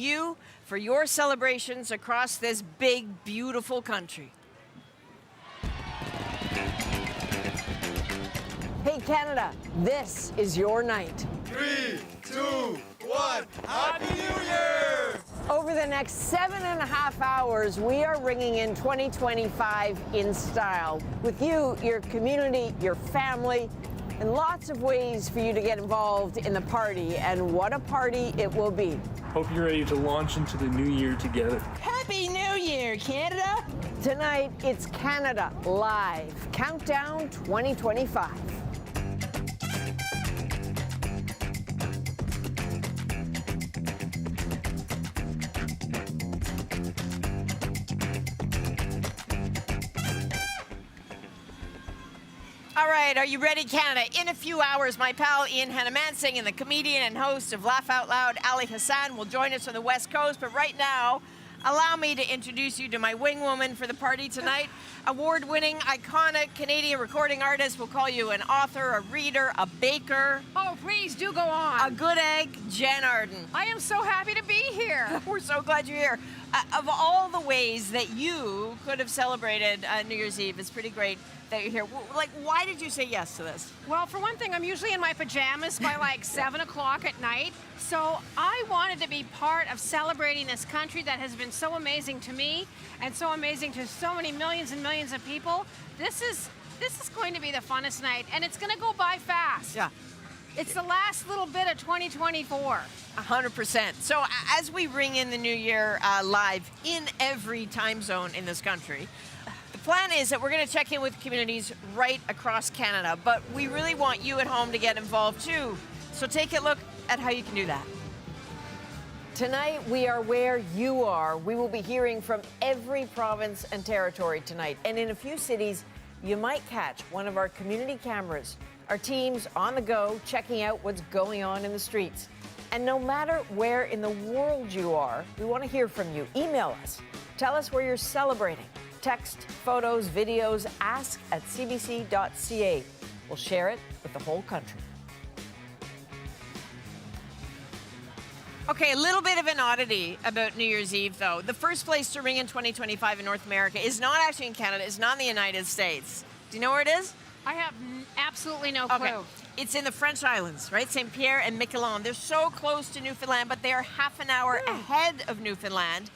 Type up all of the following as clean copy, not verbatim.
you for your celebrations across this big, beautiful country. Hey, Canada, this is your night. 3, 2, 1, Happy New Year! Over the next 7.5 hours, we are ringing in 2025 in style. With you, your community, your family, and lots of ways for you to get involved in the party. And what a party it will be. Hope you're ready to launch into the new year together. Happy New Year, Canada! Tonight, it's Canada Live. Countdown 2025. All right, are you ready, Canada? In a few hours, my pal Ian Hanomansing and the comedian and host of Laugh Out Loud, Ali Hassan, will join us on the West Coast. But right now, allow me to introduce you to my wing woman for the party tonight. Award-winning, iconic Canadian recording artist. We'll call you an author, a reader, a baker. Oh, please do go on. A good egg, Jen Arden. I am so happy to be here. We're so glad you're here. Of all the ways that you could have celebrated New Year's Eve, it's pretty great that you're here. Like, why did you say yes to this? Well, for one thing, I'm usually in my pajamas by like 7 o'clock at night. So I wanted to be part of celebrating this country that has been so amazing to me and so amazing to so many millions and millions of people. This is going to be the funnest night, and it's going to go by fast. Yeah. It's the last little bit of 2024. 100%. So as we ring in the new year live in every time zone in this country, the plan is that we're going to check in with communities right across Canada, but we really want you at home to get involved too. So take a look at how you can do that. Tonight, we are where you are. We will be hearing from every province and territory tonight. And in a few cities, you might catch one of our community cameras. Our team's on the go, checking out what's going on in the streets. And no matter where in the world you are, we want to hear from you. Email us. Tell us where you're celebrating. Text, photos, videos, ask at CBC.ca. We'll share it with the whole country. Okay, a little bit of an oddity about New Year's Eve, though. The first place to ring in 2025 in North America is not actually in Canada. It's not in the United States. Do you know where it is? I have absolutely no clue. Okay. It's in the French islands, right? Saint Pierre and Miquelon. They're so close to Newfoundland, but they are half an hour ahead of Newfoundland.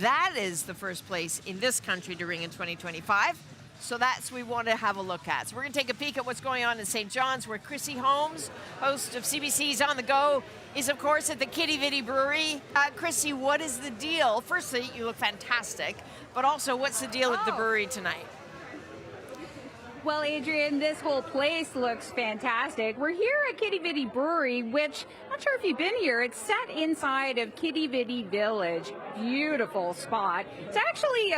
That is the first place in this country to ring in 2025. So that's what we want to have a look at. So we're going to take a peek at what's going on in St. John's, where Chrissy Holmes, host of CBC's On the Go, is, of course, at the Kitty Vitty Brewery. Chrissy, what is the deal? Firstly, you look fantastic, but also, what's the deal at the brewery tonight? Well, Adrienne, this whole place looks fantastic. We're here at Kitty Vitty Brewery, which, I'm not sure if you've been here, it's set inside of Kitty Vitty Village. Beautiful spot. It's actually,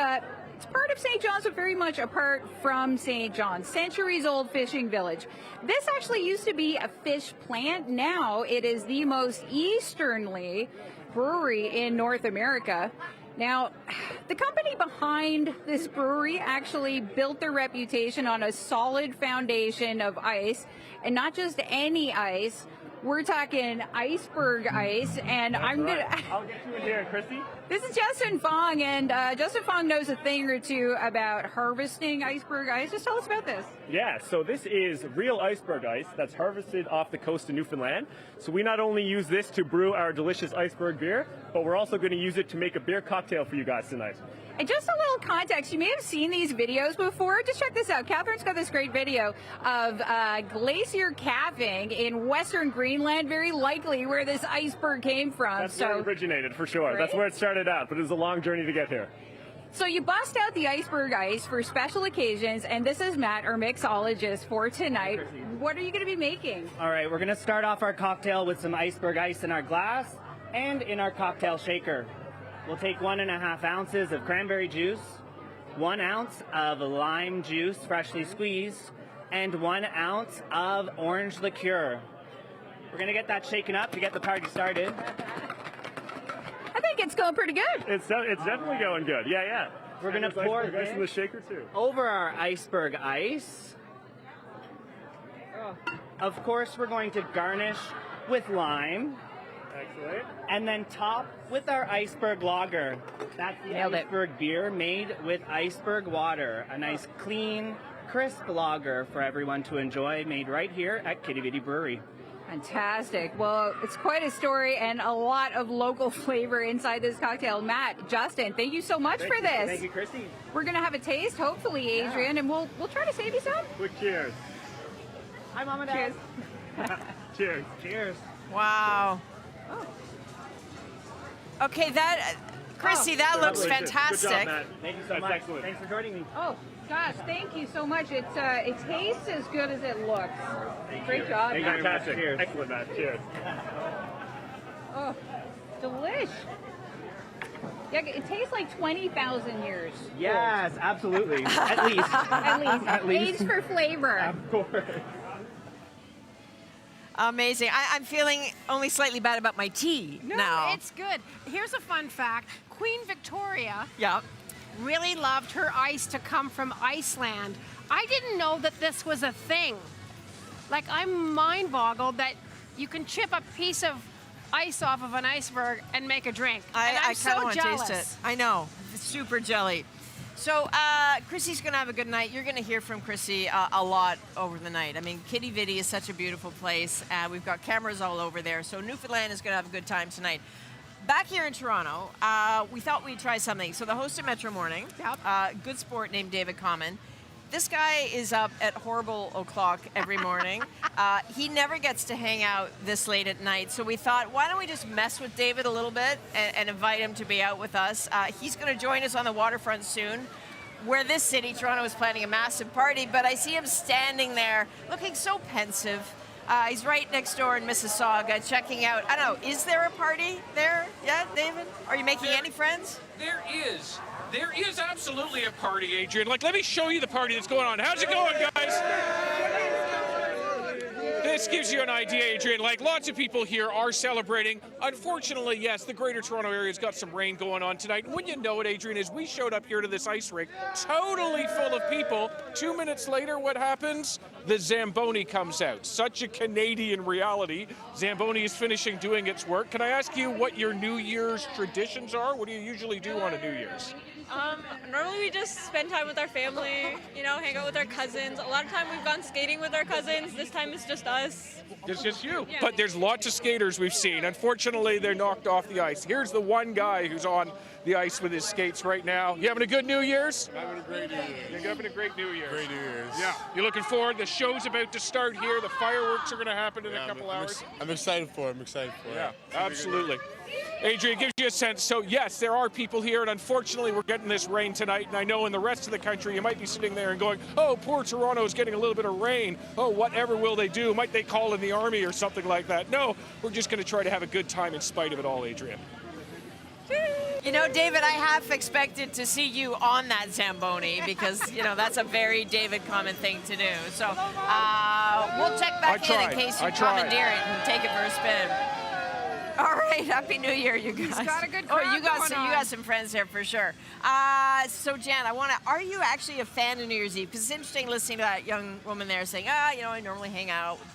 it's part of St. John's, but very much apart from St. John's. Centuries-old fishing village. This actually used to be a fish plant. Now it is the most easternly brewery in North America. Now, the company behind this brewery actually built their reputation on a solid foundation of ice, and not just any ice. We're talking iceberg ice, and I'll get you in here, Chrissy. This is Justin Fong, and Justin Fong knows a thing or two about harvesting iceberg ice. Just tell us about this. Yeah, so this is real iceberg ice that's harvested off the coast of Newfoundland. So we not only use this to brew our delicious iceberg beer, but we're also going to use it to make a beer cocktail for you guys tonight. And just a little context, you may have seen these videos before. Just check this out. Catherine's got this great video of glacier calving in Western Greenland, very likely where this iceberg came from. That's where it originated, for sure. Right? That's where it started out, but it was a long journey to get here. So you bust out the iceberg ice for special occasions, and this is Matt, our mixologist for tonight. What are you going to be making? All right, we're going to start off our cocktail with some iceberg ice in our glass and in our cocktail shaker. We'll take 1.5 ounces of cranberry juice, 1 ounce of lime juice freshly squeezed, and 1 ounce of orange liqueur. We're going to get that shaken up to get the party started. I think it's going pretty good. It's definitely going good. Yeah. We're going to pour ice in the shaker too. Over our iceberg ice. Of course, we're going to garnish with lime. Excellent. And then top with our iceberg lager. That's the Nailed it. iceberg beer made with iceberg water. A nice, clean, crisp lager for everyone to enjoy, made right here at Quidi Vidi Brewery. Fantastic. Well, it's quite a story and a lot of local flavor inside this cocktail. Matt, Justin, thank you so much for this. Thank you, Christy. We're going to have a taste, hopefully, Adrienne, and we'll try to save you some. Quick cheers. Hi, Mom and Dad. Cheers. Cheers. Wow. Okay, Chrissy, that looks Congratulations. fantastic. Good job, Matt. Thank you so That's much. excellent. Thanks for joining me. Oh, gosh, thank you so much. It tastes as good as it looks. Great job. Thank you. Matt. Fantastic. Cheers. Excellent, Matt. Cheers. Oh, delish. Yeah, it tastes like 20,000 years. Yes, absolutely. At least. At least. At least. Aged for flavor. Of course. Amazing. I'm feeling only slightly bad about my tea No, now. it's good. Here's a fun fact. Queen Victoria Yeah. really loved her ice to come from Iceland. I didn't know that this was a thing. Like, I'm mind-boggled that you can chip a piece of ice off of an iceberg and make a drink. And I'm I so kind of want to jealous. taste it. I know. It's super jelly. So Chrissy's going to have a good night. You're going to hear from Chrissy a lot over the night. I mean, Quidi Vidi is such a beautiful place. We've got cameras all over there. So Newfoundland is going to have a good time tonight. Back here in Toronto, we thought we'd try something. So the host of Metro Morning, good sport named David Common. This guy is up at horrible o'clock every morning. He never gets to hang out this late at night. So we thought, why don't we just mess with David a little bit and invite him to be out with us. He's going to join us on the waterfront soon, where this city, Toronto, is planning a massive party. But I see him standing there looking so pensive. He's right next door in Mississauga checking out. I don't know, is there a party there? Yeah, David? Are you making any friends? There is. There is absolutely a party, Adrienne. Like, let me show you the party that's going on. How's it going, guys? This gives you an idea, Adrienne. Like, lots of people here are celebrating. Unfortunately, yes, the Greater Toronto Area's got some rain going on tonight. Wouldn't you know it, Adrienne, as we showed up here to this ice rink, totally full of people. 2 minutes later, what happens? The Zamboni comes out. Such a Canadian reality. Zamboni is finishing doing its work. Can I ask you what your New Year's traditions are? What do you usually do on a New Year's? Normally we just spend time with our family, hang out with our cousins. A lot of time we've gone skating with our cousins. This time it's just us. It's just you. Yeah. But there's lots of skaters we've seen. Unfortunately, they're knocked off the ice. Here's the one guy who's on the ice with his skates right now. You having a good New Year's? Having a great New Year's. You're having a great New Year's. Great New Year's. Yeah. You're looking forward. The show's about to start here. The fireworks are going to happen in a couple hours. I'm excited for it. Yeah, absolutely. Adrienne, gives you a sense. So, yes, there are people here, and unfortunately, we're getting this rain tonight. And I know in the rest of the country, you might be sitting there and going, oh, poor Toronto's getting a little bit of rain. Oh, whatever will they do? Might they call in the army or something like that? No, we're just going to try to have a good time in spite of it all, Adrienne. You know, David, I half expected to see you on that Zamboni because, that's a very David Common thing to do. So we'll check back in case you commandeer it and take it for a spin. All right, Happy New Year, you guys. He's got a good Oh, crowd you got going on. you got some friends there for sure. So Jan, are you actually a fan of New Year's Eve? Because it's interesting listening to that young woman there saying, I normally hang out with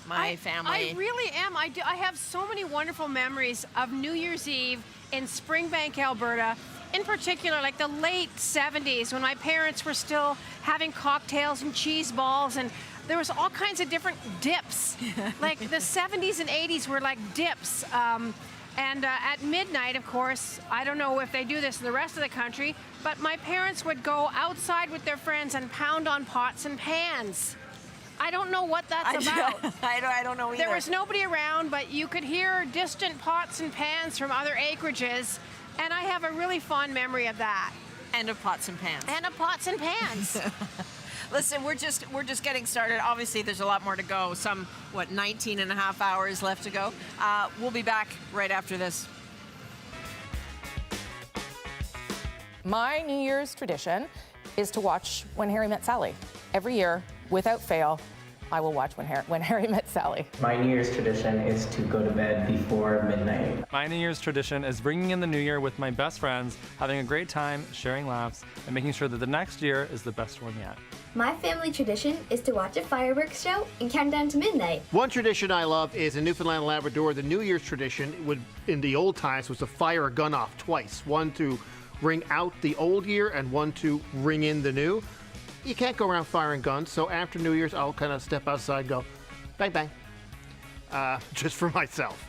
my family. I really am. I have so many wonderful memories of New Year's Eve in Springbank, Alberta. In particular, like the late 70s when my parents were still having cocktails and cheese balls, and there was all kinds of different dips. Like the 70s and 80s were like dips. And at midnight, of course, I don't know if they do this in the rest of the country, but my parents would go outside with their friends and pound on pots and pans. I don't know what that's about. I don't know either. There was nobody around, but you could hear distant pots and pans from other acreages, and I have a really fond memory of that. And of pots and pans. And of pots and pans. Listen, we're just getting started. Obviously, there's a lot more to go. 19 and a half hours left to go. We'll be back right after this. My New Year's tradition is to watch When Harry Met Sally every year, without fail, I will watch When Harry Met Sally. My New Year's tradition is to go to bed before midnight. My New Year's tradition is bringing in the new year with my best friends, having a great time, sharing laughs, and making sure that the next year is the best one yet. My family tradition is to watch a fireworks show and count down to midnight. One tradition I love is in Newfoundland and Labrador, the New Year's tradition in the old times was to fire a gun off twice. One to ring out the old year and one to ring in the new. You can't go around firing guns, so after New Year's, I'll kind of step outside and go, bang, bang, just for myself.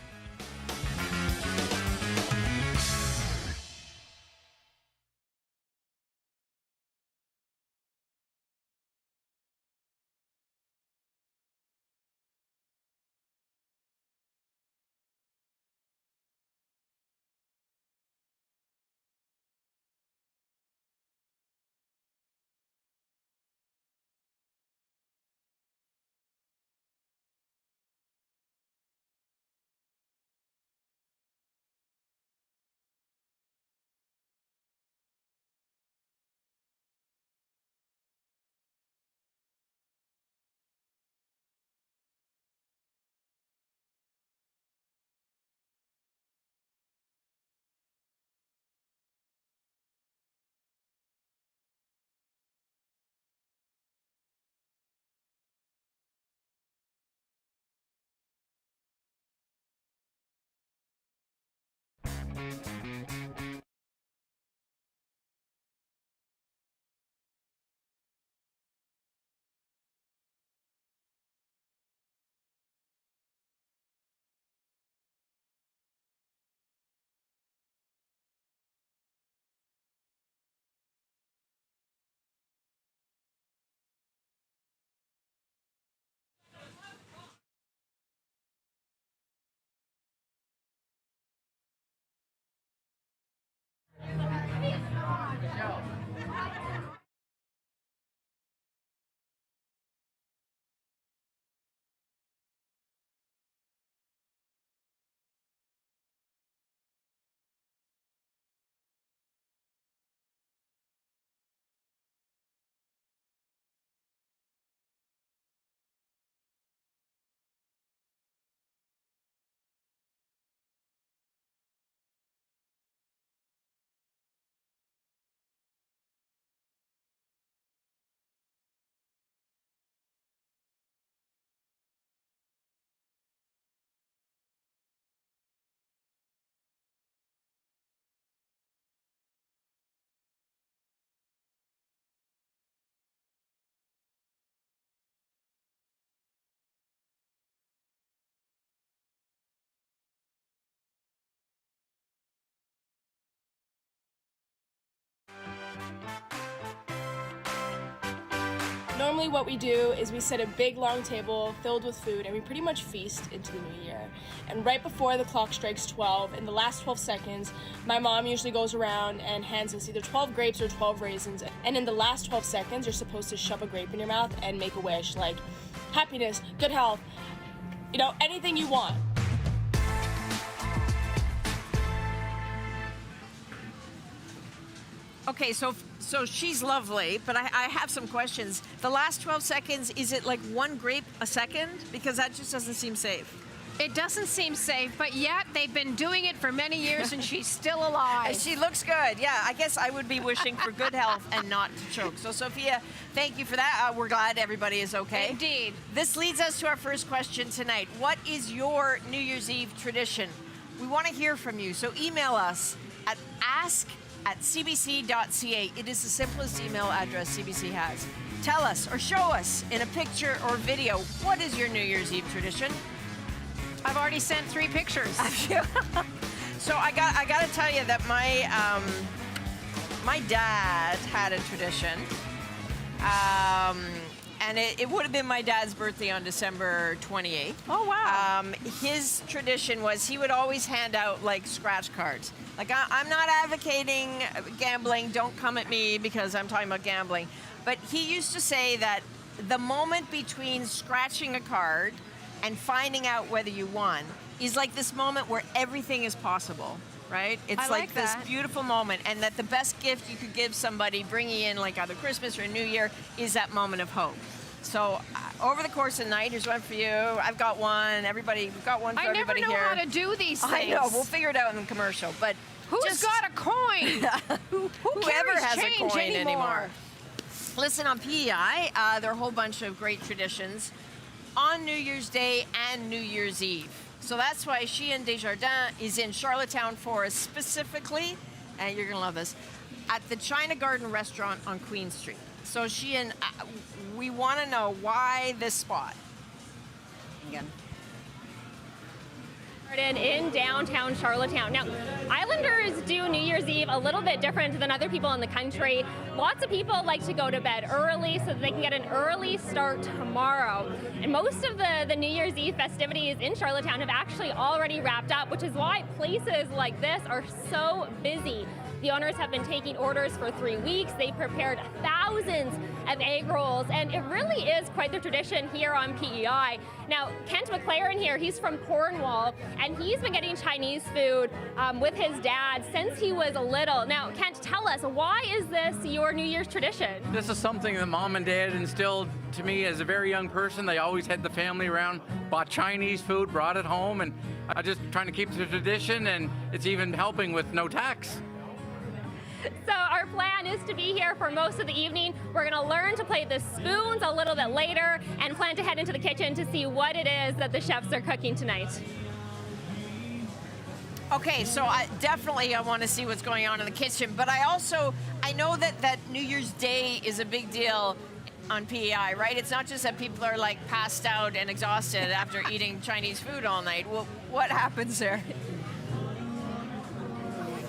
Normally what we do is we set a big long table filled with food and we pretty much feast into the new year. And right before the clock strikes 12, in the last 12 seconds, my mom usually goes around and hands us either 12 grapes or 12 raisins. And in the last 12 seconds, you're supposed to shove a grape in your mouth and make a wish, like happiness, good health, you know, anything you want. Okay, so she's lovely, but I have some questions. The last 12 seconds, is it like one grape a second? Because that just doesn't seem safe. It doesn't seem safe, but yet they've been doing it for many years and she's still alive. She looks good. Yeah, I guess I would be wishing for good health and not to choke. So, Sophia, thank you for that. We're glad everybody is okay. Indeed. This leads us to our first question tonight. What is your New Year's Eve tradition? We want to hear from you, so email us at ask@cbc.ca. It is the simplest email address CBC has. Tell us or show us in a picture or video, what is your New Year's Eve tradition? I've already sent 3 pictures. So I got to tell you that my dad had a tradition, and it would have been my dad's birthday on December 28th. Oh wow! His tradition was he would always hand out like scratch cards. Like I'm not advocating gambling. Don't come at me because I'm talking about gambling. But he used to say that the moment between scratching a card and finding out whether you won is like this moment where everything is possible, right? It's like this beautiful moment, and that the best gift you could give somebody bringing in like either Christmas or New Year is that moment of hope. So over the course of the night. Here's one for you. I've got one. Everybody, we've got one for everybody here. I never know how to do these things. I know. We'll figure it out in the commercial. But who's got a coin? Whoever has a change coin anymore. Listen, on PEI, there are a whole bunch of great traditions on New Year's Day and New Year's Eve. So that's why Sheehan Desjardins is in Charlottetown for us specifically, and you're going to love this, at the China Garden restaurant on Queen Street. So Sheehan, we want to know why this spot. Again. In downtown Charlottetown. Now, Islanders do New Year's Eve a little bit different than other people in the country. Lots of people like to go to bed early so that they can get an early start tomorrow. And most of the New Year's Eve festivities in Charlottetown have actually already wrapped up, which is why places like this are so busy. The owners have been taking orders for 3 weeks. They prepared thousands of egg rolls, and it really is quite the tradition here on PEI. Now, Kent McLaren here, he's from Cornwall, and he's been getting Chinese food with his dad since he was little. Now, Kent, tell us, why is this your New Year's tradition? This is something that Mom and Dad instilled to me as a very young person. They always had the family around, bought Chinese food, brought it home, and just trying to keep the tradition, and it's even helping with no tax. So our plan is to be here for most of the evening. We're going to learn to play the spoons a little bit later and plan to head into the kitchen to see what it is that the chefs are cooking tonight. Okay, so I want to see what's going on in the kitchen, but I know that New Year's Day is a big deal on PEI, right? It's not just that people are like passed out and exhausted after eating Chinese food all night. Well, what happens there?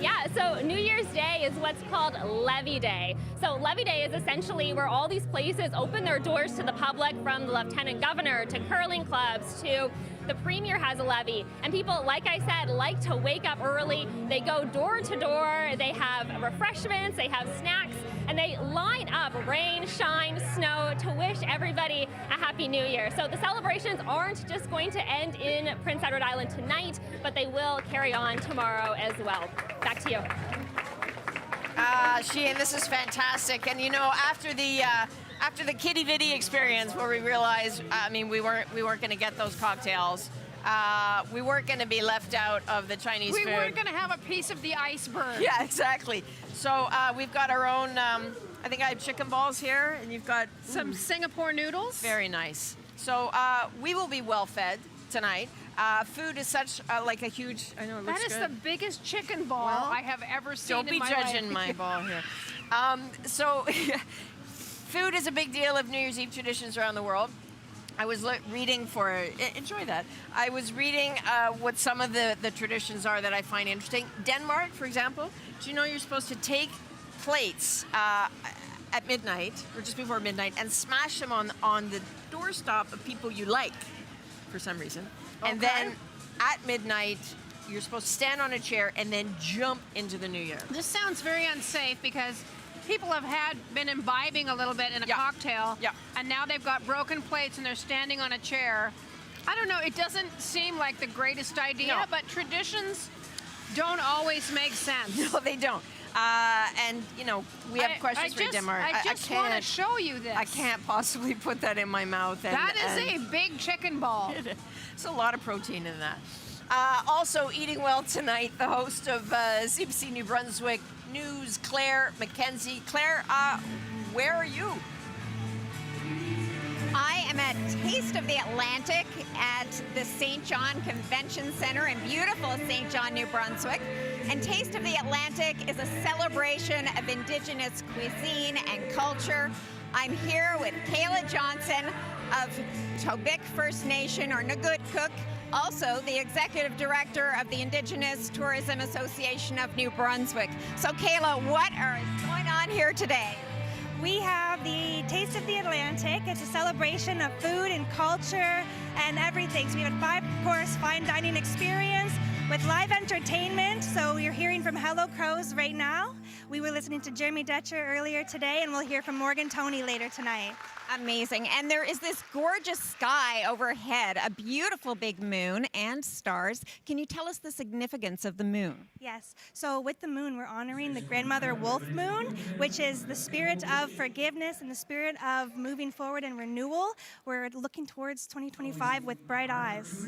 Yeah, so New Year's Day is what's called Levee Day. So Levee Day is essentially where all these places open their doors to the public, from the lieutenant governor to curling clubs to the premier has a levee. And people, like I said, like to wake up early. They go door to door, they have refreshments, they have snacks, and they line up rain, shine, snow to wish everybody a happy new year. So the celebrations aren't just going to end in Prince Edward Island tonight, but they will carry on tomorrow as well. Back to you. Sheehan, this is fantastic. And you know, after the Kitty Vitty experience, where we realized, we weren't going to get those cocktails. We weren't going to be left out of the Chinese food. We weren't going to have a piece of the iceberg. Yeah, exactly. So we've got our own, I think I have chicken balls here, and you've got some Singapore noodles. Very nice. So we will be well fed tonight. Food is such like a huge, I know it looks good. That is the biggest chicken ball I have ever seen in my life. Don't be judging my ball here. So food is a big deal of New Year's Eve traditions around the world. I was reading enjoy that. I was reading what some of the traditions are that I find interesting. Denmark, for example, do you know you're supposed to take plates at midnight, or just before midnight, and smash them on the doorstop of people you like, for some reason. Okay. And then at midnight, you're supposed to stand on a chair and then jump into the new year. This sounds very unsafe because people have been imbibing a little bit in a cocktail, and now they've got broken plates and they're standing on a chair. I don't know, it doesn't seem like the greatest idea, but traditions don't always make sense. No, they don't. And, you know, we have questions for Denmark. I just want to show you this. I can't possibly put that in my mouth. That is a big chicken ball. There's a lot of protein in that. Also eating well tonight, the host of CBC New Brunswick News, Claire McKenzie. Claire, where are you? I am at Taste of the Atlantic at the St. John Convention Center in beautiful St. John, New Brunswick. And Taste of the Atlantic is a celebration of Indigenous cuisine and culture. I'm here with Kayla Johnson of Tobic First Nation, or Nunavut, also the Executive Director of the Indigenous Tourism Association of New Brunswick. So Kayla, what is going on here today? We have the Taste of the Atlantic. It's a celebration of food and culture and everything. So we have a 5-course fine dining experience with live entertainment. So you're hearing from Hello Crows right now. We were listening to Jeremy Dutcher earlier today, and we'll hear from Morgan Toney later tonight. Amazing. And there is this gorgeous sky overhead, a beautiful big moon and stars. Can you tell us the significance of the moon? Yes. So with the moon, we're honoring the grandmother wolf moon, which is the spirit of forgiveness and the spirit of moving forward and renewal. We're looking towards 2025 with bright eyes.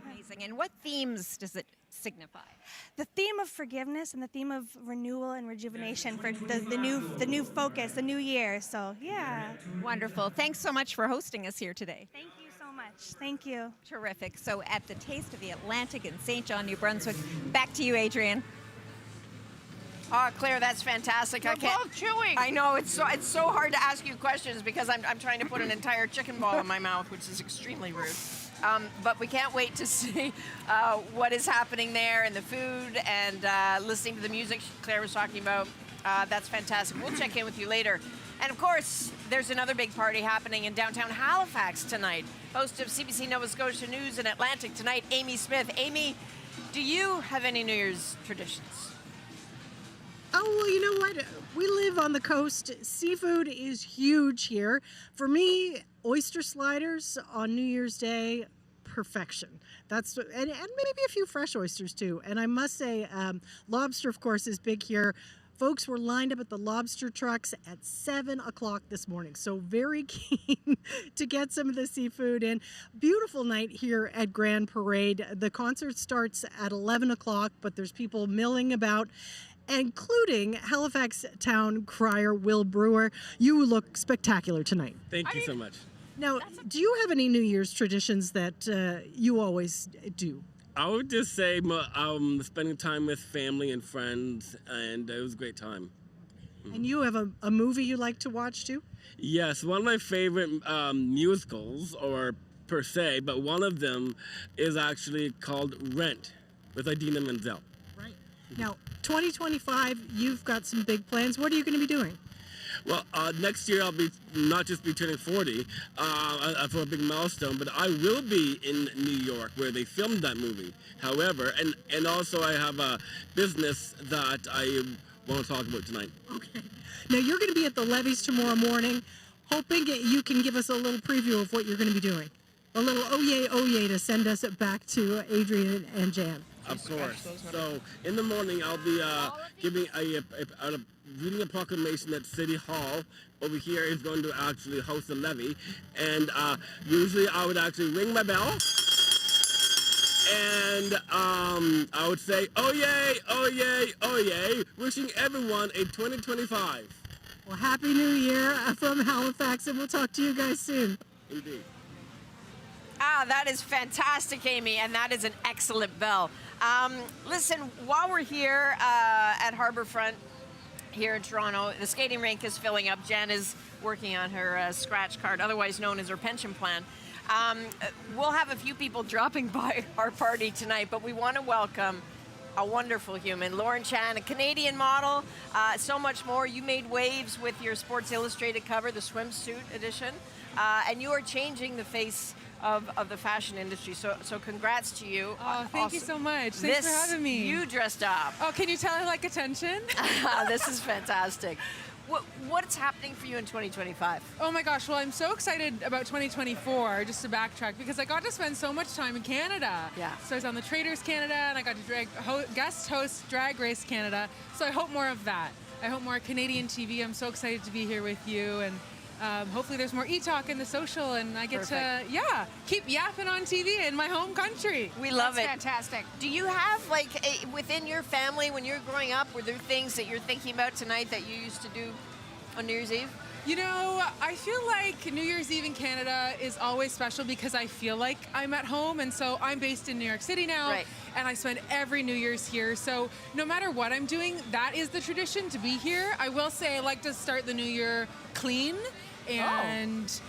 Amazing. And what themes does it signify? The theme of forgiveness and the theme of renewal and rejuvenation for the new focus, the new year. So, yeah. Wonderful. Thanks so much for hosting us here today. Thank you so much. Thank you. Terrific. So at the Taste of the Atlantic in St. John, New Brunswick. Back to you, Adrienne. Oh, Claire, that's fantastic. We're both chewing. I know, it's so hard to ask you questions because I'm trying to put an entire chicken ball in my mouth, which is extremely rude. But we can't wait to see what is happening there and the food and listening to the music Claire was talking about. That's fantastic. We'll check in with you later. And of course, there's another big party happening in downtown Halifax tonight. Host of CBC Nova Scotia News and Atlantic Tonight, Amy Smith. Amy, do you have any New Year's traditions? Oh, well, you know what? We live on the coast. Seafood is huge here. For me, oyster sliders on New Year's Day, perfection. That's and maybe a few fresh oysters too. And I must say, lobster, of course, is big here. Folks were lined up at the lobster trucks at 7 o'clock this morning. So very keen to get some of the seafood in. Beautiful night here at Grand Parade. The concert starts at 11 o'clock, but there's people milling about, including Halifax town crier Will Brewer. You look spectacular tonight. Thank you so much. Now, do you have any New Year's traditions that you always do? I would just say spending time with family and friends, and it was a great time. And you have a movie you like to watch too? Yes, one of my favorite musicals, or per se, but one of them is actually called Rent with Idina Menzel. Right. Now, 2025, you've got some big plans. What are you going to be doing? Well, next year I'll be not just be turning 40 for a big milestone, but I will be in New York where they filmed that movie. However, and also I have a business that I want to talk about tonight. Okay. Now you're going to be at the levees tomorrow morning, hoping you can give us a little preview of what you're going to be doing. A little oh yay to send us back to Adrienne and Jan. Of course. So in the morning I'll be giving reading a proclamation that City Hall over here is going to actually host a levee, and usually I would actually ring my bell, and I would say, oh yay, wishing everyone a 2025. Well, Happy New Year from Halifax, and we'll talk to you guys soon. Indeed. That is fantastic, Amy, and that is an excellent bell. Listen, while we're here at Harbourfront, here in Toronto, the skating rink is filling up. Jen is working on her scratch card, otherwise known as her pension plan. We'll have a few people dropping by our party tonight, but we want to welcome a wonderful human, Lauren Chan, a Canadian model, so much more. You made waves with your Sports Illustrated cover, the swimsuit edition, and you are changing the face of the fashion industry. So congrats to you. Oh, thank you so much. Thanks for having me. You dressed up. Oh, can you tell I like attention? This is fantastic. What's happening for you in 2025? Oh my gosh, well, I'm so excited about 2024, just to backtrack, because I got to spend so much time in Canada. Yeah. So I was on the Traders Canada, and I got to guest host Drag Race Canada. So I hope more of that. I hope more Canadian TV. I'm so excited to be here with you, and hopefully there's more e-talk in the social, and I get to, keep yapping on TV in my home country. We love it. That's fantastic. Do you have, within your family, when you're growing up, were there things that you're thinking about tonight that you used to do on New Year's Eve? You know, I feel like New Year's Eve in Canada is always special because I feel like I'm at home, and so I'm based in New York City now, right. And I spend every New Year's here, so no matter what I'm doing, that is the tradition to be here. I will say I like to start the new year clean. And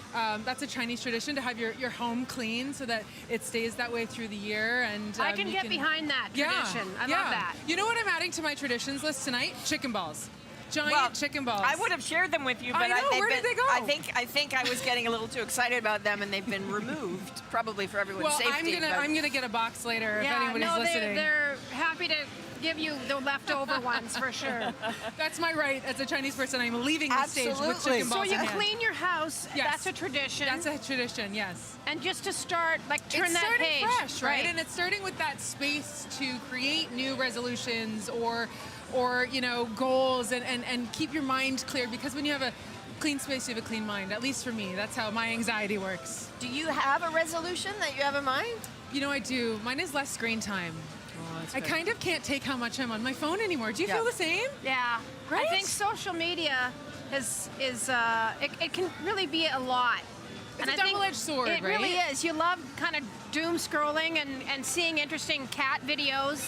that's a Chinese tradition, to have your home clean so that it stays that way through the year. And I can get behind that tradition. I love that. You know what I'm adding to my traditions list tonight? Chicken balls. Giant chicken balls. I would have shared them with you, but I know. Where did they go? I think I was getting a little too excited about them, and they've been removed, probably for everyone's safety. I'm gonna get a box later if anybody's listening. They're happy to give you the leftover ones for sure. That's my right as a Chinese person. I'm leaving the stage with chicken So balls you in hand. clean your house. Yes. That's a tradition. That's a tradition, yes. And just to start, like turn It's that starting page. fresh, right? And it's starting with that space to create new resolutions or goals and keep your mind clear, because when you have a clean space, you have a clean mind. At least for me, that's how my anxiety works. Do you have a resolution that you have in mind? I do. Mine is less screen time. I good. kind of can't take how much I'm on my phone anymore. Do you feel the same? Yeah. Right? I think social media it can really be a lot. It's And a I think double-edged sword, It right? really is. You love kind of doom scrolling and seeing interesting cat videos.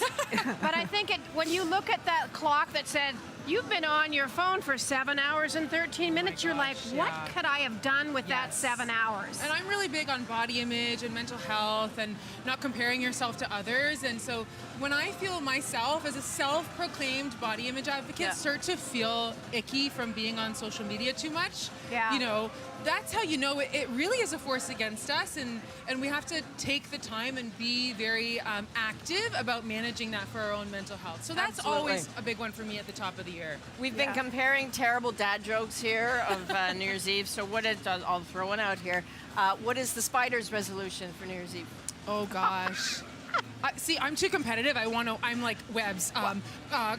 But I think when you look at that clock that said, you've been on your phone for 7 hours and 13 minutes, you're like, what could I have done with that 7 hours? And I'm really big on body image and mental health and not comparing yourself to others. And so when I feel myself as a self-proclaimed body image advocate start to feel icky from being on social media too much, that's how you know it really is a force against us, and we have to take the time and be very active about managing that for our own mental health. So that's always a big one for me at the top of the year. We've been comparing terrible dad jokes here of New Year's Eve. So I'll throw one out here. What is the Spider's resolution for New Year's Eve? Oh gosh. See, I'm too competitive. I'm like webs,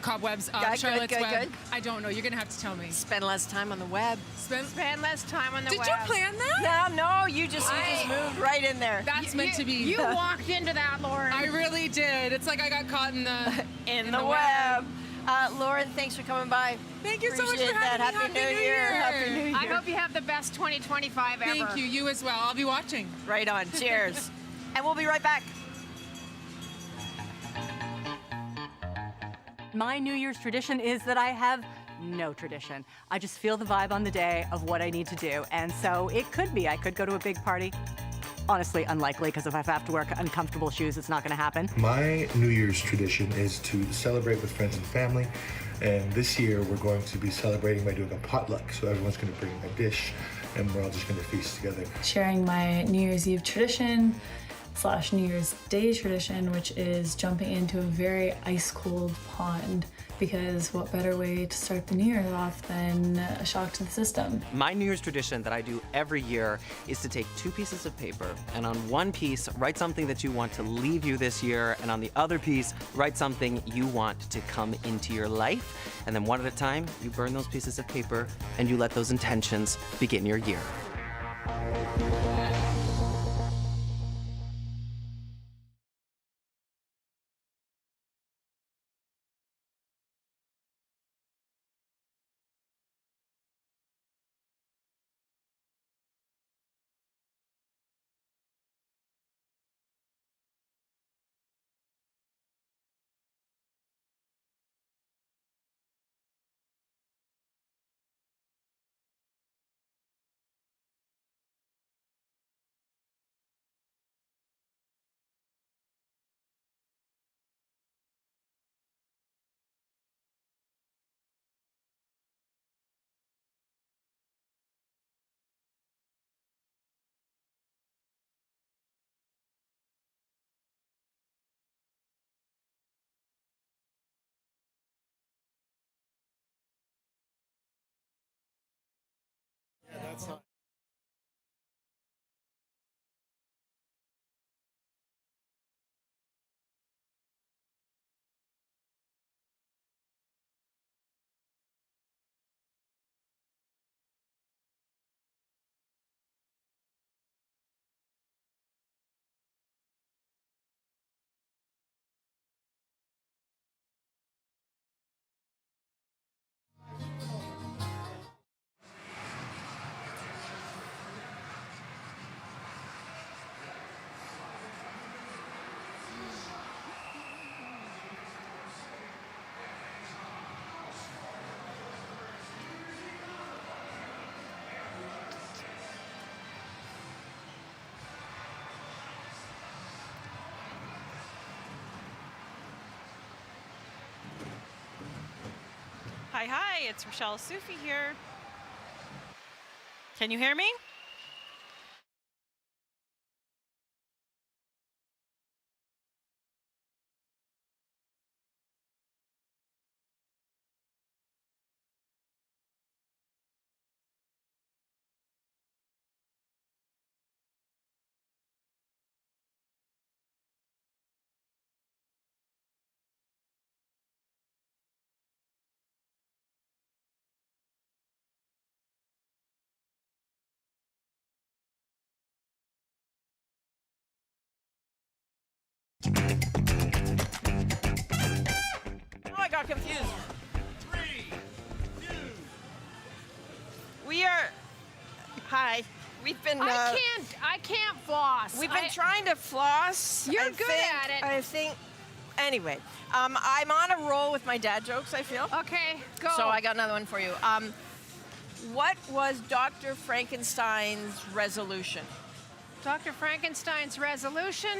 cobwebs, Charlotte's Web. Good. I don't know. You're gonna have to tell me. Spend less time on the web. Spend less time on the web. Did you plan that? Yeah, no, you just moved right in there. That's meant to be. You walked into that, Lauren. I really did. It's like I got caught in the in the web. Lauren, thanks for coming by. Thank you so much Appreciate for having that. me. Happy New Year. Happy New Year. I hope you have the best 2025 ever. Thank you. You as well. I'll be watching. Right on. Cheers. And we'll be right back. My New Year's tradition is that I have no tradition. I just feel the vibe on the day of what I need to do. And so it could be, I could go to a big party. Honestly, unlikely, because if I have to wear uncomfortable shoes, it's not going to happen. My New Year's tradition is to celebrate with friends and family. And this year, we're going to be celebrating by doing a potluck. So everyone's going to bring a dish, and we're all just going to feast together. Sharing my New Year's Eve tradition / New Year's Day tradition, which is jumping into a very ice-cold pond, because what better way to start the New Year off than a shock to the system? My New Year's tradition that I do every year is to take 2 pieces of paper, and on one piece, write something that you want to leave you this year, and on the other piece, write something you want to come into your life. And then one at a time, you burn those pieces of paper, and you let those intentions begin your year. Hi, it's Rochelle Sufi here. Can you hear me? I got confused. We are. Hi. We've been. I can't floss. We've been trying to floss. You're good at it. I think. Anyway, I'm on a roll with my dad jokes, I feel. Okay, go. So I got another one for you. What was Dr. Frankenstein's resolution? Dr. Frankenstein's resolution?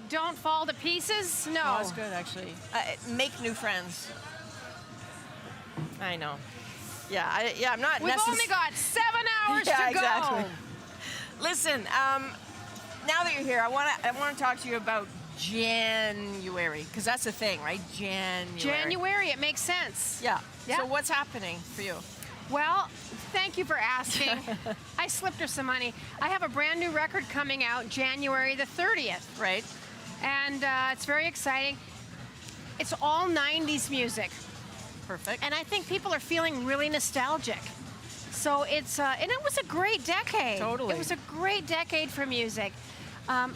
Don't fall to pieces? No. Oh, that's good, actually. Make new friends. I know. Yeah, I'm not. We've only got 7 hours to go. Exactly. Listen, now that you're here, I want to talk to you about January, because that's the thing, right? January, it makes sense. Yeah. So what's happening for you? Well, thank you for asking. I slipped her some money. I have a brand new record coming out January the 30th. Right. And it's very exciting. It's all 90s music. Perfect. And I think people are feeling really nostalgic. So it's, and it was a great decade. Totally. It was a great decade for music.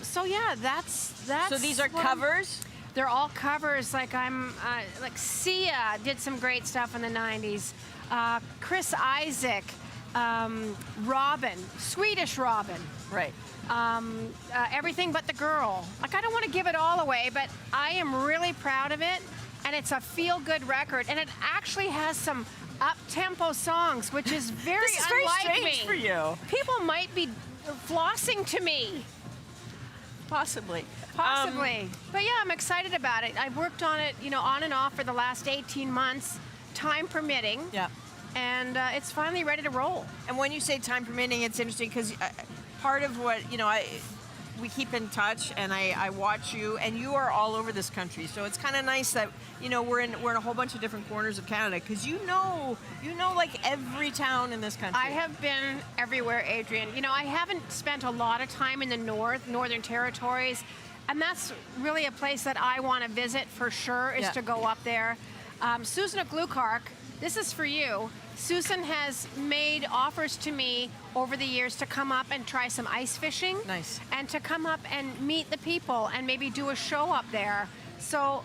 So yeah, that's. So these are covers? They're all covers. Like like Sia did some great stuff in the 90s. Chris Isaac, Robin, Swedish Robin. Right. Everything But the Girl. Like, I don't want to give it all away, but I am really proud of it. And it's a feel-good record. And it actually has some up-tempo songs, which is very This is very unlike strange me. for you. People might be flossing to me. Possibly. But yeah, I'm excited about it. I've worked on it, on and off for the last 18 months, time permitting. Yeah. And it's finally ready to roll. And when you say time permitting, it's interesting because part of what, we keep in touch, and I watch you, and you are all over this country. So it's kind of nice that, we're in a whole bunch of different corners of Canada, because you know like every town in this country. I have been everywhere, Adrienne. I haven't spent a lot of time in the Northern Territories, and that's really a place that I want to visit for sure, is to go up there. Susan Glukark, this is for you. Susan has made offers to me over the years to come up and try some ice fishing. Nice. And to come up and meet the people and maybe do a show up there. So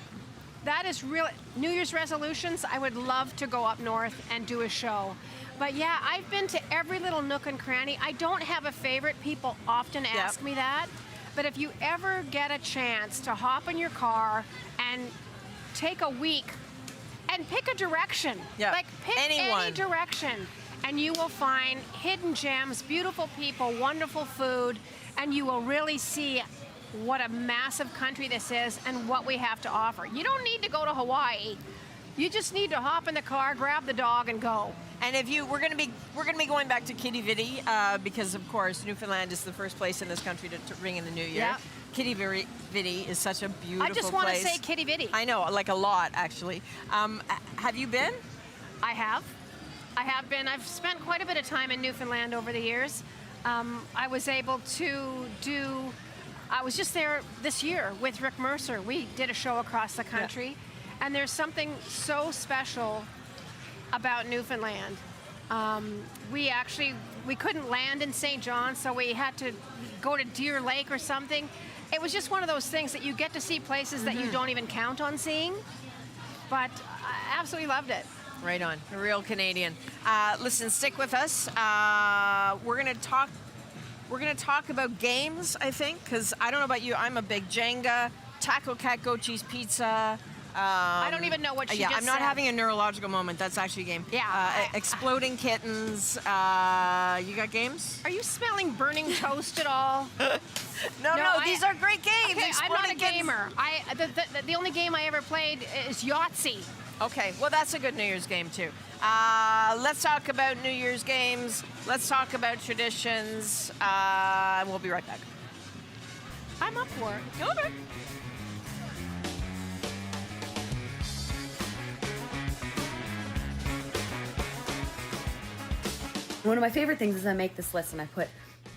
that is real. New Year's resolutions, I would love to go up north and do a show. But yeah, I've been to every little nook and cranny. I don't have a favorite. People often ask me that. But if you ever get a chance to hop in your car and take a week and pick a direction. Yeah. Like, pick any direction, and you will find hidden gems, beautiful people, wonderful food, and you will really see what a massive country this is and what we have to offer. You don't need to go to Hawaii. You just need to hop in the car, grab the dog, and go. And we're going to be going back to Kitty Vitty because, of course, Newfoundland is the first place in this country to ring in the new year. Yep. Kitty Vitty is such a beautiful place. I just want to say Kitty Vitty. I know, like a lot, actually. Have you been? I have been. I've spent quite a bit of time in Newfoundland over the years. I was able to I was just there this year with Rick Mercer. We did a show across the country, and there's something so special about Newfoundland. We couldn't land in St. John, so we had to go to Deer Lake or something. It was just one of those things that you get to see places that you don't even count on seeing. But I absolutely loved it. Right on. A real Canadian. Listen, stick with us. We're going to talk about games, I think, because I don't know about you, I'm a big Jenga, Taco Cat Goat Cheese Pizza. I don't even know what she just I'm not said. having a neurological moment. That's actually a game. Yeah. Exploding Kittens. You got games? Are you smelling burning toast at all? No, these are great games. Okay, I'm not a Exploding gamer. The only game I ever played is Yahtzee. Okay, well, that's a good New Year's game, too. Let's talk about New Year's games. Let's talk about traditions. And we'll be right back. I'm up for it. Okay. One of my favorite things is I make this list and I put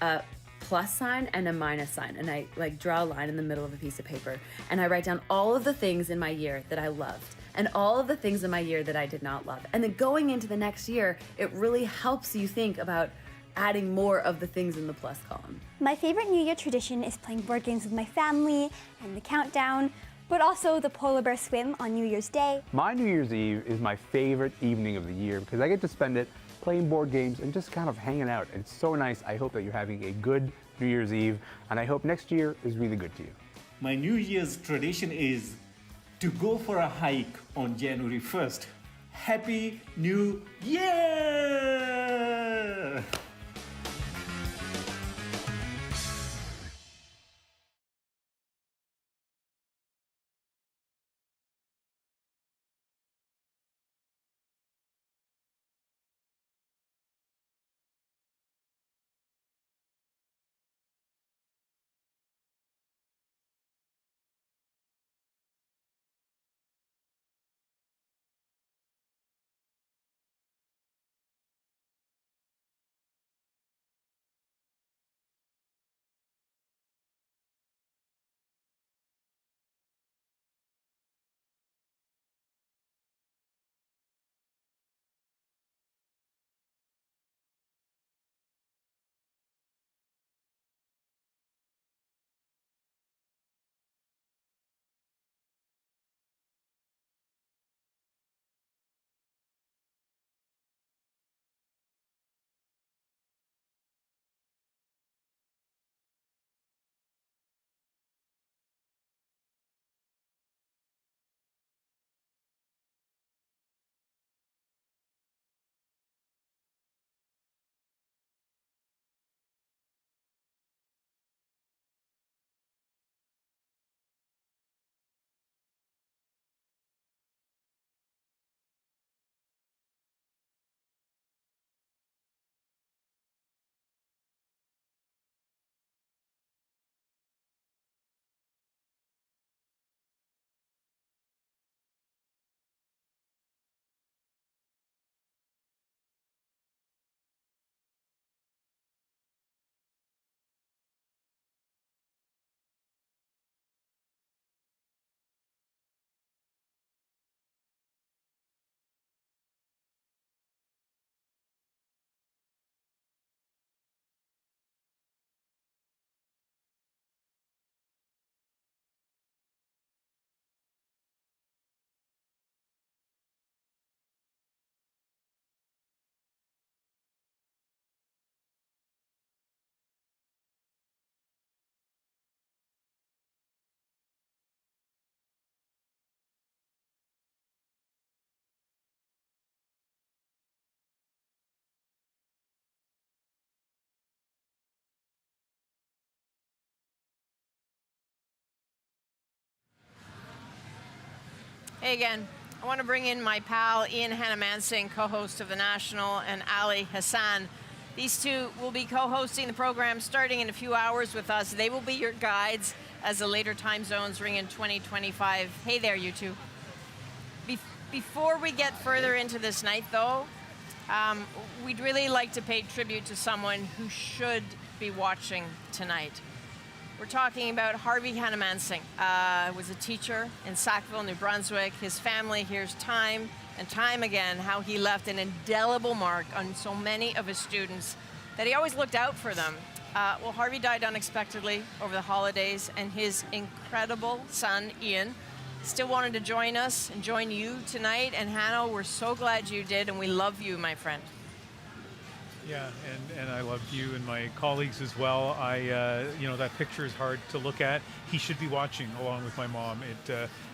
a plus sign and a minus sign, and I draw a line in the middle of a piece of paper, and I write down all of the things in my year that I loved and all of the things in my year that I did not love. And then going into the next year, it really helps you think about adding more of the things in the plus column. My favorite New Year tradition is playing board games with my family and the countdown. but also the polar bear swim on New Year's Day. My New Year's Eve is my favorite evening of the year because I get to spend it playing board games and just kind of hanging out. It's so nice. I hope that you're having a good New Year's Eve, and I hope next year is really good to you. My New Year's tradition is to go for a hike on January 1st. Happy New Year! Hey again. I want to bring in my pal Ian Hanomansing, co-host of The National, and Ali Hassan. These two will be co-hosting the program starting in a few hours with us. They will be your guides as the later time zones ring in 2025. Hey there, you two. Before we get further into this night, though, we'd really like to pay tribute to someone who should be watching tonight. We're talking about Harvey Hanomansing. Was a teacher in Sackville, New Brunswick. His family hears time and time again how he left an indelible mark on so many of his students that he always looked out for them. Well, Harvey died unexpectedly over the holidays, and his incredible son, Ian, still wanted to join us and join you tonight. And Hano, we're so glad you did, and we love you, my friend. Yeah, and I loved you and my colleagues as well. That picture is hard to look at. He should be watching along with my mom.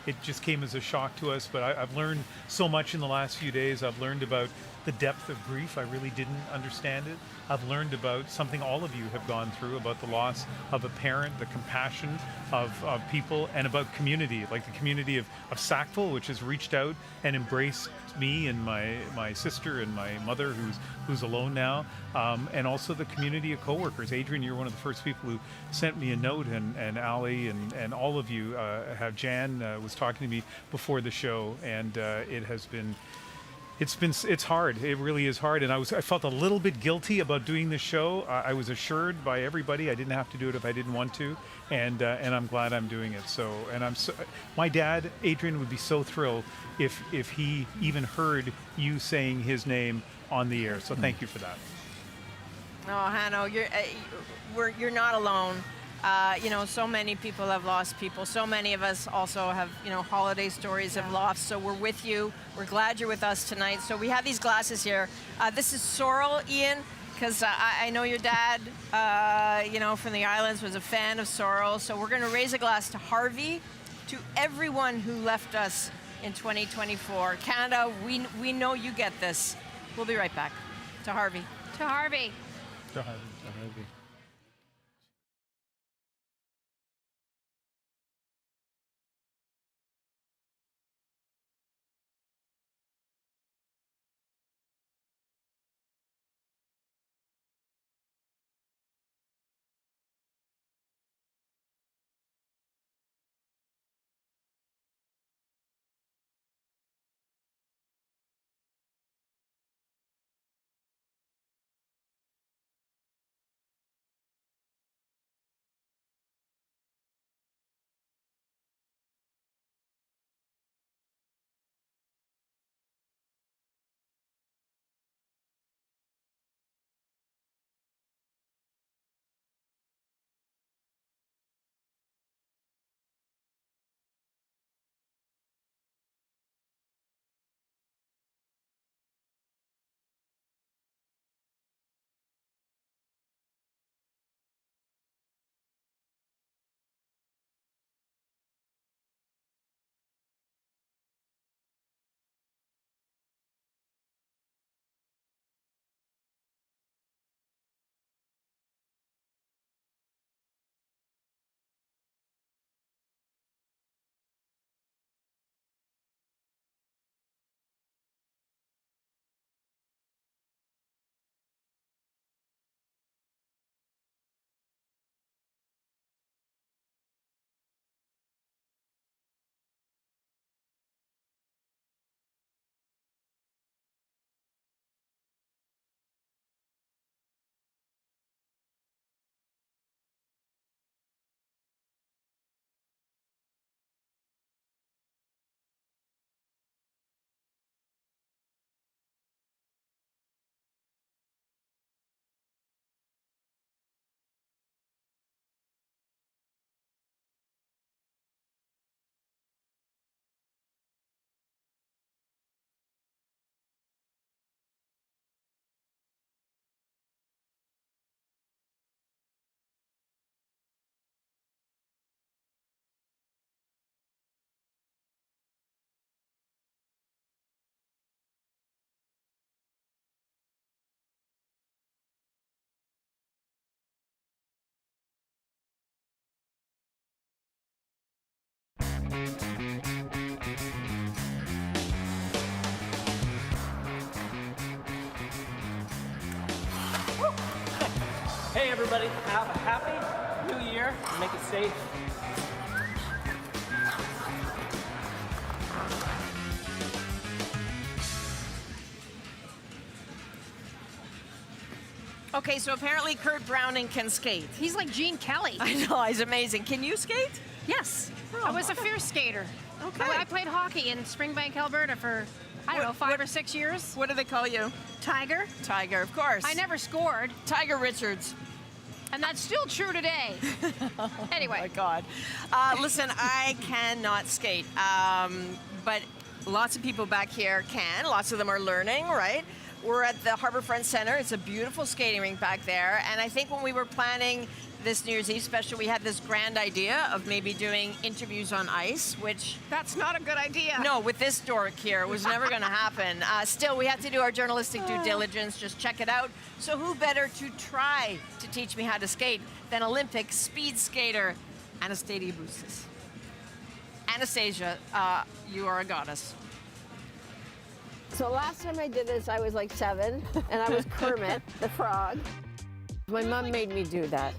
It just came as a shock to us, but I've learned so much in the last few days. I've learned about the depth of grief. I really didn't understand it. I've learned about something all of you have gone through, about the loss of a parent, the compassion of people, and about community, like the community of Sackville, which has reached out and embraced me and my sister and my mother, who's alone now, and also the community of coworkers. Adrienne, you're one of the first people who sent me a note, and Ali and all of you have. Jan was talking to me before the show, and it's hard. It really is hard, and I felt a little bit guilty about doing this show. I was assured by everybody I didn't have to do it if I didn't want to, and I'm glad I'm doing it. My dad, Adrienne, would be so thrilled if he even heard you saying his name on the air. So thank you for that. Oh, Hano, you're not alone. So many people have lost people. So many of us also have, holiday stories of loss. So we're with you. We're glad you're with us tonight. So we have these glasses here. This is sorrel, Ian, because I know your dad, from the islands was a fan of sorrel. So we're going to raise a glass to Harvey, to everyone who left us in 2024. Canada, we know you get this. We'll be right back. To Harvey. To Harvey. To Harvey. To Harvey. Hey everybody, have a happy new year. Make it safe. Okay, so apparently Kurt Browning can skate. He's like Gene Kelly. I know, he's amazing. Can you skate? Yes. I was a fierce skater. Okay. I played hockey in Springbank, Alberta for, 5 or 6 years. What do they call you? Tiger. Tiger, of course. I never scored. Tiger Richards. And that's still true today. Anyway. Oh my God. Listen, I cannot skate, but lots of people back here can. Lots of them are learning, right? We're at the Harbourfront Centre. It's a beautiful skating rink back there. And I think when we were planning this New Year's Eve special, we had this grand idea of maybe doing interviews on ice, which... That's not a good idea. No, with this dork here, it was never going to happen. Still, we have to do our journalistic due diligence, just check it out. So who better to try to teach me how to skate than Olympic speed skater Anastasia Boussis. Anastasia, you are a goddess. So last time I did this, I was like 7, and I was Kermit the Frog. My mom made me do that.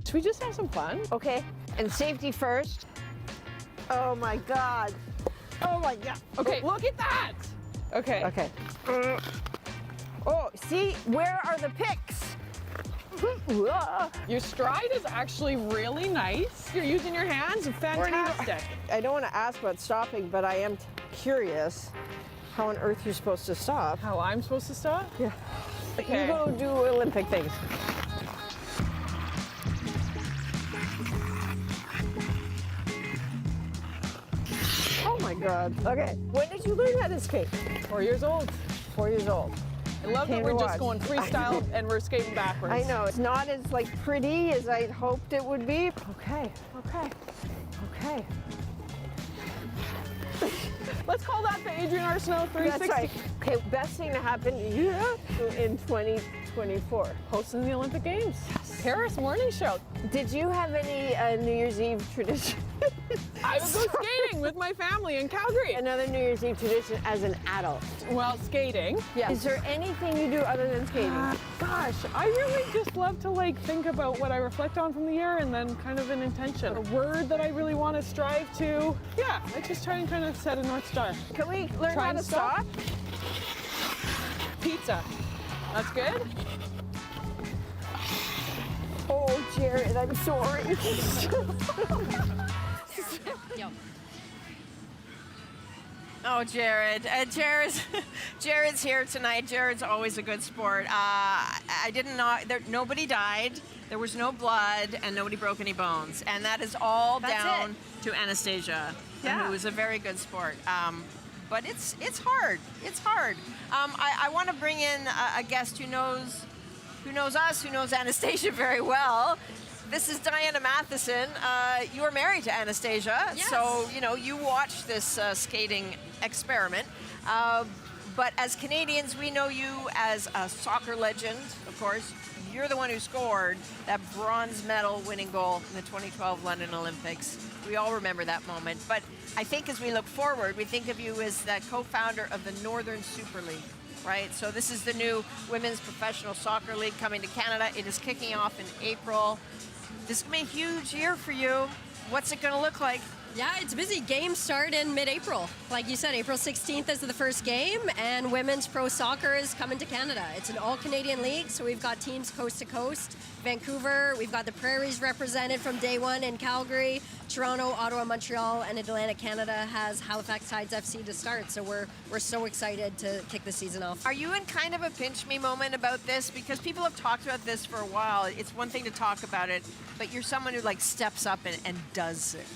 Should we just have some fun? Okay, and safety first. Oh my God. Oh my God. Okay, look at that. Okay. Okay. Oh, see, where are the picks? Your stride is actually really nice. You're using your hands, fantastic. I don't want to ask about stopping, but I am curious how on earth you're supposed to stop. How I'm supposed to stop? Yeah. Okay. You go do Olympic things. God. Okay, when did you learn how to skate? 4 years old. 4 years old. I love that Came we're to just watch. going freestyle and we're skating backwards. I know, it's not as like pretty as I'd hoped it would be. Okay. Let's call that the Adrienne Arsenault 360. That's right. Okay, best thing to happen to you in 2024. Hosting the Olympic Games. Yes. Paris morning show. Did you have any New Year's Eve tradition? I would go skating with my family in Calgary. Another New Year's Eve tradition as an adult. Well, skating. Yeah. Is there anything you do other than skating? Gosh, I really just love to like think about what I reflect on from the year and then kind of an intention. A word that I really want to strive to. Yeah, I just try and kind of set a North Star. Can we learn Try how and to stop? Pizza. That's good. Oh, Jared, I'm sorry. Oh, Jared. Jared's here tonight. Jared's always a good sport. I didn't know, nobody died, there was no blood, and nobody broke any bones. And that is all down to Anastasia, who is a very good sport. But it's hard. It's hard. I want to bring in a guest who knows us, who knows Anastasia very well. This is Diana Matheson. You are married to Anastasia, so you watched this skating experiment. But as Canadians, we know you as a soccer legend, of course. You're the one who scored that bronze medal winning goal in the 2012 London Olympics. We all remember that moment. But I think as we look forward, we think of you as the co-founder of the Northern Super League. Right, so this is the new women's professional soccer league coming to Canada. It is kicking off in April. This is going to be a huge year for you. What's it going to look like? Yeah, it's busy. Games start in mid-April. Like you said, April 16th is the first game, and women's pro soccer is coming to Canada. It's an all-Canadian league, so we've got teams coast to coast. Vancouver, we've got the Prairies represented from day one in Calgary. Toronto, Ottawa, Montreal, and Atlantic Canada has Halifax Tides FC to start, so we're so excited to kick the season off. Are you in kind of a pinch me moment about this? Because people have talked about this for a while. It's one thing to talk about it, but you're someone who like steps up and does it.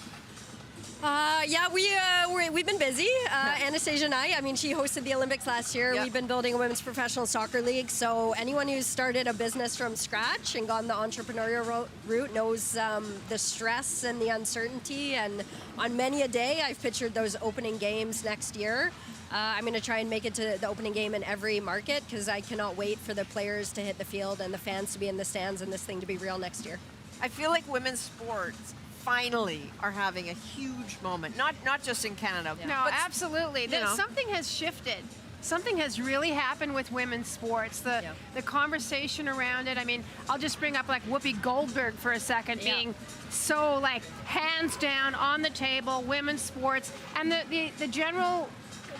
Yeah, we've been busy. Anastasia and I mean, she hosted the Olympics last year. We've been building a women's professional soccer league. So anyone who's started a business from scratch and gone the entrepreneurial route knows the stress and the uncertainty. And on many a day, I've pictured those opening games next year. I'm going to try and make it to the opening game in every market because I cannot wait for the players to hit the field and the fans to be in the stands and this thing to be real next year. I feel like women's sports finally are having a huge moment, not just in Canada. No, but absolutely. Something has shifted. Something has really happened with women's sports. The conversation around it. I mean, I'll just bring up like Whoopi Goldberg for a second, being so like hands down on the table, women's sports, and the general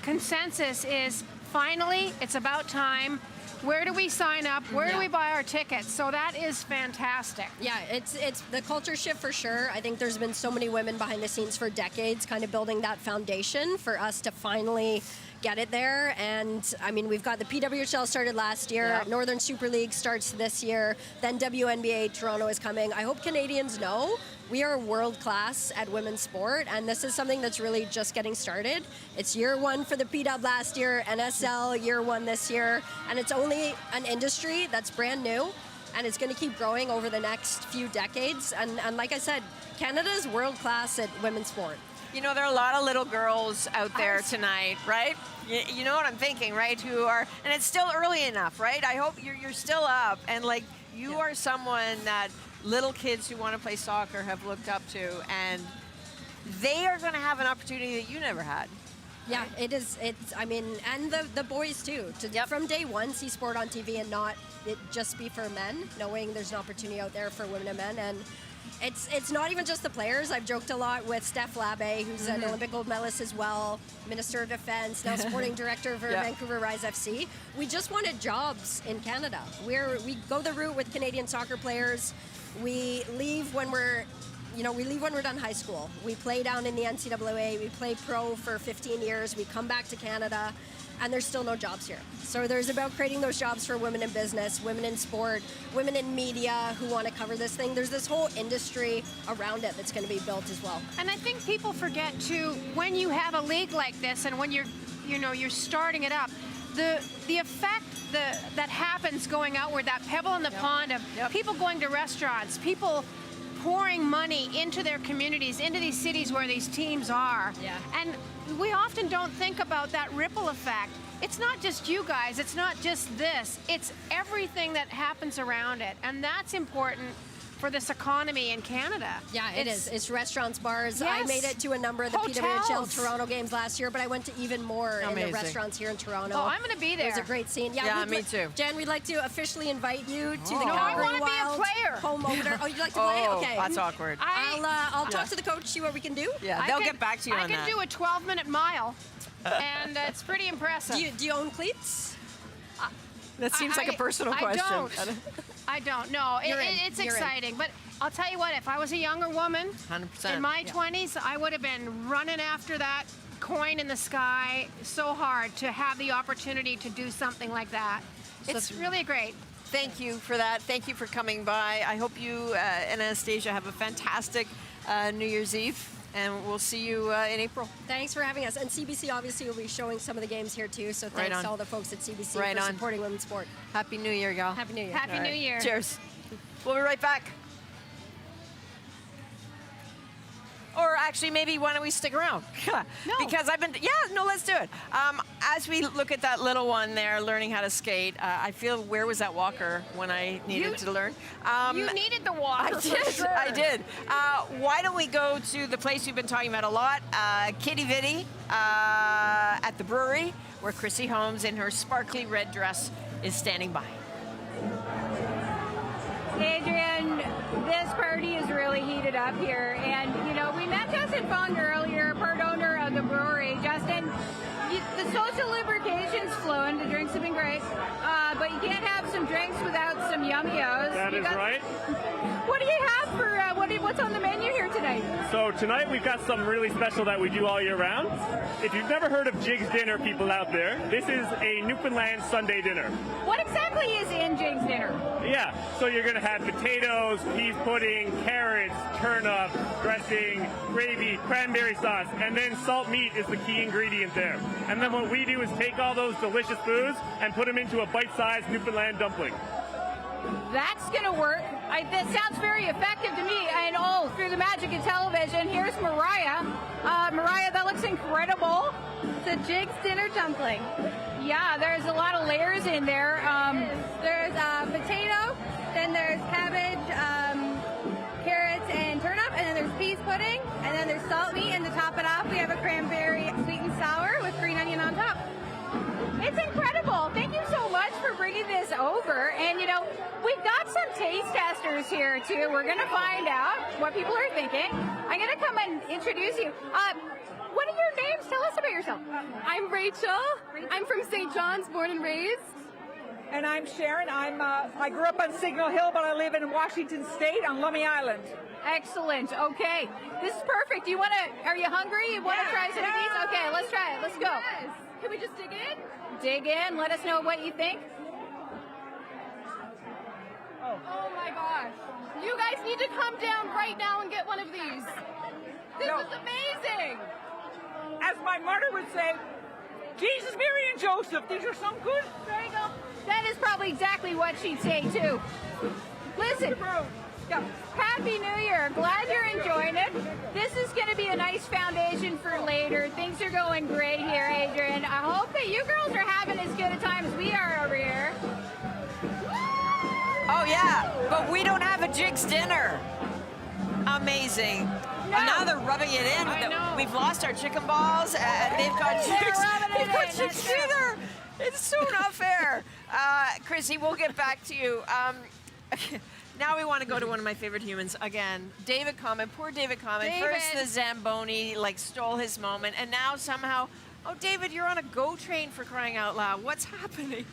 consensus is finally it's about time. Where do we sign up? Where do we buy our tickets? So that is fantastic. Yeah, it's the culture shift for sure. I think there's been so many women behind the scenes for decades kind of building that foundation for us to finally get it there. And I mean, we've got the PWHL started last year. Northern Super League starts this year. Then WNBA Toronto is coming. I hope Canadians know we are world class at women's sport, and this is something that's really just getting started. It's year one for the PW last year, NSL year one this year, and it's only an industry that's brand new, and it's going to keep growing over the next few decades. And like I said, Canada's world class at women's sport. You know, there are a lot of little girls out there tonight, right? You know what I'm thinking, right? Who are, and it's still early enough, right? I hope you're still up, and like you are someone that little kids who want to play soccer have looked up to, and they are going to have an opportunity that you never had. Yeah, it is. It's, I mean, and the boys too. From day one, see sport on TV and not it just be for men, knowing there's an opportunity out there for women and men. And it's not even just the players. I've joked a lot with Steph Labbe, who's an Olympic gold medalist as well, Minister of Defense, now sporting director for Vancouver Rise FC. We just wanted jobs in Canada. We go the route with Canadian soccer players. We leave when we're you know, we leave when we're done high school. We play down in the NCAA. We play pro for 15 years. We come back to Canada, and there's still no jobs here. So there's about creating those jobs for women in business, women in sport, women in media who want to cover this thing. There's this whole industry around it that's going to be built as well. And I think people forget too, when you have a league like this and when you're starting it up, the effect that happens going outward, that pebble in the pond of people going to restaurants, people pouring money into their communities, into these cities where these teams are. Yeah. And we often don't think about that ripple effect. It's not just you guys, it's not just this, it's everything that happens around it. And that's important for this economy in Canada. Yeah, it is. It's restaurants, bars. Yes. I made it to a number of the Hotels. PWHL Toronto games last year, but I went to even more in Amazing. the restaurants here in Toronto. Oh, I'm going to be there. It was a great scene. Yeah, me too. Jen, we'd like to officially invite you to the No, I Calgary want to be a Wild player. home opener. Oh, you'd like to play? Oh, Okay. that's awkward. I'll talk to the coach, see what we can do. Yeah, they'll get back to you on that. I can do a 12-minute mile, and it's pretty impressive. Do you own cleats? That seems like a personal question. I don't know. It's You're in. exciting. But I'll tell you what, if I was a younger woman 100%. in my 20s, I would have been running after that coin in the sky so hard to have the opportunity to do something like that. It's really great. Thank you for that. Thank you for coming by. I hope you and Anastasia have a fantastic New Year's Eve, and we'll see you in April. Thanks for having us. And CBC obviously will be showing some of the games here too, so thanks to all the folks at CBC for supporting women's sport. Happy New Year, y'all. Happy New Year. Happy New Year. Cheers. We'll be right back. Or actually, maybe why don't we stick around? No. Because let's do it. As we look at that little one there learning how to skate, I feel, where was that walker when I needed to learn? You needed the walker. I did. Why don't we go to the place we've been talking about a lot, Kitty Vitty at the brewery, where Chrissy Holmes in her sparkly red dress is standing by. Adrienne, this party is really heated up here, and we met Justin Fung earlier, part owner of the brewery. Justin, the social lubrication's flowing, the drinks have been great, but you can't have some drinks without some yummy-os. That is right. What do you have for, what's on the menu here tonight? So tonight we've got something really special that we do all year round. If you've never heard of Jig's Dinner, people out there, this is a Newfoundland Sunday dinner. What exactly is in Jig's Dinner? Yeah, so you're going to have potatoes, peas pudding, carrots, turnips, dressing, gravy, cranberry sauce, and then salt meat is the key ingredient there. And then what we do is take all those delicious foods and put them into a bite-sized Newfoundland dumpling. That's going to work. That sounds very effective to me. And through the magic of television, here's Mariah. Mariah, that looks incredible. It's a Jig's Dinner dumpling. Yeah, there's a lot of layers in there. There's potato, then there's cabbage, carrots, and turnip, and then there's peas pudding, and then there's salt meat, and to top it off, we have a cranberry sweet and sour with green onion on top. It's incredible. Thank you so much for bringing this over. And, we've got some taste testers here, too. We're going to find out what people are thinking. I'm going to come and introduce you. What are your names? Tell us about yourself. I'm Rachel. I'm from St. John's, born and raised. And I'm Sharon. I grew up on Signal Hill, but I live in Washington State on Lummi Island. Excellent. Okay. This is perfect. Are you hungry? You want to try some of these? Okay, let's try it. Let's go. Yes. Can we just dig in? Dig in. Let us know what you think. Oh my gosh. You guys need to come down right now and get one of these. This is amazing. As my mother would say, Jesus, Mary, and Joseph, these are some good. There you go. That is probably exactly what she'd say, too. Listen. Happy New Year. Glad you're enjoying it. This is going to be a nice foundation for later. Things are going great here, Adrienne. I hope that you girls are having as good a time as we are over here. Oh, yeah, but we don't have a Jig's Dinner. Amazing. No. And now they're rubbing it in. I know. We've lost our chicken balls, and they've got Jig's Dinner. It's so not fair. Chrissy, we'll get back to you. Now we want to go to one of my favorite humans again, David Common. Poor David Common. First the Zamboni stole his moment, and now somehow, David, you're on a GO train, for crying out loud. What's happening?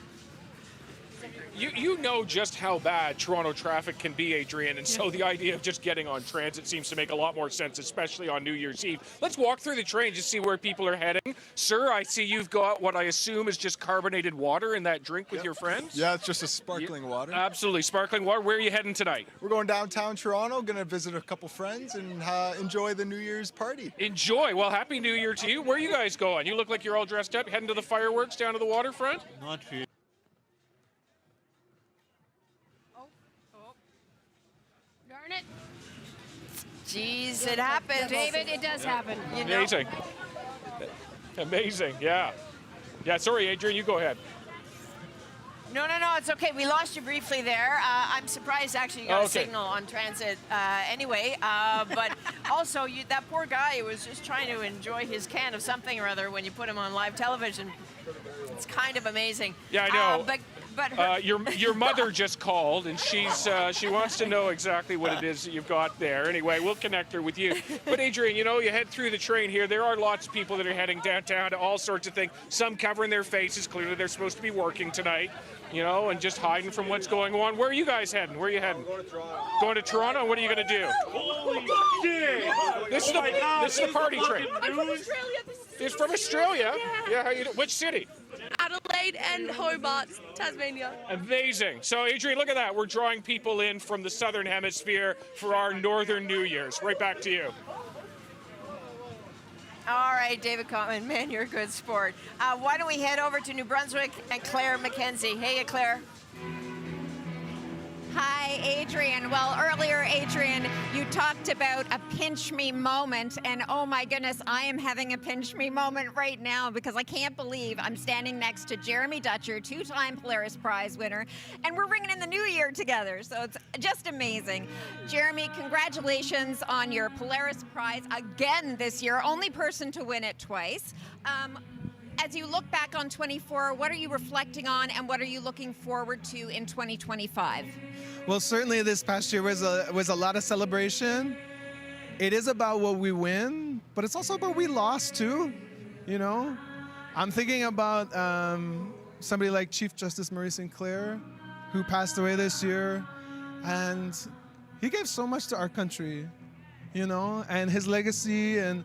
You know just how bad Toronto traffic can be, Adrienne, and so the idea of just getting on transit seems to make a lot more sense, especially on New Year's Eve. Let's walk through the train to see where people are heading. Sir, I see you've got what I assume is just carbonated water in that drink with your friends? Yeah, it's just a sparkling water. Absolutely, sparkling water. Where are you heading tonight? We're going downtown Toronto, going to visit a couple friends and enjoy the New Year's party. Enjoy. Well, Happy New Year to you. Where are you guys going? You look like you're all dressed up, heading to the fireworks down to the waterfront? Not really. Darn it. Jeez, it happens. David, it does happen. You know. Amazing. Amazing, yeah. Yeah, sorry, Adrienne, you go ahead. No, it's okay. We lost you briefly there. I'm surprised actually you got a signal on transit anyway. But also, that poor guy was just trying to enjoy his can of something or other when you put him on live television. It's kind of amazing. Yeah, I know. But your mother just called, and she wants to know exactly what it is that you've got there. Anyway, we'll connect her with you. But Adrienne, you head through the train here. There are lots of people that are heading downtown to all sorts of things. Some covering their faces. Clearly, they're supposed to be working tonight. And just hiding from what's going on. Where are you guys heading? Where are you heading? Going to Toronto. Going to Toronto? What are you going to do? Holy shit! This is the party train. I'm from Australia. It's from Australia? Yeah, how you doing? Which city? Adelaide and Hobart, Tasmania. Amazing. So, Adrienne, look at that. We're drawing people in from the Southern Hemisphere for our Northern New Year's. Right back to you. all right, David Cotman, man, you're a good sport. Why don't we head over to New Brunswick and Claire McKenzie. Hey, Claire. Hi, Adrienne. Well, earlier, Adrienne, you talked about a pinch me moment, and oh my goodness, I am having a pinch me moment right now because I can't believe I'm standing next to Jeremy Dutcher, two-time Polaris Prize winner, and we're ringing in the new year together, so it's just amazing. Jeremy, congratulations on your Polaris Prize again this year, only person to win it twice. As you look back on 24, what are you reflecting on and what are you looking forward to in 2025? Well, certainly this past year was a lot of celebration. It is about what we win, but it's also about what we lost too, you know? I'm thinking about somebody like Chief Justice Murray Sinclair, who passed away this year, and he gave so much to our country, you know, and his legacy and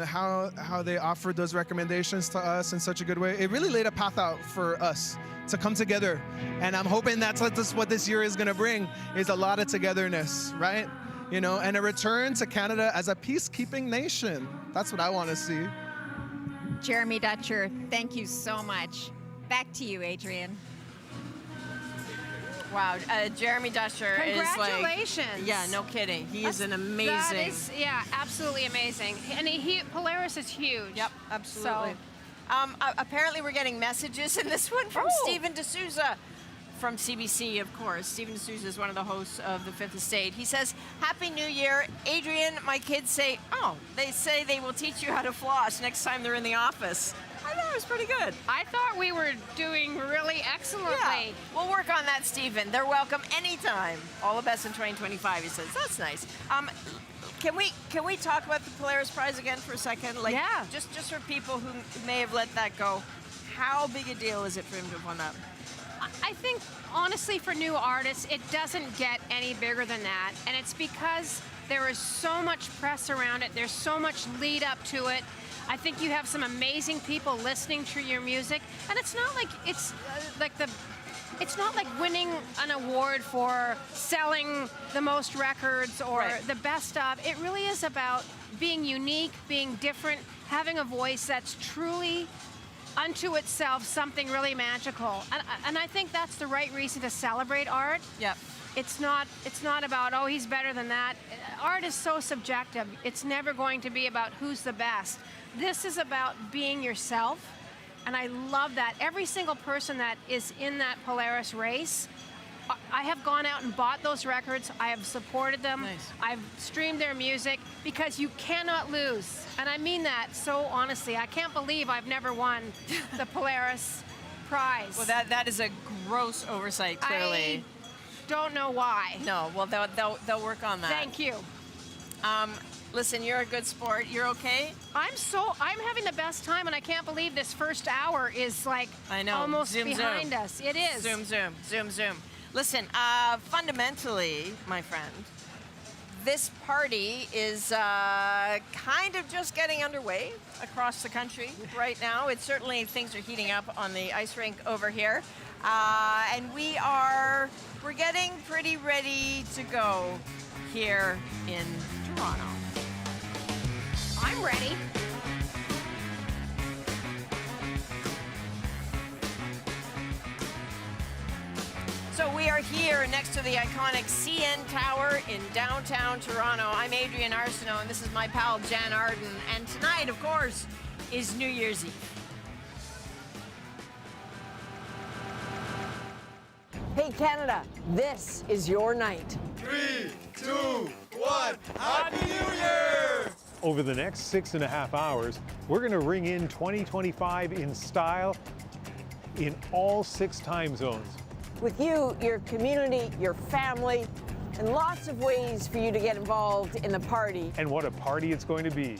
how they offered those recommendations to us in such a good way. It really laid a path out for us to come together. And I'm hoping that's what this year is gonna bring, is a lot of togetherness, right? You know, and a return to Canada as a peacekeeping nation. That's what I wanna see. Jeremy Dutcher, thank you so much. Back to you, Adrienne. Wow, Jeremy Dutcher is like... Congratulations. Yeah, no kidding. He is an amazing... That is, yeah, absolutely amazing. And Polaris is huge. Yep, absolutely. So, apparently we're getting messages in this one from Stephen D'Souza from CBC, of course. Stephen D'Souza is one of the hosts of The Fifth Estate. He says, Happy New Year. Adrienne, my kids say, they say they will teach you how to floss next time they're in the office. I thought it was pretty good. I thought we were doing really excellently. Yeah, we'll work on that, Stephen. They're welcome anytime. All the best in 2025, he says. That's nice. Can we talk about the Polaris Prize again for a second? Like, yeah. Just for people who may have let that go, how big a deal is it for him to have won that? I think, honestly, for new artists, it doesn't get any bigger than that. And it's because there is so much press around it. There's so much lead up to it. I think you have some amazing people listening to your music, and it's not like it's not like winning an award for selling the most records or the best of. It really is about being unique, being different, having a voice that's truly unto itself something really magical. And I think that's the right reason to celebrate art. Yep. It's not about, oh, he's better than that. Art is so subjective. It's never going to be about who's the best. This is about being yourself, and I love that. Every single person that is in that Polaris race, I have gone out and bought those records. I have supported them. Nice. I've streamed their music because you cannot lose. And I mean that so honestly. I can't believe I've never won the Polaris Prize. Well, that is a gross oversight, clearly. I don't know why. No, well, they'll work on that. Thank you. Listen, you're a good sport. You're okay? I'm having the best time, and I can't believe this first hour is like I know. almost Zoom, behind zoom. us. It is. Zoom, zoom, zoom, zoom. Listen, fundamentally, my friend, this party is kind of just getting underway across the country right now. It's certainly, things are heating up on the ice rink over here. And we're getting pretty ready to go here in Toronto. I'm ready. So we are here next to the iconic CN Tower in downtown Toronto. I'm Adrienne Arsenault, and this is my pal Jan Arden. And tonight, of course, is New Year's Eve. Hey Canada, this is your night. 3, 2, 1, Happy New Year! Over the next 6.5 hours, we're going to ring in 2025 in style in all 6 time zones. With you, your community, your family, and lots of ways for you to get involved in the party. And what a party it's going to be.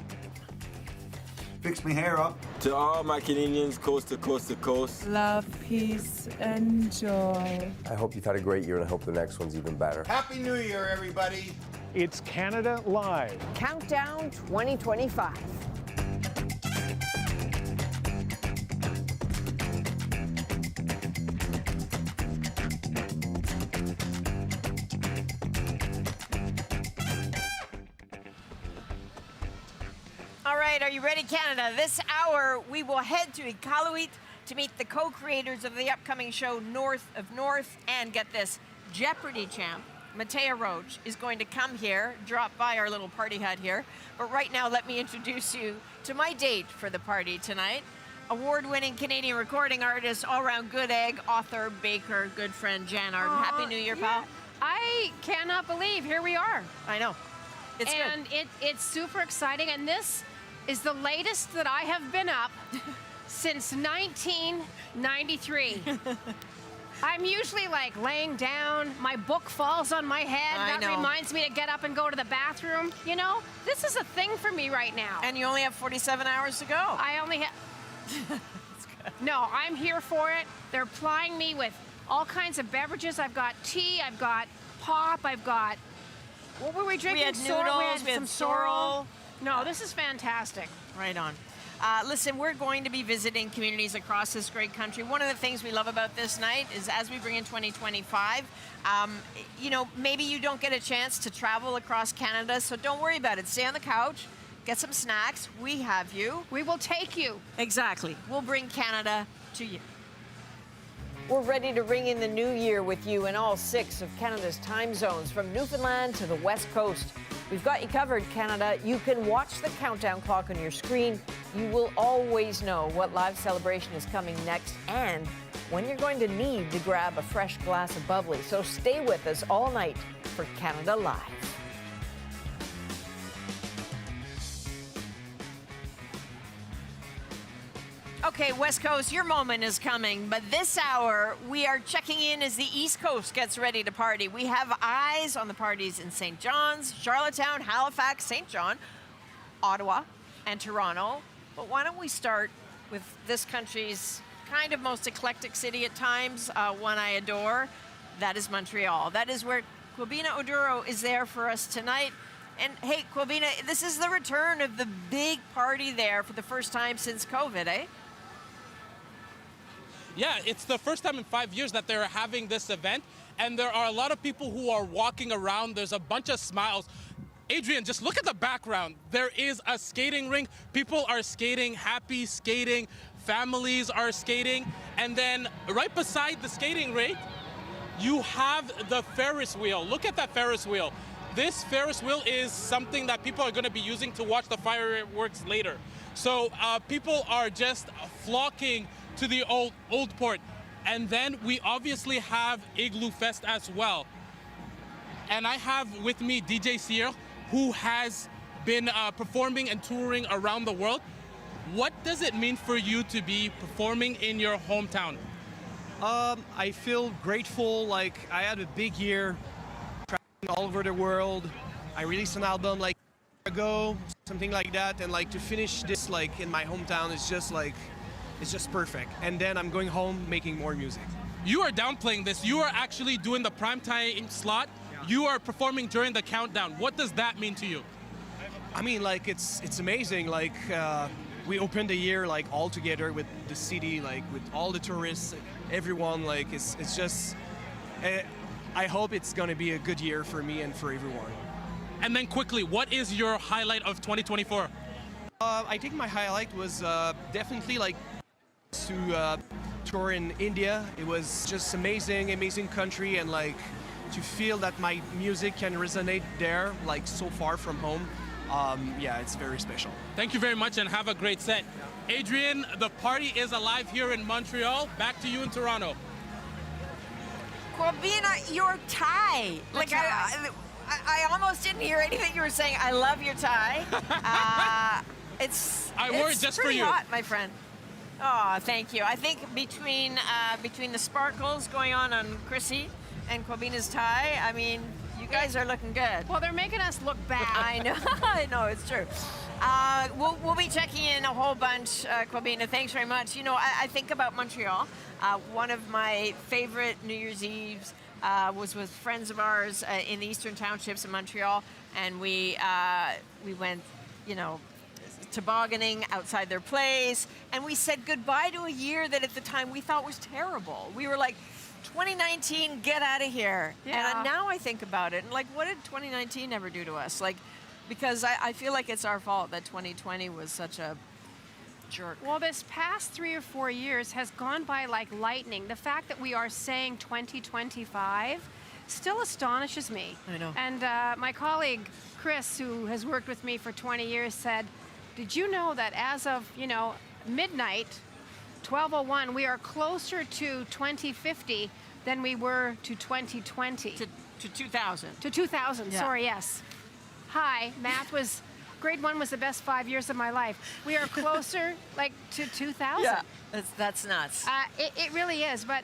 Fix me hair up. To all my Canadians, coast to coast to coast. Love, peace, and joy. I hope you've had a great year, and I hope the next one's even better. Happy New Year, everybody. It's Canada Live. Countdown 2025. All right, are you ready, Canada? This hour, we will head to Iqaluit to meet the co-creators of the upcoming show North of North. And get this, Jeopardy champ, Matea Roach, is going to come here, drop by our little party hut here. But right now, let me introduce you to my date for the party tonight. Award-winning Canadian recording artist, all-round good egg, author, baker, good friend, Jan Arden. Happy New Year, pal. I cannot believe here we are. I know. It's and good. It's super exciting, and this is the latest that I have been up since 1993. I'm usually like laying down, my book falls on my head. I That know. reminds me to get up and go to the bathroom. You know, this is a thing for me right now. And you only have 47 hours to go. I only have... No, I'm here for it. They're plying me with all kinds of beverages. I've got tea, I've got pop, I've got... What were we drinking? We had noodles, we had some sorrel. No, this is fantastic. Right on. Listen, we're going to be visiting communities across this great country. One of the things we love about this night is as we bring in 2025, you know, maybe you don't get a chance to travel across Canada, so don't worry about it. Stay on the couch, get some snacks. We have you. We will take you. Exactly. We'll bring Canada to you. We're ready to ring in the new year with you in all 6 of Canada's time zones, from Newfoundland to the West Coast. We've got you covered, Canada. You can watch the countdown clock on your screen. You will always know what live celebration is coming next and when you're going to need to grab a fresh glass of bubbly. So stay with us all night for Canada Live. Okay, West Coast, your moment is coming, but this hour we are checking in as the East Coast gets ready to party. We have eyes on the parties in St. John's, Charlottetown, Halifax, St. John, Ottawa, and Toronto. But why don't we start with this country's kind of most eclectic city at times, one I adore. That is Montreal. That is where Quilbina Oduro is there for us tonight. And hey, Quilbina, this is the return of the big party there for the first time since COVID, eh? Yeah, it's the first time in 5 years that they're having this event, and there are a lot of people who are walking around. There's a bunch of smiles. Adrienne, just look at the background. There is a skating rink. People are skating, happy skating. Families are skating. And then right beside the skating rink, you have the Ferris wheel. Look at that Ferris wheel. This Ferris wheel is something that people are going to be using to watch the fireworks later. So people are just flocking to the old port. And then we obviously have Igloo Fest as well. And I have with me DJ Cyril, who has been performing and touring around the world. What does it mean for you to be performing in your hometown? I feel grateful. Like, I had a big year traveling all over the world. I released an album like ago, something like that, and like to finish this like in my hometown is just like, it's just perfect. And then I'm going home making more music. You are downplaying this. You are actually doing the primetime slot. You are performing during the countdown. What does that mean to you? I mean, like it's amazing. Like we opened the year like all together with the city, like with all the tourists, everyone. Like it's just. I hope it's gonna be a good year for me and for everyone. And then quickly, what is your highlight of 2024? I think my highlight was definitely like to tour in India. It was just amazing country, and like to feel that my music can resonate there, like so far from home. Yeah, it's very special. Thank you very much and have a great set. Adrienne, the party is alive here in Montreal. Back to you in Toronto. Corbina, your tie. Like I almost didn't hear anything you were saying. I love your tie. I wore it just for you. It's pretty hot, my friend. Oh, thank you. I think between the sparkles going on Chrissy and Corbina's tie, I mean, you guys are looking good. Well, they're making us look bad. I know. I know, it's true. We'll be checking in a whole bunch, Corbina. Thanks very much. You know, I think about Montreal. One of my favorite New Year's Eves was with friends of ours in the Eastern Townships in Montreal, and we went, you know, tobogganing outside their place, and we said goodbye to a year that at the time we thought was terrible. We were like, 2019, get out of here. Yeah. And now I think about it, and like, what did 2019 ever do to us? Like, because I feel like it's our fault that 2020 was such a jerk. Well, this past 3 or 4 years has gone by like lightning. The fact that we are saying 2025 still astonishes me. I know. And my colleague, Chris, who has worked with me for 20 years, said, did you know that as of, you know, midnight, 12:01, we are closer to 2050 than we were to 2020. To 2000. To 2000, Yeah. sorry, yes. Hi, math was, grade 1 was the best 5 years of my life. We are closer, like, to 2000. Yeah, that's nuts. It really is, but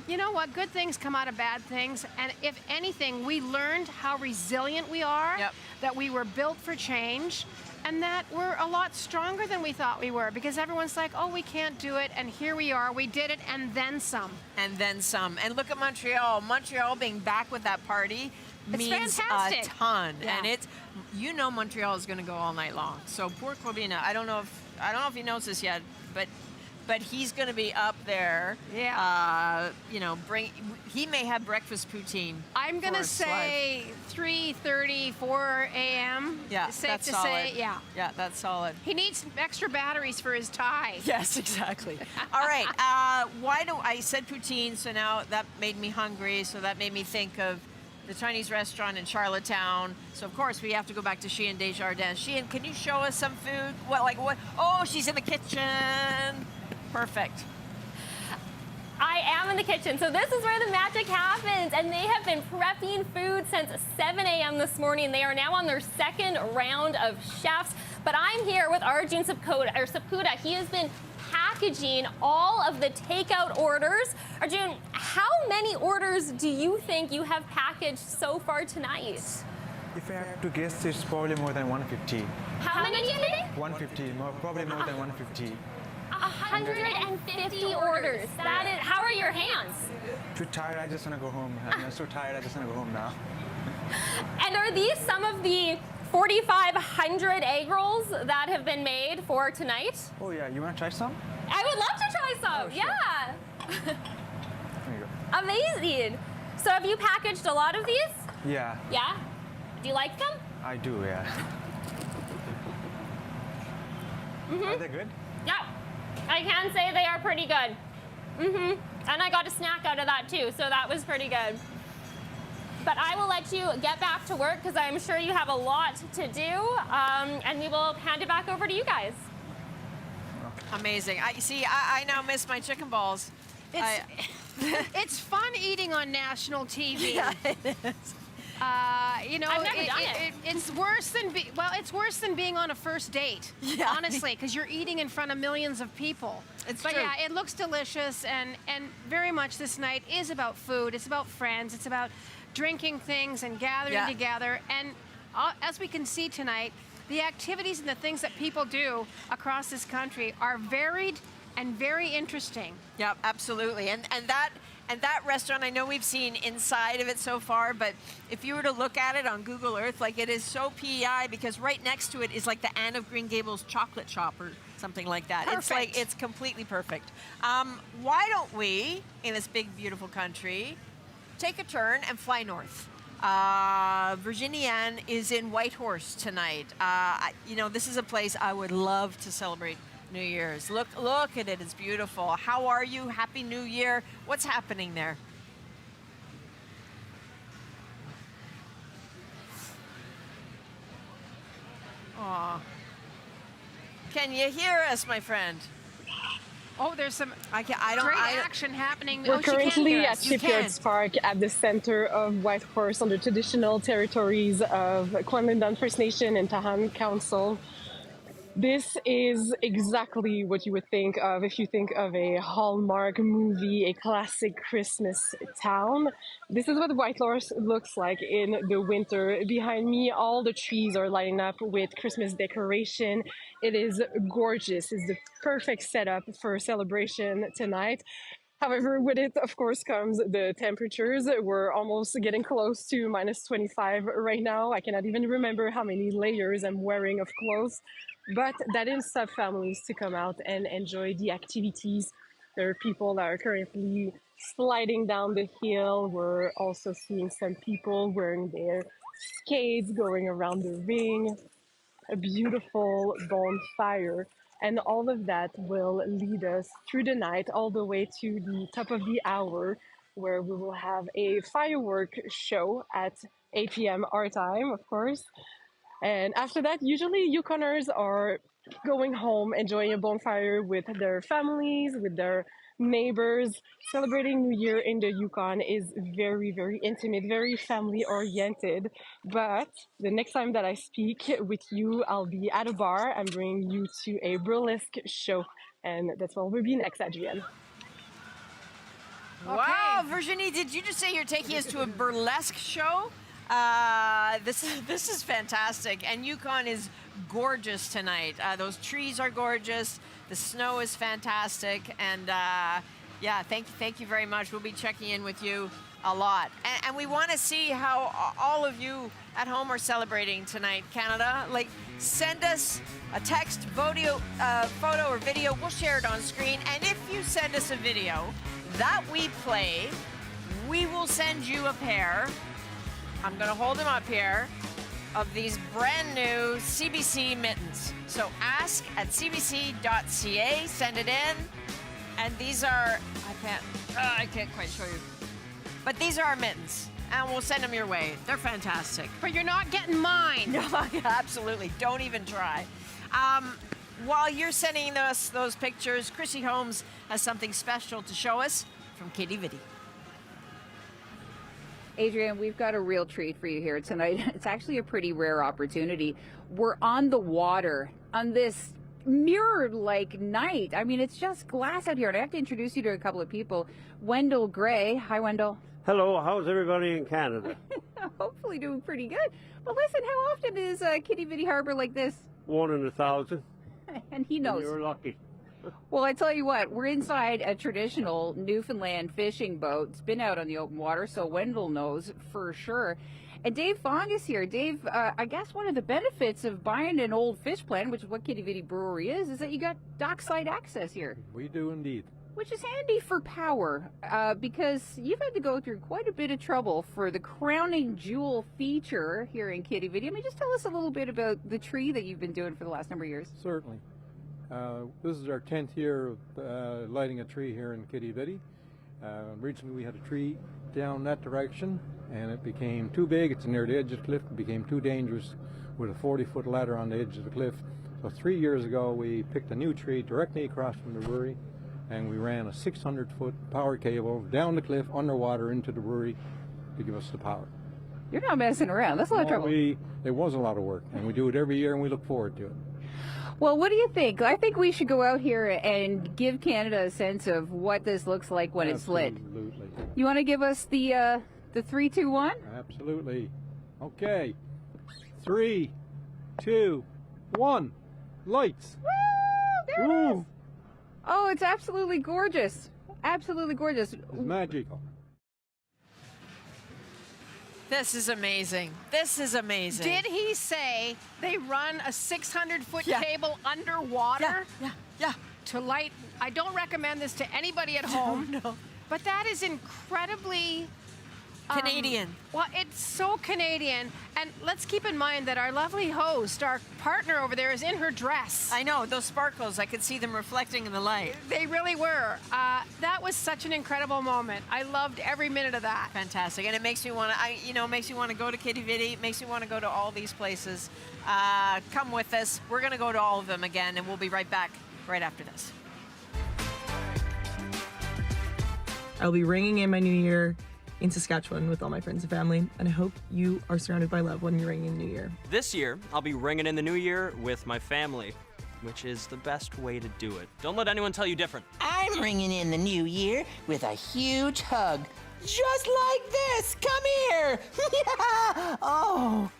you know what? Good things come out of bad things, and if anything, we learned how resilient we are, that we were built for change, and that we're a lot stronger than we thought we were, because everyone's like, oh, we can't do it, and here we are, we did it, and then some. And then some. And look at Montreal. Montreal being back with that party means fantastic. a ton. Yeah. And it's, you know, Montreal is going to go all night long. So poor Corbina, I don't know if he knows this yet, but he's going to be up there. Yeah. You know, he may have breakfast poutine. I'm going to say 3:30, 4 a.m. Yeah, Safe that's to solid. say, yeah. Yeah, that's solid. He needs extra batteries for his tie. Yes, exactly. All right. I said poutine, so now that made me hungry. So that made me think of the Chinese restaurant in Charlottetown. So of course we have to go back to Sheehan Desjardins. Sheehan, can you show us some food? What? Oh, she's in the kitchen. Perfect. I am in the kitchen, so this is where the magic happens, and they have been prepping food since 7 a.m. this morning. They are now on their second round of chefs, but I'm here with Arjun Saputa. He has been packaging all of the takeout orders. Arjun, how many orders do you think you have packaged so far tonight? If I have to guess, it's probably more than 150. How many do you think? 150, probably more than 150. 150 orders. That is. How are your hands? Too tired, I just want to go home. I'm so tired, I just want to go home now. And are these some of the 4,500 egg rolls that have been made for tonight? Oh yeah, you want to try some? I would love to try some. Oh, sure. Yeah. There you go. Amazing. So have you packaged a lot of these? Yeah. Yeah. Do you like them? I do, yeah. Are they good? Yeah. I can say they are pretty good. And I got a snack out of that too, so that was pretty good. But I will let you get back to work because I'm sure you have a lot to do, and we will hand it back over to you guys. Amazing. I now miss my chicken balls. It's fun eating on national TV. Yeah, it is. You know, I've never done it. It's worse than it's worse than being on a first date. Yeah. Honestly, because you're eating in front of millions of people. It's but true. yeah, it looks delicious, and very much this night is about food. It's about friends. It's about drinking things and gathering together. And as we can see tonight, the activities and the things that people do across this country are varied and very interesting. Yep, absolutely. And that restaurant, I know we've seen inside of it so far, but if you were to look at it on Google Earth, like, it is so PEI because right next to it is like the Anne of Green Gables chocolate shop or something like that. Perfect. It's like, it's completely perfect. Why don't we, in this big, beautiful country, take a turn and fly north? Virginie Anne is in Whitehorse tonight. You know, this is a place I would love to celebrate New Year's. Look at it, it's beautiful. How are you? Happy New Year. What's happening there? Aw. Can you hear us, my friend? Oh, there's some great action happening. We're currently at You Shipyards Park at the center of Whitehorse on the traditional territories of Kwantlen First Nation and Tahan Council. This is exactly what you would think of if you think of a Hallmark movie, a classic Christmas town. This is what Whitehorse looks like in the winter. Behind me, all the trees are lining up with Christmas decoration. It is gorgeous. It's the perfect setup for celebration tonight. However, with it, of course, comes the temperatures. We're almost getting close to minus 25 right now. I cannot even remember how many layers I'm wearing of clothes. But that didn't stop families to come out and enjoy the activities. There are people that are currently sliding down the hill. We're also seeing some people wearing their skates, going around the ring. A beautiful bonfire. And all of that will lead us through the night all the way to the top of the hour, where we will have a firework show at 8 p.m. our time, of course. And after that, usually Yukoners are going home, enjoying a bonfire with their families, with their neighbors. Celebrating New Year in the Yukon is very, very intimate, very family-oriented. But the next time that I speak with you, I'll be at a bar. I'm bringing you to a burlesque show. And that's what will be next, Adrienne. Wow, Virginie, did you just say you're taking us to a burlesque show? This is fantastic, and Yukon is gorgeous tonight. Those trees are gorgeous. The snow is fantastic, and yeah, thank you very much. We'll be checking in with you a lot, and we want to see how all of you at home are celebrating tonight, Canada. Like, send us a text, photo or video. We'll share it on screen, and if you send us a video that we play, we will send you a pair. I'm going to hold them up here, of these brand new CBC mittens. So ask at CBC.ca, send it in. And these are, I can't quite show you. But these are our mittens, and we'll send them your way. They're fantastic. But you're not getting mine. No, absolutely. Don't even try. While you're sending us those pictures, Chrissy Holmes has something special to show us from Kitty Vitty. Adrienne, we've got a real treat for you here tonight. It's actually a pretty rare opportunity. We're on the water on this mirror-like night. I mean, it's just glass out here. And I have to introduce you to a couple of people. Wendell Gray. Hi, Wendell. Hello. How's everybody in Canada? Hopefully doing pretty good. But listen, how often is Kitty Vitty Harbor like this? 1 in 1,000. And he knows. You're lucky. Well, I tell you what, we're inside a traditional Newfoundland fishing boat. It's been out on the open water, so Wendell knows for sure. And Dave Fong is here. Dave, I guess one of the benefits of buying an old fish plant, which is what Kitty Vitty Brewery is that you got dockside access here. We do indeed. Which is handy for power, because you've had to go through quite a bit of trouble for the crowning jewel feature here in Kitty Vitty. I mean, just tell us a little bit about the tree that you've been doing for the last number of years. Certainly. This is our 10th year of lighting a tree here in Kitty Vitty. Originally we had a tree down that direction, and it became too big. It's near the edge of the cliff. It became too dangerous with a 40-foot ladder on the edge of the cliff. So 3 years ago we picked a new tree directly across from the brewery, and we ran a 600-foot power cable down the cliff underwater into the brewery to give us the power. You're not messing around. That's a lot of trouble. It was a lot of work, and we do it every year, and we look forward to it. Well, what do you think? I think we should go out here and give Canada a sense of what this looks like when it's lit. Absolutely. You want to give us the 3, 2, 1? Absolutely. Okay. 3, 2, 1. Lights. Woo! There it Ooh. is. Oh, it's absolutely gorgeous. Absolutely gorgeous. It's magical. This is amazing. This is amazing. Did he say they run a 600-foot Yeah. cable underwater? Yeah. To light. I don't recommend this to anybody at home. No. But that is incredibly Canadian. Well, it's so Canadian. And let's keep in mind that our lovely host, our partner over there, is in her dress. I know, those sparkles, I could see them reflecting in the light. They really were. That was such an incredible moment. I loved every minute of that. Fantastic, and it makes me want to, makes me want to go to Kitty Vitty, makes me want to go to all these places. Come with us. We're going to go to all of them again, and we'll be right back right after this. I'll be ringing in my new year in Saskatchewan with all my friends and family, and I hope you are surrounded by love when you're ringing in the new year. This year, I'll be ringing in the new year with my family, which is the best way to do it. Don't let anyone tell you different. I'm ringing in the new year with a huge hug. Just like this. Come here. Yeah. Oh.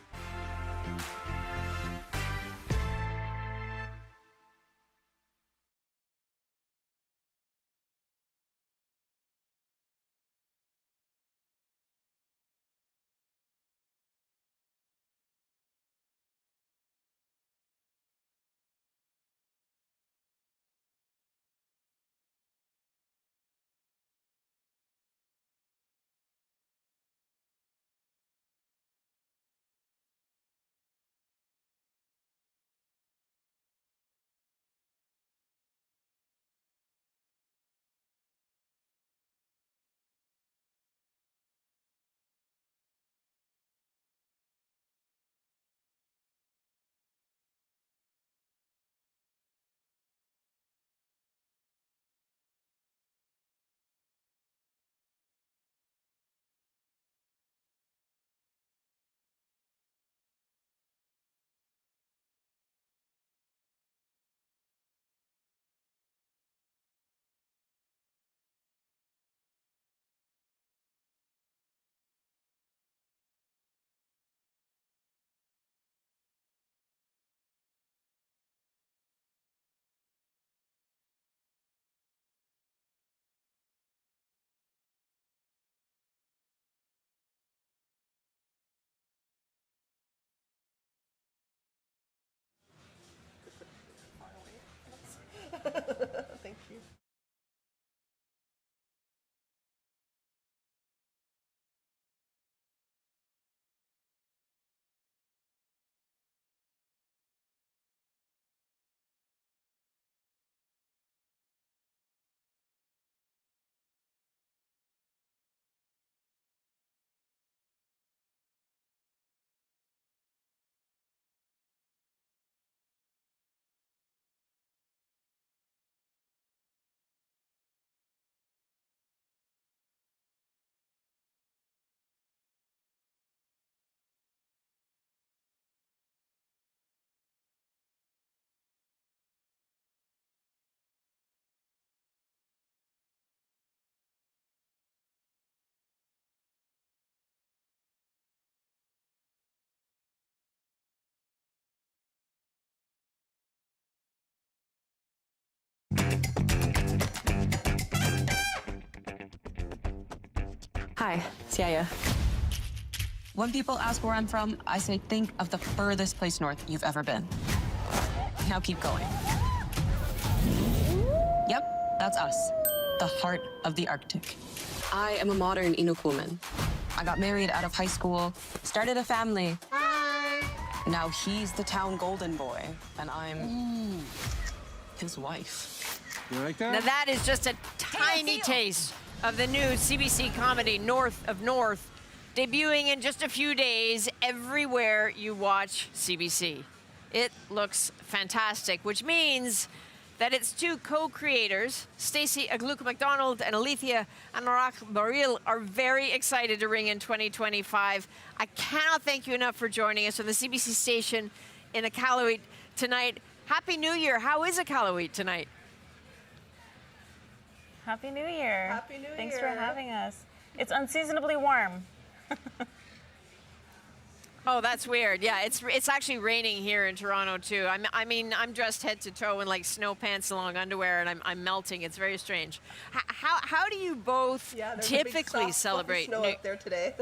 Thank you. Hi, it's Yaya. When people ask where I'm from, I say think of the furthest place north you've ever been. Now keep going. Yep, that's us. The heart of the Arctic. I am a modern Inuk woman. I got married out of high school, started a family. Hi. Now he's the town golden boy, and I'm his wife. You like that? Now that is just a tiny taste of the new CBC comedy North of North, debuting in just a few days everywhere you watch CBC. It looks fantastic, which means that its two co-creators, Stacey Agluka-MacDonald and Alethea Anorak-Baril, are very excited to ring in 2025. I cannot thank you enough for joining us on the CBC station in Iqaluit tonight. Happy New Year. How is Iqaluit tonight? Happy New Year. Happy New Thanks Year. for having us. It's unseasonably warm. Oh, that's weird. Yeah, it's actually raining here in Toronto too. I'm dressed head to toe in like snow pants and long underwear, and I'm melting. It's very strange. How do you both typically celebrate? Snow up there today.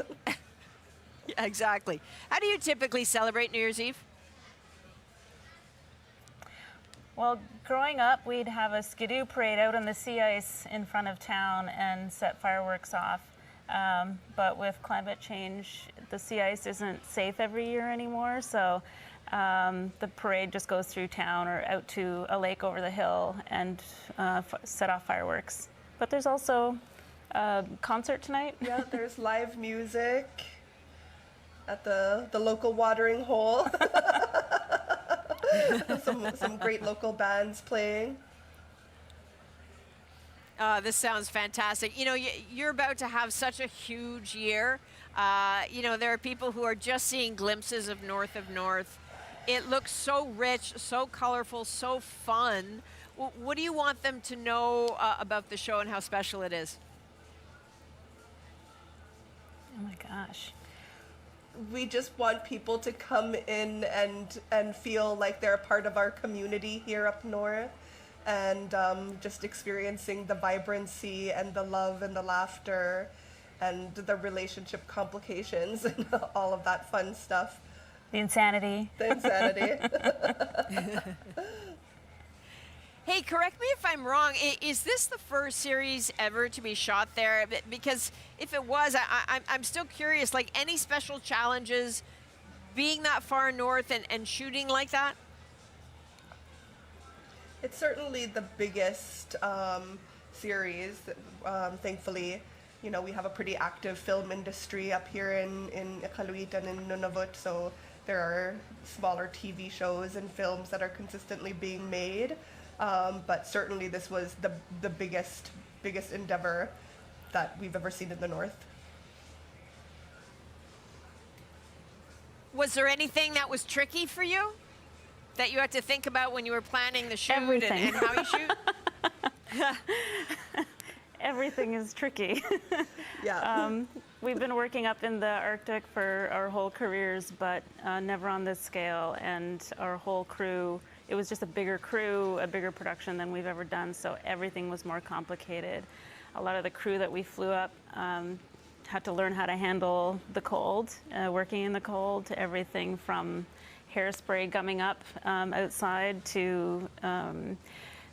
Yeah, exactly. How do you typically celebrate New Year's Eve? Well, growing up, we'd have a skidoo parade out on the sea ice in front of town and set fireworks off. But with climate change, the sea ice isn't safe every year anymore, so the parade just goes through town or out to a lake over the hill and set off fireworks. But there's also a concert tonight. Yeah, there's live music at the local watering hole. some great local bands playing. This sounds fantastic. You know, you're about to have such a huge year. You know, there are people who are just seeing glimpses of North of North. It looks so rich, so colorful, so fun. What do you want them to know about the show and how special it is? Oh my gosh. We just want people to come in and feel like they're a part of our community here up north, and just experiencing the vibrancy and the love and the laughter and the relationship complications and all of that fun stuff. The insanity. The insanity. Hey, correct me if I'm wrong. Is this the first series ever to be shot there? Because if it was, I'm still curious, like any special challenges being that far north and shooting like that? It's certainly the biggest series. Thankfully, you know, we have a pretty active film industry up here in Iqaluit and in Nunavut, so there are smaller TV shows and films that are consistently being made. But certainly this was the biggest endeavor that we've ever seen in the north. Was there anything that was tricky for you that you had to think about when you were planning the shoot Everything. and how you shoot? Everything is tricky. Yeah. We've been working up in the Arctic for our whole careers, but never on this scale. And our whole crew, it was just a bigger crew, a bigger production than we've ever done, so everything was more complicated. A lot of the crew that we flew up had to learn how to handle the cold, working in the cold, to everything from hairspray gumming up outside to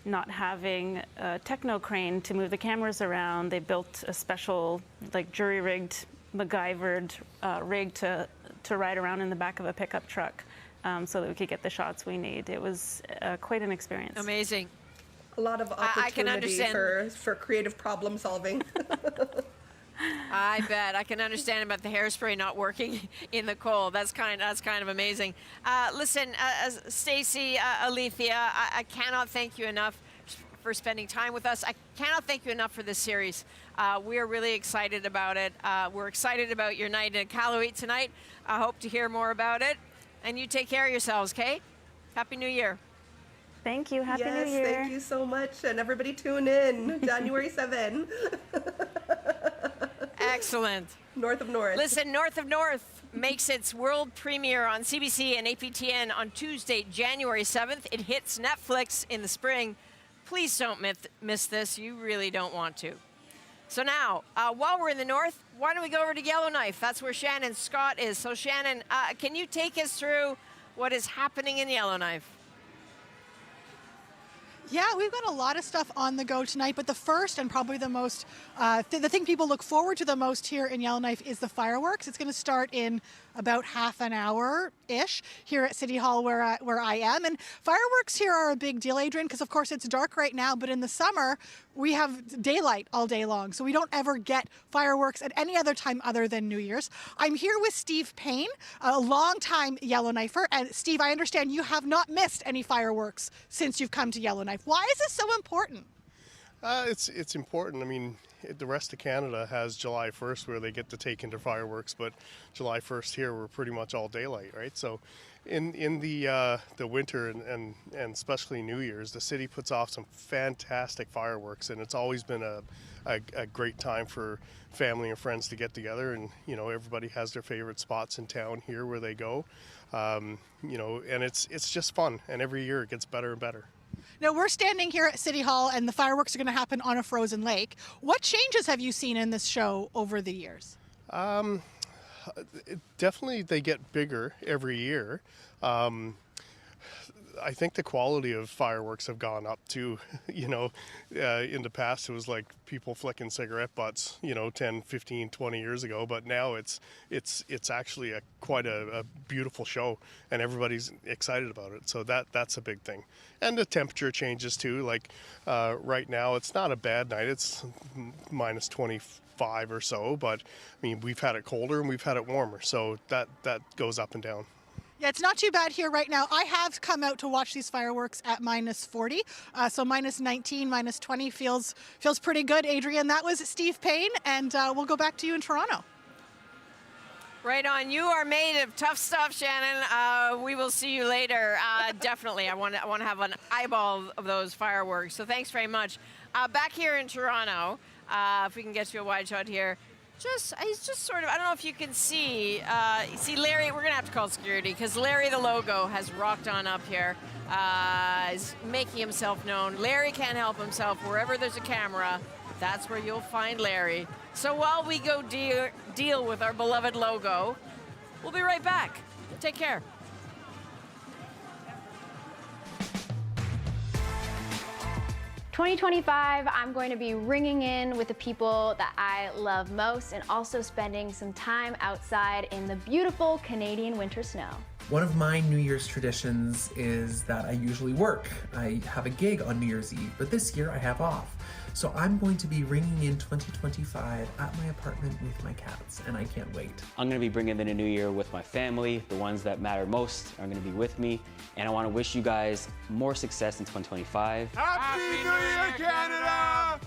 not having a techno crane to move the cameras around. They built a special, like, jury-rigged, MacGyvered rig to ride around in the back of a pickup truck so that we could get the shots we need. It was quite an experience. Amazing. A lot of opportunity for creative problem solving. I bet. I can understand about the hairspray not working in the cold. That's kind of amazing. Listen, Stacey, Alethea, I cannot thank you enough for spending time with us. I cannot thank you enough for this series. We are really excited about it. We're excited about your night in Iqaluit tonight. I hope to hear more about it. And you take care of yourselves, okay? Happy New Year. Thank you. Happy New Year. Yes, thank you so much. And everybody tune in January 7. Excellent. North of North. Listen, North of North makes its world premiere on CBC and APTN on Tuesday, January 7th. It hits Netflix in the spring. Please don't miss this. You really don't want to. So now, while we're in the north, why don't we go over to Yellowknife? That's where Shannon Scott is. So Shannon, can you take us through what is happening in Yellowknife? Yeah, we've got a lot of stuff on the go tonight, but the first and probably the most, the thing people look forward to the most here in Yellowknife is the fireworks. It's going to start in about half an hour-ish here at City Hall where I am. And fireworks here are a big deal, Adrienne, because of course it's dark right now, but in the summer we have daylight all day long, so we don't ever get fireworks at any other time other than New Year's. I'm here with Steve Payne, a longtime Yellowknifer, and Steve, I understand you have not missed any fireworks since you've come to Yellowknife. Why is this so important? It's important. I mean, the rest of Canada has July 1st where they get to take into fireworks, but July 1st here we're pretty much all daylight, right? So, in the winter and especially New Year's, the city puts off some fantastic fireworks, and it's always been a great time for family and friends to get together. And everybody has their favorite spots in town here where they go, and it's just fun. And every year it gets better and better. Now, we're standing here at City Hall, and the fireworks are going to happen on a frozen lake. What changes have you seen in this show over the years? Definitely, they get bigger every year. I think the quality of fireworks have gone up too. In the past it was like people flicking cigarette butts, 10, 15, 20 years ago, but now it's actually quite a beautiful show, and everybody's excited about it. So that's a big thing. And the temperature changes too. Like right now it's not a bad night. It's minus 25 or so, but I mean, we've had it colder and we've had it warmer. So that goes up and down. Yeah, it's not too bad here right now. I have come out to watch these fireworks at minus 40, so minus 19, minus 20 feels pretty good. Adrienne, that was Steve Payne, and we'll go back to you in Toronto. Right on. You are made of tough stuff, Shannon. We will see you later. Definitely. I want to have an eyeball of those fireworks. So thanks very much. Back here in Toronto, if we can get you a wide shot here. He's just sort of, I don't know if you can see Larry, we're going to have to call security because Larry the logo has rocked on up here, is making himself known. Larry can't help himself. Wherever there's a camera, that's where you'll find Larry. So while we go deal with our beloved logo, we'll be right back. Take care. "2025, I'm going to be ringing in with the people that I love most and also spending some time outside in the beautiful Canadian winter snow." One of my New Year's traditions is that I usually work. I have a gig on New Year's Eve, but this year I have off. So I'm going to be ringing in 2025 at my apartment with my cats, and I can't wait. I'm going to be bringing in the new year with my family. The ones that matter most are going to be with me, and I want to wish you guys more success in 2025. Happy New Year, Canada!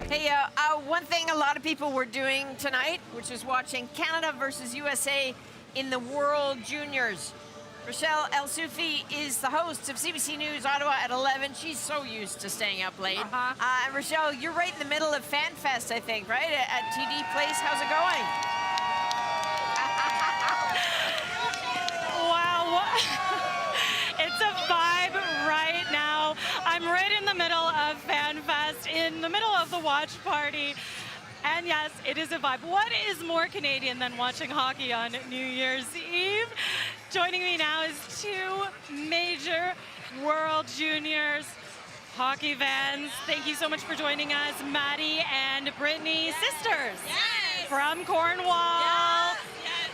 Hey, one thing a lot of people were doing tonight, which is watching Canada versus USA in the World Juniors. Rochelle El Soufi is the host of CBC News Ottawa at 11. She's so used to staying up late. And Rochelle, you're right in the middle of Fan Fest, I think, right? At TD Place. How's it going? Wow. It's a vibe right now. I'm right in the middle of Fan Fest, in the middle of the watch party. And yes, it is a vibe. What is more Canadian than watching hockey on New Year's Eve? Joining me now is two major World Juniors hockey fans. Thank you so much for joining us, Maddie and Brittany, sisters from Cornwall.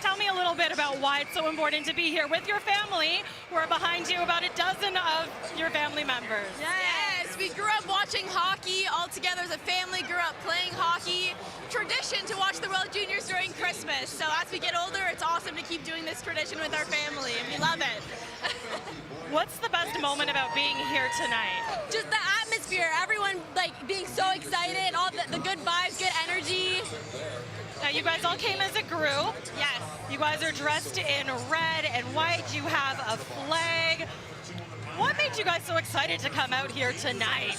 Tell me a little bit about why it's so important to be here with your family. We're behind you, about a dozen of your family members. Yes, we grew up watching hockey all together as a family, grew up playing hockey. Tradition to watch the World Juniors during Christmas. So as we get older, it's awesome to keep doing this tradition with our family, and we love it. What's the best moment about being here tonight? Just the atmosphere, everyone like being so excited, all the good vibes, good energy. Now you guys all came as a group. Yes. You guys are dressed in red and white. You have a flag. What made you guys so excited to come out here tonight?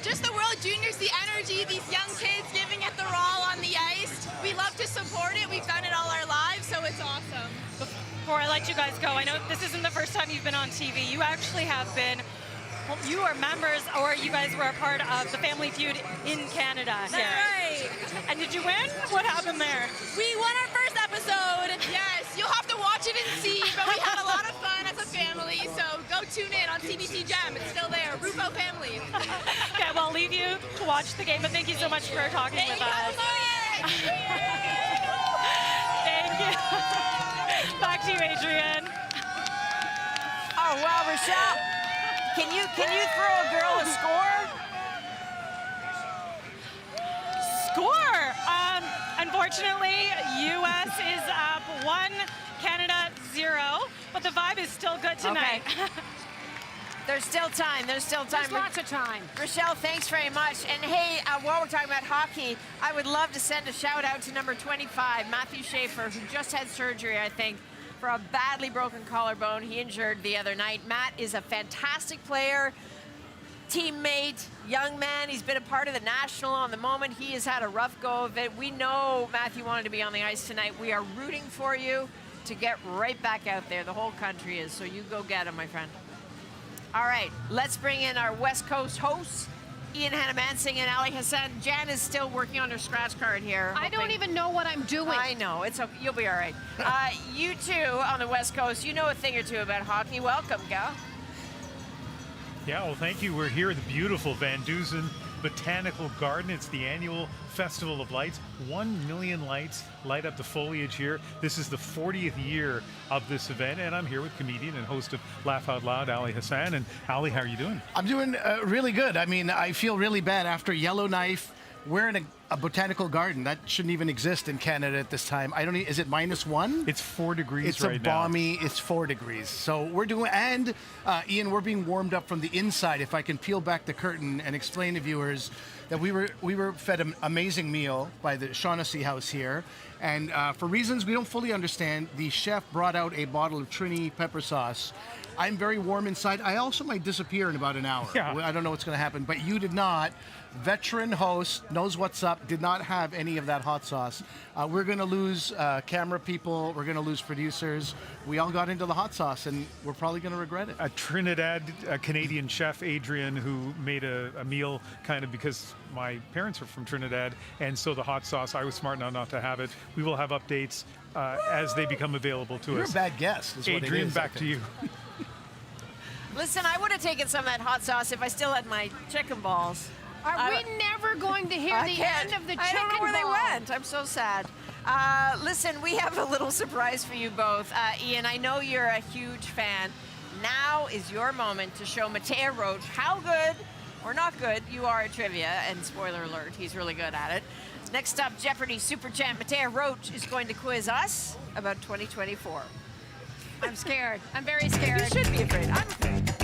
Just the World Juniors, the energy, these young kids giving it their all on the ice. We love to support it. We've done it all our lives, so it's awesome. Before I let you guys go, I know this isn't the first time you've been on TV. You actually have been, well, you are members, or you guys were a part of the Family Feud in Canada. That's right. And did you win? What happened there? We won our first episode. Yes, you'll have to watch it and see, but we had a lot of fun as a family, so go tune in on CBC Gem. It's still there. Rufo family. Okay, well, I'll leave you to watch the game, but thank you so much for talking with us. Thank you. Back to you, Adrienne. Oh, wow, Rochelle. Can you throw a girl a score? Score! Unfortunately, U.S. is up 1, Canada 0, but the vibe is still good tonight. Okay. There's still time. There's lots of time. Rochelle, thanks very much. And hey, while we're talking about hockey, I would love to send a shout out to number 25, Matthew Schaefer, who just had surgery, I think, for a badly broken collarbone. He injured the other night. Matt is a fantastic player, teammate, young man. He's been a part of the national on the moment. He has had a rough go of it. We know Matthew wanted to be on the ice tonight. We are rooting for you to get right back out there. The whole country is, so you go get him, my friend. All right, let's bring in our West Coast hosts, Ian Hanomansing and Ali Hassan. Jan is still working on her scratch card here. I don't even know what I'm doing. I know, it's okay. You'll be all right. You two on the West Coast, you know a thing or two about hockey. Welcome, gal. Yeah, well, thank you. We're here at the beautiful VanDusen Botanical Garden. It's the annual Festival of Lights. 1 million lights light up the foliage here. This is the 40th year of this event, and I'm here with comedian and host of Laugh Out Loud, Ali Hassan. And Ali, how are you doing? I'm doing really good. I mean, I feel really bad after Yellowknife. We're in a botanical garden. That shouldn't even exist in Canada at this time. I don't know, is it -1? It's 4 degrees it's right a balmy, it's 4 degrees. So we're doing, and Ian, we're being warmed up from the inside. If I can peel back the curtain and explain to viewers that we were fed an amazing meal by the Shaughnessy House here. And for reasons we don't fully understand, the chef brought out a bottle of Trini pepper sauce. I'm very warm inside. I also might disappear in about an hour. Yeah. I don't know what's going to happen, but you did not. Veteran host, knows what's up, did not have any of that hot sauce. We're going to lose camera people. We're going to lose producers. We all got into the hot sauce, and we're probably going to regret it. A Trinidad Canadian chef, Adrienne, who made a meal kind of because my parents are from Trinidad, and so the hot sauce, I was smart enough not to have it. We will have updates as they become available to You're us. a bad guest, is what it Adrienne, is, back to you. Listen, I would have taken some of that hot sauce if I still had my chicken balls. Are we never going to hear the end of the chicken I don't know where they ball? went. I'm so sad. Listen, we have a little surprise for you both. Ian, I know you're a huge fan. Now is your moment to show Matea Roach how good or not good you are at trivia. And spoiler alert, he's really good at it. Next up, Jeopardy Super Champ Matea Roach is going to quiz us about 2024. I'm scared. I'm very scared. You should be afraid. I'm afraid.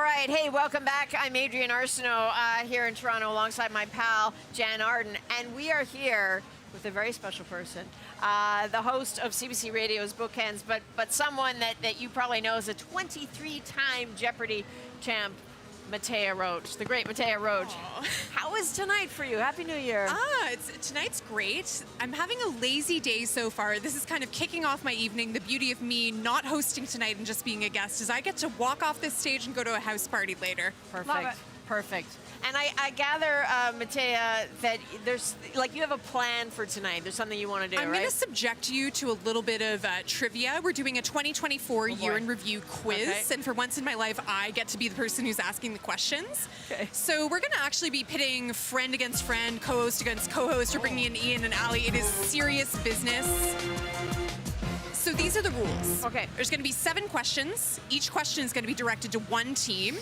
right, hey, welcome back. I'm Adrienne Arsenault here in Toronto alongside my pal, Jan Arden, and we are here with a very special person, the host of CBC Radio's Bookends, but someone that you probably know is a 23-time Jeopardy champ, Matea Roach, the great Matea Roach. Aww. How is tonight for you? Happy New Year. Tonight's great. I'm having a lazy day so far. This is kind of kicking off my evening. The beauty of me not hosting tonight and just being a guest is I get to walk off this stage and go to a house party later. Perfect. Love it. Perfect. And I gather, Matea, that there's, like, you have a plan for tonight. There's something you want to do, I'm right? going to subject you to a little bit of trivia. We're doing a 2024 year in review quiz. Okay. And for once in my life, I get to be the person who's asking the questions. Okay. So we're going to actually be pitting friend against friend, co-host against co-host. We're bringing in Ian and Ali. It is serious business. So these are the rules. Okay. There's going to be 7 questions. Each question is going to be directed to one team.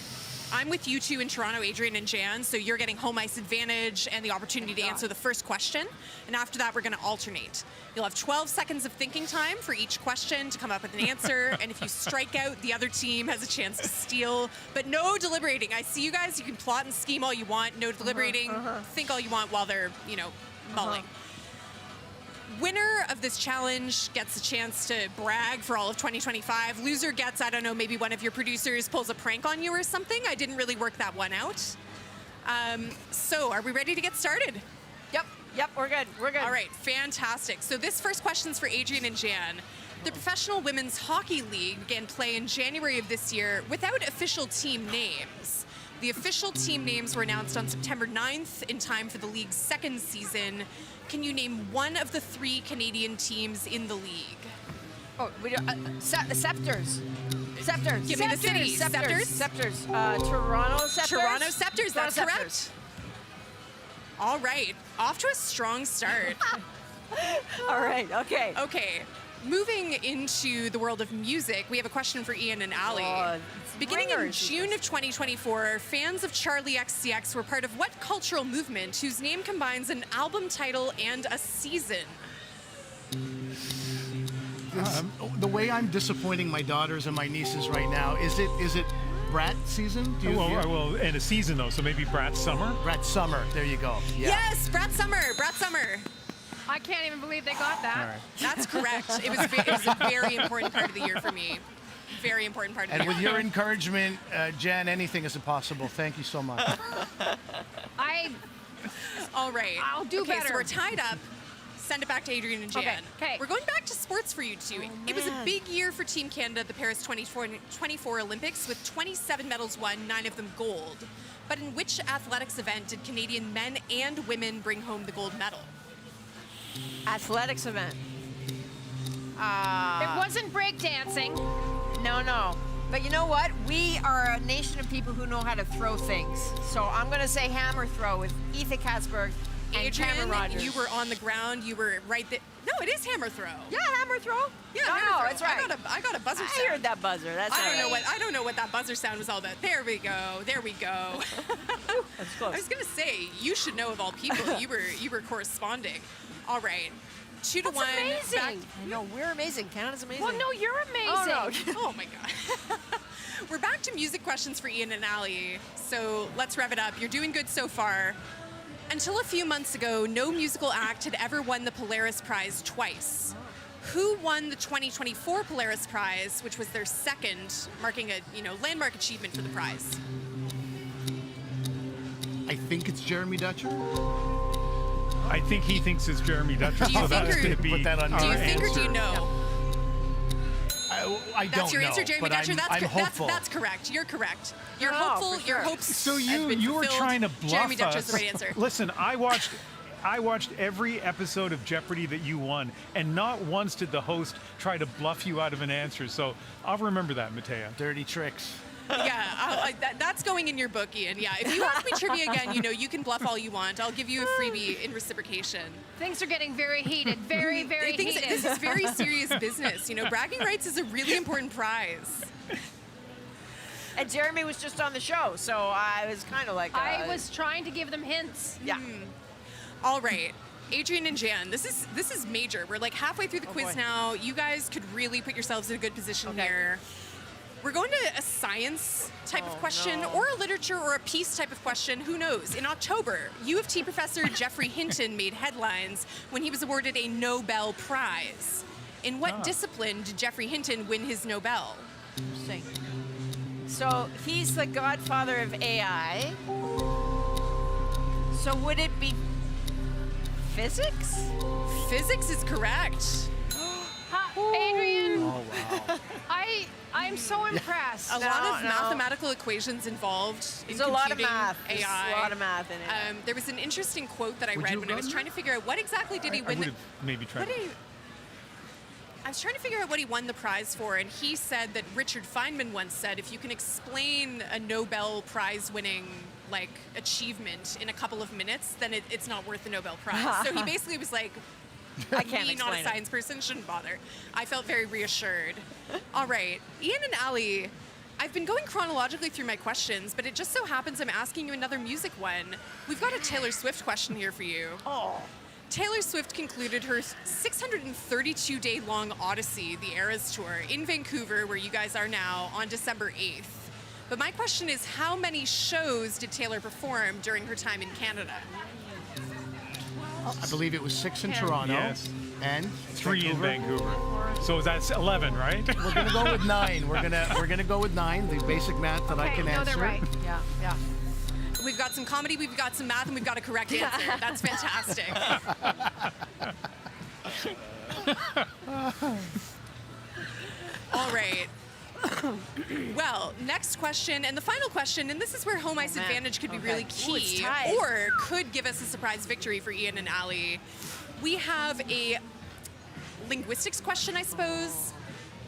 I'm with you two in Toronto, Adrienne and Jan, so you're getting home ice advantage and the opportunity to answer the first question. And after that, we're going to alternate. You'll have 12 seconds of thinking time for each question to come up with an answer. And if you strike out, the other team has a chance to steal. But no deliberating. I see you guys. You can plot and scheme all you want. No deliberating. Think all you want while they're, mulling. Winner of this challenge gets a chance to brag for all of 2025. Loser gets, I don't know, maybe one of your producers pulls a prank on you or something. I didn't really work that one out. So are we ready to get started? Yep, we're good. All right, fantastic. So this first question's for Adrienne and Jan. The Professional Women's Hockey League began play in January of this year without official team names. The official team names were announced on September 9th in time for the league's second season. Can you name one of the 3 Canadian teams in the league? Oh, we do, Scepters. Scepters. Give me the city. Scepters. Toronto Scepters. Toronto Scepters, that's Toronto correct. Scepters. All right, off to a strong start. All right, okay. Okay, moving into the world of music, we have a question for Ian and Ali. Beginning in June of 2024, fans of Charlie XCX were part of what cultural movement whose name combines an album title and a season? The way I'm disappointing my daughters and my nieces right now, is it Brat season? Well, and a season though, so maybe Brat Summer? Brat Summer, there you go. Yeah. Yes, Brat Summer. I can't even believe they got that. All right. That's correct. It was a very important part of the year for me. Very important part of the And year. with your encouragement, Jan, anything is possible. Thank you so much. All right. I'll do better. So we're tied up. Send it back to Adrienne and Jan. Okay. We're going back to sports for you two. It was a big year for Team Canada at the Paris 2024 Olympics with 27 medals won, 9 of them gold. But in which athletics event did Canadian men and women bring home the gold medal? Athletics event. It wasn't breakdancing. No. But you know what? We are a nation of people who know how to throw things. So I'm going to say hammer throw with Ethan Katzberg and Cameron Rogers. Adrienne, you were on the ground. You were right there. No, it is hammer throw. Yeah, hammer throw. Yeah, no, hammer throw. that's right. I got a buzzer sound. I heard that buzzer. That's I don't know what that buzzer sound was all about. There we go. That's close. I was gonna say, you should know of all people. You were corresponding. All right. 2-1. That's amazing. I know, we're amazing. Canada's amazing. Well, no, you're amazing. Oh my God. We're back to music questions for Ian and Ali. So let's rev it up. You're doing good so far. Until a few months ago, no musical act had ever won the Polaris Prize twice. Who won the 2024 Polaris Prize, which was their second, marking a landmark achievement for the prize? I think it's Jeremy Dutcher. I think he thinks it's Jeremy Dutcher, Do you so think that's going to be put that on our Do you think answer. or do you know? I don't That's your know, answer, Jeremy but Dutcher. I'm hopeful. That's correct. You're correct. You're No, hopeful. for Your sure. hopes. So have been you were fulfilled. trying to bluff Jeremy Dutcher's us. the right answer. Listen, I watched every episode of Jeopardy that you won, and not once did the host try to bluff you out of an answer. So I'll remember that, Matea. Dirty tricks. Yeah, that's going in your book, Ian. Yeah, if you ask me trivia again, you can bluff all you want. I'll give you a freebie in reciprocation. Things are getting very heated. Very, very heated. This is very serious business. Bragging rights is a really important prize. And Jeremy was just on the show, so I was kind of like... I was trying to give them hints. Yeah. All right. Adrienne and Jan, this is major. We're like halfway through the quiz now. You guys could really put yourselves in a good position here. We're going to a science type of question, or a literature or a peace type of question. Who knows? In October, U of T professor Geoffrey Hinton made headlines when he was awarded a Nobel Prize. In what discipline did Geoffrey Hinton win his Nobel? Interesting. So he's the godfather of AI. So would it be physics? Physics is correct. Adrienne, Oh, wow. I'm so impressed. A lot of mathematical equations involved in There's a lot of computing math. AI. There's a lot of math in it. There was an interesting quote that I Would read you when I was run trying to figure out what exactly did he I win. would have maybe tried. I was trying to figure out what he won the prize for, and he said that Richard Feynman once said, if you can explain a Nobel Prize winning achievement in a couple of minutes, then it's not worth the Nobel Prize. So he basically was like, I can't me, not a explain it. science person, shouldn't bother. I felt very reassured. All right, Ian and Ali, I've been going chronologically through my questions, but it just so happens I'm asking you another music one. We've got a Taylor Swift question here for you. Oh. Taylor Swift concluded her 632-day-long Odyssey, the Eras Tour, in Vancouver, where you guys are now, on December 8th. But my question is, how many shows did Taylor perform during her time in Canada? I believe it was 6 in Toronto. Yes. And 3 in Vancouver. So that's 11, right? We're gonna go with 9. We're gonna go with 9. The basic math that I can answer. They're right. Yeah. We've got some comedy, we've got some math, and we've got a correct answer. That's fantastic. All right. Well, next question, and the final question, and this is where home ice advantage could be really Ooh, it's key, tied. or could give us a surprise victory for Ian and Ali. We have a linguistics question, I suppose.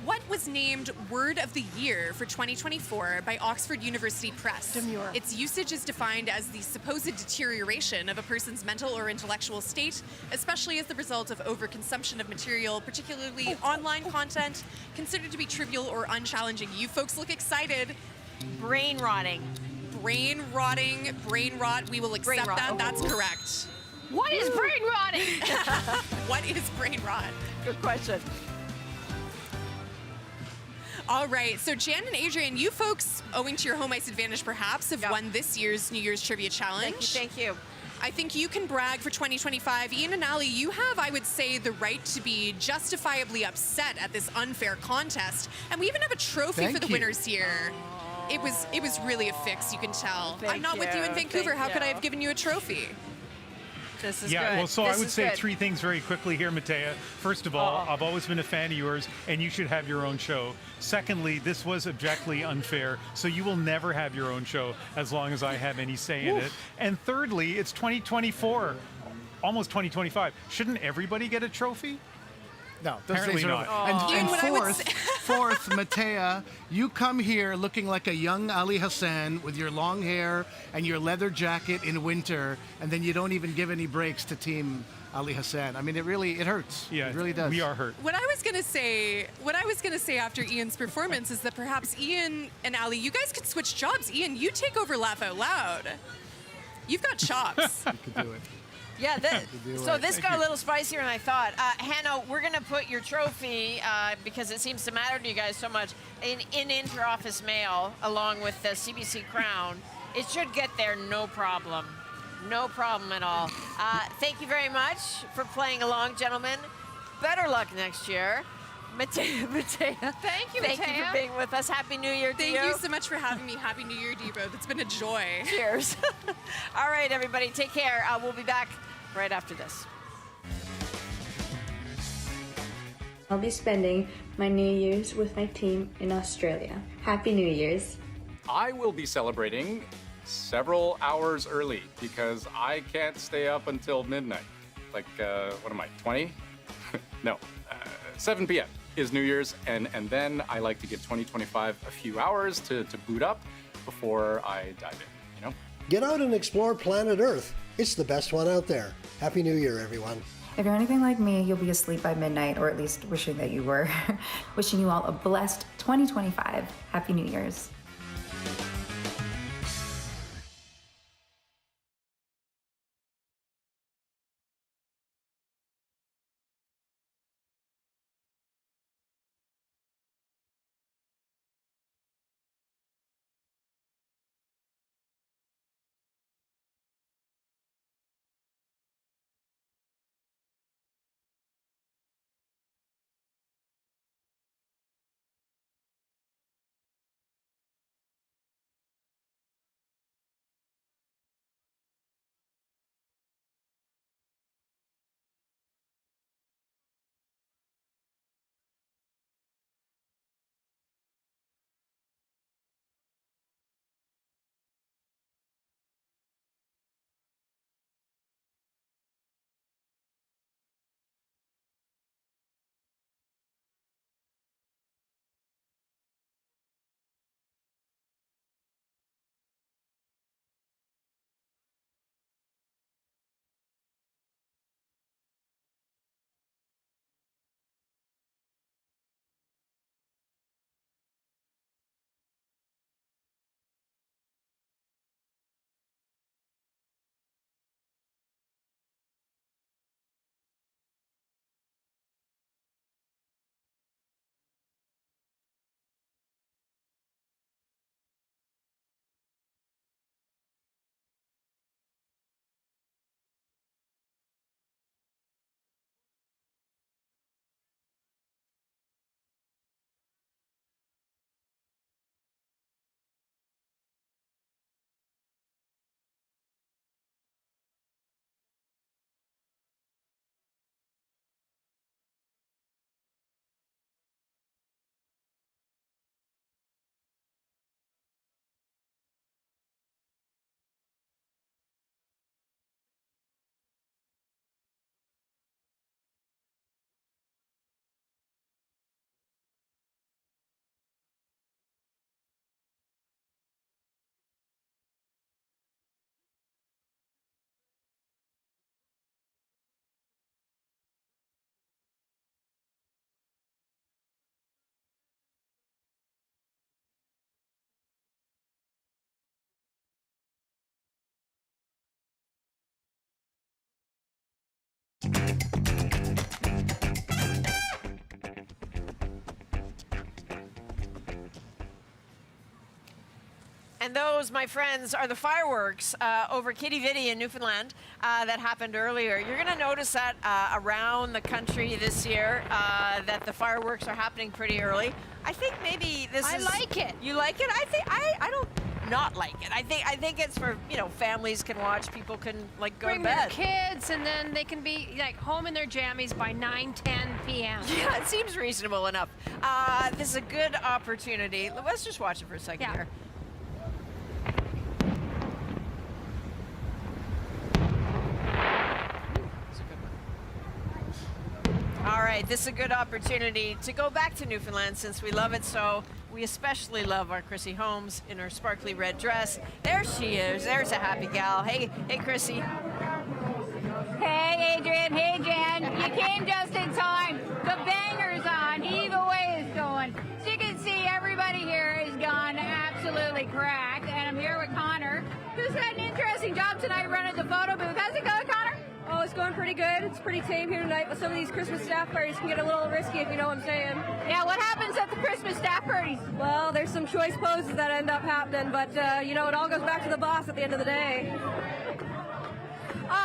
What was named Word of the Year for 2024 by Oxford University Press? Demure. Its usage is defined as the supposed deterioration of a person's mental or intellectual state, especially as the result of overconsumption of material, particularly online content, considered to be trivial or unchallenging. You folks look excited. Brain rotting. Brain rotting, brain rot. We will accept Brain rot. that. That's correct. What is brain rotting? What is brain rot? Good question. All right, so Jan and Adrienne, you folks, owing to your home ice advantage perhaps, have won this year's New Year's Trivia Challenge. Thank you. I think you can brag for 2025. Ian and Ali, you have, I would say, the right to be justifiably upset at this unfair contest. And we even have a trophy Thank for the you. winners here. It was really a fix, you can tell. Thank I'm not with you in you. Vancouver. Thank How could I you. have given you a trophy? This is Yeah, good. well, so This I would is say good. 3 things very quickly here, Matea. First of all, I've always been a fan of yours, and you should have your own show. Secondly, this was objectively unfair, so you will never have your own show as long as I have any say in it. And thirdly, it's 2024, almost 2025. Shouldn't everybody get a trophy? No, those Apparently days are not. over. Ian, And what I would say- fourth, Matea, you come here looking like a young Ali Hassan with your long hair and your leather jacket in winter, and then you don't even give any breaks to Team Ali Hassan. I mean, it hurts. Yeah, it really does. We are hurt. What I was gonna say after Ian's performance is that perhaps Ian and Ali, you guys could switch jobs. Ian, you take over Laugh Out Loud. You've got chops. You could do it. Yeah, so this Thank got you. a little spicier than I thought. Hannah, we're going to put your trophy, because it seems to matter to you guys so much, in inter-office mail along with the CBC crown. It should get there, no problem. No problem at all. Thank you very much for playing along, gentlemen. Better luck next year. Matea. Thank you, Thank you Matea. for being with us. Happy New Year to you. Thank you so much for having me. Happy New Year, Debo. It's been a joy. Cheers. All right, everybody, take care. We'll be back right after this. I'll be spending my New Year's with my team in Australia. Happy New Year's. I will be celebrating several hours early because I can't stay up until midnight. Like, what am I, 20? No, 7 p.m. is New Year's, and then I like to give 2025 a few hours to boot up before I dive in, you know? Get out and explore planet Earth. It's the best one out there. Happy New Year, everyone. If you're anything like me, you'll be asleep by midnight, or at least wishing that you were. Wishing you all a blessed 2025. Happy New Year's. And those, my friends, are the fireworks over Quidi Vidi in Newfoundland that happened earlier. You're going to notice that around the country this year that the fireworks are happening pretty early. I think maybe this I like it. You like it? I don't not like it. I think it's for, families can watch, people can like go Bring to bed. their kids, and then they can be like home in their jammies by 9-10 p.m. Yeah, it seems reasonable enough. This is a good opportunity. Let's just watch it for a second here. All right, this is a good opportunity to go back to Newfoundland since we love it so. We especially love our Chrissy Holmes in her sparkly red dress. There she is. There's a happy gal. Hey, Chrissy. Hey, Adrienne. Hey, Jen. You came just in time. The banger's on. Heave Away is going. So you can see everybody here has gone absolutely cracked. And I'm here with Connor, who's had an interesting job tonight running the photo booth. How's it going, Connor? Oh, it's going pretty good. It's pretty tame here tonight, but some of these Christmas staff parties can get a little risky, if you know what I'm saying. Yeah, what happens at the Christmas staff parties? Well, there's some choice poses that end up happening, but, it all goes back to the boss at the end of the day.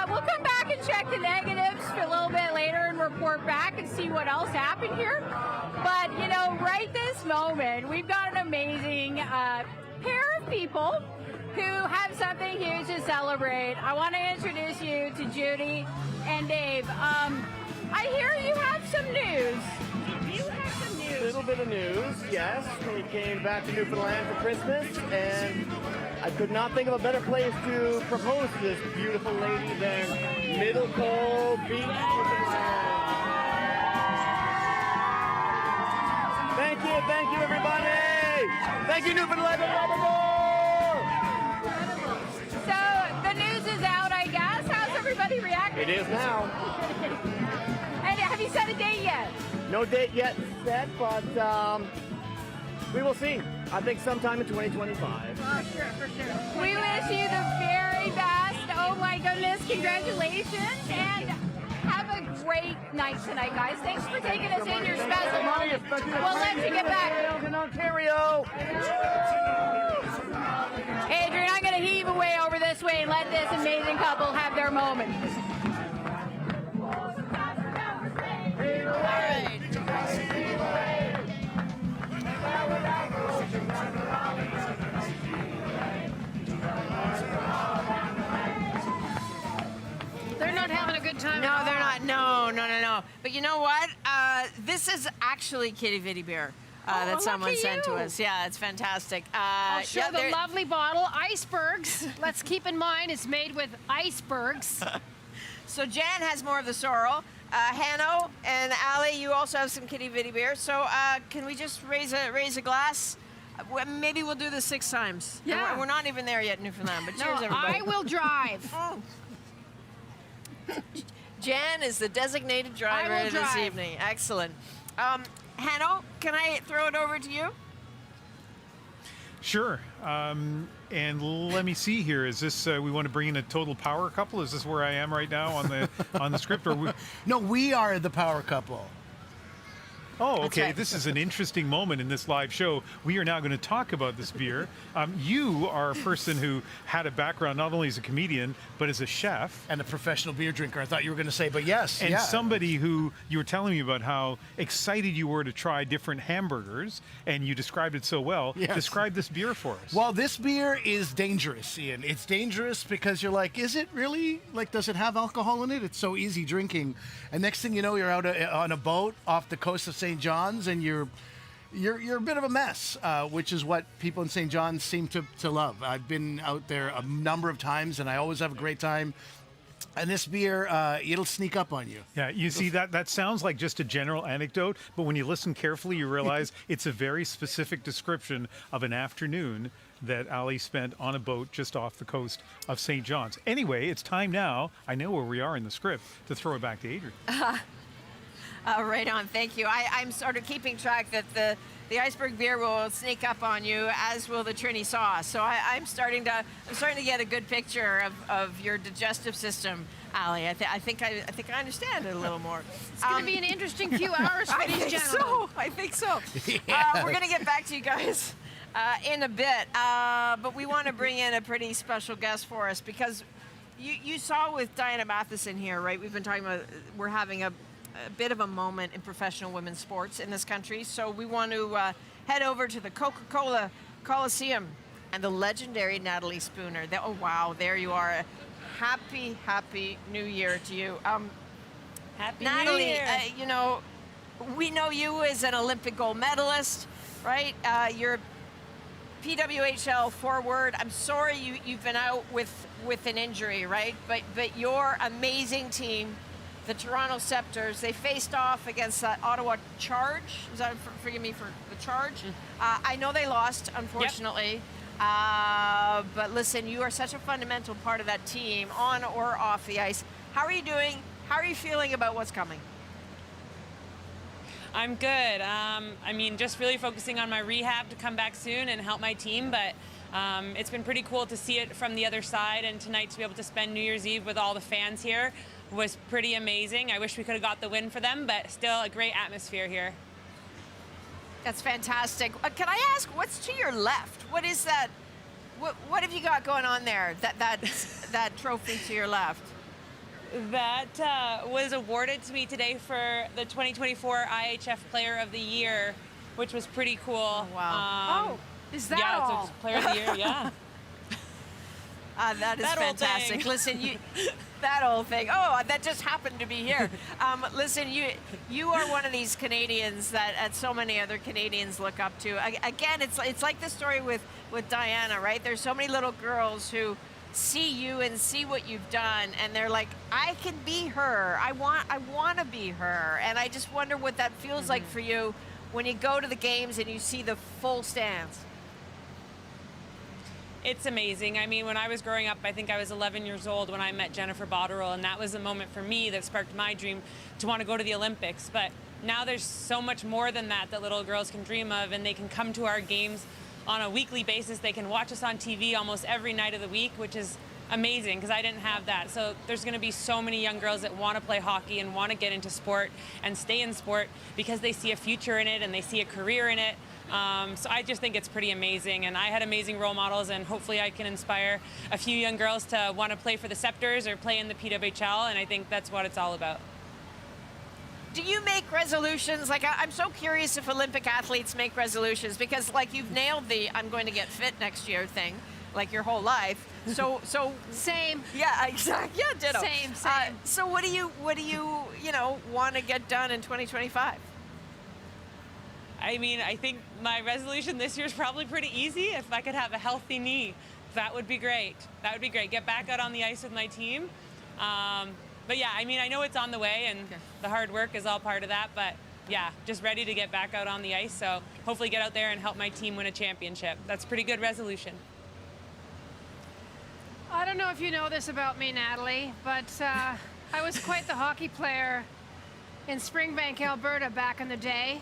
We'll come back and check the negatives for a little bit later and report back and see what else happened here. But, right this moment, we've got an amazing pair of people who have something huge to celebrate. I want to introduce you to Judy and Dave. I hear you have some news. You have some news. A little bit of news, yes. We came back to Newfoundland for Christmas, and I could not think of a better place to propose to this beautiful lady than Middle Cove Beach, Newfoundland. Thank you, everybody. Thank you, Newfoundland. So the news is out, I guess. How's everybody reacting? It is now. And have you set a date yet? No date yet set, but we will see. I think sometime in 2025. Oh, sure, for sure. We wish you the very best. Oh my goodness, congratulations. And have a great night tonight, guys. Thanks for taking us in your special moment. We'll let you get back. In Ontario. Adrienne, I'm going to heave away over this way and let this amazing couple have their moment. They're not having a good time. No, they're not. No. But you know what? This is actually Quidi Vidi beer. That someone sent to us. Yeah, it's fantastic. I'll show the lovely bottle, icebergs. Let's keep in mind it's made with icebergs. So Jan has more of the sorrel. Hanno and Ali, you also have some Quidi Vidi beer. So can we just raise a glass? Maybe we'll do this 6 times. Yeah. We're not even there yet in Newfoundland, but cheers, No, everybody. I will drive. Jan is the designated driver this evening. Excellent. Hanno, can I throw it over to you? Sure. And let me see here. Is this we want to bring in a total power couple? Is this where I am right now on the script? Or No, we are the power couple. Oh, okay. This is an interesting moment in this live show. We are now going to talk about this beer. You are a person who had a background not only as a comedian, but as a chef. And a professional beer drinker, I thought you were going to say, but yes. And somebody who, you were telling me about how excited you were to try different hamburgers, and you described it so well. Yes. Describe this beer for us. Well, this beer is dangerous, Ian. It's dangerous because you're like, is it really? Like, does it have alcohol in it? It's so easy drinking. And next thing you know, you're out on a boat off the coast of St. John's, and you're a bit of a mess, which is what people in St. John's seem to love. I've been out there a number of times, and I always have a great time. And this beer, it'll sneak up on you. Yeah, you see, that sounds like just a general anecdote, but when you listen carefully, you realize it's a very specific description of an afternoon that Ali spent on a boat just off the coast of St. John's. Anyway, it's time now, I know where we are in the script, to throw it back to Adrienne. Right on, thank you. I'm sort of keeping track that the iceberg beer will sneak up on you, as will the Trini sauce. So I'm starting to get a good picture of your digestive system, Ali. I think I understand it a little more. It's going to be an interesting few hours for these gentlemen. I think so. We're going to get back to you guys in a bit, but we want to bring in a pretty special guest for us because you saw with Diana Matheson here, right? We've been talking about we're having a bit of a moment in professional women's sports in this country, so we want to head over to the Coca-Cola Coliseum and the legendary Natalie Spooner. Oh wow, there you are. Happy New Year to you. Happy Natalie, New Year. You know, we know you as an Olympic gold medalist, right? You're PWHL forward. I'm sorry you've been out with an injury, right? But your amazing team, the Toronto Scepters, they faced off against that Ottawa Charge. Is that, forgive me for the Charge? I know they lost, unfortunately. Yep. But listen, you are such a fundamental part of that team, on or off the ice. How are you doing? How are you feeling about what's coming? I'm good. I mean, just really focusing on my rehab to come back soon and help my team, but it's been pretty cool to see it from the other side, and tonight to be able to spend New Year's Eve with all the fans here was pretty amazing. I wish we could have got the win for them, but still a great atmosphere here. That's fantastic. Can I ask, what's to your left? What is that? What have you got going on there? That trophy to your left? That was awarded to me today for the 2024 IHF Player of the Year, which was pretty cool. Oh, wow. Is that yeah, all? it's a Player of the Year, yeah. That is that fantastic. Listen, that old thing. Oh, that just happened to be here. Listen, you are one of these Canadians that so many other Canadians look up to. Again, it's like the story with Diana, right? There's so many little girls who see you and see what you've done, and they're like, I can be her. I want to be her. And I just wonder what that feels like for you when you go to the games and you see the full stands. It's amazing. I mean, when I was growing up, I think I was 11 years old when I met Jennifer Botterill, and that was a moment for me that sparked my dream to want to go to the Olympics. But now there's so much more than that little girls can dream of, and they can come to our games on a weekly basis. They can watch us on TV almost every night of the week, which is amazing because I didn't have that. So there's going to be so many young girls that want to play hockey and want to get into sport and stay in sport because they see a future in it and they see a career in it. So I just think it's pretty amazing, and I had amazing role models, and hopefully I can inspire a few young girls to want to play for the Scepters or play in the PWHL, and I think that's what it's all about. Do you make resolutions? Like, I'm so curious if Olympic athletes make resolutions, because like you've nailed the I'm going to get fit next year thing, like your whole life. So same. Yeah, exactly. Yeah, ditto. Same. So what do you want to get done in 2025? I mean, I think my resolution this year is probably pretty easy. If I could have a healthy knee, that would be great. That would be great. Get back out on the ice with my team. But yeah, I mean, I know it's on the way, and the hard work is all part of that. But yeah, just ready to get back out on the ice. So hopefully get out there and help my team win a championship. That's a pretty good resolution. I don't know if you know this about me, Natalie, but I was quite the hockey player in Springbank, Alberta back in the day.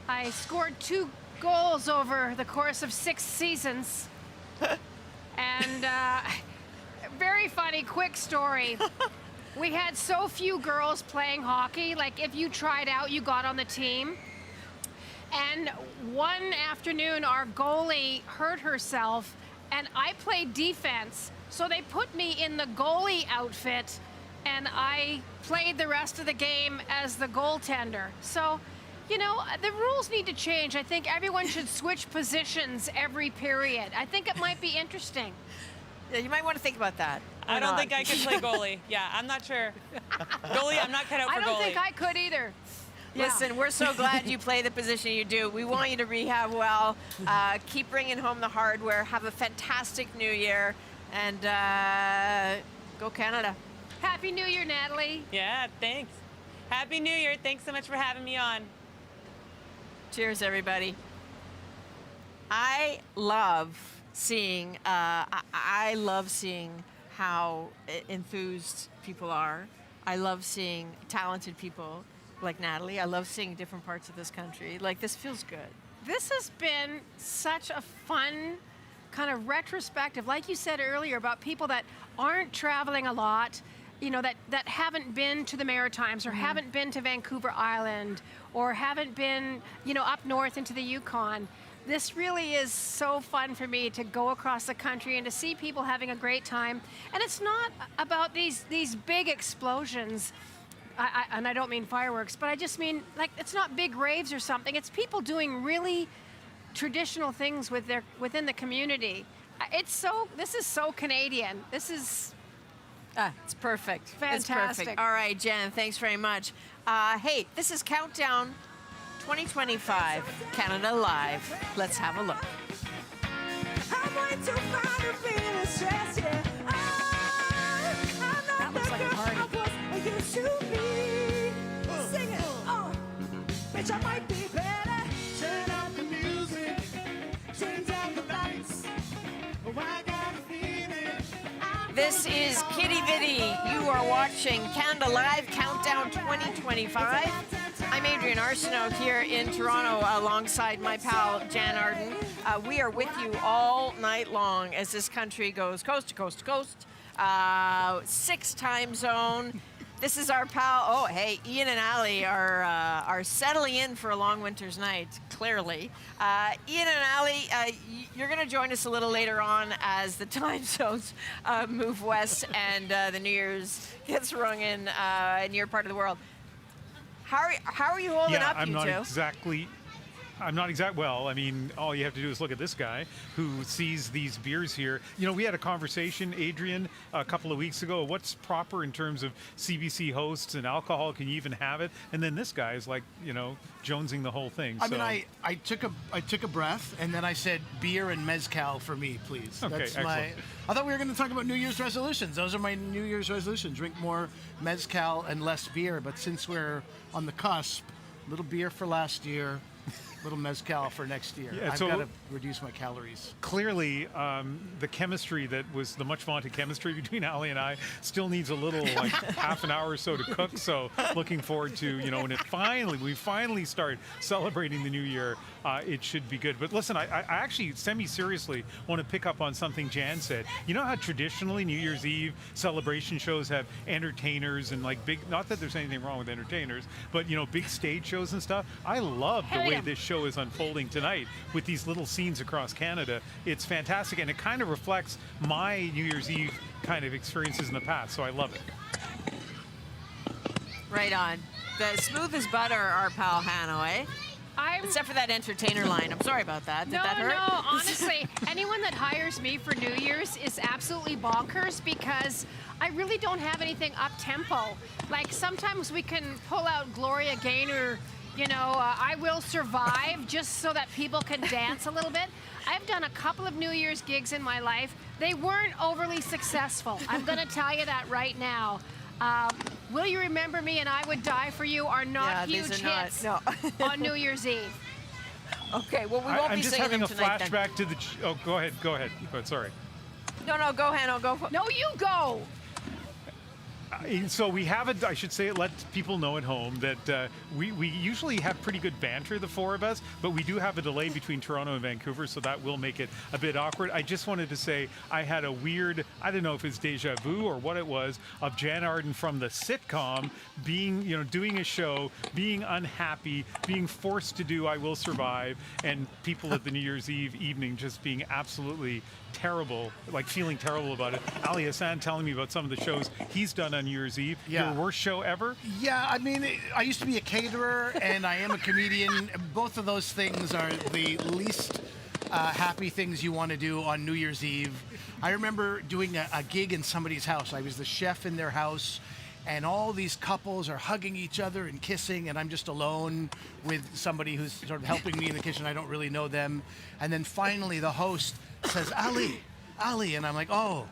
I scored 2 goals over the course of 6 seasons. And very funny, quick story. We had so few girls playing hockey. Like, if you tried out, you got on the team. And one afternoon, our goalie hurt herself, and I played defense. So they put me in the goalie outfit, and I played the rest of the game as the goaltender. So, you know, the rules need to change. I think everyone should switch positions every period. I think it might be interesting. Yeah, you might want to think about that. I don't think I can play goalie. Yeah, I'm not sure. Goalie, I'm not cut out for goalie. I don't think I could either. Listen, we're so glad you play the position you do. We want you to rehab well. Keep bringing home the hardware. Have a fantastic new year. And go Canada. Happy New Year, Natalie. Yeah, thanks. Happy New Year. Thanks so much for having me on. Cheers, everybody. I love seeing how enthused people are. I love seeing talented people like Natalie. I love seeing different parts of this country. Like, this feels good. This has been such a fun kind of retrospective, like you said earlier, about people that aren't traveling a lot, you know, that haven't been to the Maritimes or haven't been to Vancouver Island or haven't been, you know, up north into the Yukon. This really is so fun for me to go across the country and to see people having a great time. And it's not about these big explosions. And I don't mean fireworks, but I just mean, like, it's not big raves or something. It's people doing really traditional things within the community. This is so Canadian. This is it's perfect. fantastic. It's perfect. All right, Jen, thanks very much. Hey, this is Countdown 2025 Canada Live. Let's have a look. That looks like a party. This is Kitty Vitty. You are watching Canada Live Countdown 2025. I'm Adrienne Arsenault here in Toronto alongside my pal Jan Arden. We are with you all night long as this country goes coast to coast to coast, 6 time zone. This is our pal. Oh, hey, Ian and Ali are settling in for a long winter's night, clearly. Ian and Ali, you're going to join us a little later on as the time zones move west and the New Year's gets rung in your part of the world. How are you holding up, you two? I'm not exact. Well, I mean, all you have to do is look at this guy who sees these beers here. You know, we had a conversation, Adrienne, a couple of weeks ago. What's proper in terms of CBC hosts and alcohol? Can you even have it? And then this guy is like, you know, jonesing the whole thing. I mean, I took a breath and then I said beer and mezcal for me, please. Okay, excellent. I thought we were going to talk about New Year's resolutions. Those are my New Year's resolutions. Drink more mezcal and less beer. But since we're on the cusp, a little beer for last year. Little mezcal for next year. Yeah, I've got to reduce my calories. Clearly, the chemistry that was the much vaunted chemistry between Ali and I still needs a little, like half an hour or so to cook. So looking forward to, you know, when we finally start celebrating the new year, it should be good. But listen, I actually semi-seriously want to pick up on something Jan said. You know how traditionally New Year's Eve celebration shows have entertainers and like big, not that there's anything wrong with entertainers, but you know, big stage shows and stuff. I love the way this show is unfolding tonight with these little scenes across Canada. It's fantastic, and it kind of reflects my New Year's Eve kind of experiences in the past, so I love it. Right on. The smooth as butter, our pal Hanoi. Except for that entertainer line. I'm sorry about that. Did that hurt? No, honestly, anyone that hires me for New Year's is absolutely bonkers because I really don't have anything up-tempo. Like, sometimes we can pull out Gloria Gaynor, you know, I Will Survive, just so that people can dance a little bit. I've done a couple of New Year's gigs in my life. They weren't overly successful. I'm going to tell you that right now. Will You Remember Me and I Would Die For You are not huge hits on New Year's Eve. Okay, well, we won't be singing them tonight. I'm just having a flashback to the... Oh, go ahead. Go ahead. Sorry. No, go, Hannah. Go. No, you go. So we have I should say it, let people know at home that we usually have pretty good banter, the four of us, but we do have a delay between Toronto and Vancouver, so that will make it a bit awkward. I just wanted to say I had a weird, I don't know if it's deja vu or what it was, of Jan Arden from the sitcom being, you know, doing a show, being unhappy, being forced to do I Will Survive, and people at the New Year's Eve evening just being absolutely terrible, like feeling terrible about it. Ali Hassan telling me about some of the shows he's done on New Year's Eve. Yeah. Your worst show ever? Yeah, I mean, I used to be a caterer and I am a comedian. Both of those things are the least happy things you want to do on New Year's Eve. I remember doing a gig in somebody's house. I was the chef in their house, and all these couples are hugging each other and kissing, and I'm just alone with somebody who's sort of helping me in the kitchen. I don't really know them. And then finally the host says, Ali, and I'm like, oh,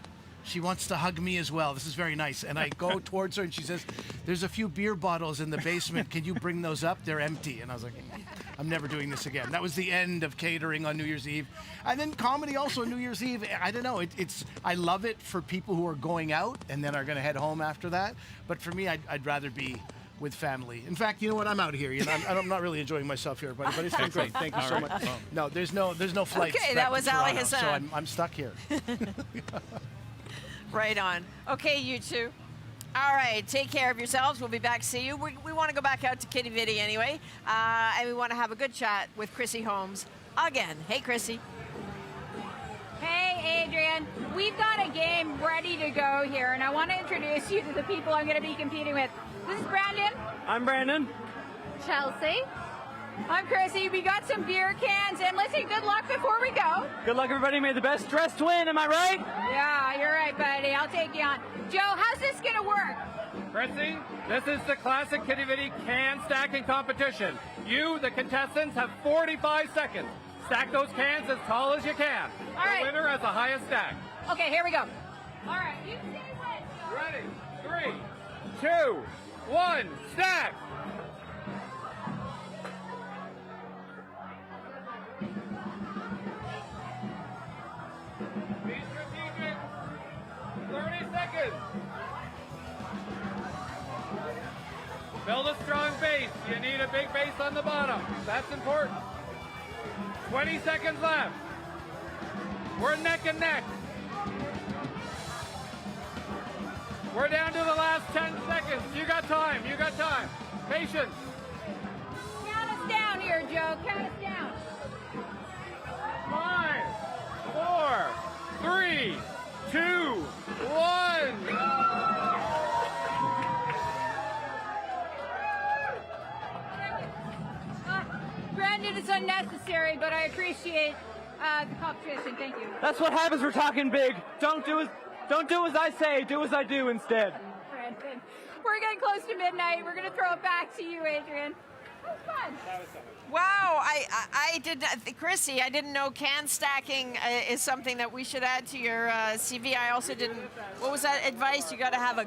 she wants to hug me as well. This is very nice. And I go towards her and she says, there's a few beer bottles in the basement. Can you bring those up? They're empty. And I was like, I'm never doing this again. That was the end of catering on New Year's Eve. And then comedy also on New Year's Eve. I don't know. I love it for people who are going out and then are going to head home after that. But for me, I'd rather be with family. In fact, you know what? I'm out here. You know, I'm not really enjoying myself here, but it's been great. Thank you so much. No, there's no flights. Okay, that was Ali Hassan. So I'm stuck here. Right on. Okay, you two. All right, take care of yourselves. We'll be back to see you. We want to go back out to Kitty Vitty anyway, and we want to have a good chat with Chrissy Holmes again. Hey, Chrissy. Hey, Adrienne. We've got a game ready to go here, and I want to introduce you to the people I'm going to be competing with. This is Brandon. I'm Brandon. Chelsea. I'm Chrissy. We got some beer cans, and let's say good luck before we go. Good luck, everybody. May the best dressed win. Am I right? Yeah, you're right, buddy. I'll take you on. Joe, how's this going to work? Chrissy, this is the classic Kitty Vitty can stacking competition. You, the contestants, have 45 seconds. Stack those cans as tall as you can. All right. The winner has the highest stack. Okay, here we go. All right. You say when. Ready? 3, 2, 1, stack! Be strategic. 30 seconds. Build a strong base. You need a big base on the bottom. That's important. 20 seconds left. We're neck and neck. We're down to the last 10 seconds. You got time. You got time. Patience. Count us down here, Joe. Count us down. 5, 4, 3, 2, 1. Brandon, it's unnecessary, but I appreciate the competition. Thank you. That's what happens for talking big. Don't do as I say. Do as I do instead. Brandon, we're getting close to midnight. We're going to throw it back to you, Adrienne. That was fun. Wow, I did, Chrissy, I didn't know can stacking is something that we should add to your CV. I also didn't, what was that advice? You got to have a...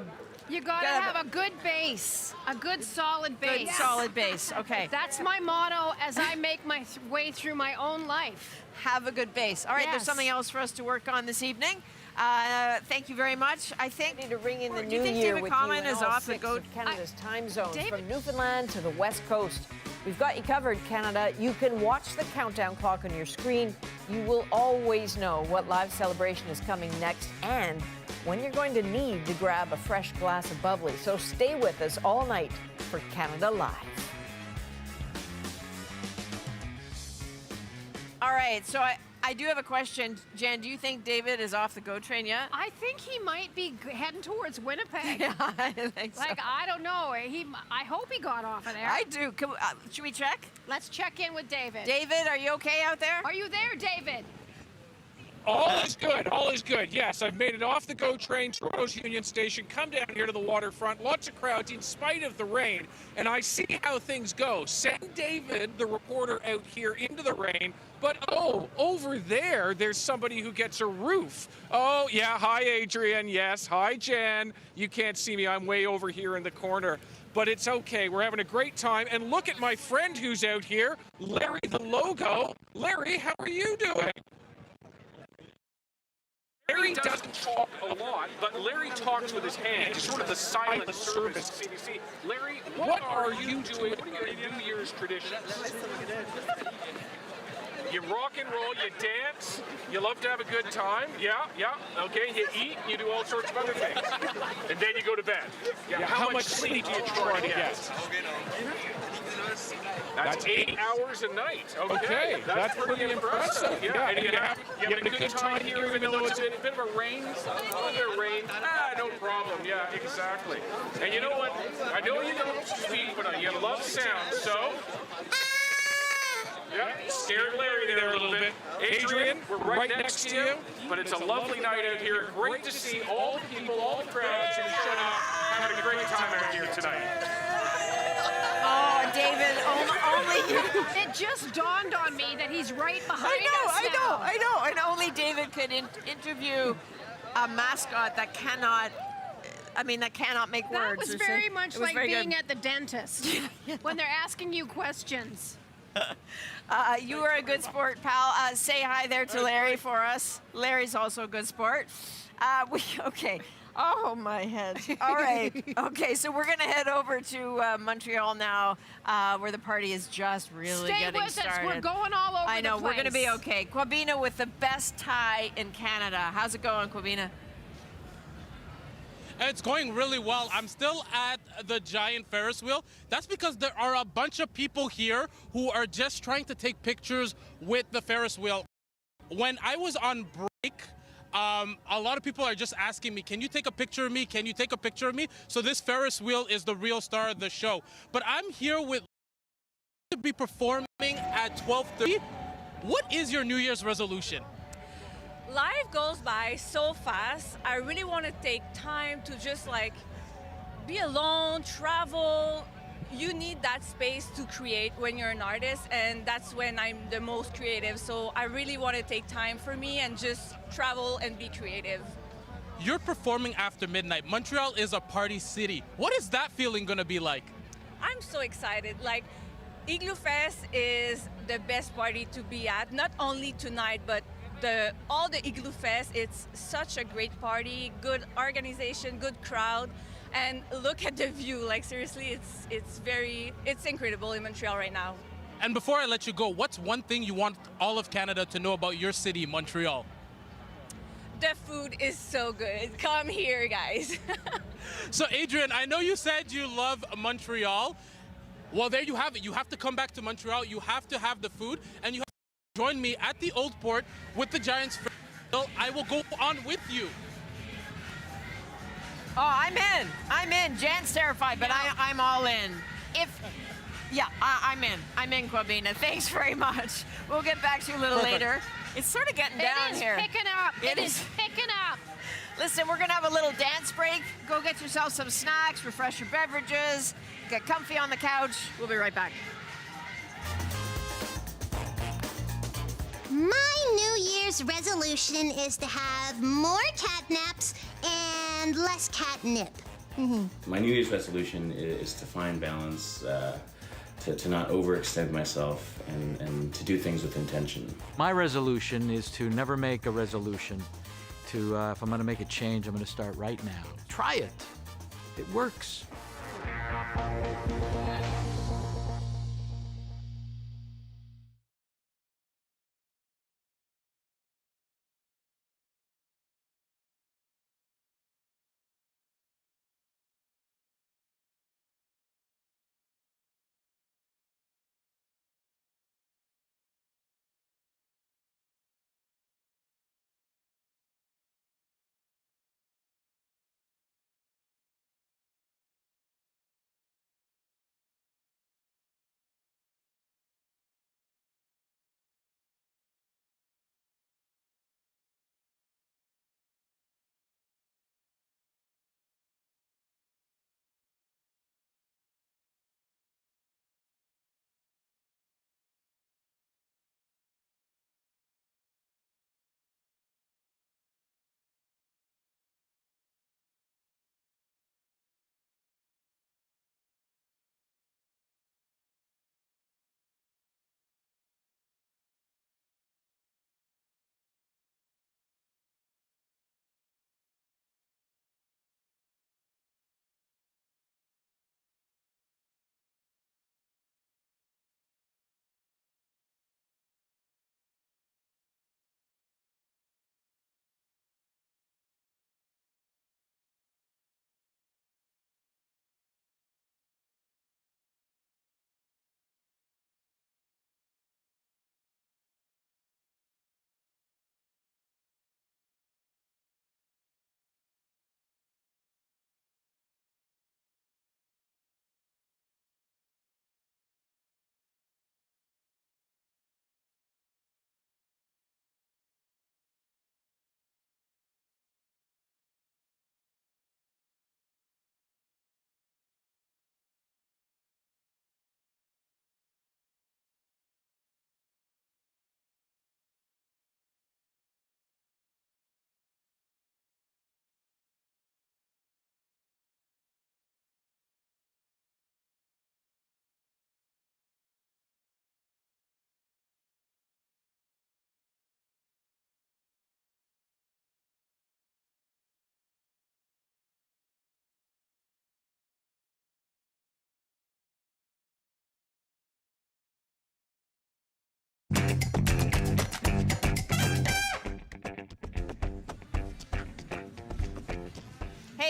You got to have a good base, a good solid base. Good solid base, okay. That's my motto as I make my way through my own life. Have a good base. All right, Yes. There's something else for us to work on this evening. Thank you very much. I think to ring in the do new you think year David with Common you in is all off the 6 goat? of Canada's time zones, David- from Newfoundland to the West Coast. We've got you covered, Canada. You can watch the countdown clock on your screen. You will always know what live celebration is coming next and when you're going to need to grab a fresh glass of bubbly. So stay with us all night for Canada Live. All right, so I do have a question. Jan, do you think David is off the GO train yet? I think he might be heading towards Winnipeg. Yeah, I think so. Like, I don't know. I hope he got off of there. I do. Should we check? Let's check in with David. David, are you okay out there? Are you there, David? All is good. All is good. Yes, I've made it off the GO train, Toronto's Union Station, come down here to the waterfront. Lots of crowds in spite of the rain, and I see how things go. Send David, the reporter, out here into the rain, but oh, over there's somebody who gets a roof. Oh, yeah, hi, Adrienne. Yes, hi, Jan. You can't see me. I'm way over here in the corner. But it's okay. We're having a great time. And look at my friend who's out here, Larry the Logo. Larry, how are you doing? Larry doesn't talk a lot, but Larry talks with his hands. He's sort of the silent service of CBC. Larry, what are you doing? What are your New Year's traditions? You rock and roll, you dance, you love to have a good time. Yeah, okay, you eat, you do all sorts of other things. And then you go to bed. Yeah, how much sleep do you try to get? That's 8 hours a night. Okay, that's pretty impressive. Yeah, and you having a good time here, even though it's a bit of a rain. A bit of rain. No problem. Yeah, exactly. And you know what? I know you don't speak, but you love sound, so... Yeah, scared Larry there a little bit. Adrienne, we're right next to you, but it's a lovely night out here. Great to see all the people, all the crowds who showed up, having a great time out here tonight. Oh, David, only you. It just dawned on me that he's right behind us now. I know. And only David could interview a mascot that cannot make words. That was very much like being at the dentist when they're asking you questions. You were a good sport, pal. Say hi there to Larry for us. Larry's also a good sport. Okay. Oh, my head. All right. Okay, so we're going to head over to Montreal now, where the party is just really getting started. Stay with us. We're going all over the place. I know. We're going to be okay. Quabina with the best tie in Canada. How's it going, Quabina? It's going really well. I'm still at the giant Ferris wheel. That's because there are a bunch of people here who are just trying to take pictures with the Ferris wheel. When I was on break, a lot of people are just asking me, can you take a picture of me? Can you take a picture of me? So this Ferris wheel is the real star of the show. But I'm here with to be performing at 12:30. What is your New Year's resolution? Life goes by so fast. I really want to take time to just like be alone, travel. You need that space to create when you're an artist, and that's when I'm the most creative. So I really want to take time for me and just travel and be creative. You're performing after midnight. Montreal is a party city. What is that feeling going to be like? I'm so excited. Like, Igloo Fest is the best party to be at, not only tonight, but all the Igloo Fest. It's such a great party, good organization, good crowd, and look at the view. Like, seriously, it's incredible in Montreal right now. And before I let you go, what's one thing you want all of Canada to know about your city, Montreal? The food is so good. Come here, guys. So, Adrienne, I know you said you love Montreal. Well, there you have it. You have to come back to Montreal. You have to have the food, and you have to join me at the Old Port with the Giants. I will go on with you. Oh, I'm in. Jan's terrified, but I'm all in. I'm in. I'm in, Kwabena. Thanks very much. We'll get back to you a little later. It's sort of getting down here. It is picking up. It is picking up. Listen, we're going to have a little dance break. Go get yourself some snacks, refresh your beverages, get comfy on the couch. We'll be right back. My New Year's resolution is to have more catnaps and less catnip. My New Year's resolution is to find balance, to not overextend myself, and to do things with intention. My resolution is to never make a resolution. If I'm going to make a change, I'm going to start right now. Try it. It works.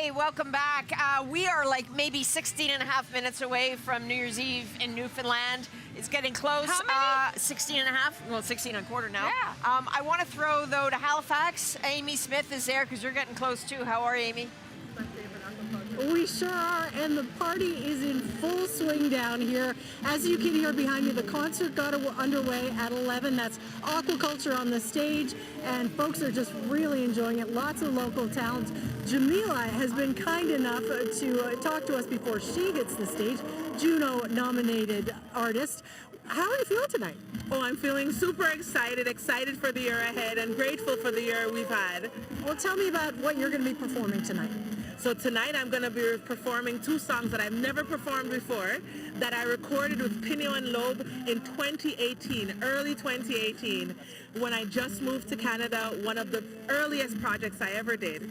Hey, welcome back. We are like maybe 16 and a half minutes away from New Year's Eve in Newfoundland. It's getting close. How many? 16 and a half. Well, 16 and a quarter now. Yeah. I want to throw, though, to Halifax. Amy Smith is there because you're getting close, too. How are you, Amy? We sure are, and the party is in full swing down here. As you can hear behind me, the concert got underway at 11. That's aquaculture on the stage, and folks are just really enjoying it. Lots of local talent. Jamila has been kind enough to talk to us before she hits the stage. Juno-nominated artist. How are you feeling tonight? Oh, I'm feeling super excited for the year ahead, and grateful for the year we've had. Well, tell me about what you're going to be performing tonight. So tonight I'm going to be performing 2 songs that I've never performed before, that I recorded with Pinot and Loeb in 2018, early 2018, when I just moved to Canada, one of the earliest projects I ever did.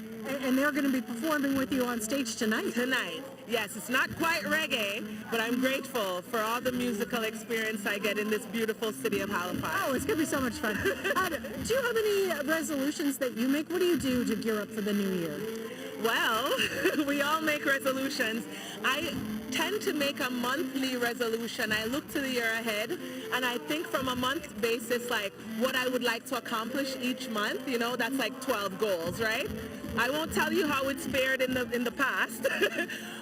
And they're going to be performing with you on stage tonight? Tonight. Yes, it's not quite reggae, but I'm grateful for all the musical experience I get in this beautiful city of Halifax. Oh, it's going to be so much fun. Do you have any resolutions that you make? What do you do to gear up for the new year? Well, we all make resolutions. I tend to make a monthly resolution. I look to the year ahead, and I think from a month basis, like what I would like to accomplish each month. You know, that's like 12 goals, right? I won't tell you how it's fared in the past,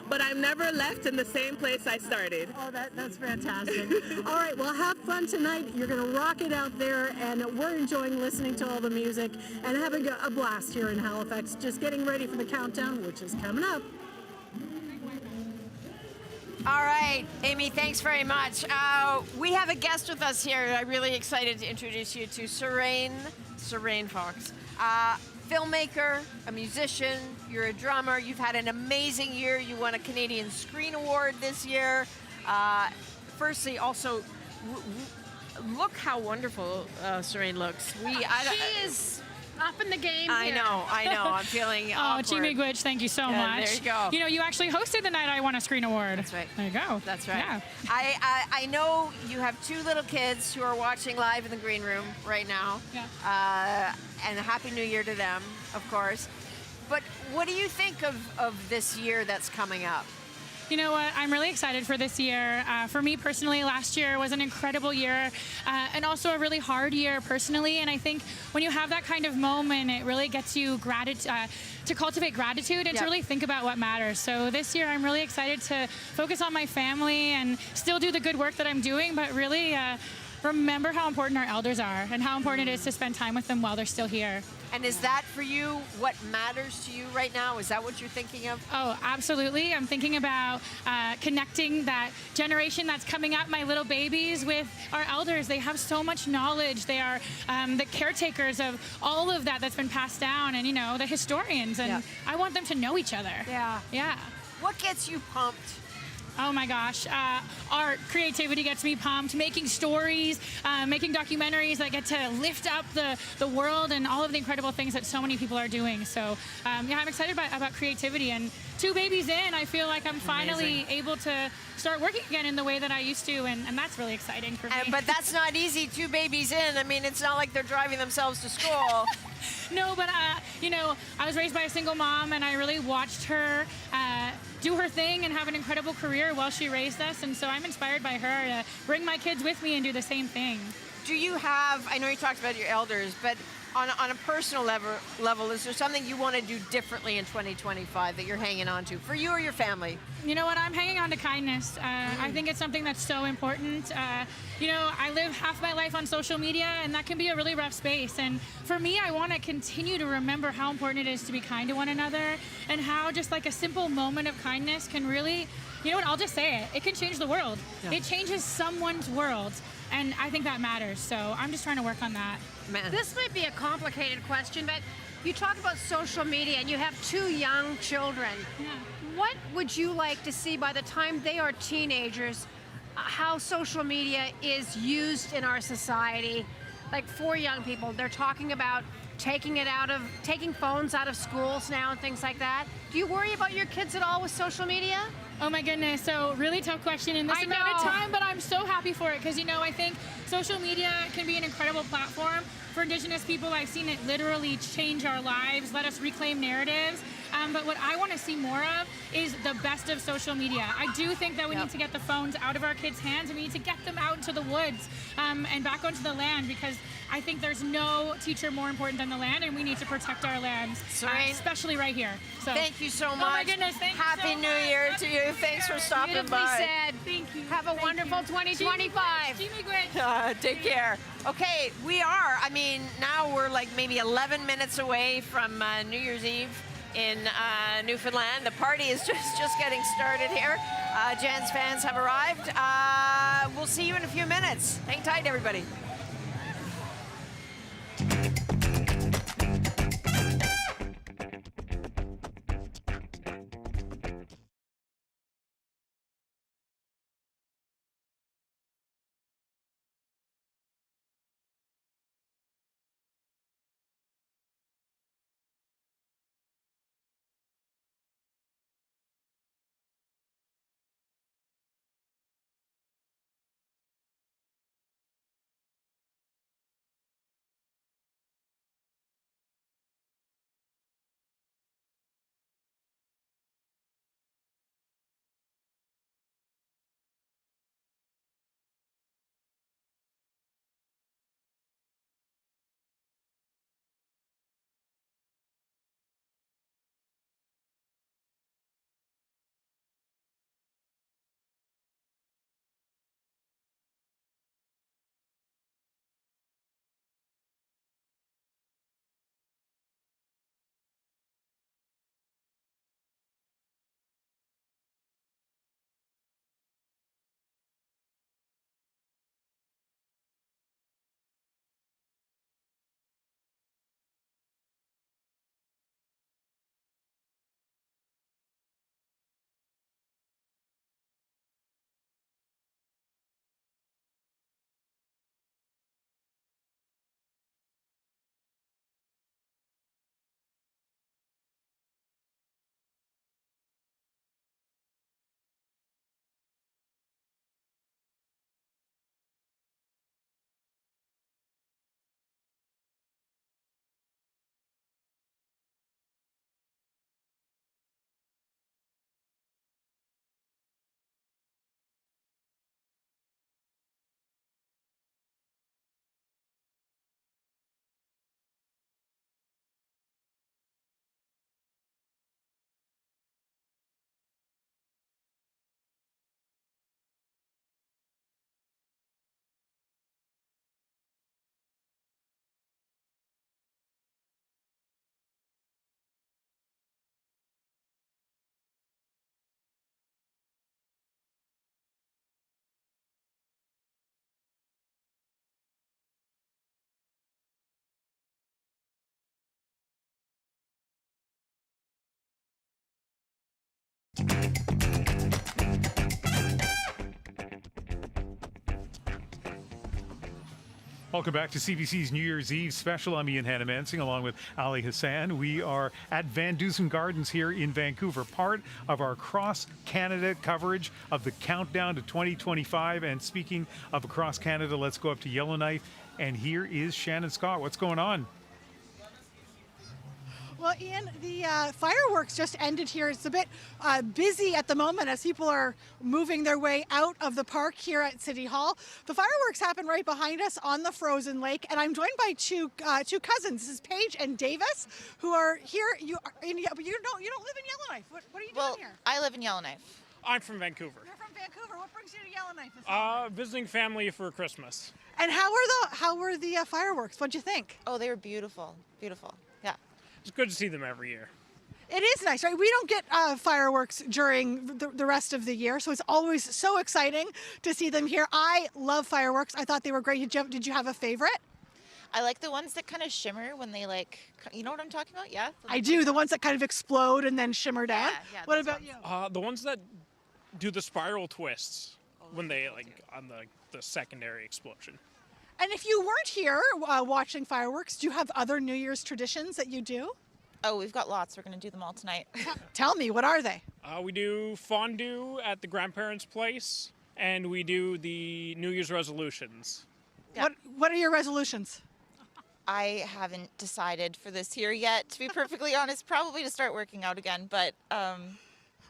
but I'm never left in the same place I started. Oh, that's fantastic. All right, well, have fun tonight. You're going to rock it out there, and we're enjoying listening to all the music and having a blast here in Halifax. Just getting ready for the countdown, which is coming up. All right, Amy, thanks very much. We have a guest with us here. I'm really excited to introduce you to Seraine Fox. Filmmaker, a musician, you're a drummer, you've had an amazing year. You won a Canadian Screen Award this year. Firstly, also, look how wonderful Seraine looks. She is up in the game I here. know. I'm feeling awkward. Jimmy Gwitch, thank you so much. There you go. You know, you actually hosted the night I won a Screen Award. That's right. There you go. That's right. Yeah. I know you have 2 little kids who are watching live in the green room right now. Yeah. And a Happy New Year to them, of course. But what do you think of this year that's coming up? You know what? I'm really excited for this year. For me personally, last year was an incredible year and also a really hard year personally. And I think when you have that kind of moment, it really gets you to cultivate gratitude and to really think about what matters. So this year, I'm really excited to focus on my family and still do the good work that I'm doing, but really remember how important our elders are and how important it is to spend time with them while they're still here. And is that for you what matters to you right now? Is that what you're thinking of? Oh, absolutely. I'm thinking about connecting that generation that's coming up, my little babies, with our elders. They have so much knowledge. They are the caretakers of all of that's been passed down, and, you know, the historians. And I want them to know each other. Yeah. Yeah. What gets you pumped? Oh my gosh, art, creativity gets me pumped. Making stories, making documentaries that get to lift up the world and all of the incredible things that so many people are doing. So yeah, I'm excited about creativity. And 2 babies in, I feel like I'm finally able to start working again in the way that I used to, and that's really exciting for me. But that's not easy, 2 babies in. I mean, it's not like they're driving themselves to school. No, but you know, I was raised by a single mom, and I really watched her do her thing and have an incredible career while she raised us, and so I'm inspired by her to bring my kids with me and do the same thing. Do you have, I know you talked about your elders, but on a personal level, is there something you want to do differently in 2025 that you're hanging on to, for you or your family? You know what, I'm hanging on to kindness. I think it's something that's so important. You know, I live half my life on social media, and that can be a really rough space. And for me, I want to continue to remember how important it is to be kind to one another, and how just like a simple moment of kindness can really, you know what, I'll just say it, it can change the world. Yeah. It changes someone's world, and I think that matters. So I'm just trying to work on that. Man. This might be a complicated question, but you talk about social media and you have 2 young children. Yeah. What would you like to see by the time they are teenagers, how social media is used in our society? Like for young people, they're talking about taking phones out of schools now and things like that. Do you worry about your kids at all with social media? Oh my goodness, so really tough question in this amount of time, but I'm so happy for it because, you know, I think social media can be an incredible platform for Indigenous people. I've seen it literally change our lives, let us reclaim narratives. But what I want to see more of is the best of social media. I do think that we need to get the phones out of our kids' hands, and we need to get them out into the woods and back onto the land, because I think there's no teacher more important than the land, and we need to protect our lands, especially right here. So thank you so much. Oh my goodness, thank Happy you so New much. Year Happy to you. New Thanks Year. for stopping Beautifully by. said. Thank you. Have a wonderful 2025. Take care. Okay, we are. I mean, now we're like maybe 11 minutes away from New Year's Eve in Newfoundland. The party is just getting started here. Jan's fans have arrived. We'll see you in a few minutes. Hang tight, everybody. Welcome back to CBC's New Year's Eve special. I'm Ian Hanomansing along with Ali Hassan. We are at VanDusen Gardens here in Vancouver, part of our Across Canada coverage of the countdown to 2025. And speaking of Across Canada, let's go up to Yellowknife. And here is Shannon Scott. What's going on? Well, Ian, the fireworks just ended here. It's a bit busy at the moment as people are moving their way out of the park here at City Hall. The fireworks happen right behind us on the frozen lake, and I'm joined by two cousins. This is Paige and Davis, who are here. But you don't live in Yellowknife. What are you doing here? I live in Yellowknife. I'm from Vancouver. You're from Vancouver. What brings you to Yellowknife this morning? Visiting family for Christmas. And how were the fireworks? What'd you think? Oh, they were beautiful. Beautiful. Yeah. It's good to see them every year. It is nice, right? We don't get fireworks during the rest of the year, so it's always so exciting to see them here. I love fireworks. I thought they were great. Did you have a favorite? I like the ones that kind of shimmer when they you know what I'm talking about? Yeah? I do. The ones that kind of explode and then shimmer down. Yeah, what about you? The ones that do the spiral twists when they on the secondary explosion. And if you weren't here watching fireworks, do you have other New Year's traditions that you do? Oh, we've got lots. We're going to do them all tonight. Tell me, what are they? We do fondue at the grandparents' place, and we do the New Year's resolutions. Yeah. What are your resolutions? I haven't decided for this year yet, to be perfectly honest. Probably to start working out again, but...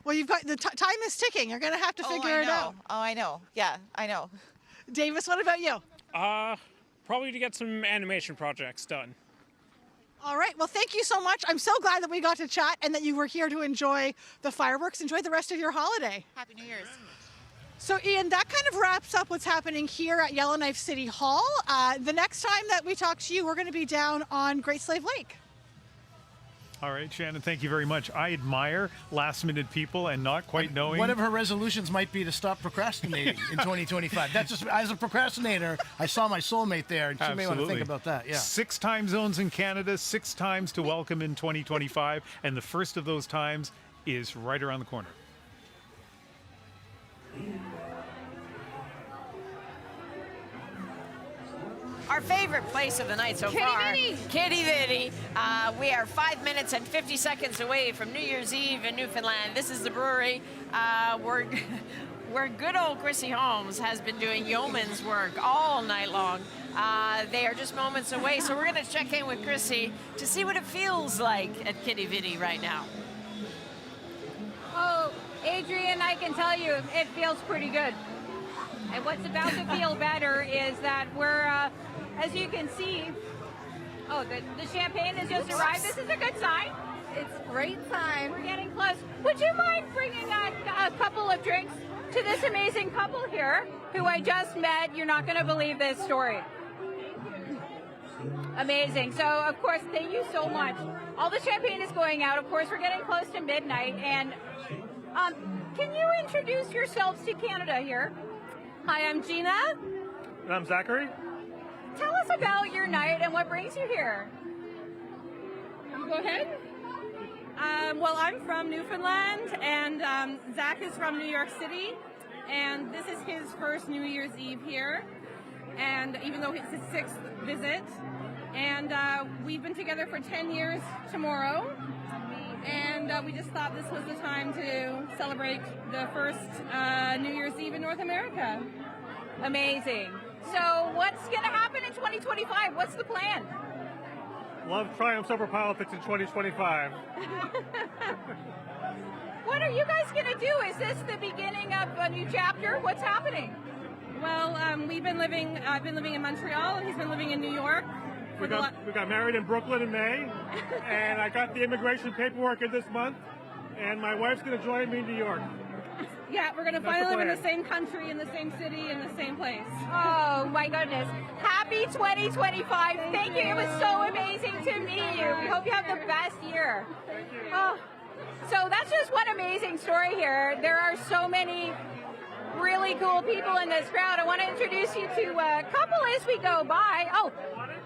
Well, you've got the time is ticking. You're going to have to figure it out. Oh, I know. Yeah, I know. Davis, what about you? Probably to get some animation projects done. All right. Well, thank you so much. I'm so glad that we got to chat and that you were here to enjoy the fireworks. Enjoy the rest of your holiday. Happy New Year's. So, Ian, that kind of wraps up what's happening here at Yellowknife City Hall. The next time that we talk to you, we're going to be down on Great Slave Lake. All right, Shannon, thank you very much. I admire last-minute people and not quite knowing. One of her resolutions might be to stop procrastinating in 2025. That's just, as a procrastinator, I saw my soulmate there, and she may want to think about that. Yeah. 6 time zones in Canada, 6 times to welcome in 2025, and the first of those times is right around the corner. Our favorite place of the night so far, Kitty Vitty. We are 5 minutes and 50 seconds away from New Year's Eve in Newfoundland. This is the brewery where good old Chrissy Holmes has been doing yeoman's work all night long. They are just moments away, so we're going to check in with Chrissy to see what it feels like at Kitty Vitty right now. Oh, Adrienne, I can tell you, it feels pretty good. And what's about to feel better is that we're, as you can see, the champagne has just arrived. This is a good sign. It's a great sign. We're getting close. Would you mind bringing a couple of drinks to this amazing couple here, who I just met? You're not going to believe this story. Amazing. So, of course, thank you so much. All the champagne is going out. Of course, we're getting close to midnight. And can you introduce yourselves to Canada here? Hi, I'm Gina. And I'm Zachary. Tell us about your night and what brings you here. You go ahead. Well, I'm from Newfoundland, and Zach is from New York City, and this is his first New Year's Eve here, and even though it's his 6th visit, and we've been together for 10 years tomorrow, and we just thought this was the time to celebrate the first New Year's Eve in North America. Amazing. So what's going to happen in 2025? What's the plan? Love triumphs over politics in 2025. What are you guys going to do? Is this the beginning of a new chapter? What's happening? Well, I've been living in Montreal, and he's been living in New York. We got married in Brooklyn in May, and I got the immigration paperwork in this month, and my wife's going to join me in New York. Yeah, we're going to finally live in the same country, in the same city, in the same place. Oh, my goodness. Happy 2025. Thank you. It was so amazing to meet you. We hope you have the best year. Thank you. Oh, so that's just one amazing story here. There are so many really cool people in this crowd. I want to introduce you to a couple as we go by. Oh,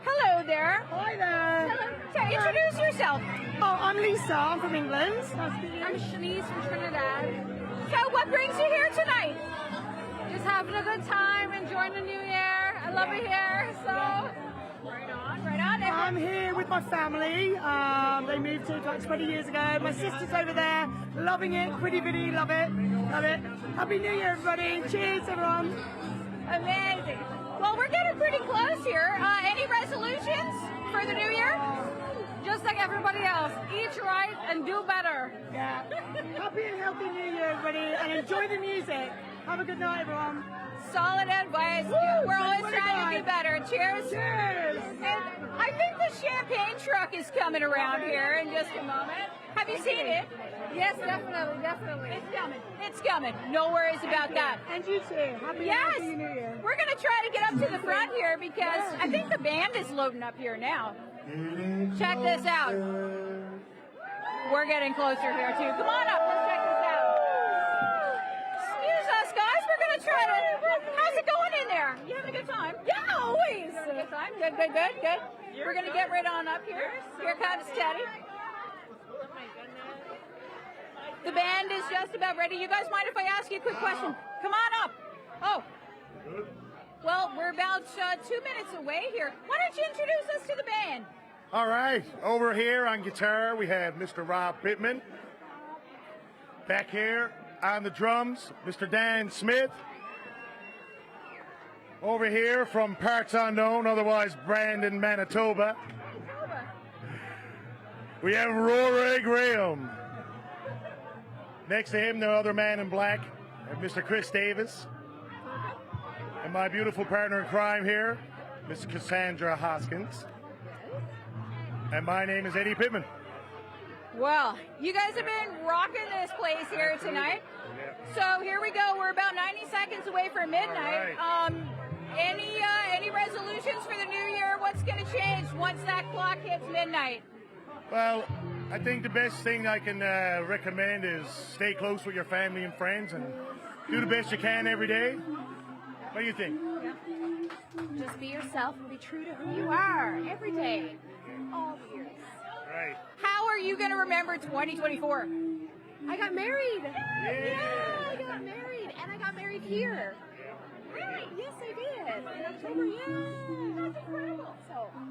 hello there. Hi there. Hello. Introduce yourself. Oh, I'm Lisa. I'm from England. I'm Shanice from Trinidad. So what brings you here tonight? Just having a good time, enjoying the new year. I love it here, so... Right on, right on. I'm here with my family. They moved here like 20 years ago. My sister's over there, loving it. Quiddy bitty, love it. Love it. Happy New Year, everybody. Cheers, everyone. Amazing. Well, we're getting pretty close here. Any resolutions for the new year? Just like everybody else, eat right and do better. Yeah. Happy and healthy New Year, everybody, and enjoy the music. Have a good night, everyone. Solid advice. Woo! We're always trying to do better. Cheers. Cheers. And I think the champagne truck is coming around here in just a moment. Have you seen it? Yes, definitely, definitely. It's coming. It's coming. No worries about that. And you too. Happy New Year. We're going to try to get up to the front here because I think the band is loading up here now. Check this out. We're getting closer here too. Come on up. Let's check this out. Excuse us, guys. We're going to try to... How's it going in there? You having a good time? Yeah, always. Having a good time? Good, good, good, good. We're going to get right on up here. Here comes Teddy. The band is just about ready. You guys mind if I ask you a quick question? Come on up. Oh. Well, we're about 2 minutes away here. Why don't you introduce us to the band? All right. Over here on guitar, we have Mr. Rob Pittman. Back here on the drums, Mr. Dan Smith. Over here from parts unknown, otherwise Brandon, Manitoba, we have Rory Graham. Next to him, the other man in black, Mr. Chris Davis. And my beautiful partner in crime here, Miss Cassandra Hoskins. And my name is Eddie Pittman. Well, you guys have been rocking this place here tonight. So here we go. We're about 90 seconds away from midnight. Any resolutions for the new year? What's going to change once that clock hits midnight? Well, I think the best thing I can recommend is stay close with your family and friends and do the best you can every day. What do you think? Just be yourself and be true to who you are every day, all the years. Right. How are you going to remember 2024? I got married. Yeah, I got married, and I got married here. Right. Yes, I did. In October, yeah. That's incredible.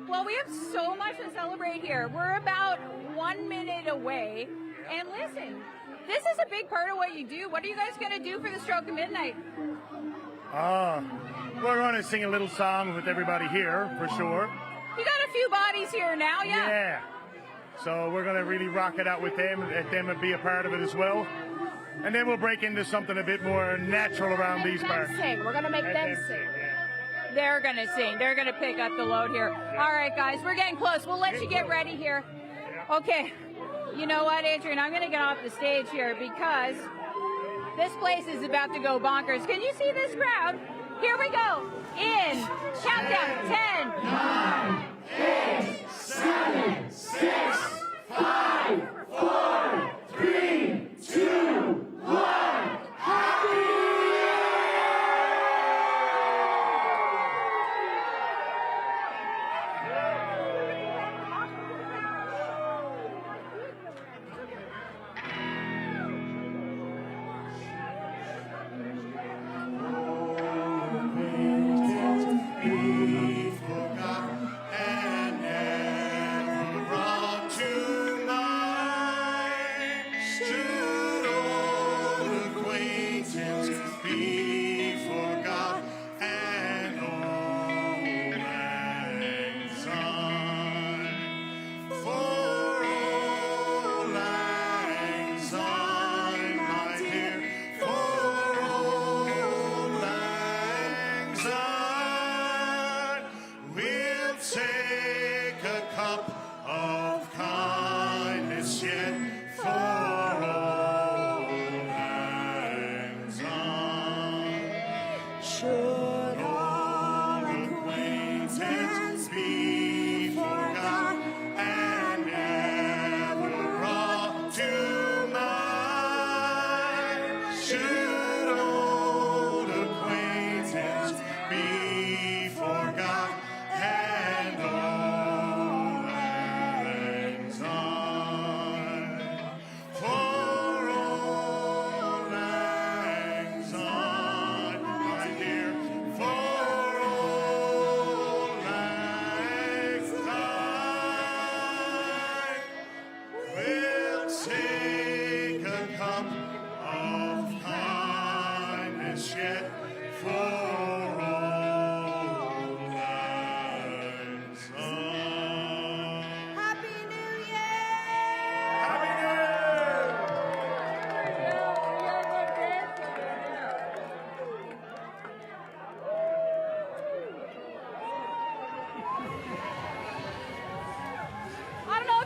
Well, we have so much to celebrate here. We're about 1 minute away. And listen, this is a big part of what you do. What are you guys going to do for the stroke of midnight? We're going to sing a little song with everybody here, for sure. You got a few bodies here now, yeah? Yeah. So we're going to really rock it out with them, let them be a part of it as well. And then we'll break into something a bit more natural around these parts. Sing. We're going to make them sing. They're going to sing. They're going to pick up the load here. All right, guys, we're getting close. We'll let you get ready here. Okay. You know what, Adrienne? I'm going to get off the stage here because this place is about to go bonkers. Can you see this crowd? Here we go. In countdown. 10, 9, 8, 7, 6, 5, 4, 3, 2, 1. Happy!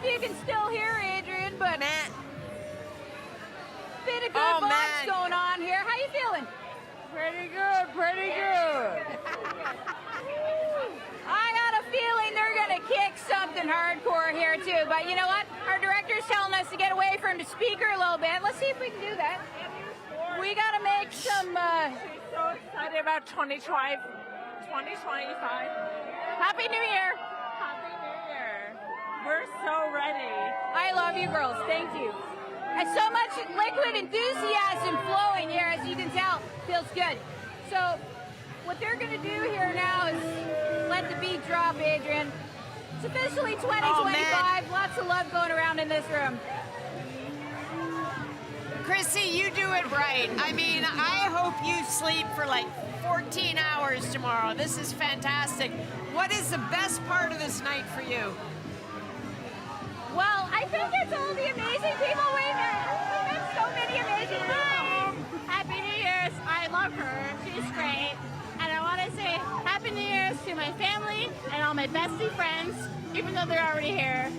You can still hear Adrienne, but bit of good vibes going on here. How you feeling? Pretty good, pretty good. I got a feeling they're gonna kick something hardcore here too. But you know what? Our director's telling us to get away from the speaker a little bit. Let's see if we can do that. We gotta make some. So excited about 2025. Happy New Year. We're so ready. I love you girls. Thank you. And so much liquid enthusiasm flowing here, as you can tell. Feels good. So what they're going to do here now is let the beat drop, Adrienne. It's officially 2025. Lots of love going around in this room. Chrissy, you do it right. I mean, I hope you sleep for like 14 hours News tomorrow. This is fantastic. What is the best part of this night for you? Well, I think it's all the amazing people we met. We met so many amazing people. Happy New Year's. I love her. She's great. And I want to say Happy New Year's to my family and all my bestie friends, even though they're already here.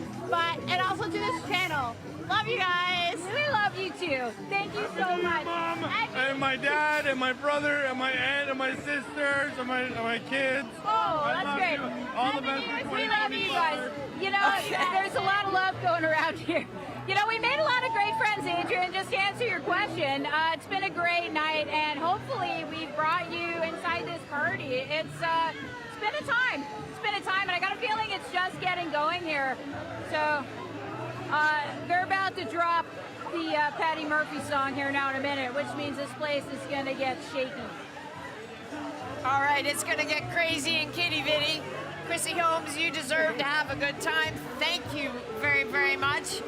And also to this channel. Love you guys. We love you too. Thank you so much. Mom, and my dad, and my brother, and my aunt, and my sisters, and my kids. Oh, that's great. All the best. We love you guys. You know, there's a lot of love going around here. You know, we made a lot of great friends, Adrienne. Just to answer your question, it's been a great night, and hopefully we brought you inside this party. It's been a time. It's been a time, and I got a feeling it's just getting going here. So they're about to drop the Patty Murphy song here now in a minute, which means this place is going to get shaky. All right, it's going to get crazy and kitty-vitty. Chrissy Holmes, you deserve to have a good time. Thank you very, very much.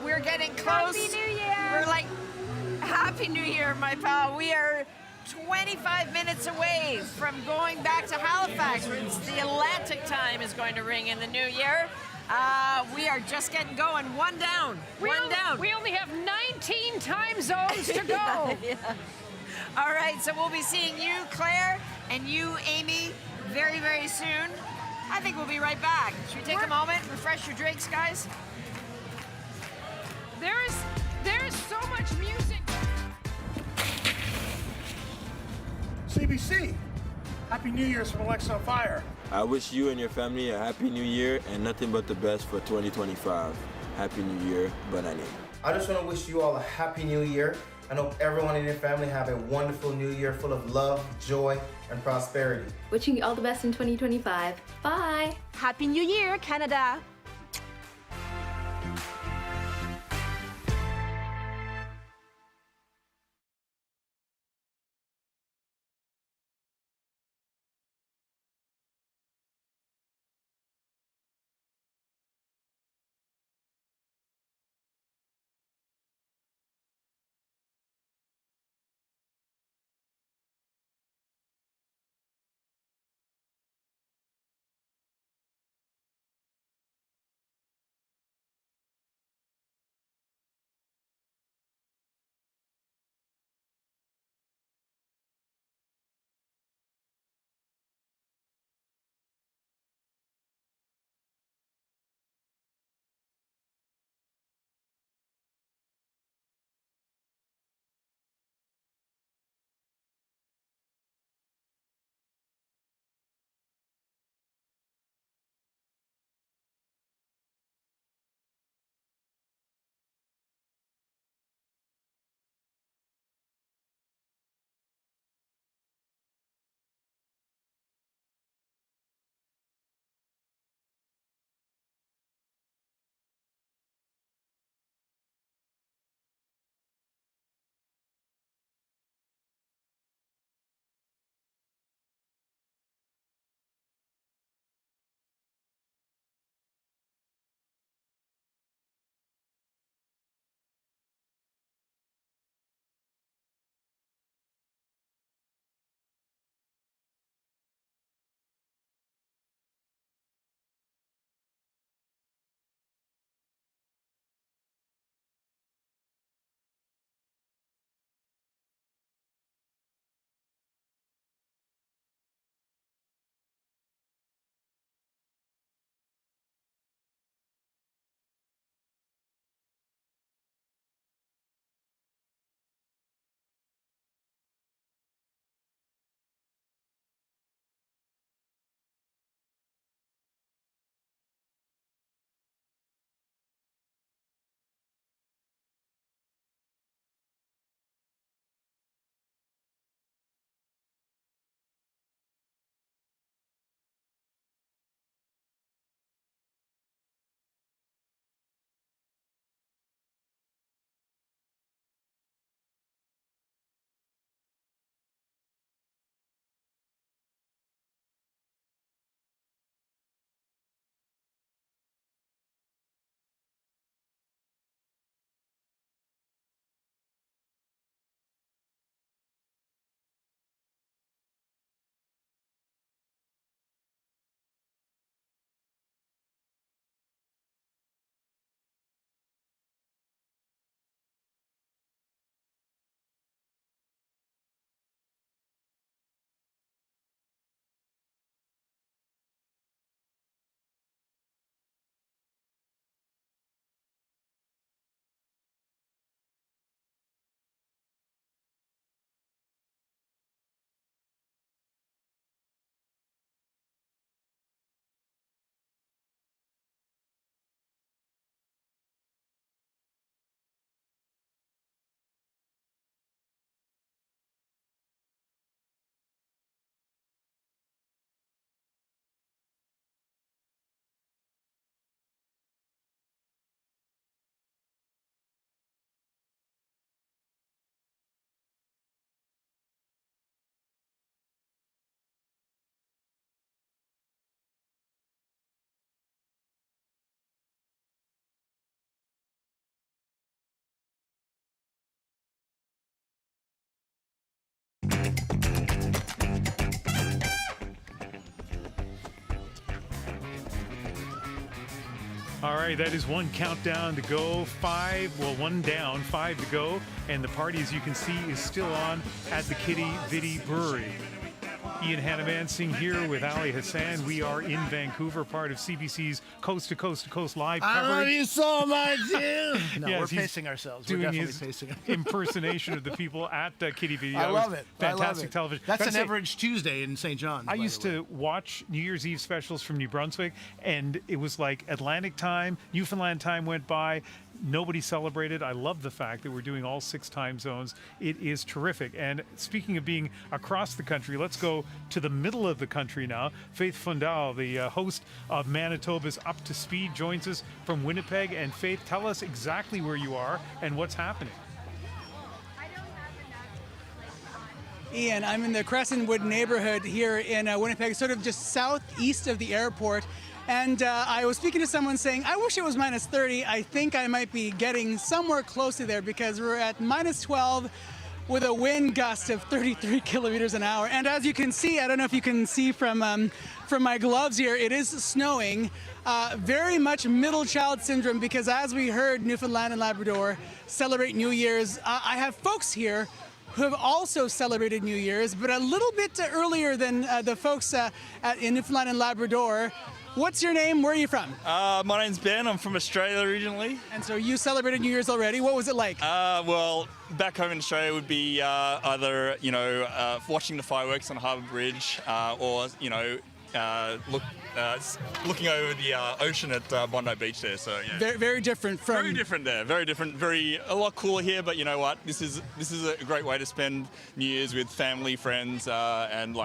We're getting close. Happy New Year. We're like, Happy New Year, my pal. We are 25 minutes away from going back to Halifax, where it's the Atlantic time is going to ring in the new year. We are just getting going. One down. One down. We only have 19 time zones to go. Yeah. All right, so we'll be seeing you, Claire, and you, Amy, very, very soon. I think we'll be right back. Should we take a moment, refresh your drinks, guys? There is so much music. CBC, Happy New Year's from Alexa on Fire. I wish you and your family a Happy New Year and nothing but the best for 2025. Happy New Year, Bonani. I just want to wish you all a Happy New Year. I hope everyone in your family have a wonderful new year full of love, joy, and prosperity. Wishing you all the best in 2025. Bye. Happy New Year, Canada. All right, that is one countdown to go. One down, 5 to go. And the party, as you can see, is still on at the Kitty Vitty Brewery. Ian Hanomansing here with Ali Hassan. We are in Vancouver, part of CBC's Coast to Coast to Coast live coverage. I love you so much, you. No, Yes, we're he's pacing ourselves. doing We're definitely his pacing. impersonation of the people at Kitty Vitty. I love it. Fantastic I love it. television. That's Gotta an say, average Tuesday in St. John's. I used to watch New Year's Eve specials from New Brunswick, and it was like Atlantic time, Newfoundland time went by. Nobody celebrated. I love the fact that we're doing all 6 time zones. It is terrific. And speaking of being across the country, let's go to the middle of the country now. Faith Fundal, the host of Manitoba's Up to Speed, joins us from Winnipeg. And Faith, tell us exactly where you are and what's happening. Ian, I'm in the Crescentwood neighborhood here in Winnipeg, sort of just southeast of the airport. And I was speaking to someone saying, I wish it was minus 30. I think I might be getting somewhere close to there because we're at minus 12 with a wind gust of 33 kilometers an hour. And as you can see, I don't know if you can see from my gloves here, it is snowing. Very much middle child syndrome because as we heard Newfoundland and Labrador celebrate New Year's, I have folks here who have also celebrated New Year's, but a little bit earlier than the folks in Newfoundland and Labrador. What's your name? Where are you from? My name's Ben. I'm from Australia originally. And so you celebrated New Year's already. What was it like? Well, back home in Australia would be either, watching the fireworks on Harbour Bridge or, looking over the ocean at Bondi Beach there. So, yeah. Very, very different from... Very different there. Very different. A lot cooler here, but you know what? This is a great way to spend New Year's with family, friends, and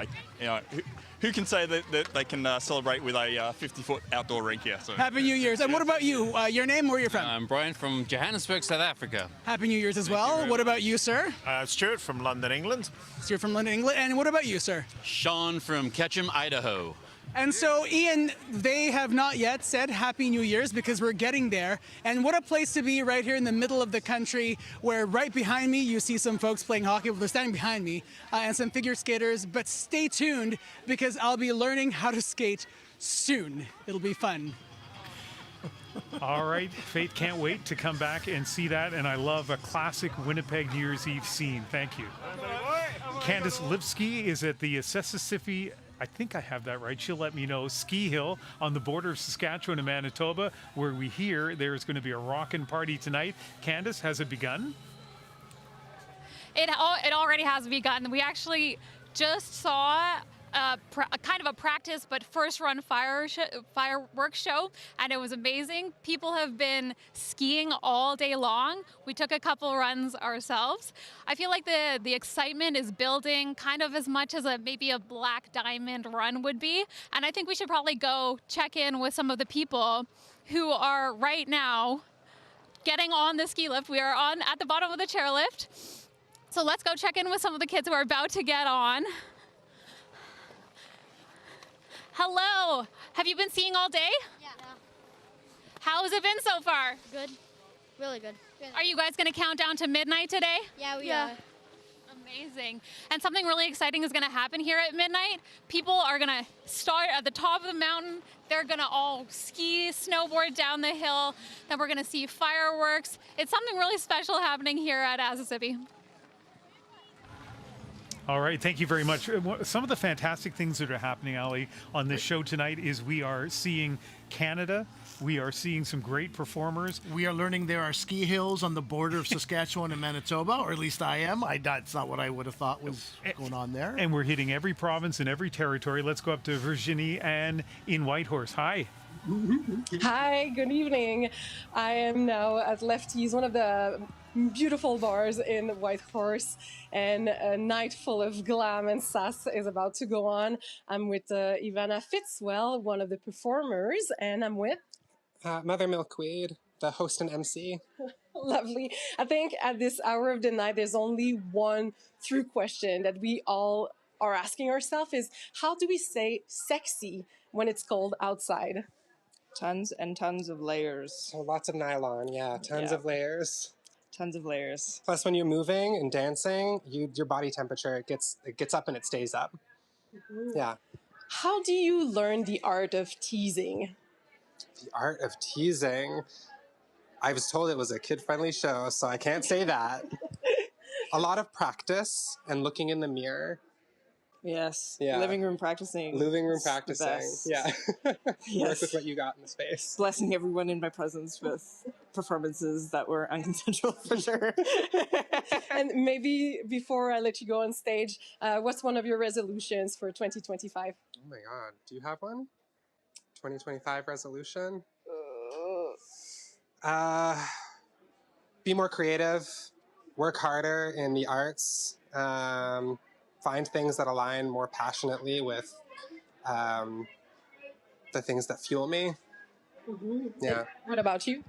who can say that they can celebrate with a 50-foot outdoor rink here? So. Happy New Year's. And what about you? Your name, where are you from? I'm Brian from Johannesburg, South Africa. Happy New Year's as well. What about you, sir? Stuart from London, England. Stuart from London, England. And what about you, sir? Sean from Ketchum, Idaho. And so, Ian, they have not yet said Happy New Year's because we're getting there. And what a place to be right here in the middle of the country where right behind me you see some folks playing hockey. Well, they're standing behind me and some figure skaters. But stay tuned because I'll be learning how to skate soon. It'll be fun. All right, Faith, can't wait to come back and see that. And I love a classic Winnipeg New Year's Eve scene. Thank you. Candace Lipsky is at the Saskatchewan, I think I have that right. She'll let me know. Ski Hill on the border of Saskatchewan and Manitoba, where we hear there's going to be a rockin' party tonight. Candace, has it begun? It already has begun. We actually just saw kind of a practice but first run fireworks show, and it was amazing. People have been skiing all day long. We took a couple runs ourselves. I feel like the excitement is building kind of as much as maybe a Black Diamond run would be, and I think we should probably go check in with some of the people who are right now getting on the ski lift. We are at the bottom of the chairlift, so let's go check in with some of the kids who are about to get on. Hello. Have you been skiing all day? Yeah. How has it been so far? Good. Really good. Are you guys going to count down to midnight today? Yeah, we are. Amazing. And something really exciting is going to happen here at midnight. People are going to start at the top of the mountain. They're going to all ski, snowboard down the hill. Then we're going to see fireworks. It's something really special happening here at Assisibi. All right, thank you very much. Some of the fantastic things that are happening, Ali, on this show tonight is we are seeing Canada. We are seeing some great performers. We are learning there are ski hills on the border of Saskatchewan and Manitoba, or at least I am. That's not what I would have thought was going on there. And we're hitting every province and every territory. Let's go up to Virginie Ann in Whitehorse. Hi. Hi, good evening. I am now at Lefties, one of the beautiful bars in Whitehorse, and a night full of glam and sass is about to go on. I'm with Ivana Fitzwell, one of the performers, and I'm with Mother Milkweed, the host and MC. Lovely. I think at this hour of the night, there's only one true question that we all are asking ourselves is, how do we say sexy when it's cold outside? Tons and tons of layers. So lots of nylon, yeah. Tons of layers. Tons of layers. Plus, when you're moving and dancing, your body temperature it gets up and it stays up. Mm-hmm. Yeah. How do you learn the art of teasing? The art of teasing. I was told it was a kid-friendly show, so I can't say that. A lot of practice and looking in the mirror. Yes. Yeah. Living room practicing. Living room It's the practicing. best. Yeah. Yes. Work with what you got in the space. Blessing everyone in my presence with performances that were unconsensual for sure. And maybe before I let you go on stage, what's one of your resolutions for 2025? Oh my God. Do you have one? 2025 resolution? Be more creative, work harder in the arts, find things that align more passionately with the things that fuel me. Mm-hmm. Yeah. What about you?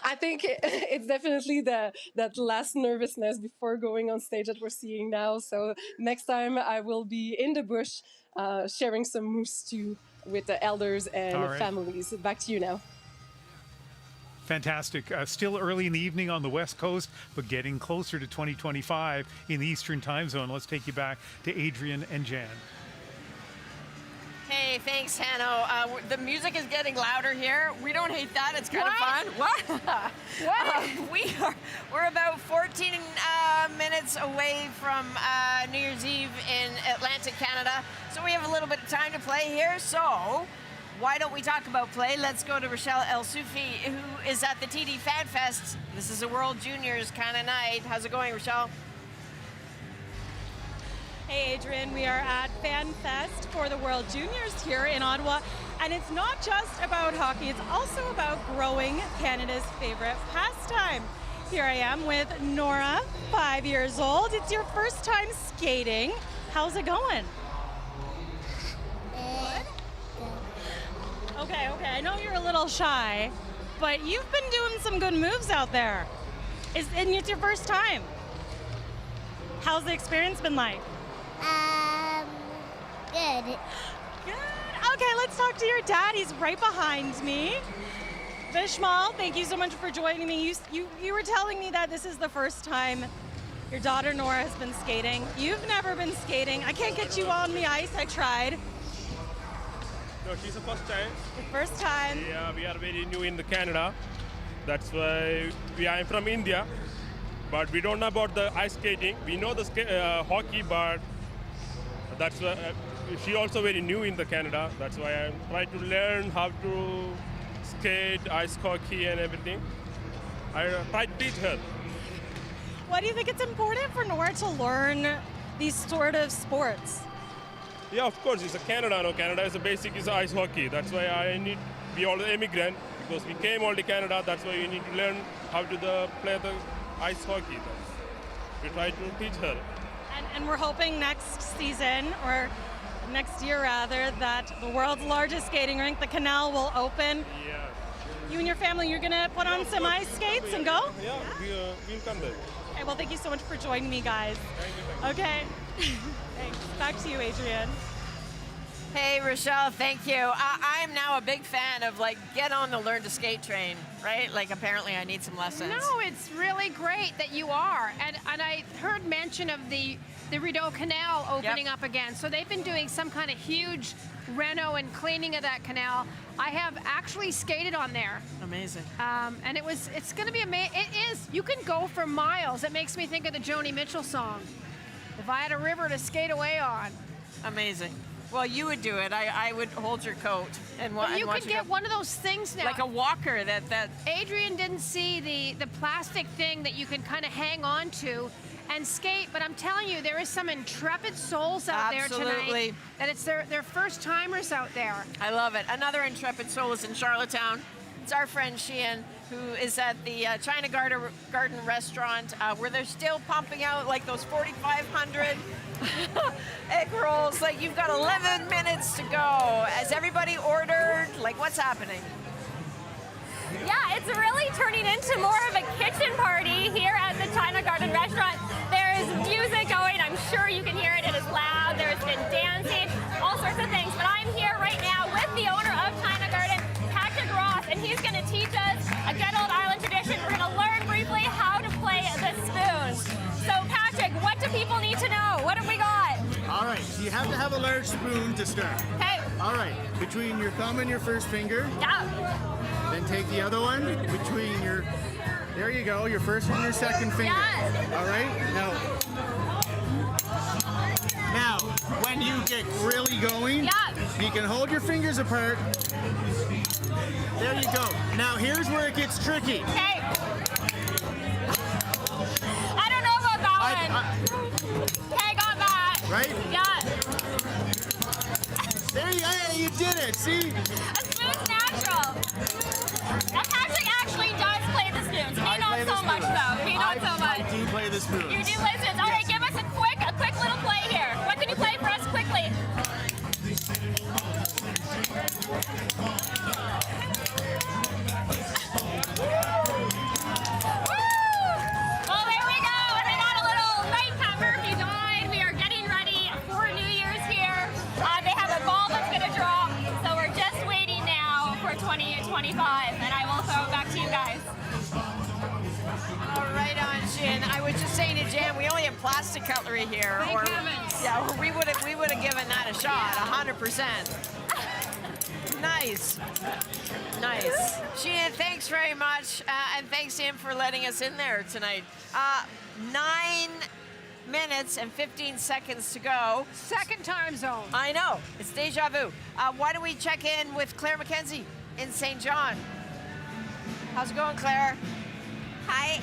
I think it's definitely that last nervousness before going on stage that we're seeing now. So next time I will be in the bush sharing some moose stew with the elders and All right. families. Back to you now. Fantastic. Still early in the evening on the West Coast, but getting closer to 2025 in the Eastern time zone. Let's take you back to Adrienne and Jan. Hey, thanks, Hanno. The music is getting louder here. We don't hate that. It's kind of fun. What? We're about 14 minutes away from New Year's Eve in Atlantic Canada, so we have a little bit of time to play here. So why don't we talk about play? Let's go to Rochelle El Soufi, who is at the TD Fan Fest. This is a World Juniors kind of night. How's it going, Rochelle? Hey Adrienne, we are at Fan Fest for the World Juniors here in Ottawa, and it's not just about hockey, it's also about growing Canada's favorite pastime. Here I am with Nora, 5 years old. It's your first time skating. How's it going? Okay, I know you're a little shy, but you've been doing some good moves out there. And it's your first time. How's the experience been like? Good. Okay, let's talk to your dad. He's right behind me. Vishmal, thank you so much for joining me. You were telling me that this is the first time your daughter Nora has been skating. You've never been skating. I can't get you on the ice. I tried. No, she's the first time. The first time. Yeah, we are very new in the Canada. That's why I'm from India, but we don't know about the ice skating. We know the hockey, but that's why she also very new in the Canada. That's why I'm trying to learn how to skate, ice hockey, and everything. I try to teach her. Why do you think it's important for Nora to learn these sort of sports? Yeah, of course, it's a Canada. No, Canada is the basic is ice hockey. That's why I need to be all the immigrant, because we came all to Canada. That's why we need to learn how to play the ice hockey. We try to teach her. And we're hoping next season, or next year rather, that the world's largest skating rink, the Canal, will open. Yeah. You and your family, you're gonna put on some ice skates and go? Yeah, we'll come there. Okay, well, thank you so much for joining me, guys. Okay. Thanks. Back to you, Adrienne. Hey, Rochelle, thank you. I'm now a big fan of, get on the learn to skate train, right? Apparently I need some lessons. No, it's really great that you are. And I heard mention of the Rideau Canal opening up again. So they've been doing some kind of huge reno and cleaning of that canal. I have actually skated on there. Amazing. And it's going to be amazing. It is. You can go for miles. It makes me think of the Joni Mitchell song. If I had a river to skate away on. Amazing. Well, you would do it. I would hold your coat and watch you can get one of those things now. Like a walker that. Adrienne didn't see the plastic thing that you can kind of hang on to and skate, but I'm telling you, there is some intrepid souls out there tonight. That it's their first timers out there. I love it. Another intrepid soul is in Charlottetown. It's our friend Sheehan, who is at the China Garden restaurant, where they're still pumping out those 4,500 egg rolls. You've got 11 minutes to go. Has everybody ordered? What's happening? Yeah, it's really turning into more of a kitchen party here at the China Garden restaurant. There is music going. I'm sure you can hear it. It is loud. There's been dancing, all sorts of things. But I'm here right now with the owner of China Garden, Patrick Ross, and he's going to teach us a good old island tradition. We're going to learn briefly how to play the spoon. So, Patrick, what do people need to know? What have we got? All right. right, so you have to have a large spoon to start. Okay. All right, between your thumb and your first finger. Yeah. Then take the other one between your, there you go, your first and your second finger. Yes. All right, now, when you get really going, you can hold your fingers apart. There you go. Now here's where it gets tricky. Okay. I don't know about that one. Okay, got that. Right? Yeah. There you did it. See? A spoon's natural. Patrick actually does play the spoons. Me not so much though. Me not so much. I do play the spoons. You do play spoons. All right, give us a quick little play here. What can you play for us quickly? Well, there we go. And I got a little nightcap Murphy died. We are getting ready for New Year's here. They have a ball that's going to drop, so we're just waiting now for 2025, and I will throw it back to you guys. All right on, Shin. I was just saying to Jan, we only have plastic cutlery here. Thank heavens. Yeah, we would have given that a shot, 100%. Nice. Nice. Sheena, thanks very much. And thanks, Tim, for letting us in there tonight. 9 minutes and 15 seconds to go. Second time zone. I know. It's deja vu. Why don't we check in with Claire McKenzie in St. John? How's it going, Claire? Hi.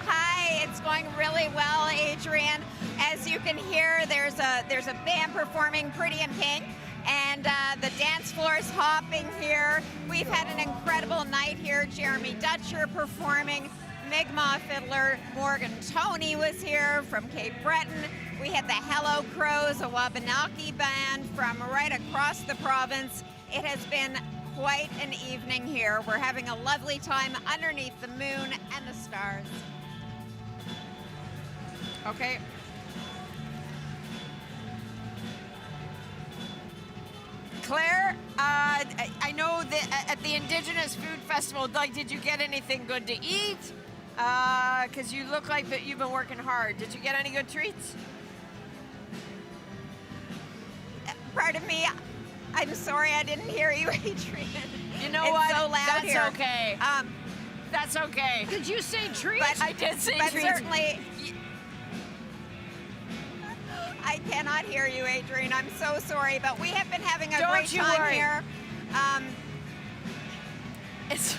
Hi, it's going really well, Adrienne. As you can hear, there's a band performing Pretty in Pink, and the dance floor is hopping here. We've had an incredible night here. Jeremy Dutcher performing, Mi'kmaq fiddler Morgan Toney was here from Cape Breton. We had the Hello Crows, a Wabanaki band from right across the province. It has been quite an evening here. We're having a lovely time underneath the moon and the stars. Okay. Claire, I know that at the Indigenous Food Festival, like, did you get anything good to eat? Because you look like that you've been working hard. Did you get any good treats? Pardon me, I'm sorry I didn't hear you, Adrienne. You know it's what? So loud That's here. okay. That's okay. Did you say treats? But I did say but treats. Certainly, I cannot hear you, Adrienne. I'm so sorry, but we have been having a great time here. It's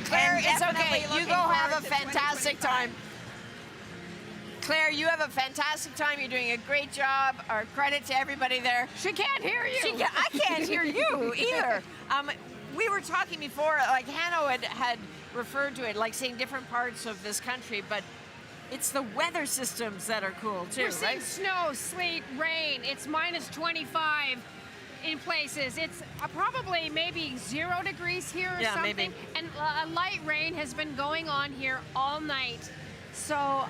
Claire, it's okay. You go have a fantastic time. Claire, you have a fantastic time. You're doing a great job. Our credit to everybody there. She can't hear you. I can't hear you either. We were talking before, like Hanno had referred to it, like saying different parts of this country, but it's the weather systems that are cool too, We're seeing right? snow, sleet, rain. It's minus 25 in places. It's probably maybe 0 degrees here or something. Maybe. And a light rain has been going on here all night. So,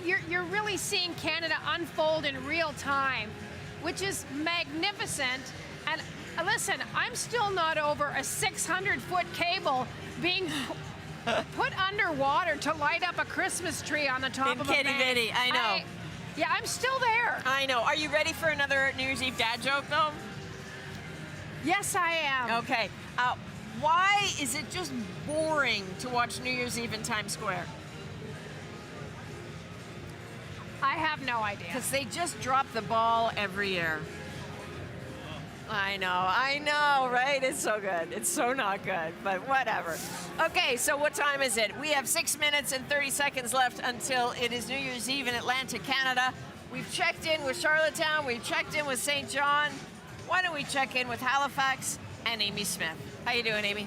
you're really seeing Canada unfold in real time, which is magnificent. And listen, I'm still not over a 600-foot cable being put underwater to light up a Christmas tree on the top of a bank. Kitty-bitty, I know. I'm still there. I know. Are you ready for another New Year's Eve dad joke, though? Yes, I am. Okay. Why is it just boring to watch New Year's Eve in Times Square? I have no idea. Because they just drop the ball every year. I know, right? It's so good. It's so not good, but whatever. Okay, so what time is it? We have 6 minutes and 30 seconds left until it is New Year's Eve in Atlantic, Canada. We've checked in with Charlottetown. We've checked in with St. John. Why don't we check in with Halifax and Amy Smith? How you doing, Amy?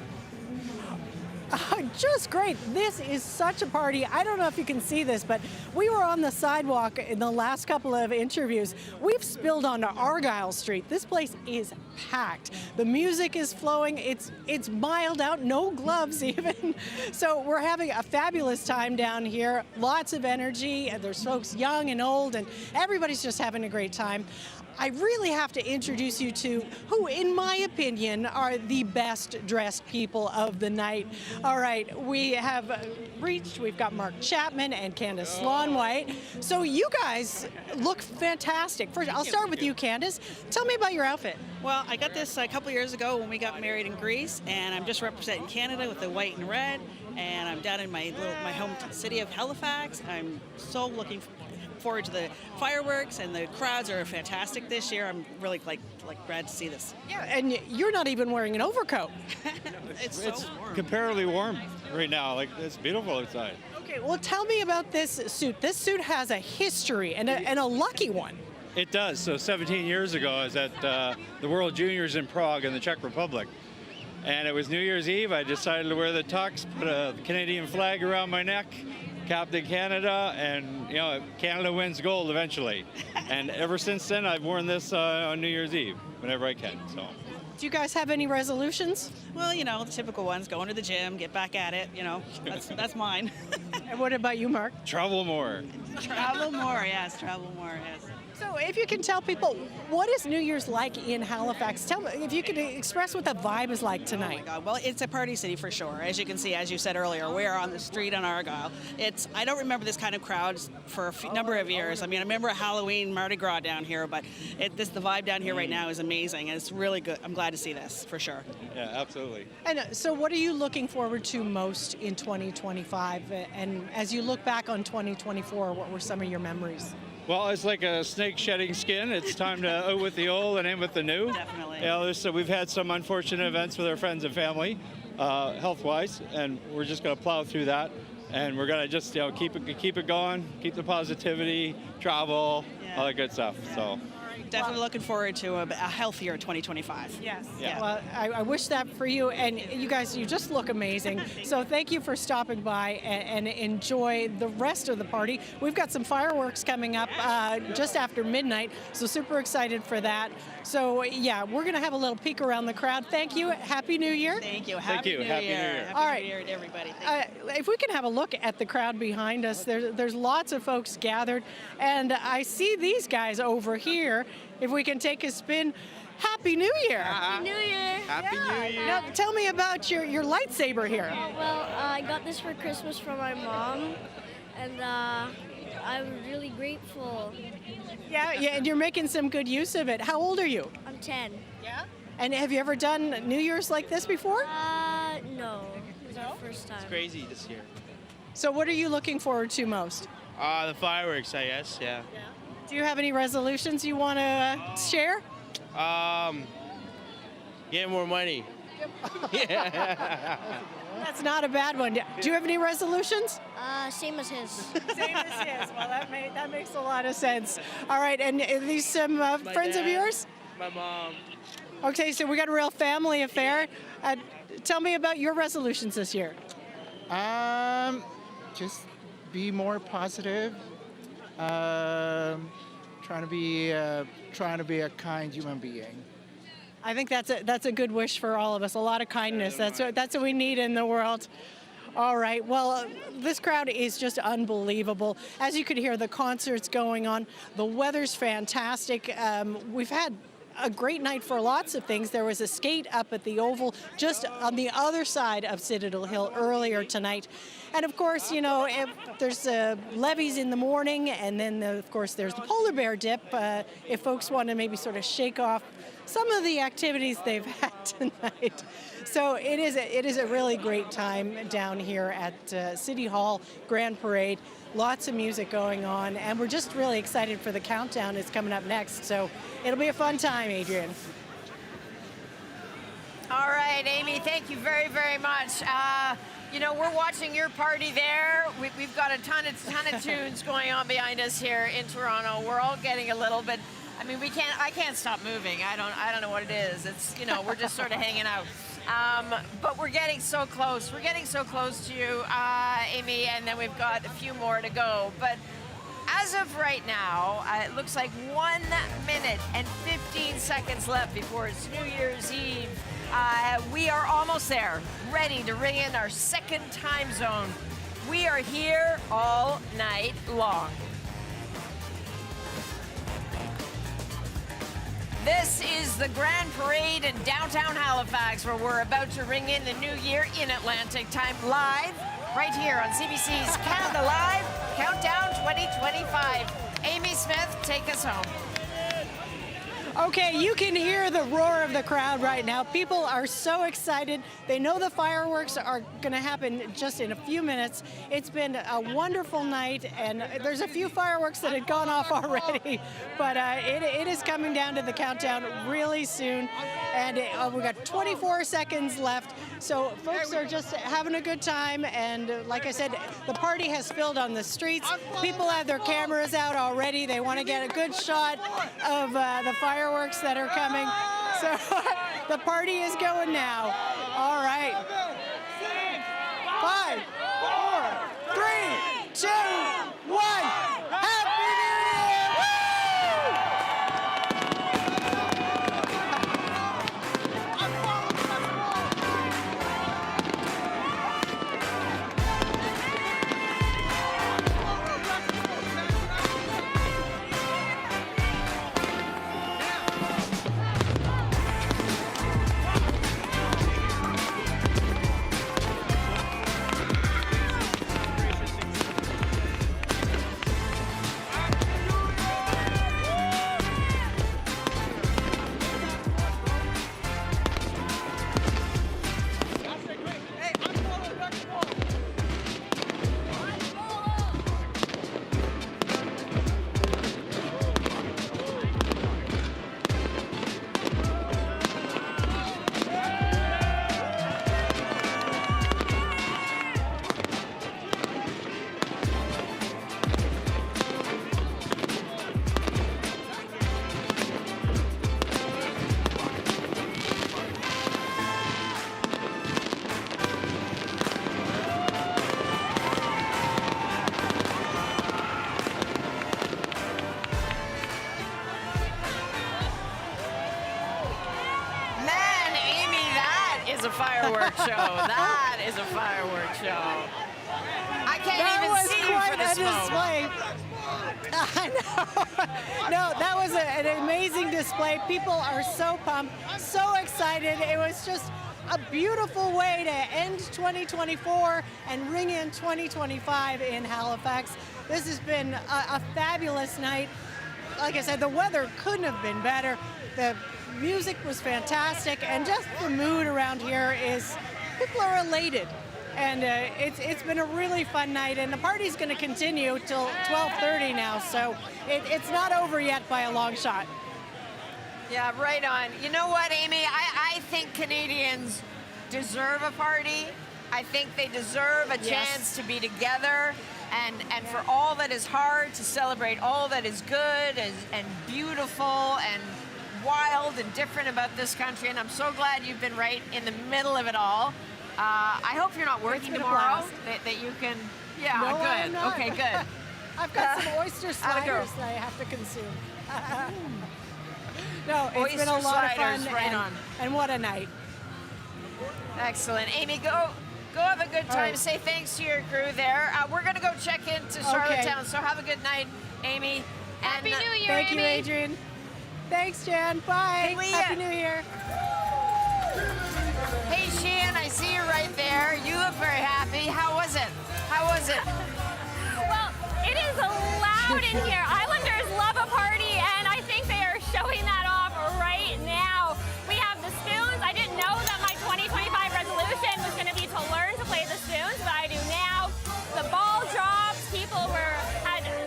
Just great. This is such a party. I don't know if you can see this, but we were on the sidewalk in the last couple of interviews. We've spilled onto Argyle Street. This place is packed. The music is flowing. It's mild out, no gloves even. So we're having a fabulous time down here. Lots of energy. There's folks young and old, and everybody's just having a great time. I really have to introduce you to who, in my opinion, are the best dressed people of the night. All right, we've got Mark Chapman and Candace Sloan-White. So you guys look fantastic. First, I'll start with you, Candace. Tell me about your outfit. Well, I got this a couple years ago when we got married in Greece, and I'm just representing Canada with the white and red, and I'm down in my home city of Halifax. I'm so looking forward to the fireworks, and the crowds are fantastic this year. I'm really glad to see this. Yeah, and you're not even wearing an overcoat. It's warm. Comparatively warm right now. It's beautiful outside. Okay, well, tell me about this suit. This suit has a history and a lucky one. It does. So 17 years ago, I was at the World Juniors in Prague in the Czech Republic. And it was New Year's Eve. I decided to wear the tux, put a Canadian flag around my neck, Captain Canada, and Canada wins gold eventually. And ever since then, I've worn this on New Year's Eve whenever I can. So. Do you guys have any resolutions? Well, the typical ones: going to the gym, get back at it. That's mine. And what about you, Mark? Travel more. Travel more, yes. Travel more, yes. So if you can tell people, what is New Year's like in Halifax? Tell me, if you could express what the vibe is like tonight. Oh my God. Well, it's a party city for sure. As you can see, as you said earlier, we are on the street on Argyle. I don't remember this kind of crowd for a number of years. I mean, I remember Halloween, Mardi Gras down here, but the vibe down here right now is amazing, and it's really good. I'm glad to see this, for sure. Yeah, absolutely. And so what are you looking forward to most in 2025? And as you look back on 2024, what were some of your memories? Well, it's like a snake shedding skin. It's time to out with the old and in with the new. Definitely. So we've had some unfortunate events with our friends and family, health-wise, and we're just going to plow through that. And we're going to just keep it going, keep the positivity, travel, all that good stuff. Yeah. So. Definitely looking forward to a healthier 2025. Yes. Yeah. Well, I wish that for you, and you guys, you just look amazing. So thank you for stopping by and enjoy the rest of the party. We've got some fireworks coming up just after midnight, so super excited for that. So yeah, we're going to have a little peek around the crowd. Thank you. Happy New Year. Thank you. Happy New Year. All right. New Year to everybody. If we can have a look at the crowd behind us, there's lots of folks gathered, and I see these guys over here. If we can take a spin, Happy New Year! Happy New Year! Happy New Year! Now, tell me about your lightsaber here. Well, I got this for Christmas from my mom, and I'm really grateful. Yeah, and you're making some good use of it. How old are you? I'm 10. Yeah? And have you ever done New Year's like this before? No. It's the first time. It's crazy this year. So what are you looking forward to most? The fireworks, I guess, yeah. Do you have any resolutions you want to share? Get more money. That's not a bad one. Do you have any resolutions? Same as his. Same as his. Well, that makes a lot of sense. All right, and are these some friends of yours? My mom. Okay, so we got a real family affair. Tell me about your resolutions this year. Just be more positive. Trying to be a kind human being. I think that's a good wish for all of us. A lot of kindness. That's what we need in the world. All right. Well, this crowd is just unbelievable. As you could hear, the concert's going on. The weather's fantastic. We've had a great night for lots of things. There was a skate up at the Oval just on the other side of Citadel Hill earlier tonight. And of course, there's levees in the morning, and then of course there's the polar bear dip if folks want to maybe sort of shake off some of the activities they've had tonight. So it is a really great time down here at City Hall Grand Parade. Lots of music going on, and we're just really excited for the countdown that's coming up next. So it'll be a fun time, Adrienne. All right, Amy, thank you very, very much. We're watching your party there. We've got a ton of tunes going on behind us here in Toronto. We're all getting a little bit. I mean, I can't stop moving. I don't know what it is. It's we're just sort of hanging out. But we're getting so close. We're getting so close to you, Amy, and then we've got a few more to go. But as of right now, it looks like 1 minute and 15 seconds left before it's New Year's Eve. We are almost there, ready to ring in our second time zone. We are here all night long. This is the Grand Parade in downtown Halifax, where we're about to ring in the new year in Atlantic time live, right here on CBC's Canada Live Countdown 2025. Amy Smith, take us home. Okay, you can hear the roar of the crowd right now. People are so excited. They know the fireworks are going to happen just in a few minutes. It's been a wonderful night, and there's a few fireworks that had gone off already, but it is coming down to the countdown really soon, and we've got 24 seconds left, so folks are just having a good time, and like I said, the party has spilled on the streets. People have their cameras out already. They want to get a good shot of the fireworks that are coming. So the party is going now. All right. 5, 4, 3, 2, 1. Happy New Year! Fireworks show. That is a fireworks show. I can't even see you for the smoke. I know. No, that was an amazing display. People are so pumped, so excited. It was just a beautiful way to end 2024 and ring in 2025 in Halifax. This has been a fabulous night. Like I said, the weather couldn't have been better. The music was fantastic, and just the mood around here is, people are elated, and it's been a really fun night, and the party's going to continue till 12:30 now, so it's not over yet by a long shot. Yeah, right on. You know what, Amy? I think Canadians deserve a party. I think they deserve a chance to be together, and for all that is hard, to celebrate all that is good and beautiful and wild and different about this country, and I'm so glad you've been right in the middle of it all. I hope you're not working tomorrow, that you can... Yeah, no, good. I'm not. Okay, good. I've got some oyster sliders that I have to consume. No, it's oyster been a lot of fun, right and what a night. Excellent. Amy, go have a good time. Right. Say thanks to your crew there. We're going to go check into Charlottetown, so have a good night, Amy. Happy New Year, Thank Amy. you, Adrienne. Thanks, Jan. Bye. Hey, Happy New Year. Hey, Sheehan, I see you right there. You look very happy. How was it? How was it? Well, it is loud in here. Islanders love a party, and I think they are showing that off right now. We have the spoons. I didn't know that my 2025 resolution was going to be to learn to play the spoons, but I do now. The ball drops.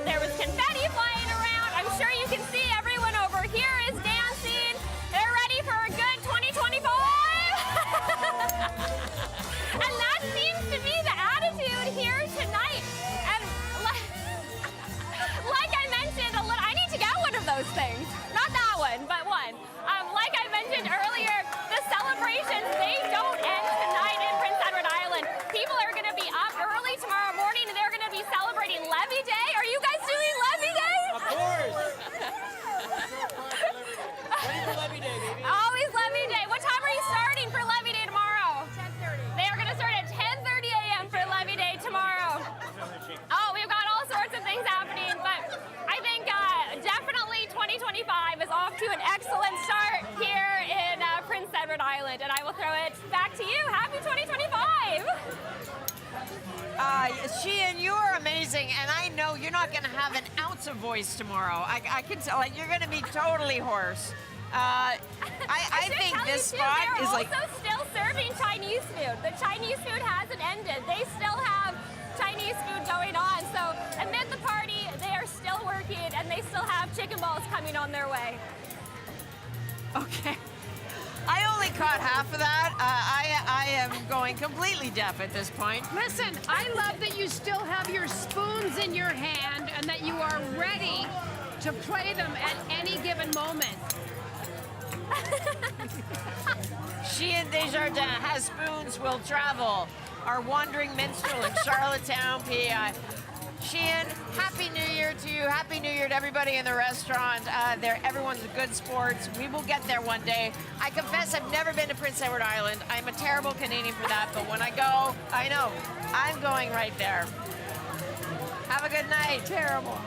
There was confetti flying around. I'm sure you can see everyone over here is dancing. They're ready for a good 2025. And that seems to be the attitude here tonight. And like I mentioned, I need to get one of those things. Not that one, but one. Like I mentioned earlier, the celebrations, they don't end tonight in Prince Edward Island. People are going to be up early tomorrow morning, and they're going to be celebrating Levy Day. Are you guys doing Levy Day? Of course. Ready for Levy Day, baby. Always Levy Day. What time are you starting for Levy Day tomorrow? 10:30. They are going to start at 10:30 a.m. for Levy Day tomorrow. Oh, we've got all sorts of things happening, but I think definitely 2025 is is off to an excellent start here in Prince Edward Island, and I will throw it back to you. Happy 2025! Sheehan, you are amazing, and I know you're not going to have an ounce of voice tomorrow. I can tell. Like, you're going to be totally hoarse. I think this spot is like. They're also still serving Chinese food. The Chinese food hasn't ended. They still have Chinese food going on. So amid the party, they are still working, and they still have chicken balls coming on their way. Okay. I only caught half of that. I am going completely deaf at this point. Listen, I love that you still have your spoons in your hand and that you are ready to play them at any given moment. Sheehan Desjardins has spoons, will travel. Our wandering minstrel in Charlottetown, PI. Sheehan, Happy New Year to you. Happy New Year to everybody in the restaurant. Everyone's a good sports. We will get there one day. I confess I've never been to Prince Edward Island. I'm a terrible Canadian for that, but when I go, I know. I'm going right there. Have a good night. Terrible.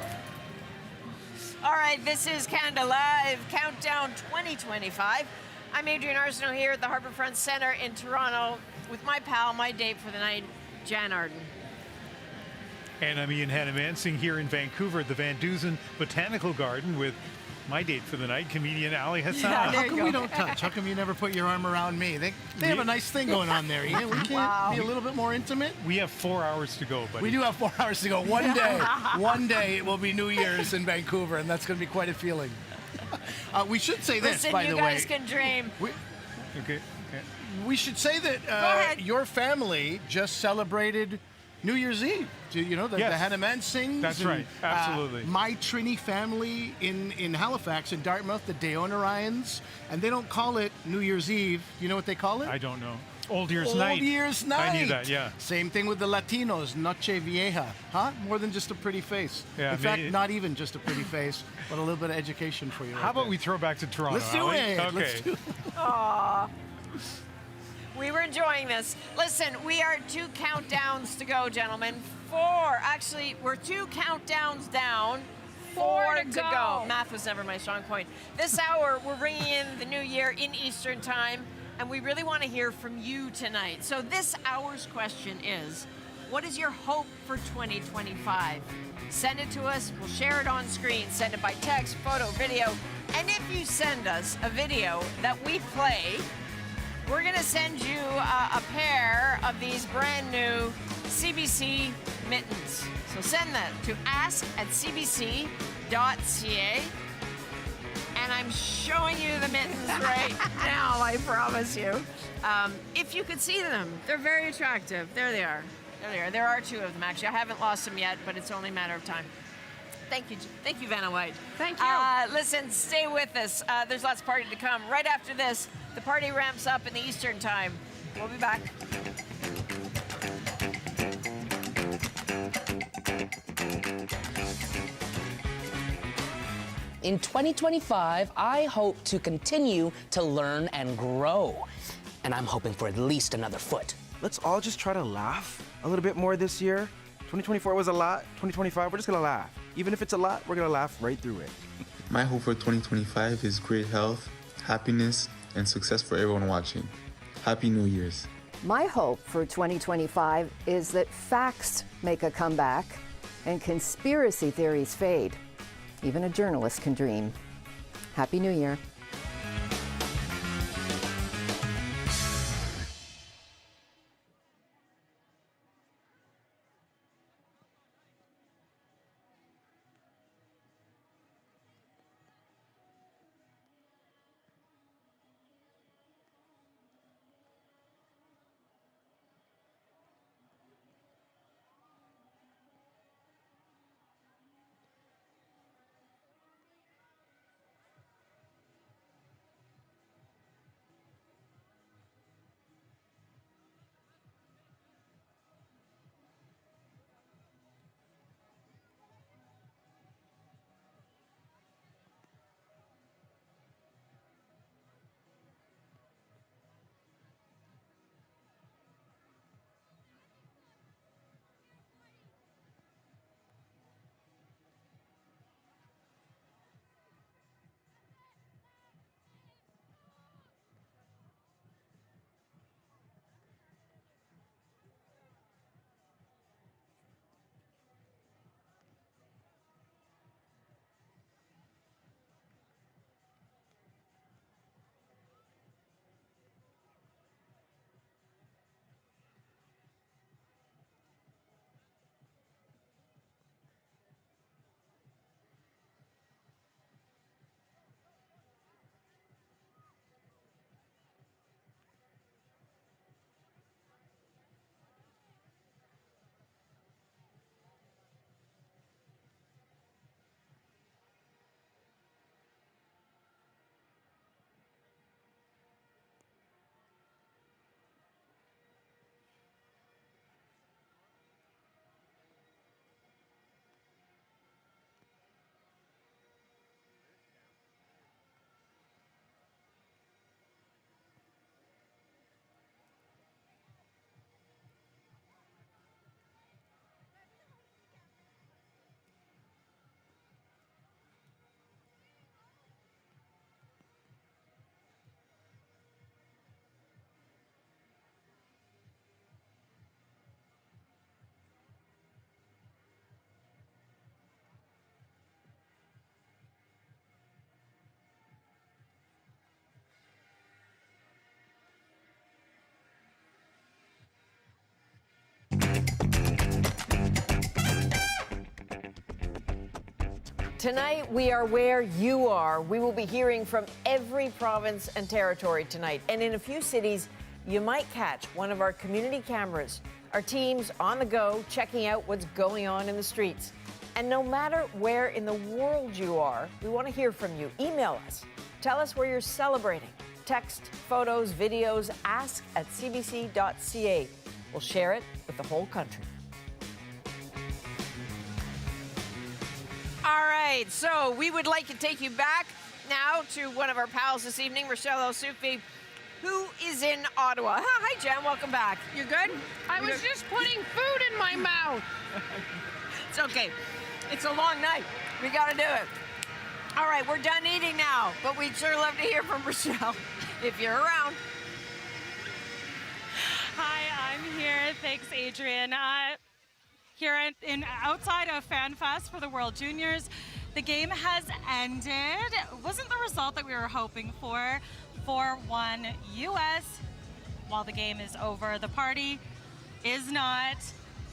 All right, this is Canada Live, Countdown 2025. I'm Adrienne Arsenault here at the Harbourfront Centre in Toronto with my pal, my date for the night, Jan Arden. And I'm Ian Hanomansing here in Vancouver at the VanDusen Botanical Garden with my date for the night, comedian Ali Hassan. How come we don't touch? How come you never put your arm around me? They have a nice thing going on there, Ian. We can't be a little bit more intimate? We have 4 hours to go, buddy. We do have 4 hours to go. One day it will be New Year's in Vancouver, and that's going to be quite a feeling. We should say this, Listen, by the way. you guys can dream. Okay. We should say that your family just celebrated New Year's Eve. You know, the Hanomansings. That's right, absolutely. My Trini family in Halifax, in Dartmouth, the Deonorians, and they don't call it New Year's Eve. You know what they call it? I don't know. Old Year's Night. Old Year's Night. I knew that, yeah. Same thing with the Latinos, Noche Vieja. Huh? More than just a pretty face. Yeah, in fact, not even just a pretty face, but a little bit of education for you. How about we throw back to Toronto? Let's do it. Okay. Let's do it. Aww. We were enjoying this. Listen, we are 2 countdowns to go, gentlemen. 4. Actually, we're 2 countdowns down. 4 to go. Math was never my strong point. This hour, we're bringing in the new year in Eastern Time, and we really want to hear from you tonight. So this hour's question is, what is your hope for 2025? Send it to us. We'll share it on screen. Send it by text, photo, video. And if you send us a video that we play, we're going to send you a pair of these brand new CBC mittens. So send that to ask@cbc.ca. And I'm showing you the mittens right now, I promise you. If you could see them, they're very attractive. There they are. There they are. There are 2 of them, actually. I haven't lost them yet, but it's only a matter of time. Thank you, Vanna White. Thank you. Listen, stay with us. There's lots of party to come. Right after this, the party ramps up in the Eastern Time. We'll be back. In 2025, I hope to continue to learn and grow. And I'm hoping for at least another foot. Let's all just try to laugh a little bit more this year. 2024 was a lot. 2025, we're just gonna laugh. Even if it's a lot, we're gonna laugh right through it. My hope for 2025 is great health, happiness, and success for everyone watching. Happy New Year's. My hope for 2025 is that facts make a comeback and conspiracy theories fade. Even a journalist can dream. Happy New Year. Tonight, we are where you are. We will be hearing from every province and territory tonight. And in a few cities, you might catch one of our community cameras. Our team's on the go, checking out what's going on in the streets. And no matter where in the world you are, we want to hear from you. Email us. Tell us where you're celebrating. Text, photos, videos, ask@cbc.ca. We'll share it with the whole country. All right, so we would like to take you back now to one of our pals this evening, Rochelle El-Soufi, who is in Ottawa. Hi, Jen, welcome back. You're good? I was just putting food in my mouth. It's okay. It's a long night. We got to do it. All right, we're done eating now, but we'd sure love to hear from Rochelle if you're around. Hi, I'm here. Thanks, Adrienne. Here outside of FanFest for the World Juniors. The game has ended. It wasn't the result that we were hoping for. 4-1 U.S. While the game is over, the party is not.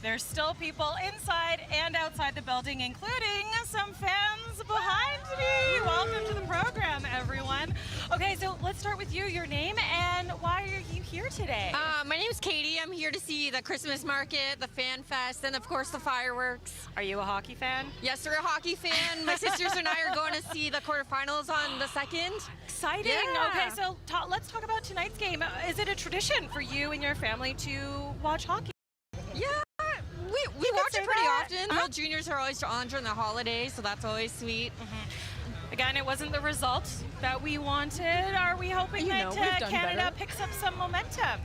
There's still people inside and outside the building, including some fans behind me. Welcome to the program, everyone. Okay, so let's start with you. Your name and why are you here today? My name is Katie. I'm here to see the Christmas market, the Fan Fest, and of course the fireworks. Are you a hockey fan? Yes, we're a hockey fan. My sisters and I are going to see the quarterfinals on the 2nd. Exciting. Yeah. Okay, so let's talk about tonight's game. Is it a tradition for you and your family to watch hockey? Yeah. We watch it pretty often. World Juniors are always on during the holidays, so that's always sweet. Again, it wasn't the result that we wanted. Are we hoping that Canada picks up some momentum?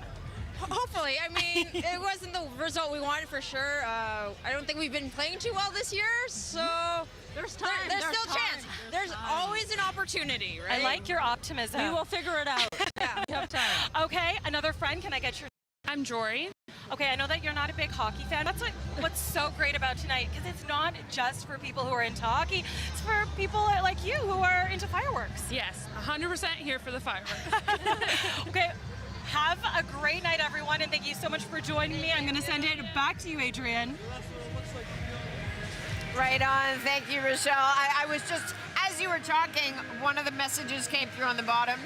Hopefully. I mean, it wasn't the result we wanted for sure. I don't think we've been playing too well this year, so there's time. There's still chance. There's always an opportunity, right? I like your optimism. We will figure it out. Yeah, we have time. Okay, another friend. Can I get your... I'm Jory. Okay, I know that you're not a big hockey fan. That's what's so great about tonight, because it's not just for people who are into hockey. It's for people like you who are into fireworks. Yes, 100% here for the fireworks. Okay, have a great night, everyone, and thank you so much for joining me. I'm going to send it back to you, Adrienne. Right on. Thank you, Rochelle. I was just, as you were talking, one of the messages came through on the bottom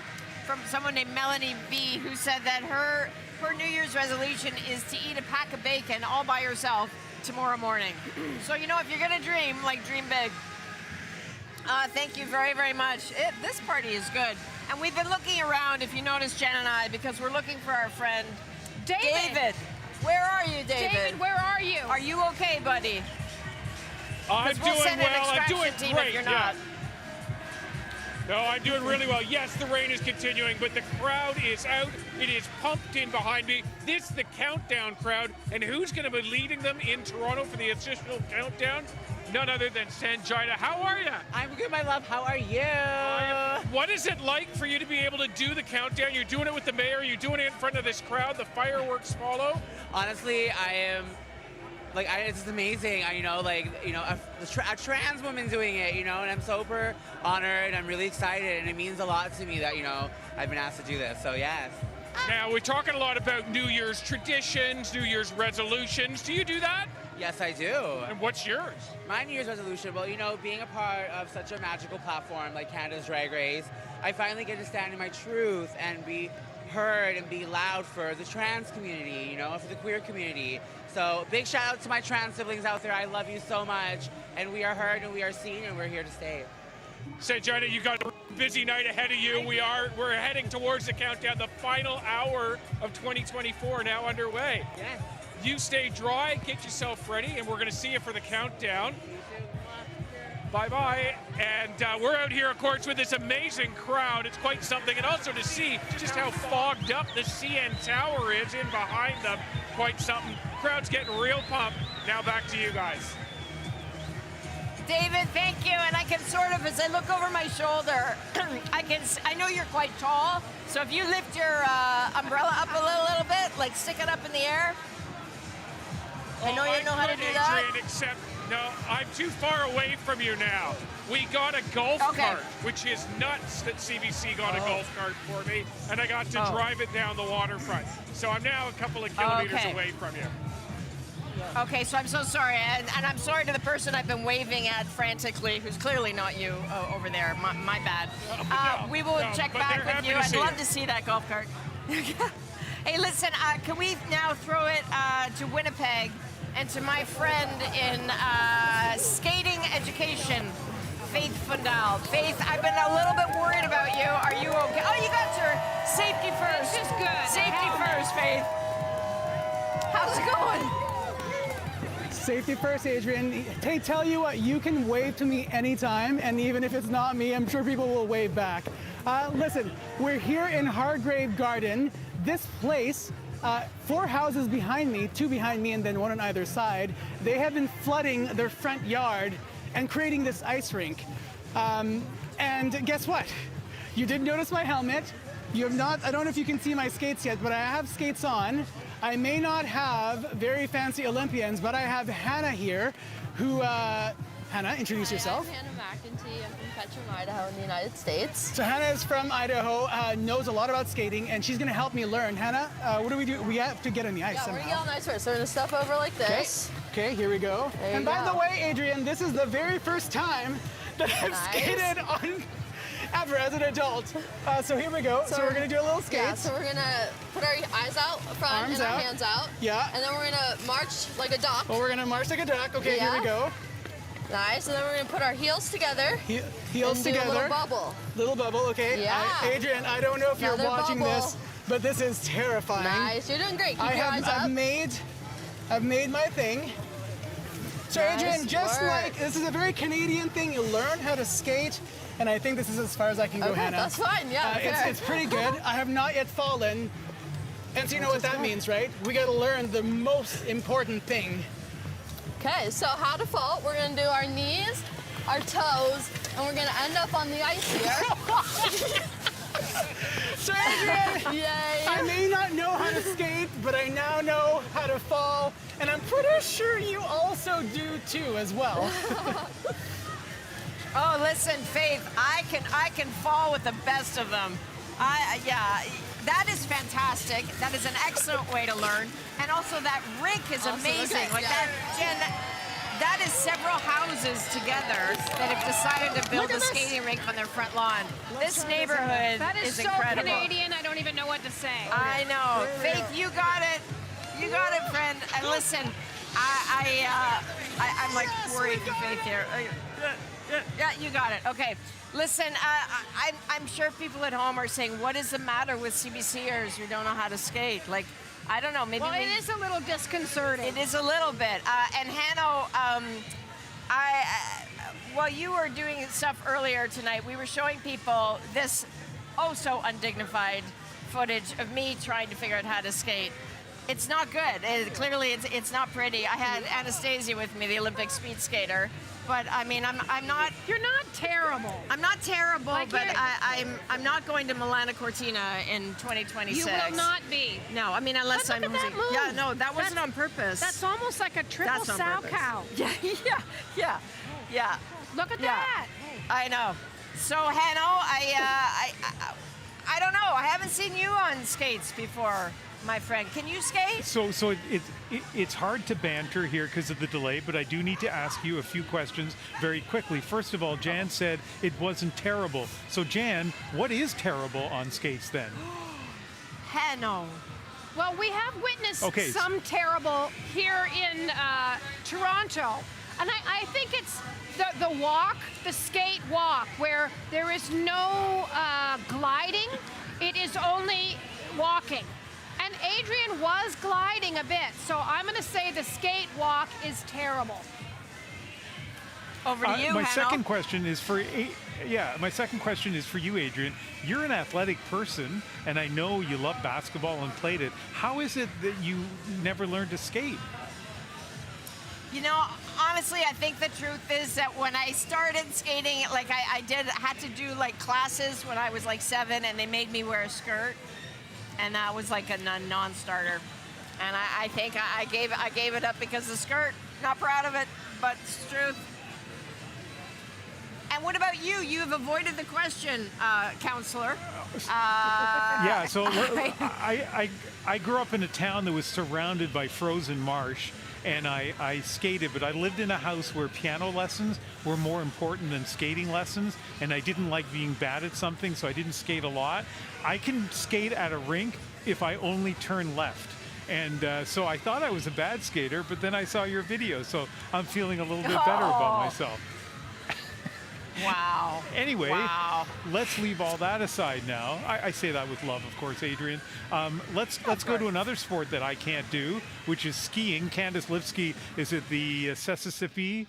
from someone named Melanie B, who said that her New Year's resolution is to eat a pack of bacon all by herself tomorrow morning. So, you know, if you're going to dream, dream big. Thank you very, very much. This party is good. And we've been looking around, if you notice, Jen and I, because we're looking for our friend, David. Where are you, David? David, where are you? Are you okay, buddy? I'm doing well. I'm doing great. If you're not. No, I'm doing really well. Yes, the rain is continuing, but the crowd is out. It is pumped in behind me. This is the countdown crowd, and who's going to be leading them in Toronto for the official countdown? None other than Sanjita. How are you? I'm good, my love. How are you? What is it like for you to be able to do the countdown? You're doing it with the mayor. You're doing it in front of this crowd. The fireworks follow. Honestly, I am. It's just amazing. A trans woman doing it, and I'm super honored. I'm really excited, and it means a lot to me that, I've been asked to do this. So, yes. Now, we're talking a lot about New Year's traditions, New Year's resolutions. Do you do that? Yes, I do. And what's yours? My New Year's resolution, well, being a part of such a magical platform like Canada's Drag Race, I finally get to stand in my truth and be heard and be loud for the trans community, for the queer community. So big shout out to my trans siblings out there. I love you so much. And we are heard and we are seen and we're here to stay. Sanjita, you got a busy night ahead of you. We're heading towards the countdown. The final hour of 2024 now underway. Yes. You stay dry, get yourself ready, and we're going to see you for the countdown. Bye-bye. And we're out here, of course, with this amazing crowd. It's quite something. And also to see just how fogged up the CN Tower is in behind them. Quite something. Crowd's getting real pumped. Now back to you guys. David, thank you. And I can sort of, as I look over my shoulder, I know you're quite tall. So if you lift your umbrella up a little bit, stick it up in the air. I know you know how to do that. Adrienne, except, no, I'm too far away from you now. We got a golf cart, which is nuts that CBC got a golf cart for me, and I got to drive it down the waterfront. So I'm now a couple of kilometers away from you. Okay, so I'm so sorry, and I'm sorry to the person I've been waving at frantically, who's clearly not you over there. My bad. We will check back with you. I'd love to see that golf cart. Hey, listen, can we now throw it to Winnipeg and to my friend in skating education, Faith Fundal. Faith, I've been a little bit worried about you. Are you okay? Oh, you got your safety first. This is good. Safety first, Faith. How's it going? Safety first, Adrienne. Hey, tell you what, you can wave to me anytime, and even if it's not me, I'm sure people will wave back. Listen, we're here in Hargrave Garden. This place, 4 houses behind me, 2 behind me and then 1 on either side, they have been flooding their front yard and creating this ice rink. And guess what? You did notice my helmet. You have not, I don't know if you can see my skates yet, but I have skates on. I may not have very fancy Olympians, but I have Hannah here, who, Hannah, introduce yourself. I'm Hannah McEntee. I'm from Ketchum, Idaho in the United States. So Hannah is from Idaho, knows a lot about skating, and she's going to help me learn. Hannah, what do we do? We have to get on the ice somehow. We're going to get on the ice first. So we're going to step over like this. Okay, here we go. There and you by go. the way, Adrienne, this is the very first time that I've skated on ever as an adult. So here we go. So we're going to do a little skate. Yeah, so we're going to put our eyes out front Arms and our out. hands out. Yeah. And then we're going to march like a duck. Well, we're going to march like a duck. Okay, here we go. Nice. And then we're going to put our heels together. Heels and together. Do a little bubble. Little bubble, okay. Yeah. Adrienne, I don't know if Another you're watching bubble. this, but this is terrifying. Nice. You're doing great. Keep your eyes up. I've made my thing. So Nice Adrienne, just work. like, this is a very Canadian thing. You learn how to skate, and I think this is as far as I can go, Okay, Hannah. that's fine, yeah, fair. It's pretty good. I have not yet fallen. And so you know what that means, right? We got to learn the most important thing. Okay, so how to fall. We're going to do our knees, our toes, and we're going to end up on the ice here. So Adrienne, Yay. I may not know how to skate, but I now know how to fall, and I'm pretty sure you also do too as well. Oh, listen, Faith, I can fall with the best of them. Yeah, that is fantastic. That is an excellent way to learn. And also that rink is Awesome, amazing. okay, Like yeah. that, Jen, that is several houses together that have decided to build a skating rink on their front lawn. This neighborhood That is so incredible. Canadian, I don't even know what to say. I know. Faith, you got it. You got it, friend. And listen, I'm like worried for Faith here. Yeah, you got it. Okay. Listen, I'm sure people at home are saying, what is the matter with CBCers who don't know how to skate? Like, I don't know, maybe... Well, it is a little disconcerting. It is a little bit. And Hannah, while you were doing stuff earlier tonight, we were showing people this so undignified footage of me trying to figure out how to skate. It's not good. Clearly, it's not pretty. I had Anastasia with me, the Olympic speed skater. But I mean, I'm not. You're not terrible. I'm not terrible, Like but you're- I'm not going to Milano Cortina in 2026. You will not be. No, I mean unless But I'm look at that losing. move. Yeah, no, that wasn't That's- on purpose. That's almost like a triple That's on sow purpose. cow. Yeah. Look at Yeah. that. I know. So Hanno, I don't know. I haven't seen you on skates before, my friend. Can you skate? So it's hard to banter here because of the delay, but I do need to ask you a few questions very quickly. First of all, Jan said it wasn't terrible. So Jan, what is terrible on skates then? Hanno. Well, we have witnessed Okay. some terrible here in Toronto. And I think it's the walk, the skate walk, where there is no gliding. It is only walking. And Adrienne was gliding a bit, so I'm going to say the skate walk is terrible. Over to you, My Hanno. second question is for you, Adrienne. You're an athletic person, and I know you love basketball and played it. How is it that you never learned to skate? You know, honestly, I think the truth is that when I started skating, like I had to do like classes when I was like 7, and they made me wear a skirt, and that was like a non-starter. And I think I gave it up because of the skirt. Not proud of it, but it's the truth. And what about you? You have avoided the question, counselor. Yeah, so I grew up in a town that was surrounded by frozen marsh, and I skated, but I lived in a house where piano lessons were more important than skating lessons, and I didn't like being bad at something, so I didn't skate a lot. I can skate at a rink if I only turn left. And so I thought I was a bad skater, but then I saw your video, so I'm feeling a little bit better about myself. Wow. Anyway, wow. Let's leave all that aside now. I say that with love, of course, Adrienne. Let's go to another sport that I can't do, which is skiing. Candace Lipsky is at the Saskatchewan.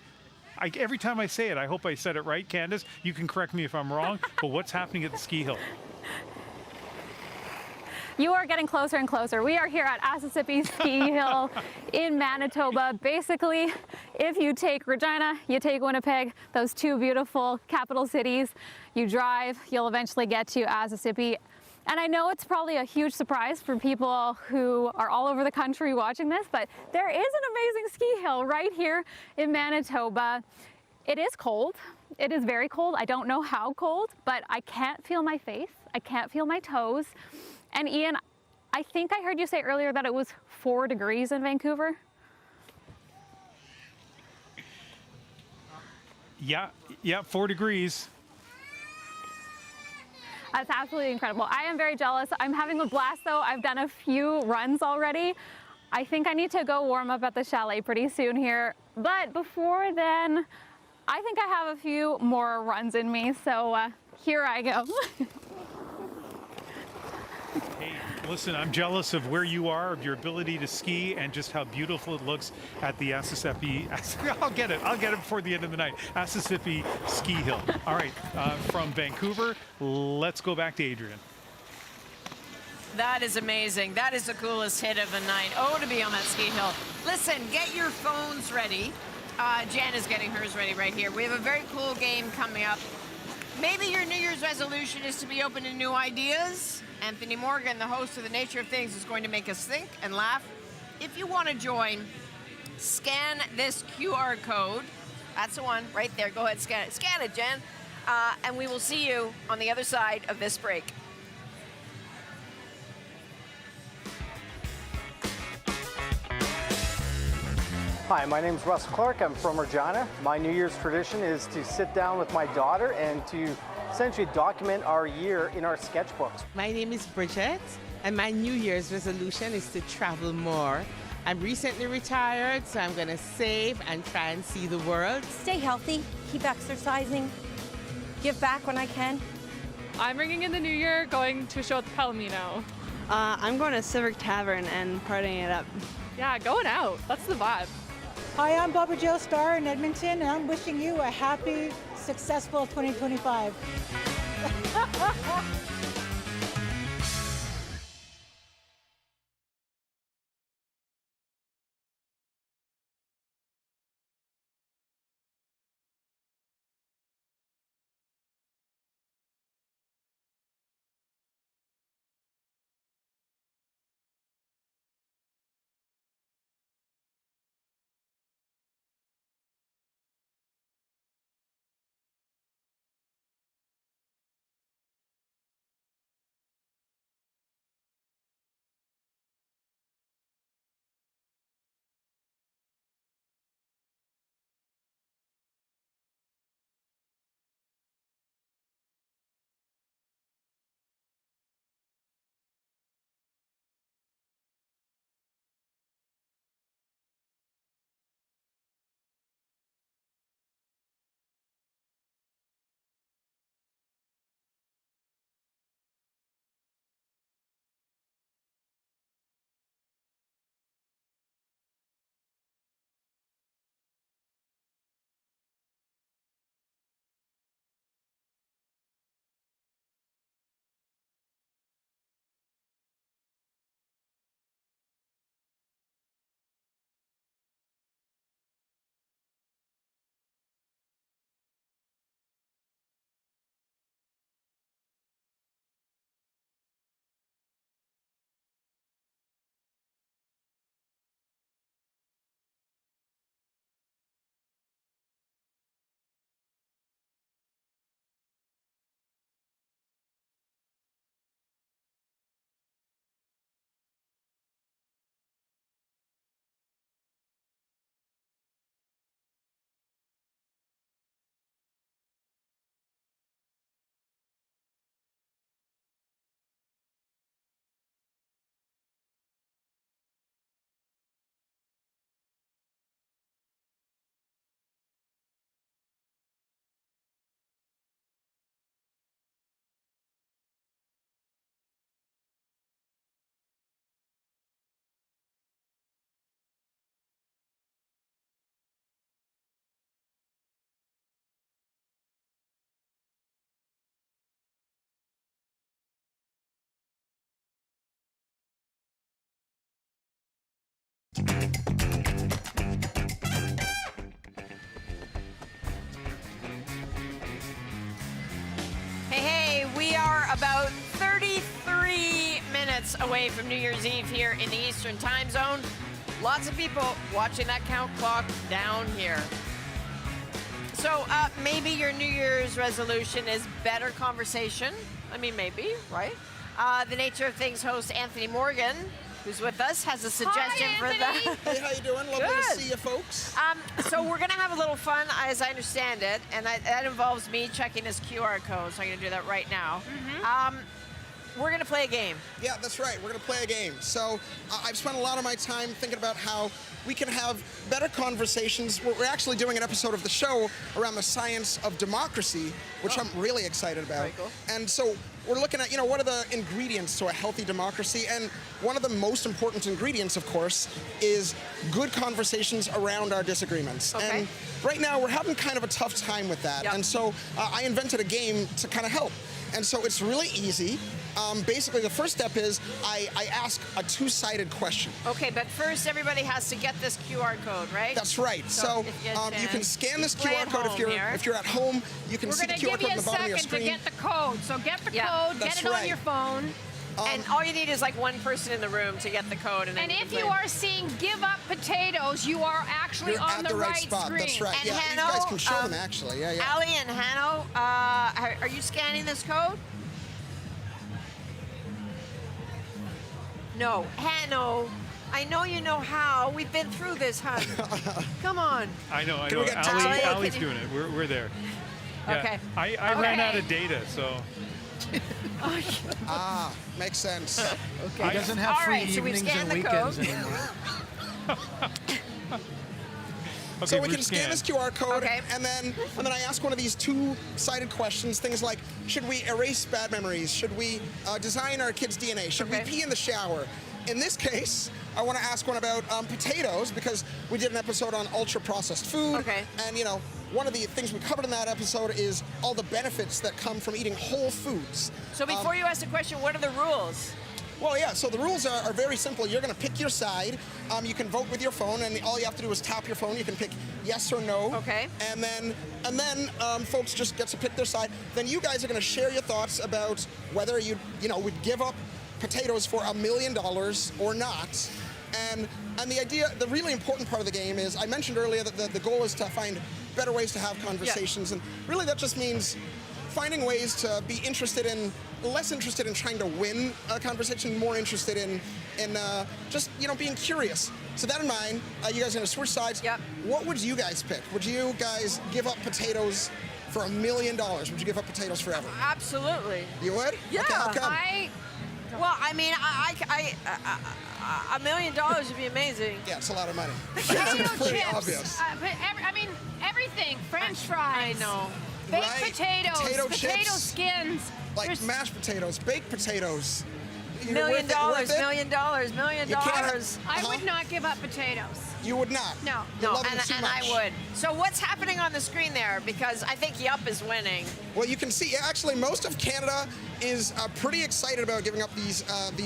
Every time I say it, I hope I said it right, Candace. You can correct me if I'm wrong, but what's happening at the ski hill? You are getting closer and closer. We are here at Assisipi Ski Hill in Manitoba. Basically, if you take Regina, you take Winnipeg, those two beautiful capital cities, you drive, you'll eventually get to Assisipi. And I know it's probably a huge surprise for people who are all over the country watching this, but there is an amazing ski hill right here in Manitoba. It is cold. It is very cold. I don't know how cold, but I can't feel my face. I can't feel my toes. And Ian, I think I heard you say earlier that it was 4 degrees in Vancouver. Yeah, 4 degrees. That's absolutely incredible. I am very jealous. I'm having a blast though. I've done a few runs already. I think I need to go warm up at the chalet pretty soon here. But before then, I think I have a few more runs in me. So here I go. Hey, listen, I'm jealous of where you are, of your ability to ski, and just how beautiful it looks at the Assisipi. I'll get it before the end of the night. Assisipi Ski Hill. All right, from Vancouver, let's go back to Adrienne. That is amazing. That is the coolest hit of the night. Oh, to be on that ski hill. Listen, get your phones ready. Jen is getting hers ready right here. We have a very cool game coming up. Maybe your New Year's resolution is to be open to new ideas. Anthony Morgan, the host of The Nature of Things, is going to make us think and laugh. If you want to join, scan this QR code. That's the one right there. Go ahead, scan it. Scan it, Jen. And we will see you on the other side of this break. Hi, my name is Russ Clark. I'm from Regina. My New Year's tradition is to sit down with my daughter and to essentially document our year in our sketchbooks. My name is Bridget, and my New Year's resolution is to travel more. I'm recently retired, so I'm going to save and try and see the world. Stay healthy, keep exercising, give back when I can. I'm ringing in the new year, going to a show at the Palomino. I'm going to Civic Tavern and partying it up. Yeah, going out. That's the vibe. Hi, I'm Barbara Jo Starr in Edmonton, and I'm wishing you a happy, successful 2025. minutes away from New Year's Eve here in the Eastern Time Zone. Lots of people watching that count clock down here. So maybe your New Year's resolution is better conversation. I mean, maybe, right? The Nature of Things host Anthony Morgan, who's with us, has a suggestion for that. Hey, how you doing? Lovely to see you folks. So we're going to have a little fun, as I understand it, and that involves me checking this QR code, so I'm going to do that right now. We're going to play a game. Yeah, that's right. We're going to play a game. So I've spent a lot of my time thinking about how we can have better conversations. We're actually doing an episode of the show around the science of democracy, which I'm really excited about. Very cool. And so we're looking at, what are the ingredients to a healthy democracy? And one of the most important ingredients, of course, is good conversations around our disagreements. Okay. And right now, we're having kind of a tough time with that. Yep. And so I invented a game to kind of help. And so it's really easy. Basically, the first step is I ask a two-sided question. Okay, but first everybody has to get this QR code, right? That's right. So you can scan this QR code if you're at home. You can see the QR code on the bottom of your screen. We're going to give you a second to get the code. So get the code, get it on your phone. And all you need is like one person in the room to get the code. And if you are seeing Give Up Potatoes, you are actually on the right spot. screen. That's right. And yeah, Hano, you guys can show them actually. Yeah, yeah. Ali and Hano, are you scanning this code? No, Hano. I know you know how. We've been through this, hon. Come on. I know. Ali, Ali's doing it. We're there. Yeah. Okay. I ran out of data, so. Makes sense. Okay. He doesn't have free evenings and weekends anymore. So we can scan this QR code, and then I ask one of these two-sided questions. Things like, should we erase bad memories? Should we design our kids' DNA? Should we pee in the shower? In this case, I want to ask one about potatoes, because we did an episode on ultra-processed food. Okay. And, one of the things we covered in that episode is all the benefits that come from eating whole foods. So before you ask the question, what are the rules? Well, yeah, so the rules are very simple. You're going to pick your side. You can vote with your phone, and all you have to do is tap your phone. You can pick yes or no. Okay. And then folks just get to pick their side. Then you guys are going to share your thoughts about whether you would give up potatoes for $1 million or not. And the idea, the really important part of the game is, I mentioned earlier that the goal is to find better ways to have conversations. And really that just means finding ways to be less interested in trying to win a conversation, more interested in just being curious. So that in mind, you guys are going to switch sides. Yep. What would you guys pick? Would you guys give up potatoes for $1 million? Would you give up potatoes forever? Absolutely. You would? Yeah. Okay, how come? I mean, $1 million would be amazing. Yeah, it's a lot of money. Potato It's pretty chips. obvious. Everything. French fries. I know. Baked potatoes. Potato potato chips. skins. Like mashed potatoes, baked potatoes. $1 million, $1 million, $1 million. I would not give up potatoes. You would not? No. You love them and too I much. would. So what's happening on the screen there? Because I think Yup is winning. Well, you can see, actually, most of Canada is pretty excited about giving up these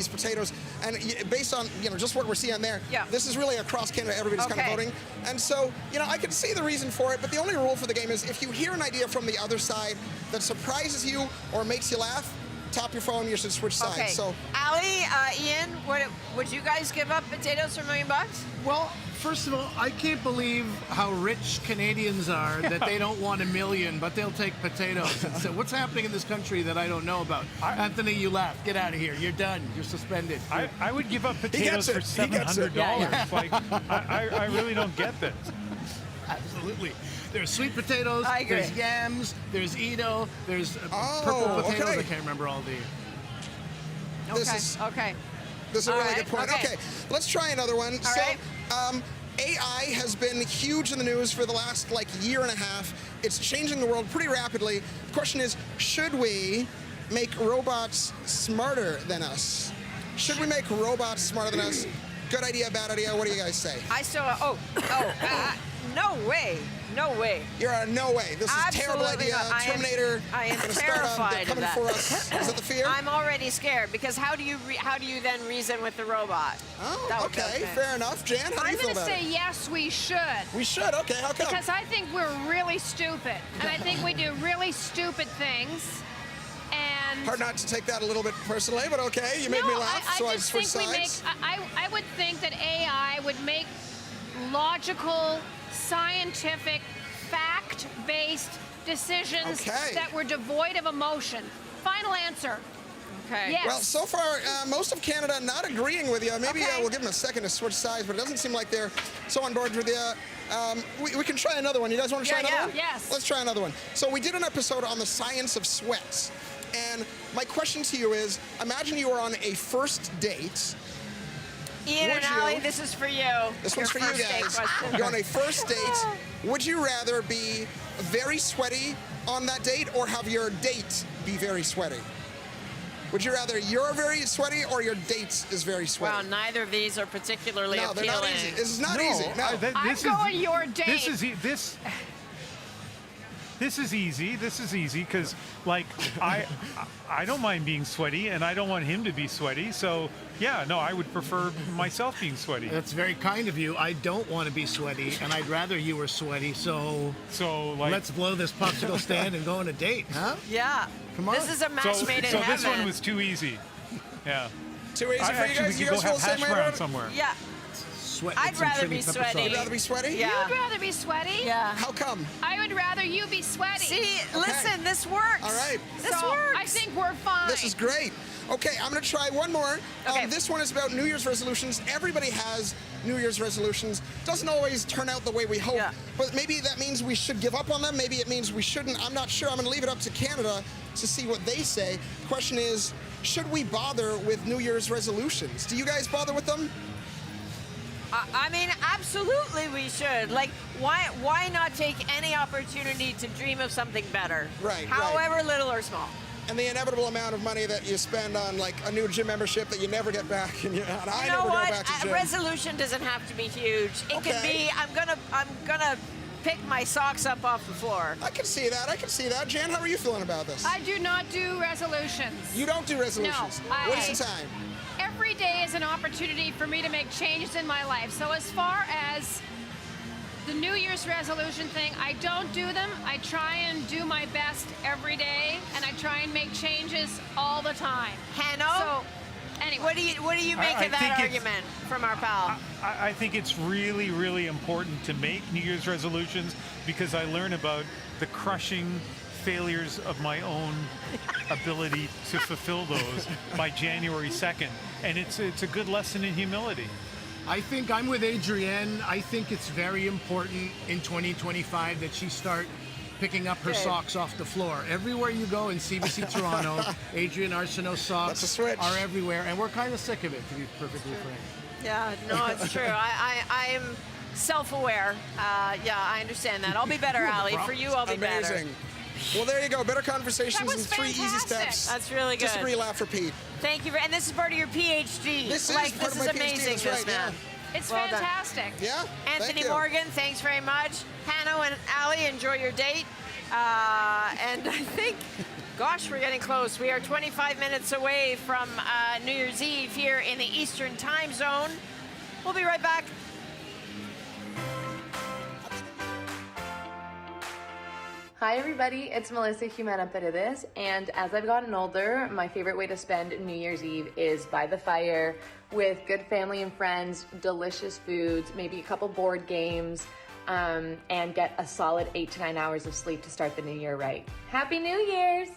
potatoes. And based on, just what we're seeing there, this is really across Canada, everybody's kind of voting. And so, I can see the reason for it, but the only rule for the game is if you hear an idea from the other side that surprises you or makes you laugh, tap your phone, you should switch sides. Okay. So, Ali, Ian, would you guys give up potatoes for $1 million? Well, first of all, I can't believe how rich Canadians are that they don't want $1 million, but they'll take potatoes. And so what's happening in this country that I don't know about? Anthony, you laughed. Get out of here. You're done. You're suspended. I would give up potatoes for $700. Yeah. Like, I really don't get this. Absolutely. There's sweet potatoes, I agree. there's yams, there's Edo, there's purple potatoes. I can't remember all the... This is okay. This is a All really right, good point. okay. Okay, let's try another one. All right. AI has been huge in the news for the last year and a half. It's changing the world pretty rapidly. The question is, should we make robots smarter than us? Should we make robots smarter than us? Good idea, bad idea? What do you guys say? I still, no way. No way. You're a no way. This is a terrible idea. Terminator. I am gonna terrified start, they're coming of for that. us. Is that the fear? I'm already scared because how do you then reason with the robot? Oh, okay, fair enough. Jan, how do you feel about it? I'm going to say yes, we should. We should. Okay, how come? Because I think we're really stupid, and I think we do really stupid things. And Hard not to take that a little bit personally, but okay, you made me laugh, so I just switched think sides. I would think that AI would make logical, scientific, fact-based decisions that were devoid of emotion. Final answer. Okay. Yes. Well, so far, most of Canada not agreeing with you. Maybe we'll give them a second to switch sides, but it doesn't seem like they're so on board with you. We can try another one. You guys want to try another one? Yes. Let's try another one. So we did an episode on the science of sweat. And my question to you is, imagine you are on a first date. Ian and Ali, this is for you. This one's for you guys. You're on a first date. Would you rather be very sweaty on that date or have your date be very sweaty? Would you rather you're very sweaty or your date is very sweaty? Well, neither of these are particularly No, appealing. they're not easy. This is not easy. No. I'm going your date. This is easy. This is easy because, like, I don't mind being sweaty, and I don't want him to be sweaty. So, yeah, no, I would prefer myself being sweaty. That's very kind of you. I don't want to be sweaty, and I'd rather you were sweaty. So like, let's blow this popsicle stand and go on a date, huh? Yeah. Come on. This is a match made in heaven. So this one was too easy. Yeah. Too easy for you Actually, guys? we You could go guys feel have the same hash way brown about it? somewhere. Yeah. I'd rather be sweaty. You'd rather be sweaty? Yeah. You'd rather be sweaty? Yeah. How come? I would rather you be sweaty. See, listen, this works. All right. This So, works. I think we're fine. This is great. Okay, I'm going to try one more. This one is about New Year's resolutions. Everybody has New Year's resolutions. Doesn't always turn out the way we hope, but maybe that means we should give up on them. Maybe it means we shouldn't. I'm not sure. I'm going to leave it up to Canada to see what they say. Question is, should we bother with New Year's resolutions? Do you guys bother with them? I mean, absolutely we should. Like, why not take any opportunity to dream of something better? Right, however little or small. And the inevitable amount of money that you spend on, like, a new gym membership that you never get back, and I never go back to A gym. resolution doesn't have to be huge. It can be, I'm gonna pick my socks up off the floor. I can see that. I can see that. Jan, how are you feeling about this? I do not do resolutions. You don't do resolutions? No. What is the time? Every day is an opportunity for me to make changes in my life. So as far as the New Year's resolution thing, I don't do them. I try and do my best every day, and I try and make changes all the time. Hano? So, anyway. What do you make of that argument from our pal? I think it's really, really important to make New Year's resolutions because I learn about the crushing failures of my own ability to fulfill those by January 2nd. And it's a good lesson in humility. I think I'm with Adrienne. I think it's very important in 2025 that she start picking up her socks off the floor. Everywhere you go in CBC Toronto, Adrienne Arsenault socks are everywhere, and we're kind of sick of it, to be perfectly frank. Yeah, no, it's true. I'm self-aware. Yeah, I understand that. I'll be better, Ali. For you, I'll be better. Amazing. Well, there you go. Better conversations That and was 3 easy fantastic. steps. That's really good. Disagree, laugh, repeat. Thank you. And this is part of your PhD. This is like, part this of my is PhD, amazing, that's this right, man. It's Well done. fantastic. Yeah? Anthony Thank you. Morgan, thanks very much. Hano and Ali, enjoy your date. And I think, gosh, we're getting close. We are 25 minutes away from New Year's Eve here in the Eastern Time Zone. We'll be right back. Hi everybody, it's Melissa Jimena Paredes, and as I've gotten older, my favorite way to spend New Year's Eve is by the fire with good family and friends, delicious foods, maybe a couple board games, and get a solid 8 to 9 hours of sleep to start the new year right. Happy New Year's!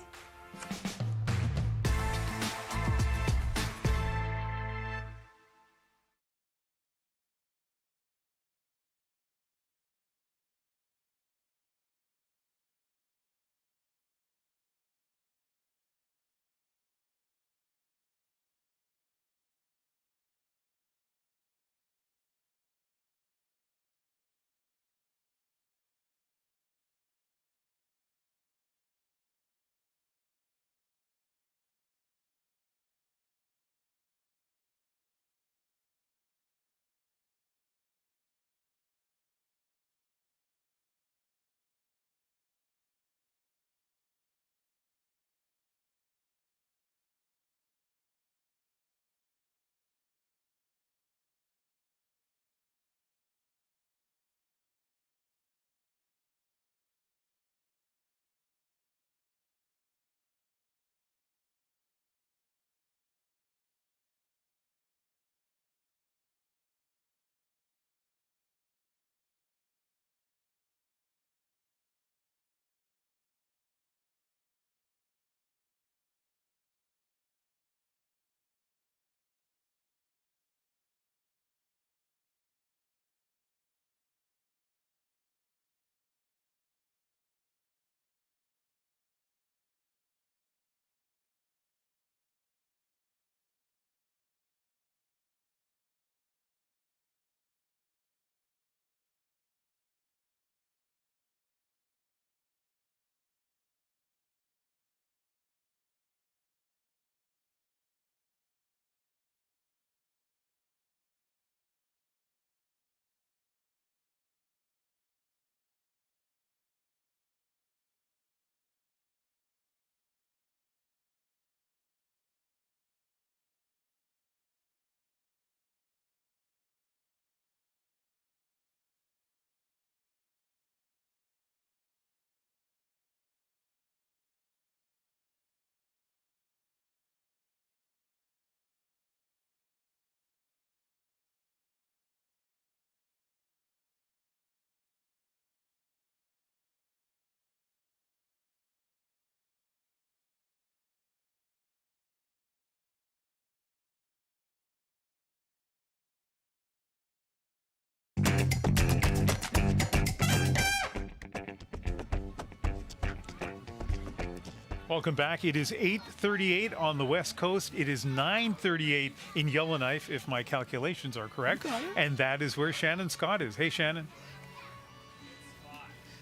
Welcome back. It is 8:38 on the West Coast. It is 9:38 in Yellowknife, if my calculations are correct. And that is where Shannon Scott is. Hey, Shannon.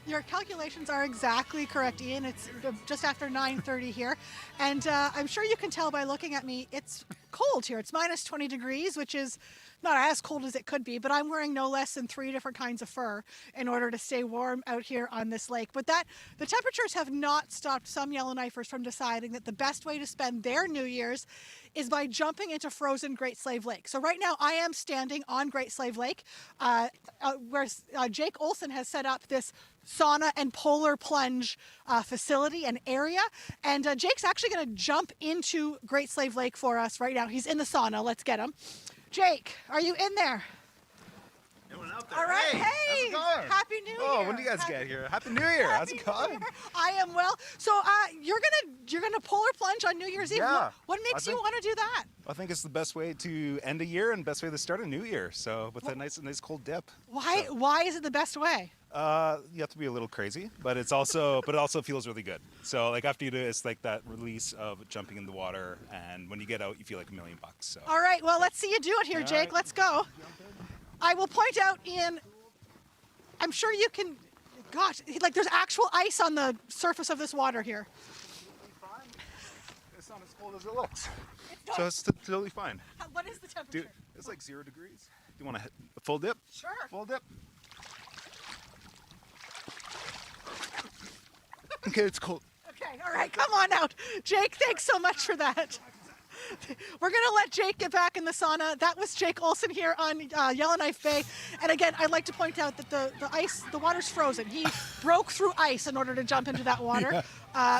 Your calculations are exactly correct, Ian. It's just after 9:30 here. And I'm sure you can tell by looking at me, it's cold here. It's minus 20 degrees, which is not as cold as it could be, but I'm wearing no less than 3 different kinds of fur in order to stay warm out here on this lake. But the temperatures have not stopped some Yellowknifers from deciding that the best way to spend their New Year's is by jumping into frozen Great Slave Lake. So right now I am standing on Great Slave Lake where Jake Olson has set up this sauna and polar plunge facility and area. And Jake's actually going to jump into Great Slave Lake for us right now. He's in the sauna. Let's get him. Jake, are you in there? Out there. All right. Hey, how's it going? Happy New Year. Oh, when do you guys get here? Happy New Year. How's it going? I am well. So you're gonna polar plunge on New Year's Eve. Yeah. What makes you want to do that? I think it's the best way to end a year and best way to start a new year. So with a nice cold dip. Why is it the best way? You have to be a little crazy, but it also feels really good. So like after you do it, it's like that release of jumping in the water, and when you get out, you feel like $1 million. So. All right. Well, let's see you do it here, Jake. Right. Let's go. I will point out, Ian, I'm sure you can, gosh, like there's actual ice on the surface of this water here. It's not as cold as it looks. So it's totally fine. What is the temperature? Dude, it's like 0 degrees. Do you want a full dip? Sure. Full dip. Okay, it's cold. Okay, all right, come on out. Jake, thanks so much for that. We're going to let Jake get back in the sauna. That was Jake Olson here on Yellowknife Bay. And again, I'd like to point out that the water's frozen. He broke through ice in order to jump into that water.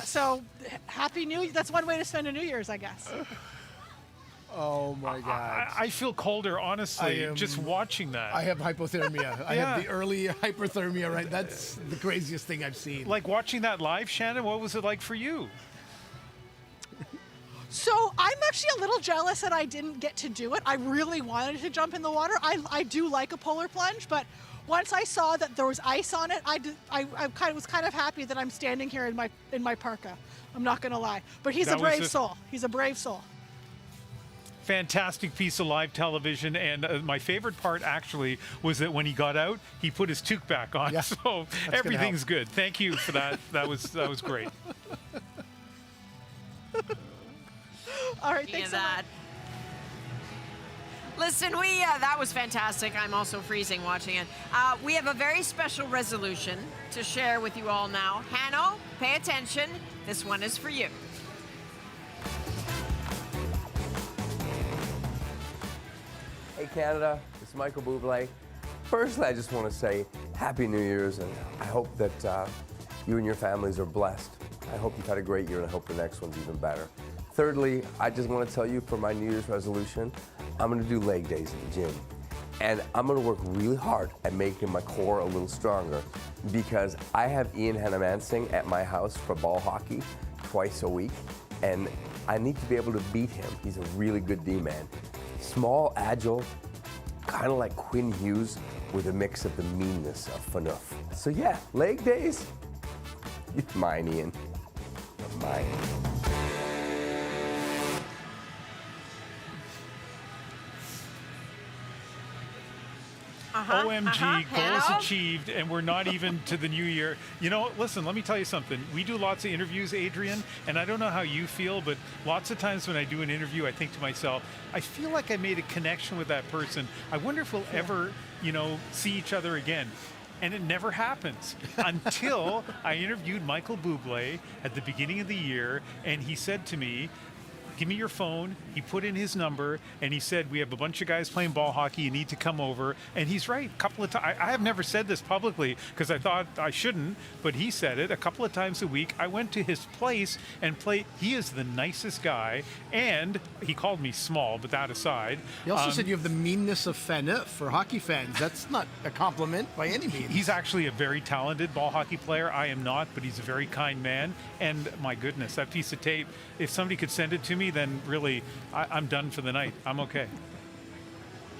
So happy New Year. That's one way to spend a New Year's, I guess. Oh my God! I feel colder, honestly, just watching that. I have hypothermia. I have the early hyperthermia. Right, that's the craziest thing I've seen. Like watching that live, Shannon. What was it like for you? So I'm actually a little jealous that I didn't get to do it. I really wanted to jump in the water. I do like a polar plunge, but once I saw that there was ice on it, I was kind of happy that I'm standing here in my parka. I'm not going to lie, but he's a brave soul. He's a brave soul. Fantastic piece of live television, and my favorite part actually was that when he got out, he put his toque back on. Yeah, so everything's good. Thank you for that. That was great. All right, thanks so much. Listen, that was fantastic. I'm also freezing watching it. We have a very special resolution to share with you all now. Hano, pay attention. This one is for you. Hey Canada, it's Michael Bublé. Firstly, I just want to say Happy New Year's, and I hope that you and your families are blessed. I hope you've had a great year, and I hope the next one's even better. Thirdly, I just want to tell you for my New Year's resolution, I'm going to do leg days at the gym. And I'm going to work really hard at making my core a little stronger because I have Ian Hanomansing at my house for ball hockey twice a week, and I need to be able to beat him. He's a really good D-man. Small, agile, kind of like Quinn Hughes with a mix of the meanness of Phaneuf. So yeah, leg days, you're mine, Ian. You're mine. OMG, goals achieved, and we're not even to the new year. You know, listen, let me tell you something. We do lots of interviews, Adrienne, and I don't know how you feel, but lots of times when I do an interview, I think to myself, I feel like I made a connection with that person. I wonder if we'll ever, see each other again. And it never happens until I interviewed Michael Bublé at the beginning of the year, and he said to me, give me your phone. He put in his number, and he said, we have a bunch of guys playing ball hockey. You need to come over. And he's right. A couple of times. I have never said this publicly because I thought I shouldn't, but he said it a couple of times a week. I went to his place and played. He is the nicest guy, and he called me small, but that aside. He also said you have the meanness of Phaneuf for hockey fans. That's not a compliment by any means. He's actually a very talented ball hockey player. I am not, but he's a very kind man. And my goodness, that piece of tape, if somebody could send it to me, then really, I'm done for the night. I'm okay.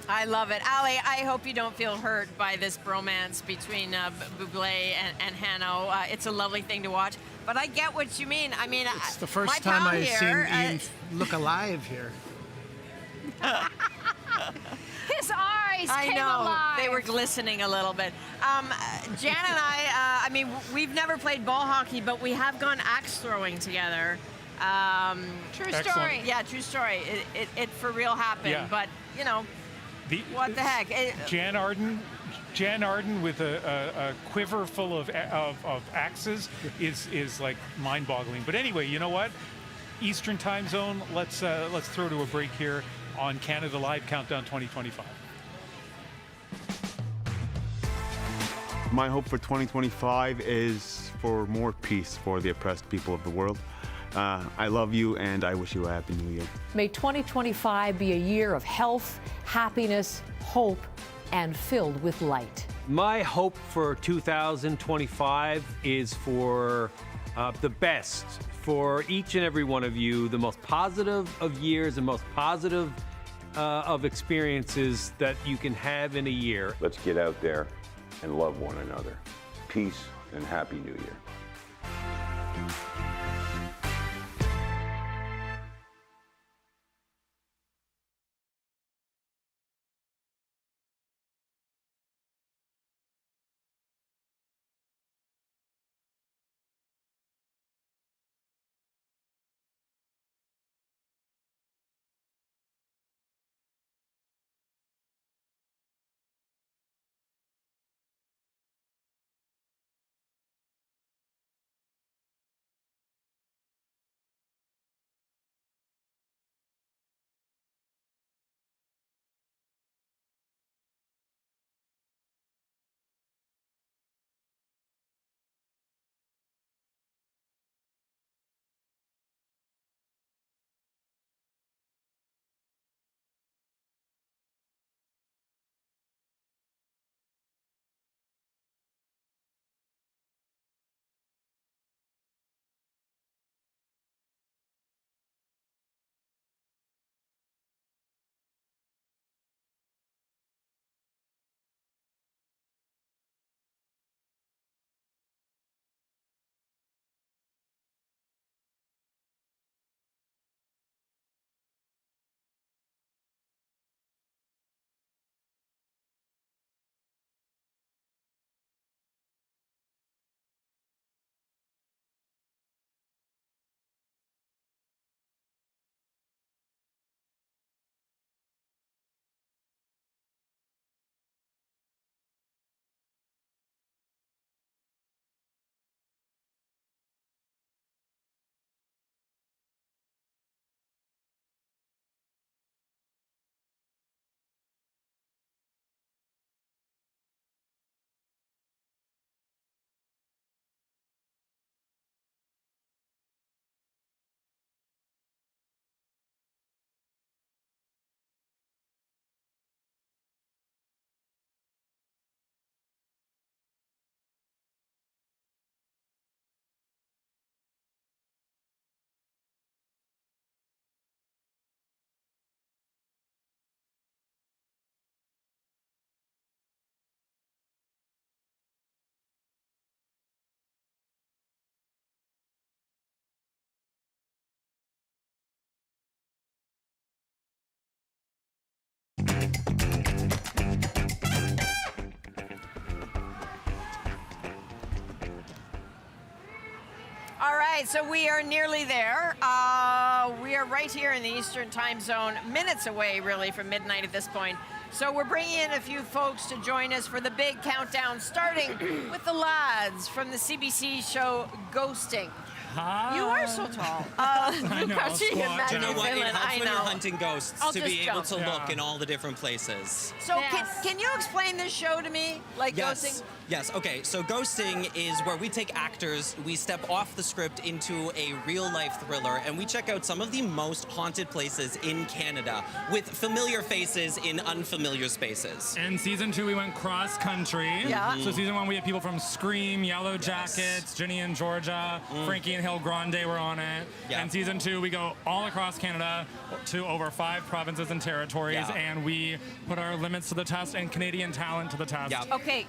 I love it. Ali, I hope you don't feel hurt by this bromance between Bublé and Hano. It's a lovely thing to watch. But I get what you mean. I mean, It's the first time I've seen Ian look alive here. His eyes I came know. alive. They were glistening a little bit. Jan and I mean, we've never played ball hockey, but we have gone axe throwing together. True story. Yeah, true story. It for real happened. Yeah. But, you know, what the heck? Jan Arden with a quiver full of axes is like mind-boggling. But anyway, you know what? Eastern time zone. Let's throw to a break here on Canada Live Countdown 2025. My hope for 2025 is for more peace for the oppressed people of the world. I love you, and I wish you a happy new year. May 2025 be a year of health, happiness, hope, and filled with light. My hope for 2025 is for the best for each and every one of you, the most positive of years and most positive of experiences that you can have in a year. Let's get out there and love one another. Peace and Happy New Year. All right, so we are nearly there. We are right here in the Eastern time zone, minutes away, really, from midnight at this point. So we're bringing in a few folks to join us for the big countdown, starting with the lads from the CBC show Ghosting. Hi. You are so tall. I know, crouching in squat. Matthew You know what? It Finland, helps I when know. you're hunting ghosts I'll to just be able jump. to look in all the different places. So can you explain this show to me, like Ghosting? Yes, okay. So ghosting is where we take actors, we step off the script into a real-life thriller, and we check out some of the most haunted places in Canada with familiar faces in unfamiliar spaces. In season 2, we went cross-country. Yeah. So season 1, we had people from Scream, Yellow Jackets, Ginny and Georgia, Frankie and Hill Grande were on it. Yeah. And season 2, we go all across Canada to over 5 provinces and territories, and we put our limits to the test and Canadian talent to the test. Okay,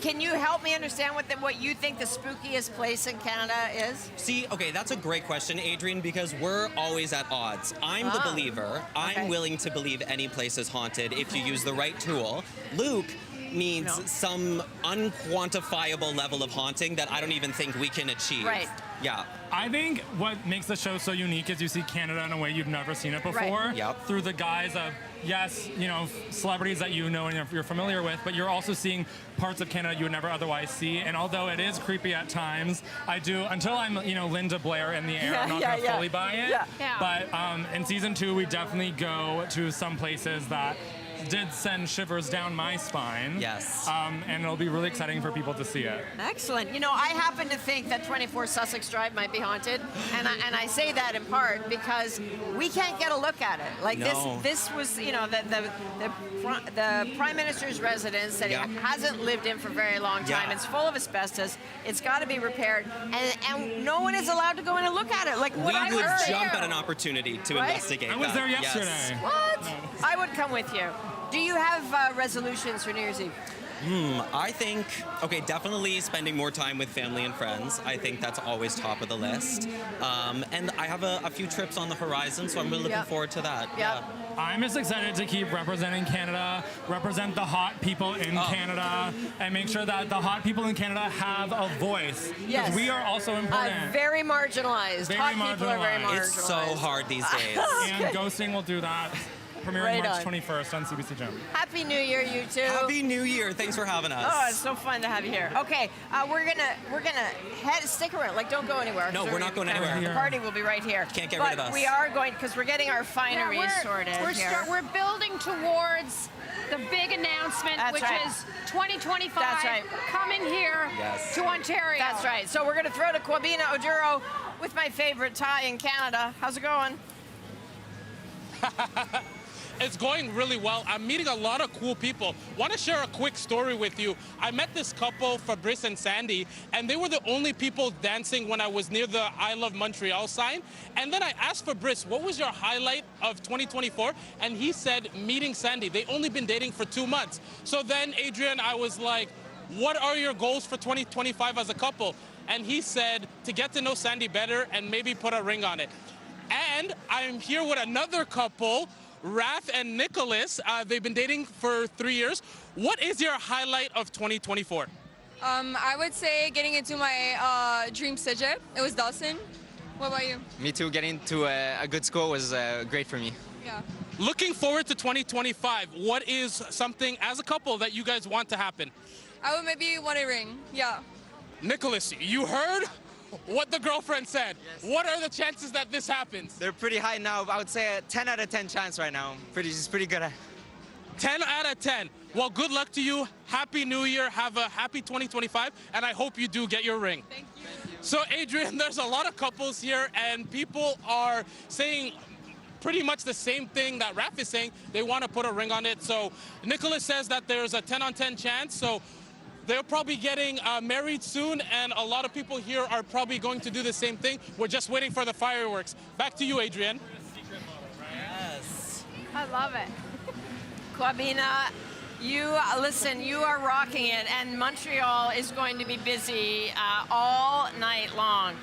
can you help me understand what you think the spookiest place in Canada is? See, okay, that's a great question, Adrienne, because we're always at odds. I'm the believer. I'm willing to believe any place is haunted if you use the right tool. Luke needs some unquantifiable level of haunting that I don't even think we can achieve. Right. Yeah. I think what makes the show so unique is you see Canada in a way you've never seen it before. Right. Yep. Through the guise of, yes, you know, celebrities that you know and you're familiar with, but you're also seeing parts of Canada you would never otherwise see. And although it is creepy at times, I do, until I'm, you know, Linda Blair in the air, I'm not going to fully buy it. But in season 2, we definitely go to some places that did send shivers down my spine. Yes. And it'll be really exciting for people to see it. Excellent. You know, I happen to think that 24 Sussex Drive might be haunted, and I say that in part because we can't get a look at it. Like this was, you know, the Prime Minister's residence that he hasn't lived in for a very long time. It's full of asbestos. It's got to be repaired, and no one is allowed to go in and look at it. Like we would jump at an opportunity to investigate. I was there yesterday. Yes. What? I would come with you. Do you have resolutions for New Year's Eve? I think, okay, definitely spending more time with family and friends. I think that's always top of the list. And I have a few trips on the horizon, so I'm really looking forward to that. Yeah. I'm just excited to keep representing Canada, represent the hot people in Canada, and make sure that the hot people in Canada have a voice. Yes. We are also important. Very marginalized. Hot people are very marginalized. It's so hard these days. And Ghosting will do that. Premiering March 21st on CBC Gem. Happy New Year, you two. Happy New Year. Thanks for having us. Oh, it's so fun to have you here. Okay, we're gonna stick around. Like, don't go anywhere. No, we're not going anywhere. The party will be right here. Can't get rid of us. But we are going because we're getting our finery sorted. We're building towards the big announcement, which is 2025 coming here to Ontario. That's right. So we're going to throw to Kwabena Oduro with my favorite tie in Canada. How's it going? It's going really well. I'm meeting a lot of cool people. Want to share a quick story with you. I met this couple, Fabrice and Sandy, and they were the only people dancing when I was near the I Love Montreal sign. And then I asked Fabrice, what was your highlight of 2024? And he said, meeting Sandy. They only been dating for 2 months. So then, Adrienne, I was like, what are your goals for 2025 as a couple? And he said, to get to know Sandy better and maybe put a ring on it. And I'm here with another couple, Raph and Nicholas. They've been dating for 3 years. What is your highlight of 2024? I would say getting into my dream cégep. It was Dawson. What about you? Me too. Getting to a good school was great for me. Yeah. Looking forward to 2025, what is something as a couple that you guys want to happen? I would maybe want a ring. Yeah. Nicholas, you heard what the girlfriend said. Yes. What are the chances that this happens? They're pretty high now. I would say a 10 out of 10 chance right now. She's pretty good at 10 out of 10. Well, good luck to you. Happy New Year. Have a happy 2025. And I hope you do get your ring. Thank you. So, Adrienne, there's a lot of couples here, and people are saying pretty much the same thing that Raph is saying. They want to put a ring on it. So, Nicholas says that there's a 10 on 10 chance. So, they're probably getting married soon, and a lot of people here are probably going to do the same thing. We're just waiting for the fireworks. Back to you, Adrienne. Yes. I love it. Kwabena, listen, you are rocking it, and Montreal is going to be busy all night long.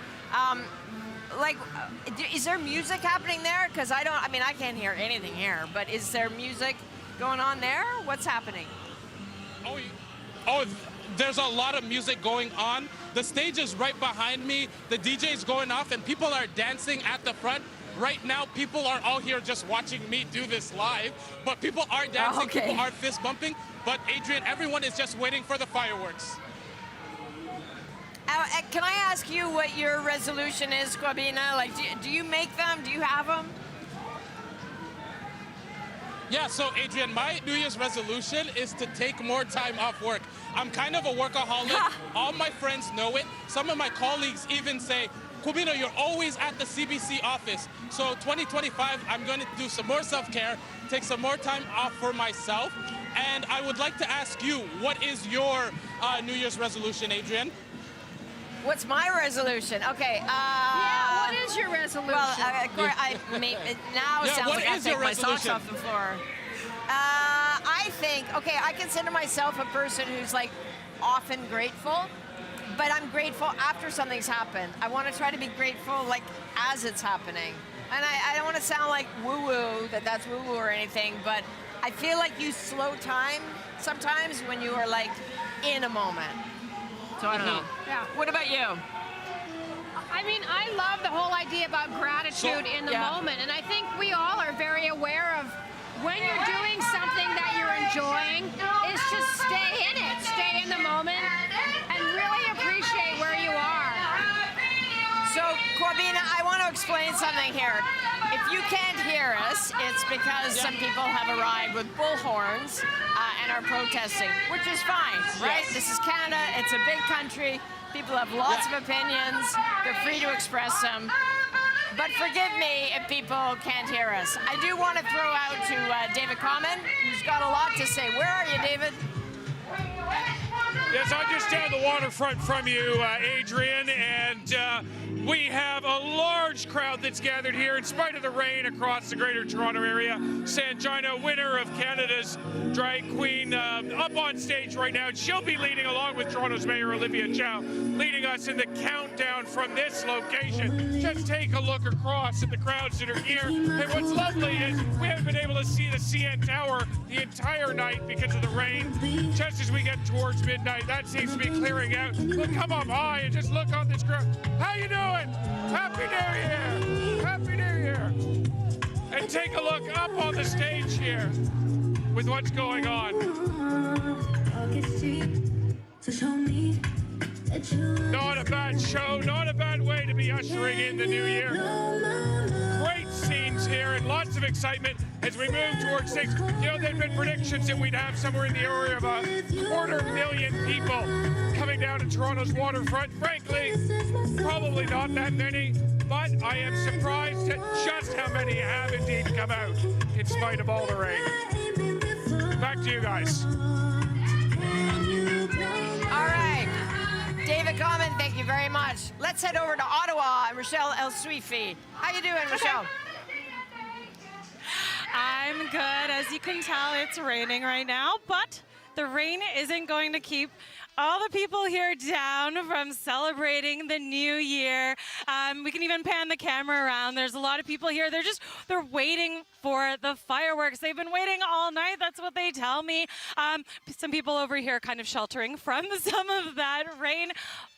Is there music happening there? Because I can't hear anything here, but is there music going on there? What's happening? Oh, there's a lot of music going on. The stage is right behind me. The DJ is going off, and people are dancing at the front. Right now, people are all here just watching me do this live, but people are dancing, people are fist bumping. But Adrienne, everyone is just waiting for the fireworks. Can I ask you what your resolution is, Kwabena? Like, do you make them? Do you have them? Yeah, so Adrienne, my New Year's resolution is to take more time off work. I'm kind of a workaholic. All my friends know it. Some of my colleagues even say, Kwabena, you're always at the CBC office. So 2025, I'm going to do some more self-care, take some more time off for myself. And I would like to ask you, what is your New Year's resolution, Adrienne? What's my resolution? Okay. Yeah, What is your resolution? Well, now it Yeah, sounds what like I is your take my socks resolution? off the floor. I think, okay, I consider myself a person who's like often grateful, but I'm grateful after something's happened. I want to try to be grateful like as it's happening. And I don't want to sound like woo-woo, that's woo-woo or anything, but I feel like you slow time sometimes when you are like in a moment. So I don't know. Yeah. What about you? I mean, I love the whole idea about gratitude in the moment, and I think we all are very aware of when you're doing something that you're enjoying is to stay in it, stay in the moment, and really appreciate where you are. So, Corbina, I want to explain something here. If you can't hear us, it's because some people have arrived with bullhorns and are protesting, which is fine, right? Yes. This is Canada. It's a big country. People have lots of opinions. They're free to express them. But forgive me if people can't hear us. I do want to throw out to David Common, who's got a lot to say. Where are you, David? Yes, I'm just down the waterfront from you, Adrienne, and we have a large crowd that's gathered here in spite of the rain across the Greater Toronto Area. Sangina, winner of Canada's Drag Queen, up on stage right now. She'll be leading along with Toronto's Mayor Olivia Chow, leading us in the countdown from this location. Just take a look across at the crowds that are here. And what's lovely is we haven't been able to see the CN Tower the entire night because of the rain. Just as we get towards midnight, that seems to be clearing out. We'll come up high and just look on this crowd. How you doing? Happy New Year! Happy New Year! And take a look up on the stage here with what's going on. Not a bad show, not a bad way to be ushering in the new year. Great scenes here and lots of excitement as we move towards things. You know, there've been predictions that we'd have somewhere in the area of 250,000 people coming down to Toronto's waterfront. Frankly, probably not that many, but I am surprised at just how many have indeed come out in spite of all the rain. Back to you guys. All right. David Common, thank you very much. Let's head over to Ottawa and Rochelle El Suifi. How you doing, Rochelle? I'm good. As you can tell, it's raining right now, but the rain isn't going to keep all the people here down from celebrating the new year. We can even pan the camera around. There's a lot of people here. They're waiting for the fireworks. They've been waiting all night. That's what they tell me. Some people over here kind of sheltering from some of that rain,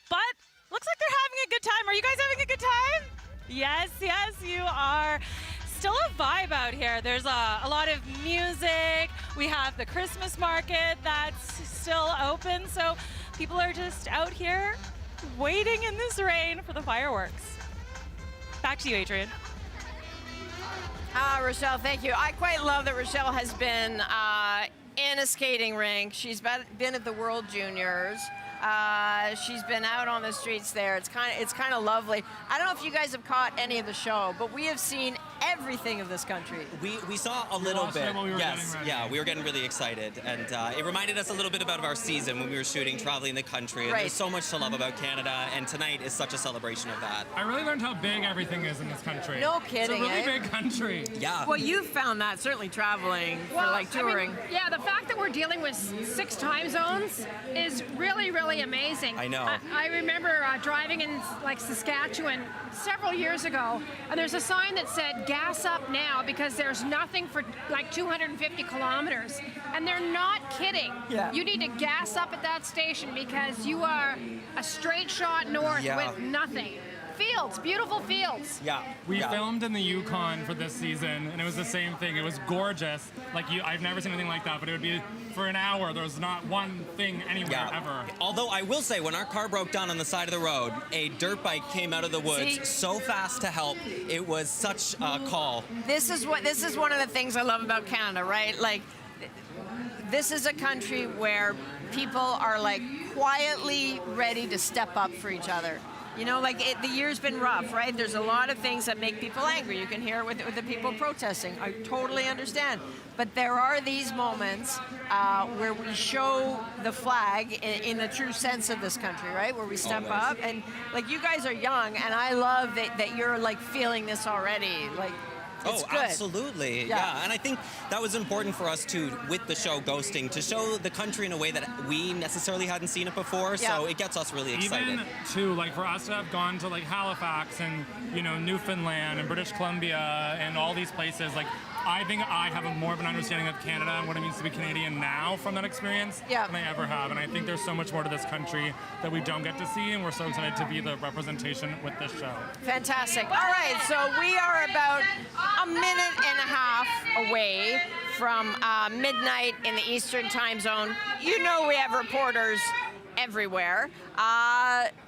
but looks like they're having a good time. Are you guys having a good time? Yes, you are. Still a vibe out here. There's a lot of music. We have the Christmas market that's still open. So people are just out here waiting in this rain for the fireworks. Back to you, Adrienne. Rochelle, thank you. I quite love that Rochelle has been in a skating rink. She's been at the World Juniors. She's been out on the streets there. It's kind of lovely. I don't know if you guys have caught any of the show, but we have seen everything of this country. We saw a little bit. We were getting really excited, and it reminded us a little bit about our season when we were shooting, traveling the country. And there's so much to love about Canada, and tonight is such a celebration of that. I really learned how big everything is in this country. No kidding. It's a really big country. Yeah. Well, you've found that certainly traveling for like touring. I mean, the fact that we're dealing with 6 time zones is really, really amazing. I know. I remember driving in like Saskatchewan several years ago, and there's a sign that said gas up now because there's nothing for like 250 kilometers. And they're not kidding. Yeah. You need to gas up at that station because you are a straight shot north with nothing. Fields, beautiful fields. Yeah. We filmed in the Yukon for this season, and it was the same thing. It was gorgeous. I've never seen anything like that, but it would be for an hour. There was not one thing anywhere ever. Although I will say, when our car broke down on the side of the road, a dirt bike came out of the woods so fast to help. It was such a call. This is one of the things I love about Canada, right? Like, this is a country where people are like quietly ready to step up for each other. You know, like the year's been rough, right? There's a lot of things that make people angry. You can hear it with the people protesting. I totally understand. But there are these moments where we show the flag in the true sense of this country, right? Where we step up. And like, you guys are young, and I love that you're like feeling this already. Like, it's good. Absolutely. Yeah. And I think that was important for us too, with the show Ghosting, to show the country in a way that we necessarily hadn't seen it before. So it gets us really excited. Even too, like for us to have gone to like Halifax and, you know, Newfoundland and British Columbia and all these places, like I think I have more of an understanding of Canada and what it means to be Canadian now from that experience than I ever have. And I think there's so much more to this country that we don't get to see, and we're so excited to be the representation with this show. Fantastic. All right, so we are about a minute and a half away from midnight in the Eastern time zone. You know we have reporters everywhere.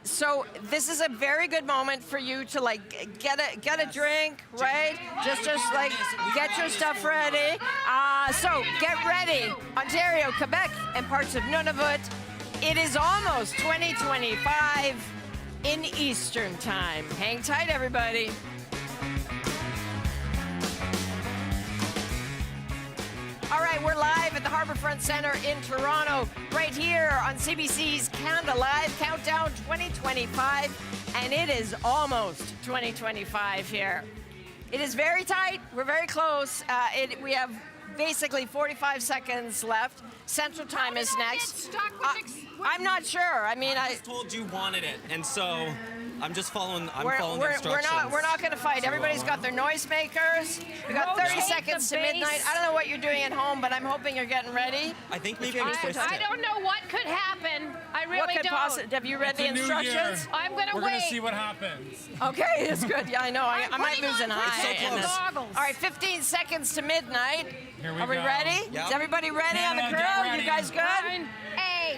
So this is a very good moment for you to like get a drink, right? Just like get your stuff ready. So get ready, Ontario, Quebec, and parts of Nunavut. It is almost 2025 in Eastern time. Hang tight, everybody. All right, we're live at the Harbourfront Centre in Toronto, right here on CBC's Canada Live Countdown 2025, and it is almost 2025 here. It is very tight. We're very close. We have basically 45 seconds left. Central Time is next. I'm not sure. I mean, I just told you wanted it, and so I'm just following. I'm following the we're instructions. not going to fight. Everybody's got their noisemakers. We got 30 seconds to midnight. I don't know what you're doing at home, but I'm hoping you're getting ready. I think maybe I don't know what could happen. I really don't. Have you read the instructions? I'm going to wait. We're going to see what happens. Okay, it's good. Yeah, I know. I might lose an eye. So close. All right, 15 seconds to midnight. Here we Are we go. ready? Yep. Is everybody ready on the Canada, crew? get ready. You guys good? 9,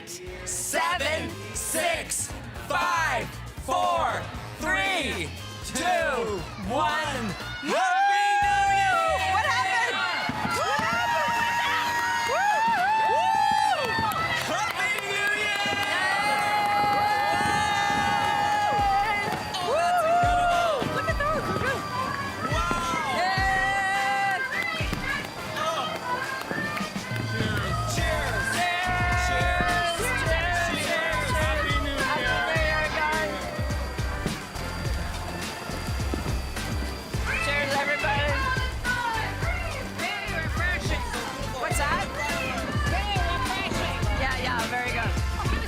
8, 7, 6, 5, 4, 3, 2, 1. Happy New Year! What happened? Happy New Year! Look at those. We're good. Wow! Yay! Cheers! Happy New Year. Happy New Year, guys. Cheers, everybody. very refreshing. What's that? Very refreshing. Yeah, very good.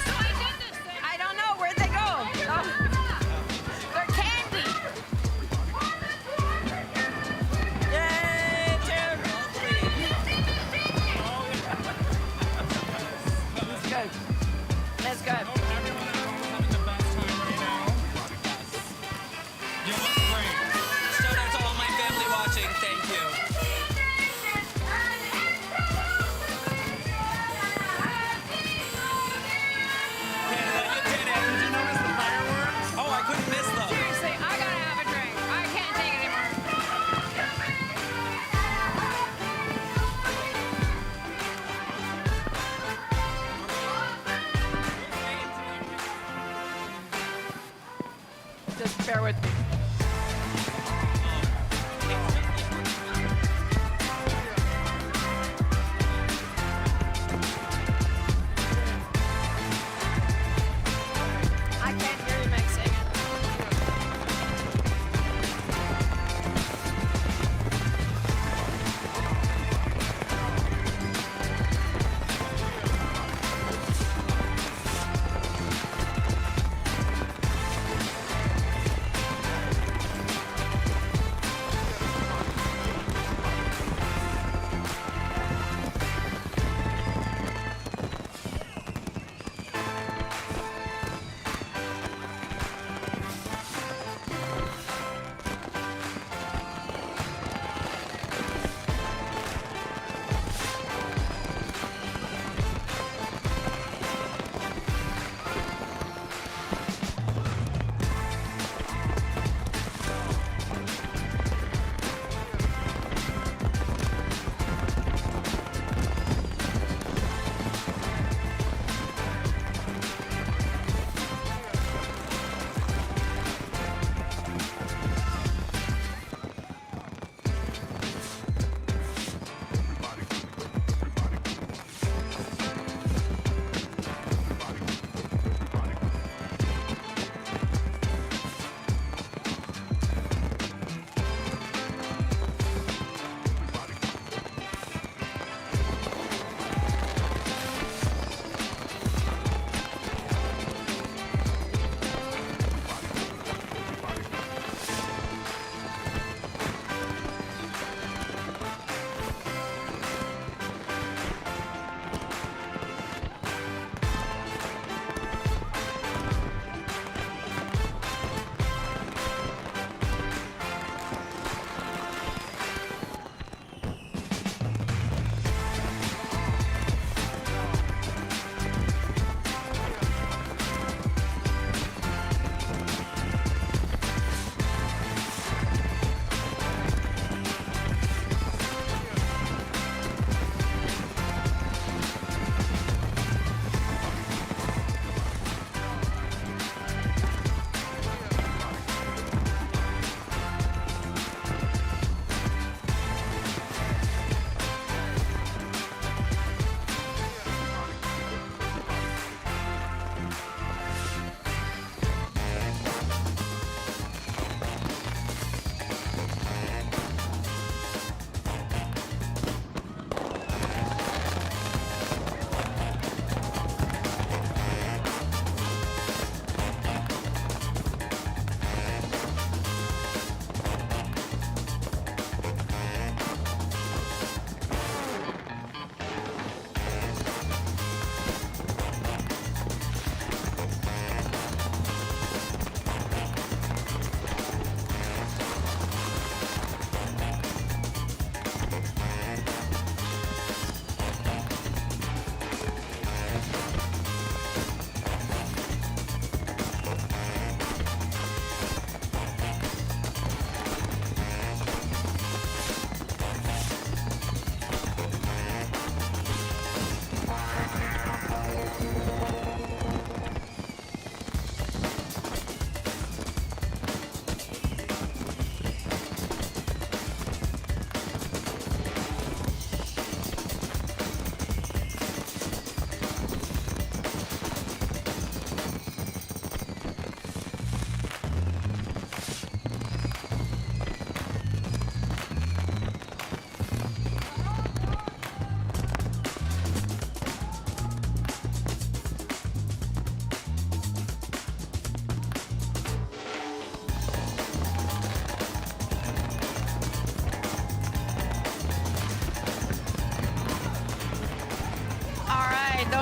So I did this thing. I don't know. Where'd they go? Oh. They're candy. Yay, cheers. That's good. That's good. Everyone at home is having the best time right now. You look great. Shout out to all my family watching. Thank you. Canada, you did it. Did you notice the fireworks? Oh, I couldn't miss them. Seriously, I gotta have a drink. I can't take it anymore. Just bear with me. I can't hear you, Meg, sing it.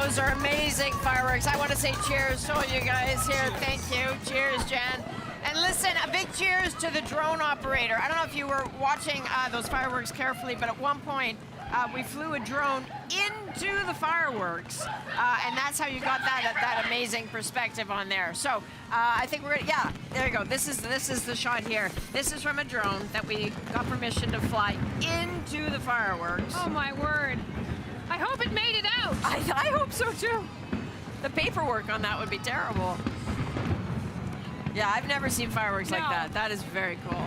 Those are amazing fireworks. I want to say cheers to all you guys here. Thank you. Cheers, Jen. And listen, a big cheers to the drone operator. I don't know if you were watching those fireworks carefully, but at one point we flew a drone into the fireworks, and that's how you got that amazing perspective on there. So I think we're gonna, yeah, there you go. This is the shot here. This is from a drone that we got permission to fly into the fireworks. Oh my word. I hope it made it out. I hope so too. The paperwork on that would be terrible. Yeah, I've never seen fireworks like that. That is very cool.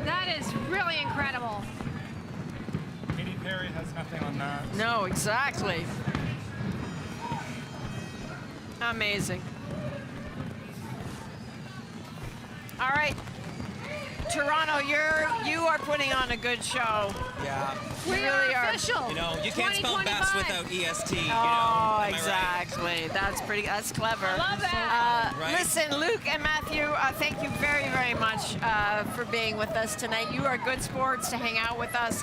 That is really incredible. Katy Perry has nothing on that. No, exactly. Amazing. All right. Toronto, you are putting on a good show. Yeah. You We really are are. official. You know, you can't spell best 2025. without EST. You know, Oh, am I right? exactly. That's clever. I love that. Right. Listen, Luke and Matthew, thank you very, very much for being with us tonight. You are good sports to hang out with us.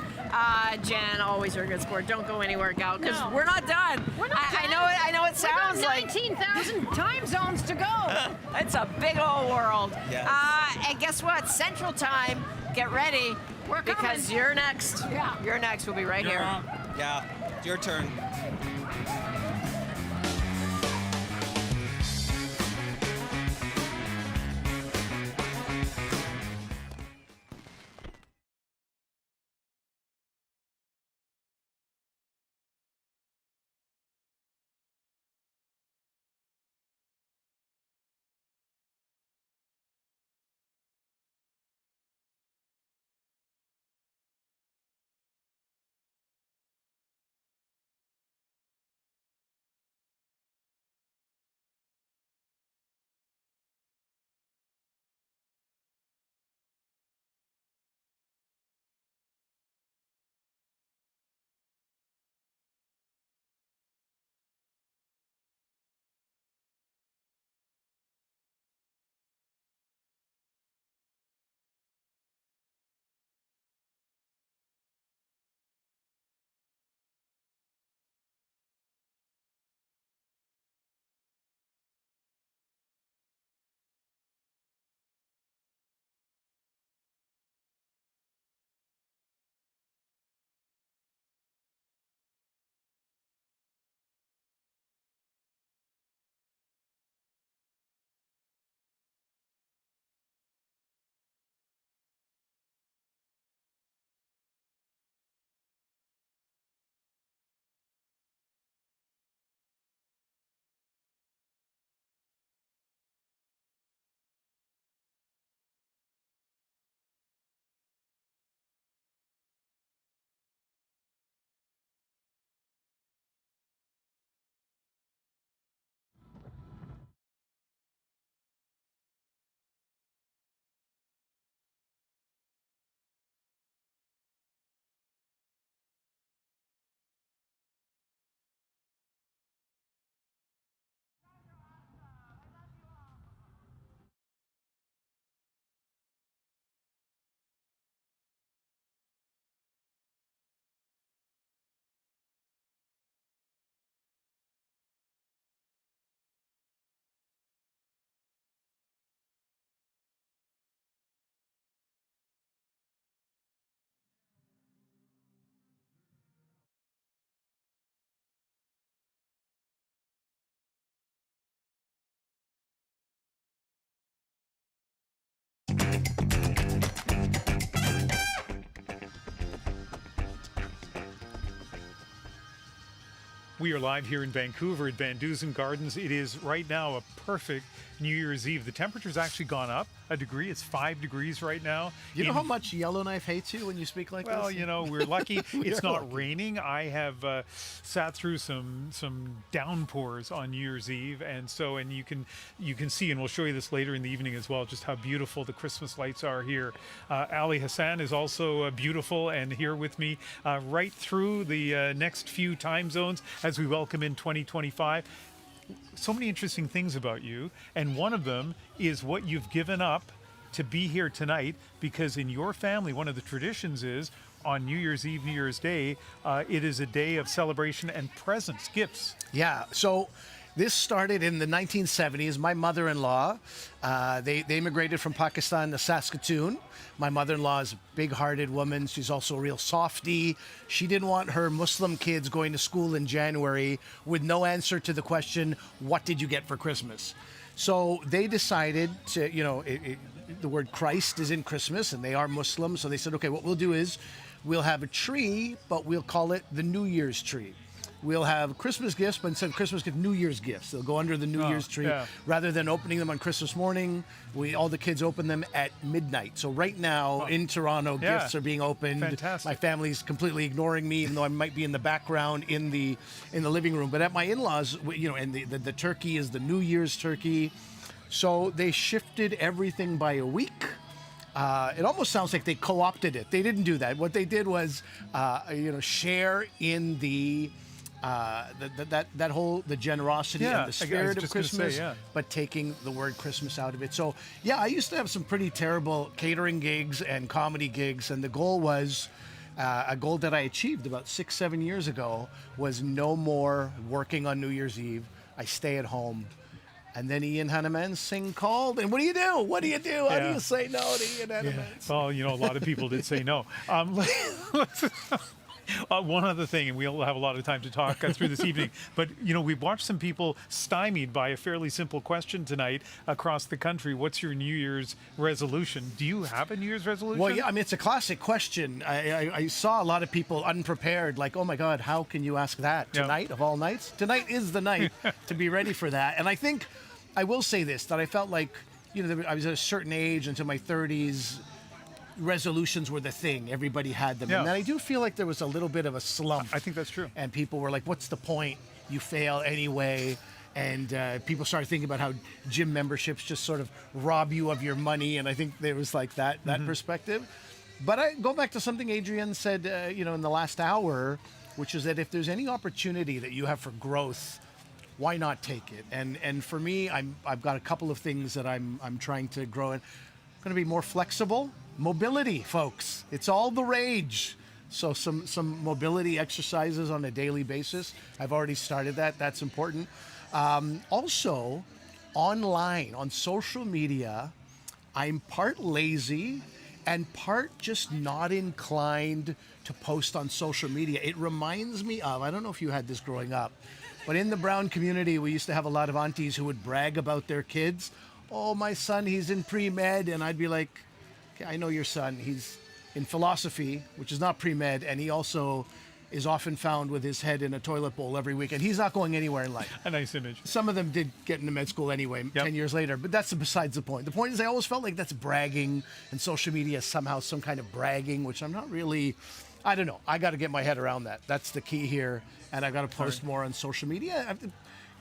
Jen, always are a good sport. Don't go anywhere, gal, because No. we're not done. We're not done. I know it sounds We've got like 19,000 time zones to go. it's a big old world. Yes. And guess what? Central Time, get ready. We're coming. Because you're next. Yeah. You're next. We'll be right You're here. up. Yeah, your turn. We are live here in Vancouver at VanDusen Gardens. It is right now a perfect New Year's Eve. The temperature's actually gone up a degree. It's 5 degrees right now. You know how much Yellowknife hates you when you speak like this? Well, you know, we're lucky. It's We're not lucky. raining. I have sat through some downpours on New Year's Eve, and you can see, and we'll show you this later in the evening as well, just how beautiful the Christmas lights are here. Ali Hassan is also beautiful and here with me right through the next few time zones as we welcome in 2025. So many interesting things about you, and one of them is what you've given up to be here tonight, because in your family, one of the traditions is on New Year's Eve, New Year's Day, it is a day of celebration and presents, gifts. Yeah, so this started in the 1970s. My mother-in-law, they immigrated from Pakistan to Saskatchewan. My mother-in-law is a big-hearted woman. She's also a real softie. She didn't want her Muslim kids going to school in January with no answer to the question, what did you get for Christmas? So they decided to, the word Christ is in Christmas, and they are Muslim. So they said, okay, what we'll do is we'll have a tree, but we'll call it the New Year's tree. We'll have Christmas gifts, but instead of Christmas gifts, New Year's gifts. They'll go under the New Year's tree. Yeah. Rather than opening them on Christmas morning, all the kids open them at midnight. So right now in Toronto, gifts are being opened. Fantastic. My family's completely ignoring me, even though I might be in the background in the living room. But at my in-laws, and the turkey is the New Year's turkey. So they shifted everything by a week. It almost sounds like they co-opted it. They didn't do that. What they did was, share in the generosity and the spirit of Christmas, but taking the word Christmas out of it. So yeah, I used to have some pretty terrible catering gigs and comedy gigs, and the goal was a goal that I achieved about 6-7 years ago was no more working on New Year's Eve. I stay at home. And then Ian Hanomansing called, and what do you do? What do you do? How do you say no to Ian Hanomansing? Well, a lot of people did say no. One other thing, and we'll have a lot of time to talk through this evening, but, we've watched some people stymied by a fairly simple question tonight across the country. What's your New Year's resolution? Do you have a New Year's resolution? Well, yeah, it's a classic question. I saw a lot of people unprepared, like, oh my God, how can you ask that tonight of all nights? Tonight is the night to be ready for that. And I think I will say this, that I felt like, I was at a certain age into my 30s, resolutions were the thing. Everybody had them. And then I do feel like there was a little bit of a slump. I think that's true. And people were like, what's the point? You fail anyway. And people started thinking about how gym memberships just sort of rob you of your money. And I think there was like that perspective. But I go back to something Adrienne said, in the last hour, which is that if there's any opportunity that you have for growth, why not take it? And for me, I've got a couple of things that I'm trying to grow in. I'm going to be more flexible. Mobility, folks. It's all the rage. So some mobility exercises on a daily basis. I've already started that. That's important. Also, online, on social media, I'm part lazy and part just not inclined to post on social media. It reminds me of, I don't know if you had this growing up, but in the Brown community, we used to have a lot of aunties who would brag about their kids. Oh, my son, he's in pre-med. And I'd be like, okay, I know your son. He's in philosophy, which is not pre-med, and he also is often found with his head in a toilet bowl every week, and he's not going anywhere in life. A nice image. Some of them did get into med school anyway, 10 years later, but that's besides the point. The point is I always felt like that's bragging, and social media is somehow some kind of bragging, which I'm not really, I don't know. I got to get my head around that. That's the key here, and I got to post more on social media.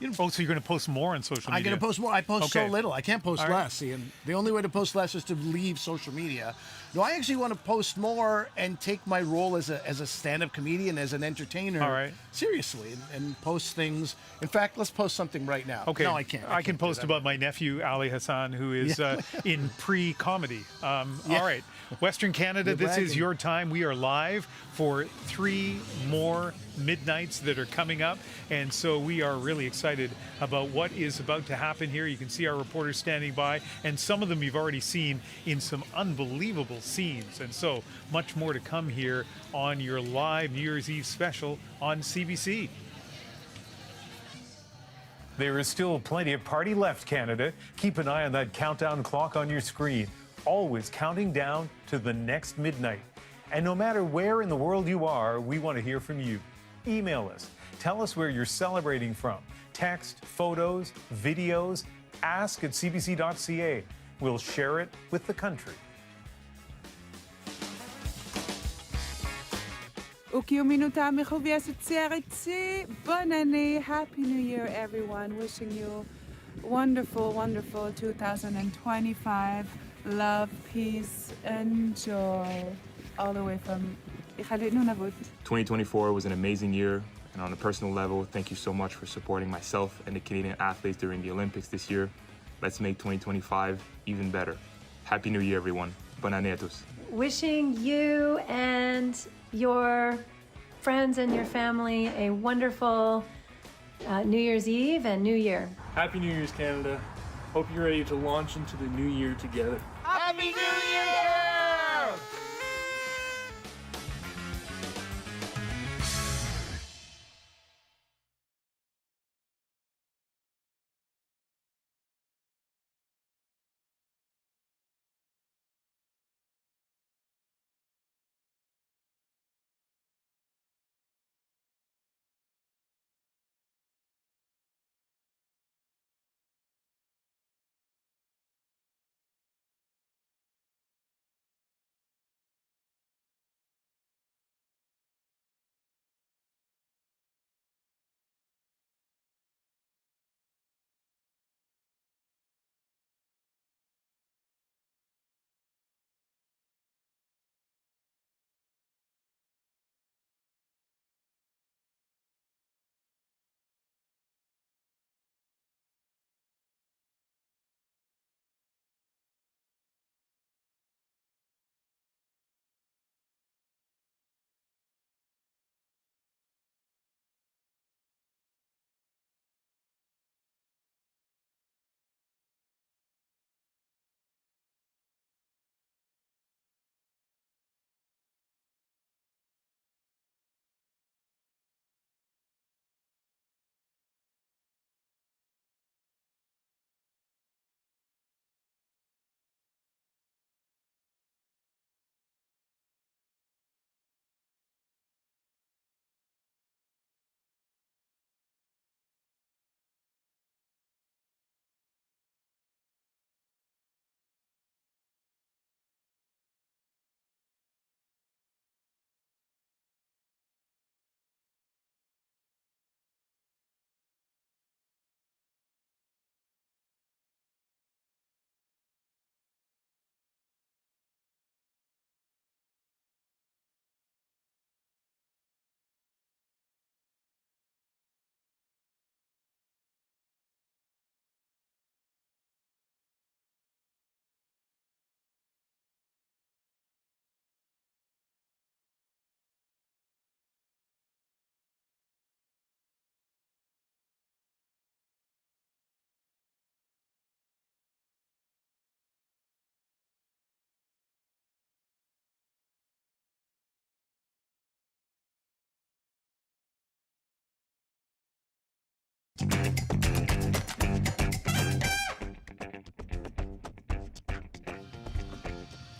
So you're going to post more on social media? I'm going to post more. I post so little. I can't post less. And the only way to post less is to leave social media. No, I actually want to post more and take my role as a stand-up comedian, as an entertainer, seriously, and post things. In fact, let's post something right now. Okay. No, I can't. I can post about my nephew, Ali Hassan, who is in pre-comedy. All right. Western Canada, this is your time. We are live for 3 more midnights that are coming up. And so we are really excited about what is about to happen here. You can see our reporters standing by, and some of them you've already seen in some unbelievable scenes. And so much more to come here on your live New Year's Eve special on CBC. There is still plenty of party left, Canada. Keep an eye on that countdown clock on your screen, always counting down to the next midnight. And no matter where in the world you are, we want to hear from you. Email us. Tell us where you're celebrating from. Text, photos, videos, ask@cbc.ca. We'll share it with the country. Bonne année, Happy New Year, everyone. Wishing you wonderful, wonderful 2025. Love, peace, and joy. All the way from Nunavut. 2024 was an amazing year, and on a personal level, thank you so much for supporting myself and the Canadian athletes during the Olympics this year. Let's make 2025 even better. Happy New Year, everyone. Bonne année à tous. wishing you and your friends and your family a wonderful New Year's Eve and New Year. Happy New Year's, Canada. Hope you're ready to launch into the new year together. Happy New Year!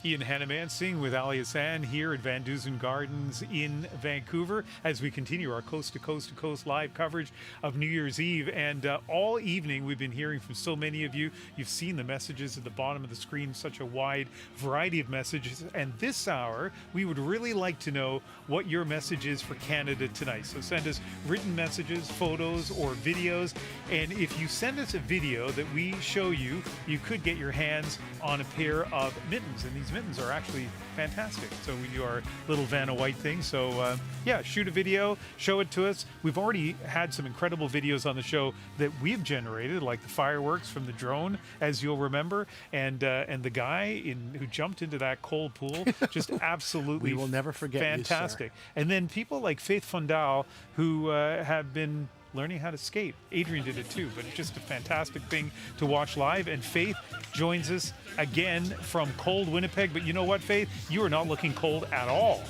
Ian Hanomansing with Adrienne here at VanDusen Gardens in Vancouver as we continue our coast-to-coast-to-coast live coverage of New Year's Eve. And all evening we've been hearing from so many of you. You've seen the messages at the bottom of the screen, such a wide variety of messages. And this hour, we would really like to know what your message is for Canada tonight. So send us written messages, photos, or videos. And if you send us a video that we show you, you could get your hands on a pair of mittens. And these mittens are actually fantastic. So we do our little Vanna White thing. So yeah, shoot a video, show it to us. We've already had some incredible videos on the show that we've generated, like the fireworks from the drone, as you'll remember, and the guy who jumped into that cold pool, just absolutely we will never forget fantastic. You, sir. And then people like Faith Fundal, who have been learning how to skate. Adrienne did it too, but just a fantastic thing to watch live. And Faith joins us again from cold Winnipeg. But you know what, Faith? You are not looking cold at all.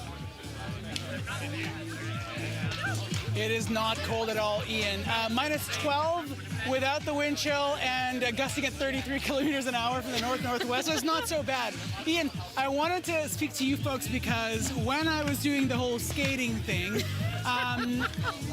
It is not cold at all, Ian. Minus 12 without the wind chill and gusting at 33 kilometers an hour from the north-northwest. So it's not so bad. Ian, I wanted to speak to you folks because when I was doing the whole skating thing,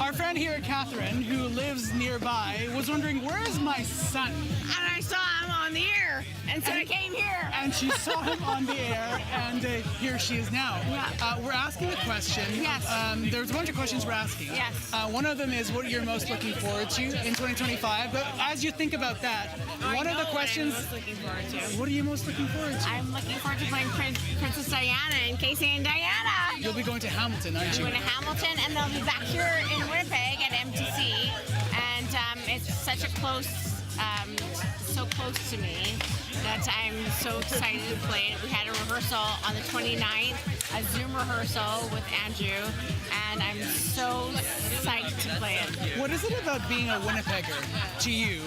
our friend here, Catherine, who lives nearby, was wondering, where is my son? And I saw him on the air, and so I came here. And she saw him on the air, and here she is now. Yeah. We're asking a question. Yes. There's a bunch of questions we're asking. Yes. One of them is what you're most looking forward to in 2025. But as you think about that, one of the questions... What I'm most looking forward to. What are you most looking forward to? I'm looking forward to playing Princess Diana and Casey and Diana. You'll be going to Hamilton, aren't you? I'm going to Hamilton, and they'll be back here in Winnipeg at MTC. And it's such a close so close to me that I'm so excited to play it. We had a rehearsal on the 29th, a Zoom rehearsal with Andrew, and I'm so psyched to play it. What is it about being a Winnipegger to you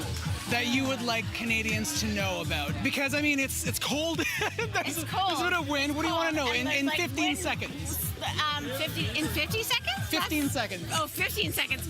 that you would like Canadians to know about? Because I mean, it's cold. It's cold. There's a bit of wind. What do you want to know in 15 wind, seconds? 50 seconds? 15 seconds. Oh, 15 seconds.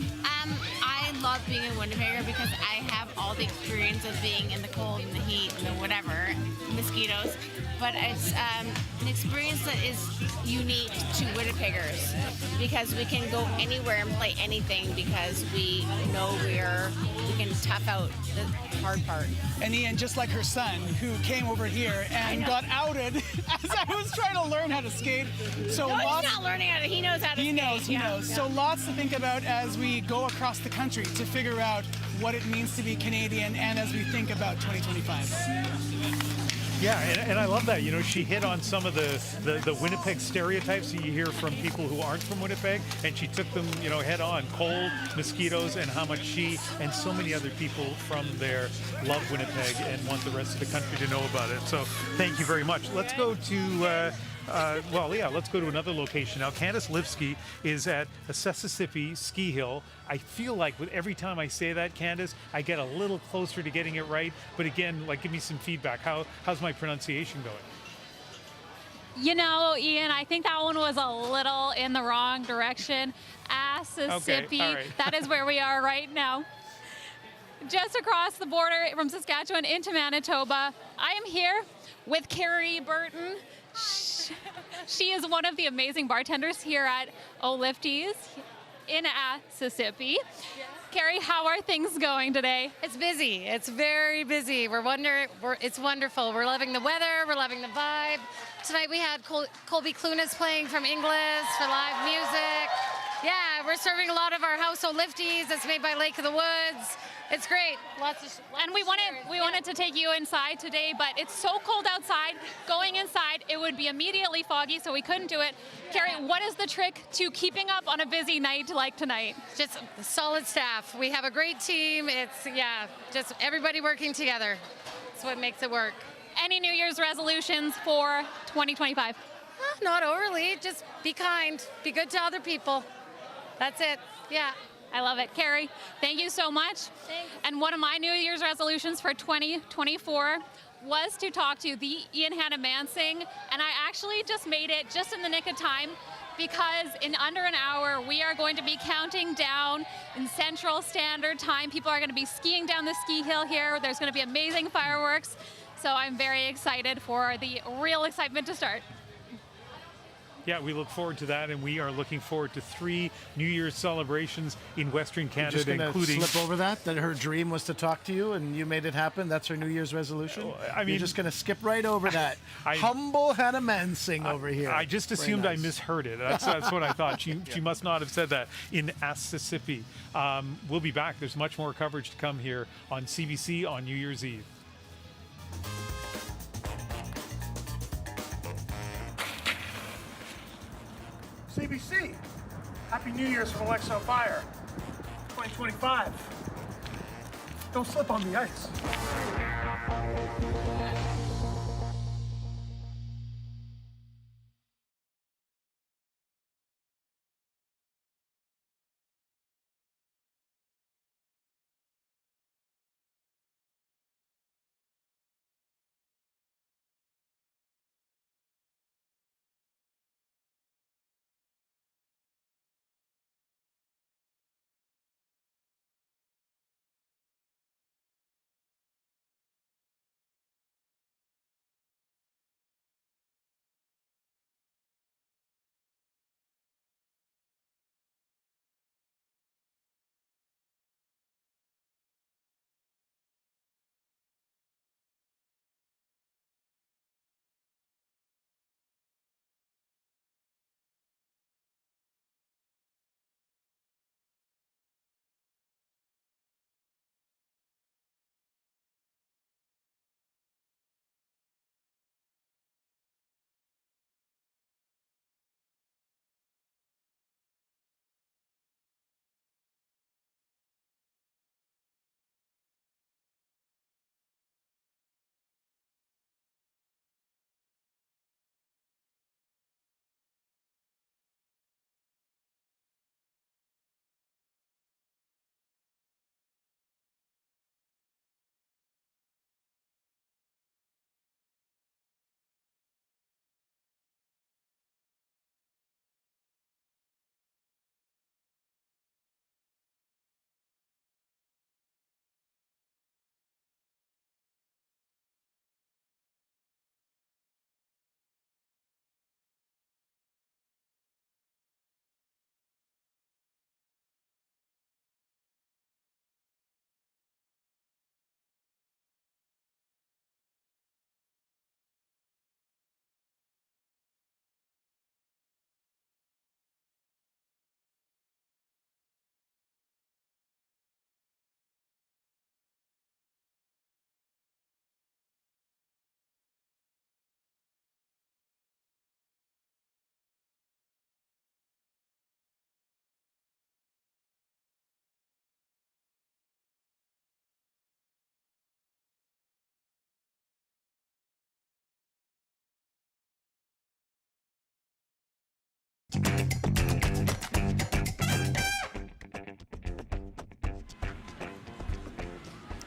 I love being in Winnipeg because I have all the experience of being in the cold and the heat and the whatever, mosquitoes. But it's an experience that is unique to Winnipeggers because we can go anywhere and play anything because we know we can tough out the hard part. And Ian, just like her son, who came over here and got outed as I was trying to learn how to skate. So no, lots, he's not learning how to. He knows how to skate. He knows. So lots to think about as we go across the country to figure out what it means to be Canadian and as we think about 2025. Yeah, and I love that. You know, she hit on some of the Winnipeg stereotypes that you hear from people who aren't from Winnipeg, and she took them, you know, head on. Cold, mosquitoes, and how much she and so many other people from there love Winnipeg and want the rest of the country to know about it. So thank you very much. Let's go to let's go to another location now. Candice Lipsky is at a Saskatchewan ski hill. I feel like with every time I say that, Candice, I get a little closer to getting it right. But again, like, give me some feedback. How's my pronunciation going? You know, Ian, I think that one was a little in the wrong direction. Mississippi, okay, right. That is where we are right now. Just across the border from Saskatchewan into Manitoba. I am here with Carrie Burton. She is one of the amazing bartenders here at O'Lifty's in Mississippi. Yes. Carrie, how are things going today? It's busy. It's very busy. It's wonderful. We're loving the weather. We're loving the vibe. Tonight we had Colby Clunas playing from Inglis for live music. Yeah, we're serving a lot of our house O'Lifty's that's made by Lake of the Woods. It's great. And we wanted to take you inside today, but it's so cold outside. Going inside, it would be immediately foggy, so we couldn't do it. Carrie, what is the trick to keeping up on a busy night like tonight? Just solid staff. We have a great team. It's, just everybody working together. That's what makes it work. Any New Year's resolutions for 2025? Not overly. Just be kind. Be good to other people. That's it. Yeah. I love it. Carrie, thank you so much. Thanks. And one of my New Year's resolutions for 2024 was to talk to the Ian Hanomansing, and I actually just made it just in the nick of time because in under an hour we are going to be counting down in Central Standard Time. People are going to be skiing down the ski hill here. There's going to be amazing fireworks, so I'm very excited for the real excitement to start. Yeah, we look forward to that, and we are looking forward to 3 New Year's celebrations in Western Canada, Just including. Slip over that her dream was to talk to you, and you made it happen. That's her New Year's resolution. I mean, you're just going to skip right over that. Humble Hanomansing over here. I just assumed I misheard it. That's what I thought. She must not have said that in Mississippi. We'll be back. There's much more coverage to come here on CBC on New Year's Eve. CBC, Happy New Year's from Alexo Fire, 2025. Don't slip on the ice.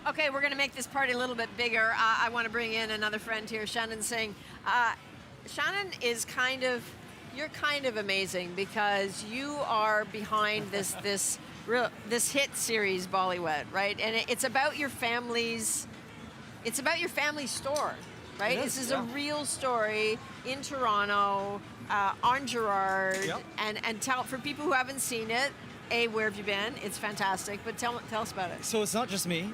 Okay, we're going to make this party a little bit bigger. I want to bring in another friend here, Shannon Singh. Shannon is you're kind of amazing because you are behind this hit series, Bollywood, right? And it's about your family's store, right? This is a real story in Toronto, on Gerrard, and tell for people who haven't seen it. Where have you been? It's fantastic, but tell us about it. So it's not just me.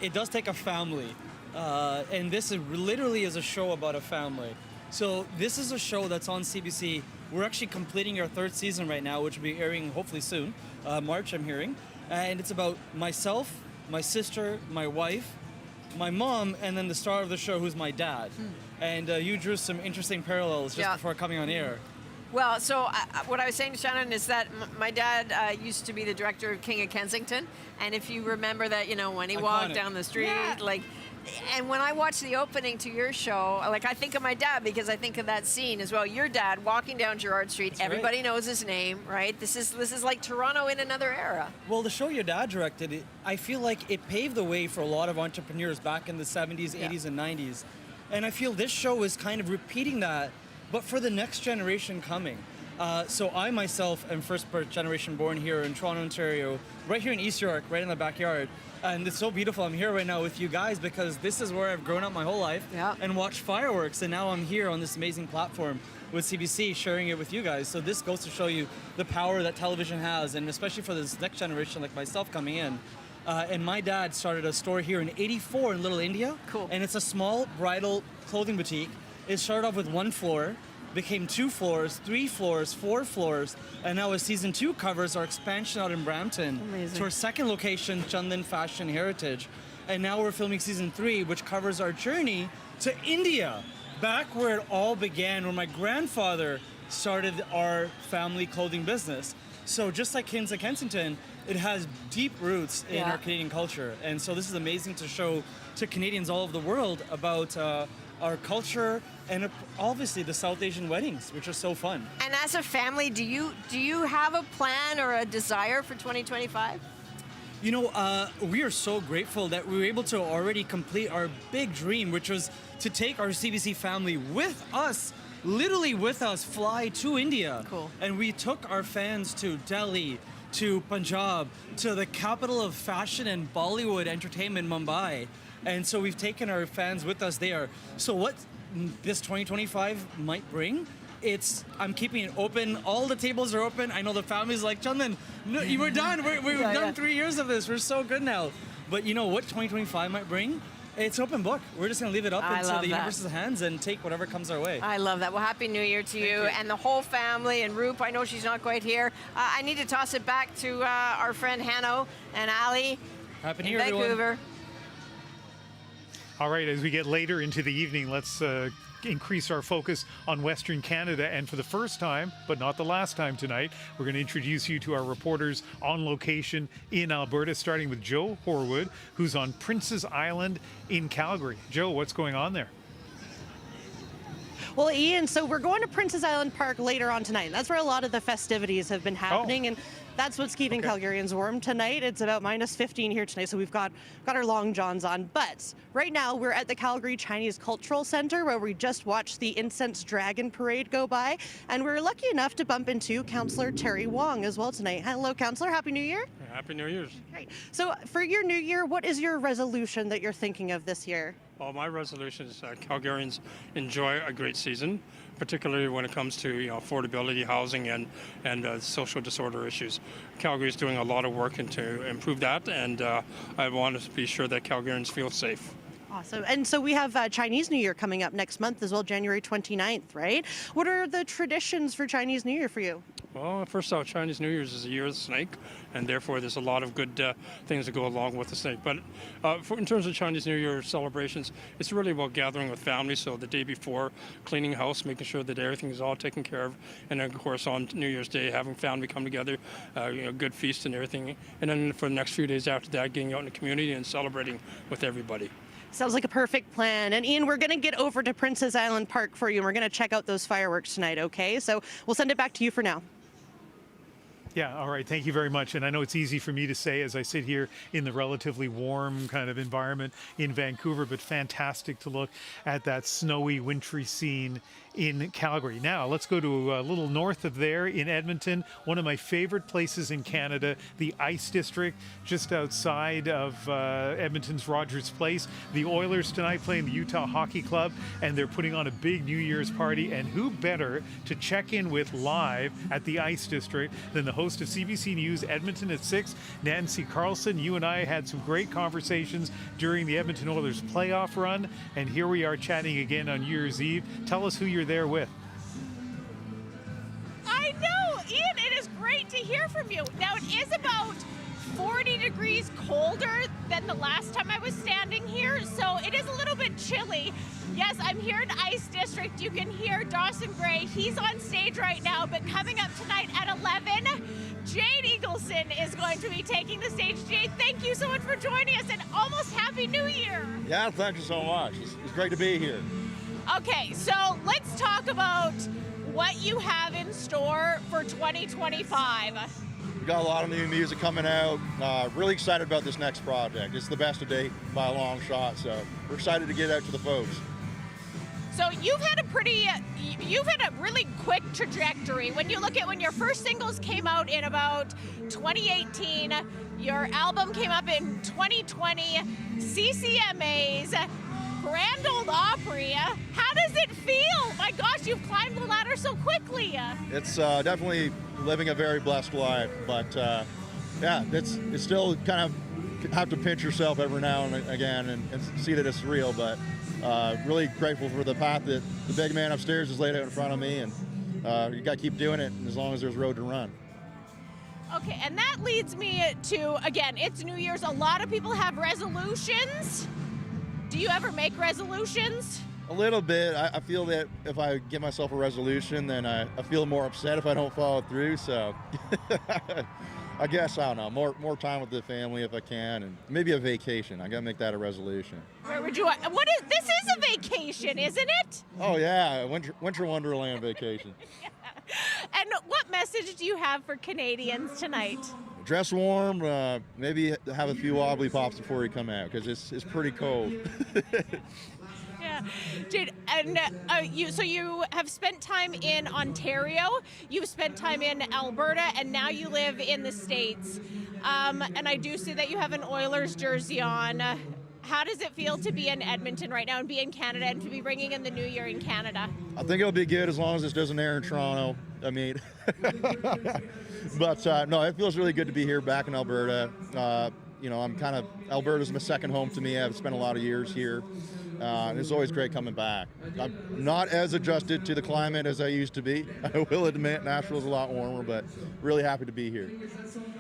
It does take a family, and this literally is a show about a family. So this is a show that's on CBC. We're actually completing our 3rd season right now, which will be airing hopefully soon, March, I'm hearing. And it's about myself, my sister, my wife, my mom, and then the star of the show, who's my dad. And you drew some interesting parallels just before coming on air. Well, so what I was saying to Shannon is that my dad used to be the director of King of Kensington, and if you remember that, when he walked down the street, and when I watch the opening to your show, I think of my dad because I think of that scene as well. Your dad walking down Gerrard Street, everybody knows his name, right? This is like Toronto in another era. Well, the show your dad directed, I feel like it paved the way for a lot of entrepreneurs back in the 70s, 80s, and 90s, and I feel this show is kind of repeating that, but for the next generation coming. So I myself am first generation born here in Toronto, Ontario, right here in East York, right in the backyard. And it's so beautiful. I'm here right now with you guys because this is where I've grown up my whole life and watched fireworks. And now I'm here on this amazing platform with CBC sharing it with you guys. So this goes to show you the power that television has, and especially for this next generation like myself coming in. And my dad started a store here in '84 in Little India. Cool. And it's a small bridal clothing boutique. It started off with 1 floor, became 2 floors, 3 floors, 4 floors, and now as season 2 covers our expansion out in Brampton to our 2nd location, Chandlan Fashion Heritage. And now we're filming season 3, which covers our journey to India, back where it all began, where my grandfather started our family clothing business. So just like Kings of Kensington, it has deep roots in our Canadian culture. And so this is amazing to show to Canadians all over the world about our culture, and obviously the South Asian weddings, which are so fun. And as a family, do you have a plan or a desire for 2025? We are so grateful that we were able to already complete our big dream, which was to take our CBC family with us, literally with us, fly to India. Cool. And we took our fans to Delhi, to Punjab, to the capital of fashion and Bollywood entertainment, Mumbai. And so we've taken our fans with us there. So what this 2025 might bring, I'm keeping it open. All the tables are open. I know the family's like, Chandlan, no, we're done. We've done 3 years of this. We're so good now. But you know what 2025 might bring? It's open book. We're just going to leave it up into the universe's hands and take whatever comes our way. I love that. Well, Happy New Year to you and the whole family. And Roop, I know she's not quite here. I need to toss it back to our friend Hanno and Ali. Happy New Year, Vancouver. everyone. All right, as we get later into the evening, let's increase our focus on Western Canada. And for the first time, but not the last time tonight, we're going to introduce you to our reporters on location in Alberta, starting with Joe Horwood, who's on Prince's Island in Calgary. Joe, what's going on there? Well, Ian, so we're going to Prince's Island Park later on tonight. That's where a lot of the festivities have been happening. And that's what's keeping Calgarians warm tonight. It's about -15 here tonight, so we've got our long johns on. But right now we're at the Calgary Chinese Cultural Centre, where we just watched the Incense Dragon Parade go by, and we're lucky enough to bump into Councillor Terry Wong as well tonight. Hello, Councillor. Happy New Year. Happy New Year's. Great. So for your New Year, what is your resolution that you're thinking of this year? Well, my resolution is Calgarians enjoy a great season, particularly when it comes to affordability, housing, and social disorder issues. Calgary is doing a lot of work to improve that, and I want to be sure that Calgarians feel safe. Awesome. And so we have Chinese New Year coming up next month as well, January 29th, right? What are the traditions for Chinese New Year for you? Well, first off, Chinese New Year's is the year of the snake, and therefore there's a lot of good things that go along with the snake. But in terms of Chinese New Year celebrations, it's really about gathering with family. So the day before, cleaning house, making sure that everything is all taken care of. And then, of course, on New Year's Day, having family come together, good feast and everything. And then for the next few days after that, getting out in the community and celebrating with everybody. Sounds like a perfect plan. And Ian, we're going to get over to Prince's Island Park for you, and we're going to check out those fireworks tonight, okay? So we'll send it back to you for now. Yeah, all right. Thank you very much. And I know it's easy for me to say as I sit here in the relatively warm kind of environment in Vancouver, but fantastic to look at that snowy, wintry scene in Calgary. Now, let's go to a little north of there in Edmonton, one of my favorite places in Canada, the Ice District, just outside of Edmonton's Rogers Place. The Oilers tonight playing the Utah Hockey Club, and they're putting on a big New Year's party. And who better to check in with live at the Ice District than the host of CBC News Edmonton at 6, Nancy Carlson. You and I had some great conversations during the Edmonton Oilers playoff run, and here we are chatting again on New Year's Eve. Tell us who you're there with. I know, Ian, it is great to hear from you. Now, it is about 40 degrees colder than the last time I was standing here, so it is a little bit chilly. Yes, I'm here in Ice District. You can hear Dawson Gray. He's on stage right now, but coming up tonight at 11, Jade Eagleson is going to be taking the stage. Jade, thank you so much for joining us, and almost Happy New Year. Yeah, thank you so much. It's great to be here. Okay, so let's talk about what you have in store for 2025. We got a lot of new music coming out. Really excited about this next project. It's the best to date by a long shot, so we're excited to get out to the folks. So you've had a really quick trajectory. When you look at when your first singles came out in about 2018, your album came up in 2020, CCMAs, Grand Ole Opry. How does it feel? My gosh, you've climbed the ladder so quickly. It's definitely living a very blessed life, but yeah, it's still kind of have to pinch yourself every now and again and see that it's real, but really grateful for the path that the big man upstairs has laid out in front of me, and you got to keep doing it as long as there's road to run. Okay, and that leads me to, again, it's New Year's. A lot of people have resolutions. Do you ever make resolutions? A little bit. I feel that if I give myself a resolution, then I feel more upset if I don't follow through. So I guess, I don't know, more time with the family if I can, and maybe a vacation. I got to make that a resolution. Where would you, this is a vacation, isn't it? Oh yeah, winter wonderland vacation. Yeah. And what message do you have for Canadians tonight? Dress warm, maybe have a few wobbly pops before you come out, because it's pretty cold. Yeah, Jade, and you have spent time in Ontario, you've spent time in Alberta, and now you live in the States. And I do see that you have an Oilers jersey on. How does it feel to be in Edmonton right now and be in Canada and to be bringing in the new year in Canada? I think it'll be good as long as this doesn't air in Toronto. I mean, but no, it feels really good to be here back in Alberta. You know, Alberta's my second home to me. I've spent a lot of years here. And it's always great coming back. I'm not as adjusted to the climate as I used to be. I will admit Nashville's a lot warmer, but really happy to be here.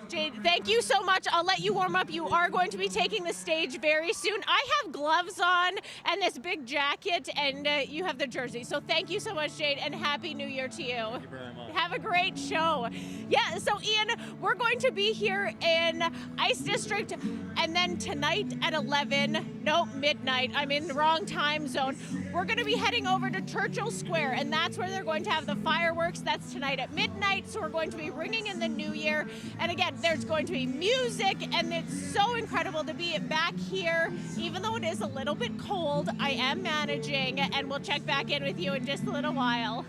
Jade, thank you so much. I'll let you warm up. You are going to be taking the stage very soon. I have gloves on and this big jacket, and you have the jersey. So thank you so much, Jade, and Happy New Year to you. Thank you very much. Have a great show. Yeah, so Ian, we're going to be here in Ice District, and then tonight at 11, midnight, I'm in the wrong time zone. We're going to be heading over to Churchill Square, and that's where they're going to have the fireworks. That's tonight at midnight, so we're going to be ringing in the new year. And again, there's going to be music, and it's so incredible to be back here. Even though it is a little bit cold, I am managing, and we'll check back in with you in just a little while.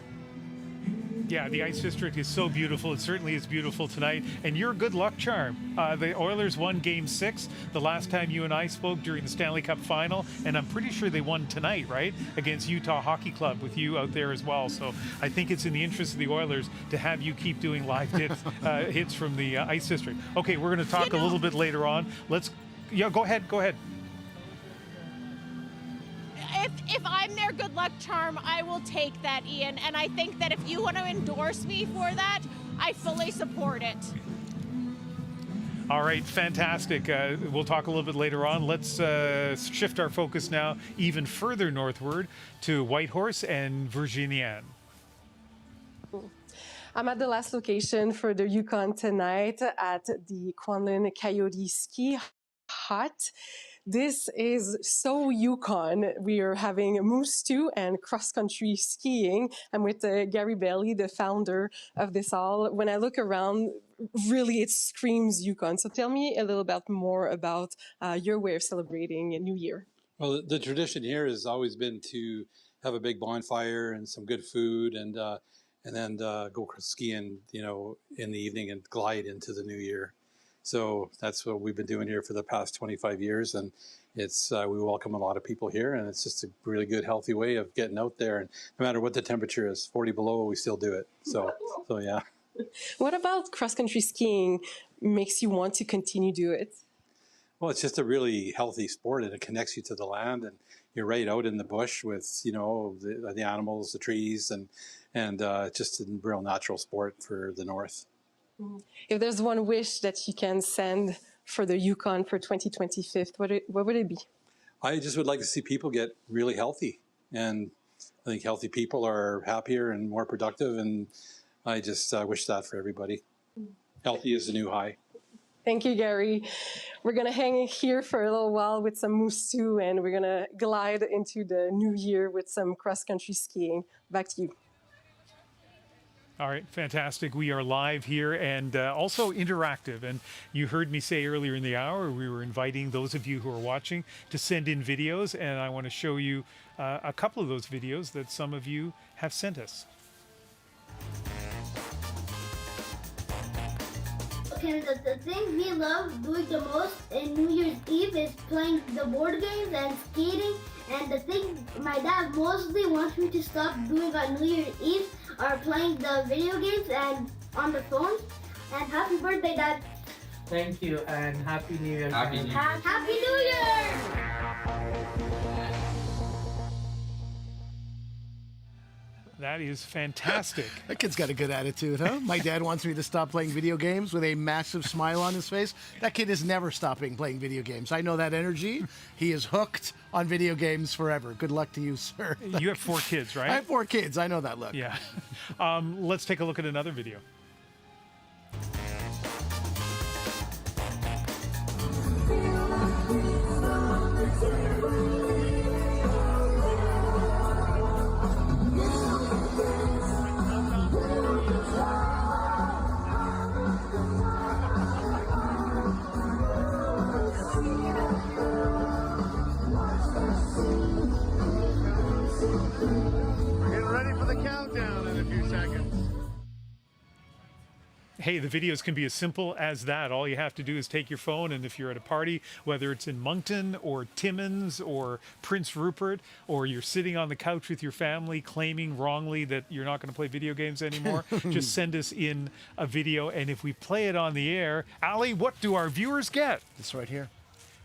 Yeah, the Ice District is so beautiful. It certainly is beautiful tonight. And your good luck charm. The Oilers won Game 6 the last time you and I spoke during the Stanley Cup Final. And I'm pretty sure they won tonight, right? Against Utah Hockey Club with you out there as well. So I think it's in the interest of the Oilers to have you keep doing live hits from the Ice District. Okay, we're going to talk a little bit later on. Go ahead. If I'm their good luck charm, I will take that, Ian. And I think that if you want to endorse me for that, I fully support it. All right, fantastic. We'll talk a little bit later on. Let's shift our focus now even further northward to Whitehorse and Virginian. I'm at the last location for the Yukon tonight at the Quanlin Coyote Ski hot. This is so Yukon. We are having moose stew and cross-country skiing. I'm with Gary Bailey, the founder of this all. When I look around, really it screams Yukon. So tell me a little bit more about your way of celebrating a New Year. Well, the tradition here has always been to have a big bonfire and some good food, and then go skiing, in the evening and glide into the new year. So that's what we've been doing here for the past 25 years, and it's we welcome a lot of people here, and it's just a really good, healthy way of getting out there. And no matter what the temperature is, 40 below, we still do it. So yeah. What about cross-country skiing makes you want to continue to do it? Well, it's just a really healthy sport, and it connects you to the land, and you're right out in the bush with the animals, the trees, and just a real natural sport for the north. If there's one wish that you can send for the Yukon for 2025, what would it be? I just would like to see people get really healthy, and I think healthy people are happier and more productive, and I just wish that for everybody. Healthy is the new high. Thank you, Gary. We're going to hang here for a little while with some moose stew, and we're going to glide into the new year with some cross-country skiing. Back to you. All right, fantastic. We are live here and also interactive. And you heard me say earlier in the hour, we were inviting those of you who are watching to send in videos. And I want to show you a couple of those videos that some of you have sent us. Okay, the thing we love doing the most in New Year's Eve is playing the board games and skating. And the thing my dad mostly wants me to stop doing on New Year's Eve are playing the video games and on the phone. And happy birthday, Dad. Thank you, and Happy New Year. Happy New Year! That is fantastic. That kid's got a good attitude, huh? My dad wants me to stop playing video games with a massive smile on his face. That kid is never stopping playing video games. I know that energy. He is hooked on video games forever. Good luck to you, sir. You have 4 kids, right? I have 4 kids. I know that look. Yeah. Let's take a look at another video. Hey, the videos can be as simple as that. All you have to do is take your phone, and if you're at a party, whether it's in Moncton or Timmins or Prince Rupert, or you're sitting on the couch with your family claiming wrongly that you're not going to play video games anymore, just send us in a video, and if we play it on the air, Ali, what do our viewers get? This right here.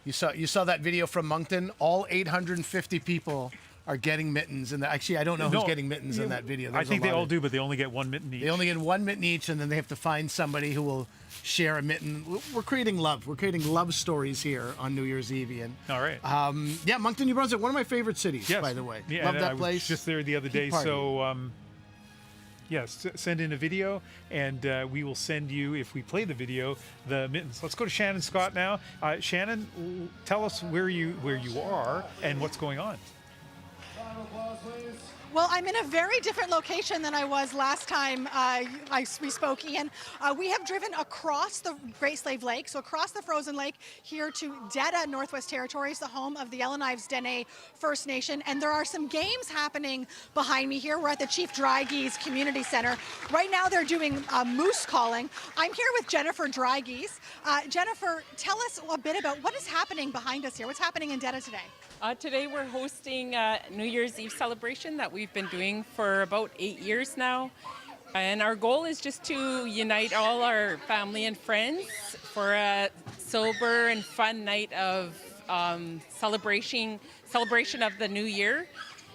You saw that video from Moncton? All 850 people are getting mittens, and actually I don't know who's getting mittens in that video. I think they all do, but they only get 1 mitten each. They only get 1 mitten each, and then they have to find somebody who will share a mitten. We're creating love. We're creating love stories here on New Year's Eve, Ian. All right. Yeah, Moncton, New Brunswick, one of my favorite cities, by the way. Yeah, love that I place. was just there the other day, so yes, send in a video, and we will send you, if we play the video, the mittens. Let's go to Shannon Scott now. Shannon, tell us where you are and what's going on. Well, I'm in a very different location than I was last time we spoke, Ian. We have driven across the Great Slave Lake, so across the frozen lake here to Deda, Northwest Territories, the home of the Yellowknives Dene First Nation. And there are some games happening behind me here. We're at the Chief Dry Geese Community Center. Right now they're doing moose calling. I'm here with Jennifer Dry Geese. Jennifer, tell us a bit about what is happening behind us here. What's happening in Deda today? Today we're hosting a New Year's Eve celebration that we've been doing for about 8 years now. And our goal is just to unite all our family and friends for a sober and fun night of celebration of the new year.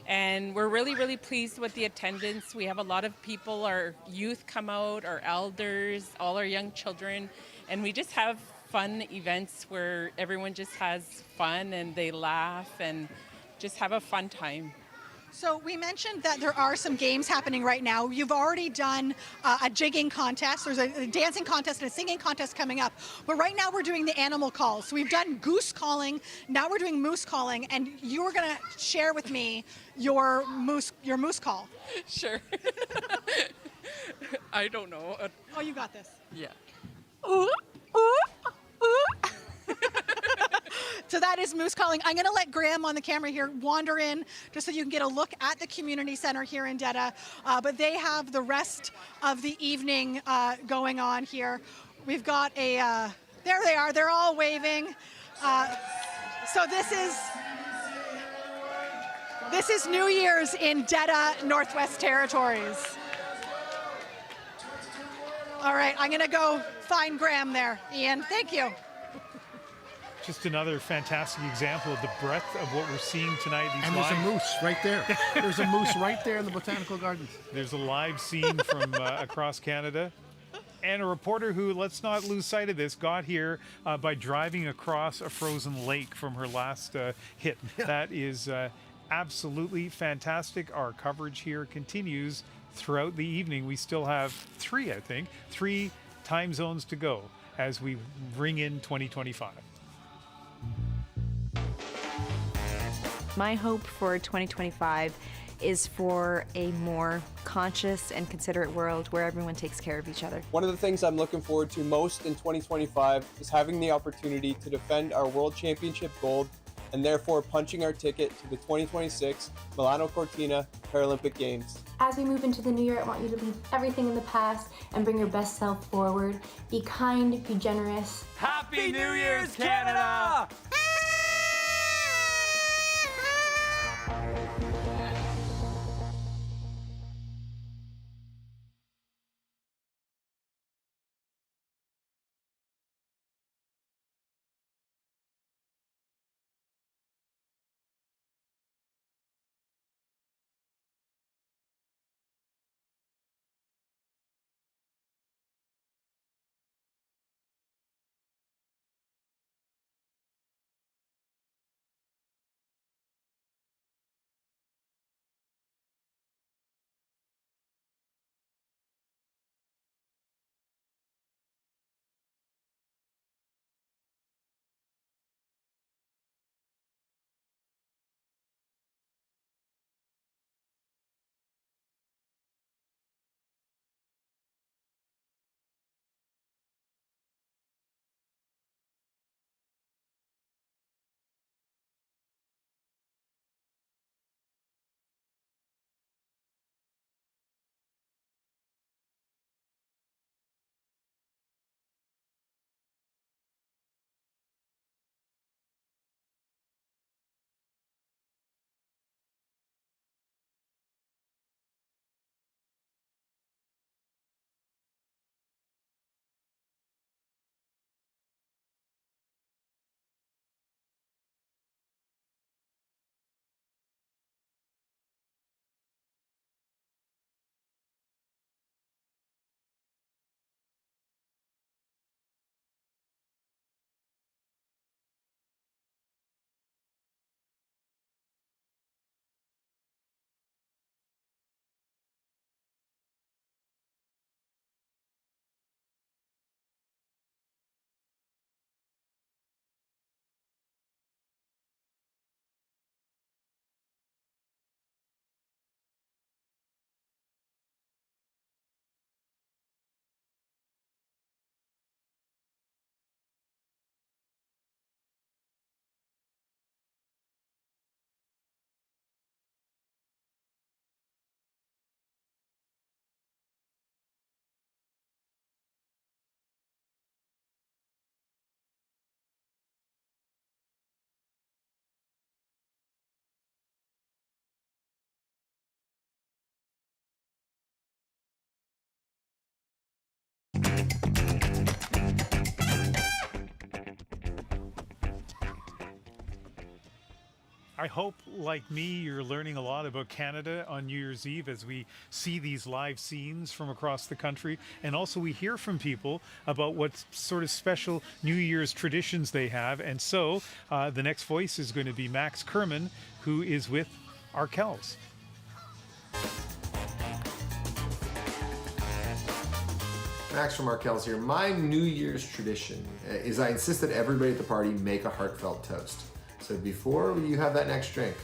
And we're really, really pleased with the attendance. We have a lot of people, our youth come out, our elders, all our young children, and we just have fun events where everyone just has fun and they laugh and just have a fun time. So we mentioned that there are some games happening right now. You've already done a jigging contest. There's a dancing contest and a singing contest coming up. But right now we're doing the animal calls. So we've done goose calling. Now we're doing moose calling. And you were going to share with me your moose call. Sure. I don't know. Oh, you got this. Yeah. Ooh, ooh, ooh. So that is moose calling. I'm going to let Graham on the camera here wander in just so you can get a look at the community center here in Detta. But they have the rest of the evening going on here. We've got there they are. They're all waving. So this is New Year's in Detta, Northwest Territories. All right, I'm going to go find Graham there. Ian, thank you. Just another fantastic example of the breadth of what we're seeing tonight. And there's a moose right there. There's a moose right there in the Botanical Gardens. There's a live scene from across Canada. And a reporter who, let's not lose sight of this, got here by driving across a frozen lake from her last hit. That is absolutely fantastic. Our coverage here continues throughout the evening. We still have three time zones to go as we ring in 2025. My hope for 2025 is for a more conscious and considerate world where everyone takes care of each other. One of the things I'm looking forward to most in 2025 is having the opportunity to defend our World Championship gold and therefore punching our ticket to the 2026 Milano Cortina Paralympic Games. As we move into the new year, I want you to leave everything in the past and bring your best self forward. Be kind, be generous. Happy New Year's, Canada! I hope, like me, you're learning a lot about Canada on New Year's Eve as we see these live scenes from across the country. And also we hear from people about what sort of special New Year's traditions they have. And so the next voice is going to be Max Kerman, who is with Arkels. Max from Markel's here. My New Year's tradition is I insist that everybody at the party make a heartfelt toast. So before you have that next drink,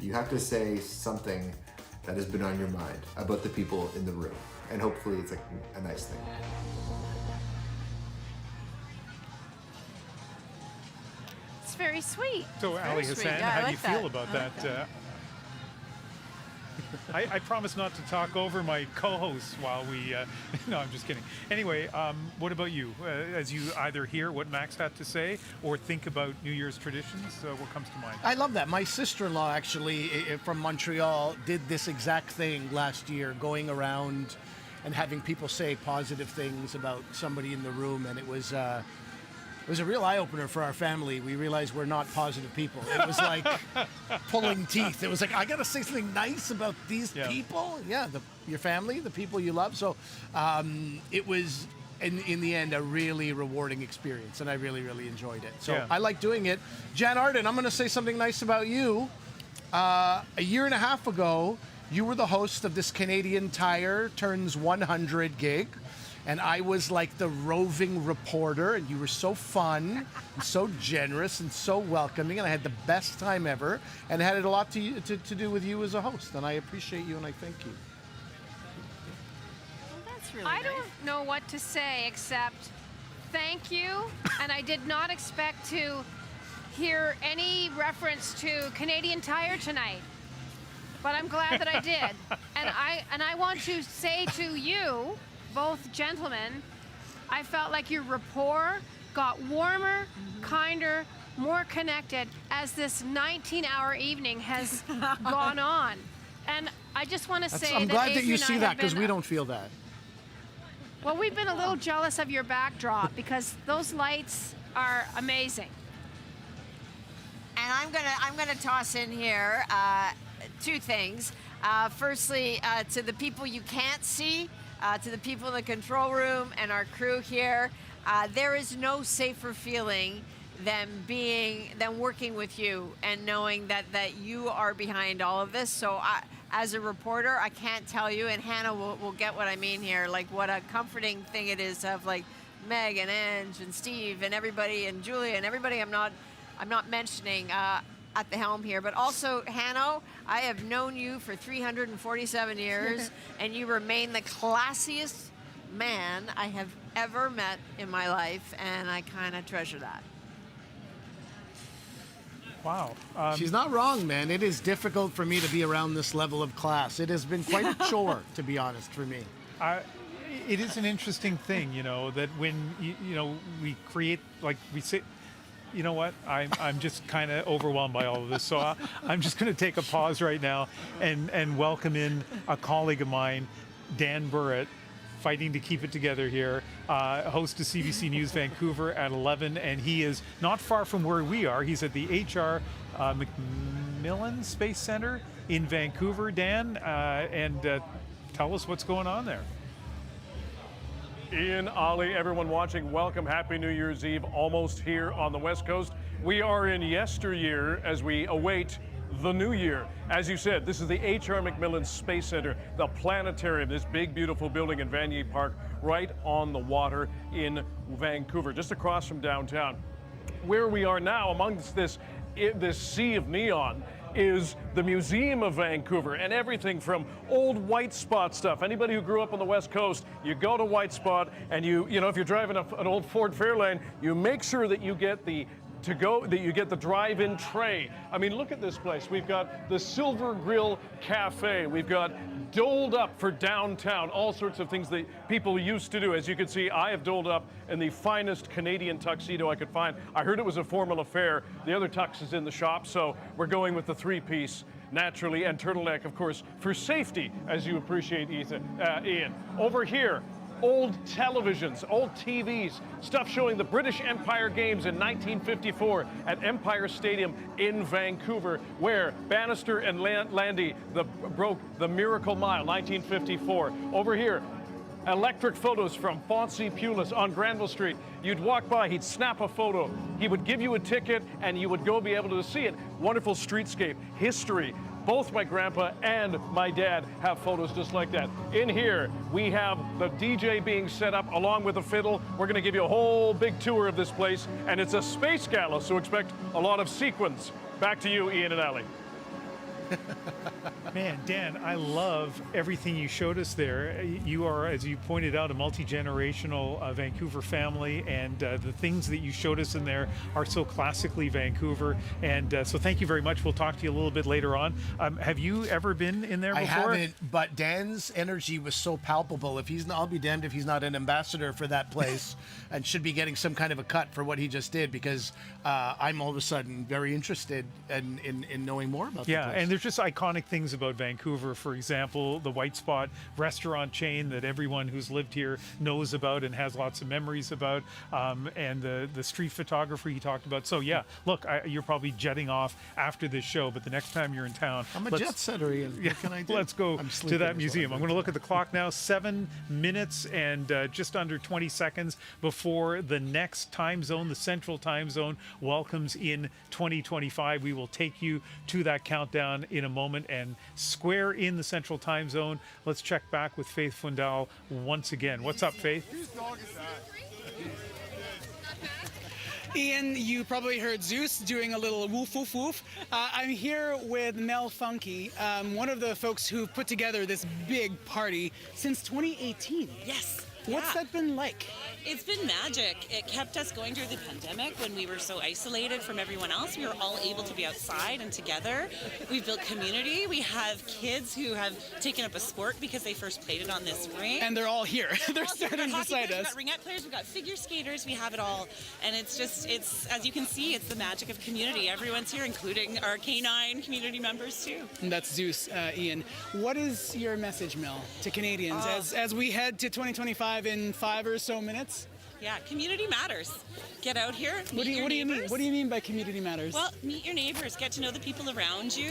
you have to say something that has been on your mind about the people in the room. And hopefully it's a nice thing. It's very sweet. So, Ali Very sweet. Hassan, Yeah, I how do like you feel that. about I that? like that. I promise not to talk over my co-hosts while we... no, I'm just kidding. Anyway, what about you? As you either hear what Max had to say or think about New Year's traditions, what comes to mind? I love that. My sister-in-law, actually, from Montreal, did this exact thing last year, going around and having people say positive things about somebody in the room, and it was a real eye-opener for our family. We realized we're not positive people. It was like pulling teeth. It was like, I got to say something nice about these people. Yeah, your family, the people you love. So it was, in the end, a really rewarding experience, and I really, really enjoyed it. So I like doing it. Jan Arden, I'm going to say something nice about you. A year and a half ago, you were the host of this Canadian Tire Turns 100 gig. And I was like the roving reporter, and you were so fun, and so generous, and so welcoming, and I had the best time ever, and it had a lot to do with you as a host, and I appreciate you, and I thank you. Well, that's really I don't know what to say except thank you, and I did not expect to hear any reference to Canadian Tire tonight, but I'm glad that I did. And I want to say to you, both gentlemen, I felt like your rapport got warmer, kinder, more connected as this 19-hour evening has gone on. And I just want to say I'm glad that you Adrienne see and I that, because we don't feel that. Well, we've been a little jealous of your backdrop because those lights are amazing. And I'm gonna toss in here two things. Firstly, to the people you can't see, to the people in the control room and our crew here, there is no safer feeling than working with you and knowing that you are behind all of this. So as a reporter, I can't tell you, and Hannah will get what I mean here, like what a comforting thing it is to have like Meg and Ange and Steve and everybody and Julia and everybody I'm not mentioning at the helm here, but also Hannah, I have known you for 347 years and you remain the classiest man I have ever met in my life, and I kind of treasure that. Wow. She's not wrong, man. It is difficult for me to be around this level of class. It has been quite a chore, to be honest, for me. It is an interesting thing, that when we create, like we say, you know what? I'm just kind of overwhelmed by all of this. So I'm just going to take a pause right now and welcome in a colleague of mine, Dan Burrett, fighting to keep it together here, host of CBC News Vancouver at 11, and he is not far from where we are. He's at the H.R. McMillan Space Center in Vancouver, Dan, and tell us what's going on there. Ian, Ali, everyone watching, welcome. Happy New Year's Eve, almost here on the West Coast. We are in yesteryear as we await the new year. As you said, this is the H.R. McMillan Space Center, the planetarium, this big, beautiful building in Vanier Park, right on the water in Vancouver, just across from downtown. Where we are now, amongst this sea of neon, is the Museum of Vancouver, and everything from old White Spot stuff. Anybody who grew up on the West Coast, you go to White Spot, and you know, if you're driving an old Ford Fairlane, you make sure that you get the drive-in tray. I mean, look at this place. We've got the Silver Grill Cafe. We've got doled up for downtown, all sorts of things that people used to do. As you can see, I have doled up in the finest Canadian tuxedo I could find. I heard it was a formal affair. The other tux is in the shop, so we're going with the three-piece, naturally, and turtleneck, of course, for safety, as you appreciate, Ian. Over here, old televisions, old TVs, stuff showing the British Empire games in 1954 at Empire Stadium in Vancouver, where Bannister and Landy broke the Miracle Mile, 1954. Over here, electric photos from Fonzie Pulis on Granville Street. You'd walk by, he'd snap a photo, he would give you a ticket, and you would go be able to see it. Wonderful streetscape, history, Both my grandpa and my dad have photos just like that. In here, we have the DJ being set up along with the fiddle. We're going to give you a whole big tour of this place, and it's a space gala, so expect a lot of sequins. Back to you, Ian and Ali. Man, Dan, I love everything you showed us there. You are, as you pointed out, a multi-generational Vancouver family, and the things that you showed us in there are so classically Vancouver. And so thank you very much. We'll talk to you a little bit later on. Have you ever been in there before? I haven't, but Dan's energy was so palpable. If he's not, I'll be damned if he's not an ambassador for that place and should be getting some kind of a cut for what he just did, because I'm all of a sudden very interested in knowing more about the place. And there's just iconic things about Vancouver. For example, the White Spot restaurant chain that everyone who's lived here knows about and has lots of memories about, and the street photography he talked about. So yeah, look, you're probably jetting off after this show, but the next time you're in town, I'm a jet setter, Ian. Yeah, what can I do? Let's go to that museum. I'm going to look at the clock now. 7 minutes and just under 20 seconds before the next time zone, the Central Time Zone, welcomes in 2025. We will take you to that countdown in a moment and square in the Central Time Zone. Let's check back with Faith Fundal once again. What's up, Faith? Whose dog is that? Ian, you probably heard Zeus doing a little woof woof woof. I'm here with Mel Funky, one of the folks who put together this big party since 2018. Yes. What's that been like? It's been magic. It kept us going through the pandemic when we were so isolated from everyone else. We were all able to be outside and together. We've built community. We have kids who have taken up a sport because they first played it on this rink. And they're all here. They're standing beside us. We've got ringette players, we've got figure skaters, we have it all. And it's just, as you can see, it's the magic of community. Everyone's here, including our canine community members too. And that's Zeus, Ian. What is your message, Mel, to Canadians as we head to 2025 in 5 or so minutes? Yeah, community matters. Get out here. What do you mean? What do you mean by community matters? Well, meet your neighbors. Get to know the people around you.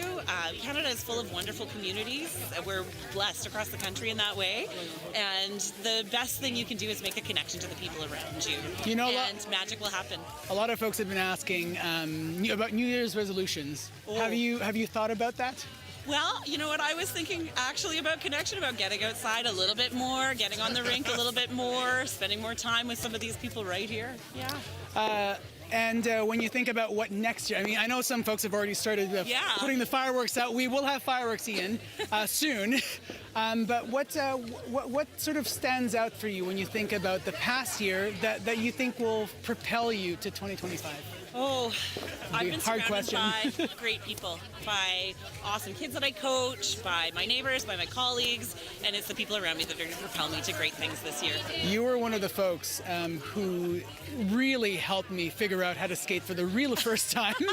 Canada is full of wonderful communities. We're blessed across the country in that way. And the best thing you can do is make a connection to the people around you. You know, and magic will happen. A lot of folks have been asking about New Year's resolutions. Oh. Have you thought about that? Well, you know what, I was thinking actually about connection, about getting outside a little bit more, getting on the rink a little bit more, spending more time with some of these people right here. Yeah. And when you think about what next year, I mean, I know some folks have already started putting the fireworks out. We will have fireworks, Ian, soon. But what sort of stands out for you when you think about the past year that you think will propel you to 2025? Oh, I've been surrounded by question. great people, by awesome kids that I coach, by my neighbors, by my colleagues, and it's the people around me that are going to propel me to great things this year. You were one of the folks who really helped me figure out how to skate for the real first time. You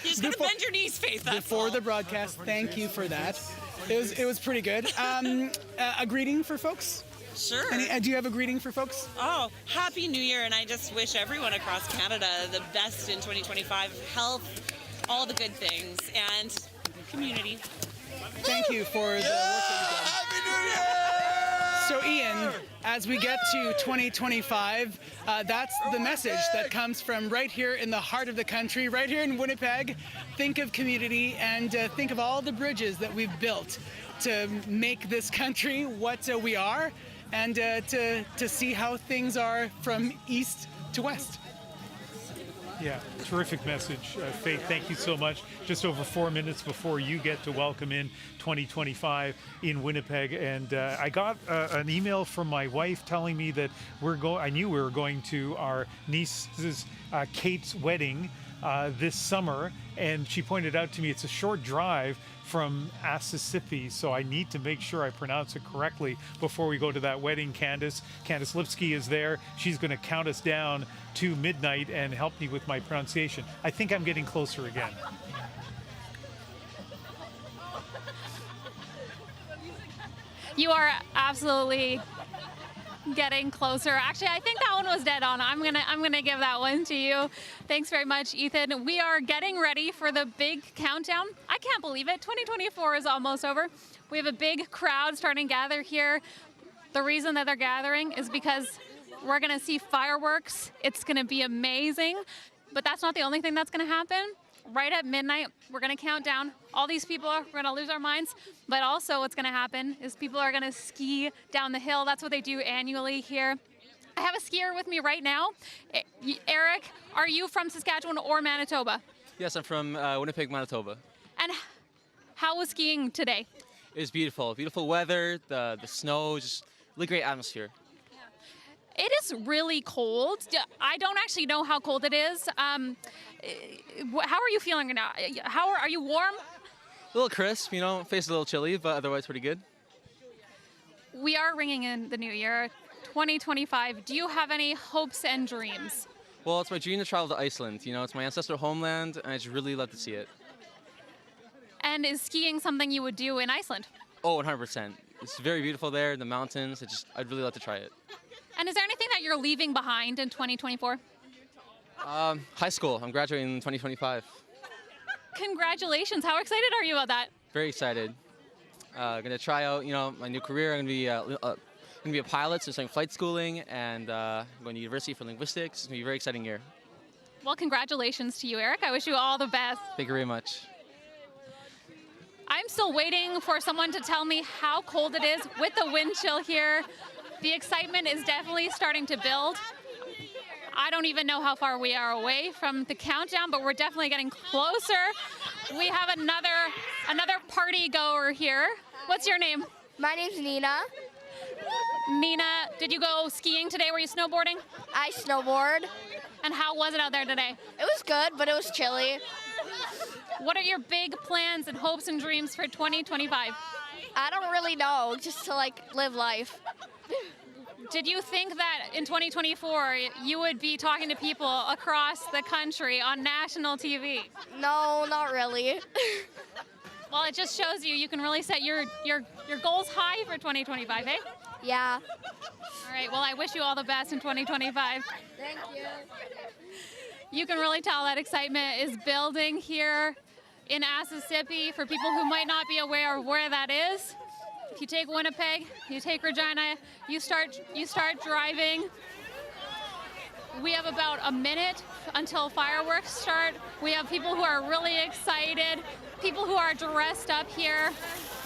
just got to bend your knees, Faith. Before the broadcast. Thank you for that. It was pretty good. A greeting for folks? Sure. Do you have a greeting for folks? Oh, Happy New Year, and I just wish everyone across Canada the best in 2025. Health, all the good things, and community. Thank you for the work that you've done. So Ian, as we get to 2025, that's the message that comes from right here in the heart of the country, right here in Winnipeg. Think of community and think of all the bridges that we've built to make this country what we are, and to see how things are from east to west. Yeah, terrific message, Faith. Thank you so much. Just over 4 minutes before you get to welcome in 2025 in Winnipeg, and I got an email from my wife telling me that I knew we were going to our niece's Kate's wedding this summer, and she pointed out to me it's a short drive from Assisipi, so I need to make sure I pronounce it correctly before we go to that wedding. Candace Lipsky is there. She's going to count us down to midnight and help me with my pronunciation. I think I'm getting closer again. You are absolutely getting closer. Actually, I think that one was dead on. I'm gonna give that one to you. Thanks very much, Ethan. We are getting ready for the big countdown. I can't believe it. 2024 is almost over. We have a big crowd starting to gather here. The reason that they're gathering is because we're gonna see fireworks. It's gonna be amazing. But that's not the only thing that's going to happen. Right at midnight, we're going to count down. All these people are going to lose our minds. But also what's going to happen is people are going to ski down the hill. That's what they do annually here. I have a skier with me right now. Eric, are you from Saskatchewan or Manitoba? Yes, I'm from Winnipeg, Manitoba. And how was skiing today? It was beautiful. Beautiful weather, the snow, just really great atmosphere. It is really cold. I don't actually know how cold it is. How are you feeling now? Are you warm? A little crisp, you know, face a little chilly, but otherwise pretty good. We are ringing in the new year, 2025. Do you have any hopes and dreams? Well, it's my dream to travel to Iceland. You know, it's my ancestral homeland, and I just really love to see it. And is skiing something you would do in Iceland? Oh, 100%. It's very beautiful there, the mountains. I'd really love to try it. And is there anything that you're leaving behind in 2024? High school. I'm graduating in 2025. Congratulations. How excited are you about that? Very excited. Going to try out, you know, my new career. I'm going to be a pilot, so studying flight schooling, and I'm going to university for linguistics. It's going to be a very exciting year. Well, congratulations to you, Eric. I wish you all the best. Thank you very much. I'm still waiting for someone to tell me how cold it is with the wind chill here. The excitement is definitely starting to build. I don't even know how far we are away from the countdown, but we're definitely getting closer. We have another party goer here. What's your name? My name's Nina. Nina, did you go skiing today? Were you snowboarding? I snowboard. And how was it out there today? It was good, but it was chilly. What are your big plans and hopes and dreams for 2025? I don't really know, just to live life. Did you think that in 2024 you would be talking to people across the country on national TV? No, not really. Well, it just shows you can really set your goals high for 2025, eh? Yeah. All right, well, I wish you all the best in 2025. Thank you. You can really tell that excitement is building here in Mississippi. For people who might not be aware of where that is, if you take Winnipeg, you take Regina, you start driving. We have about a minute until fireworks start. We have people who are really excited, people who are dressed up here.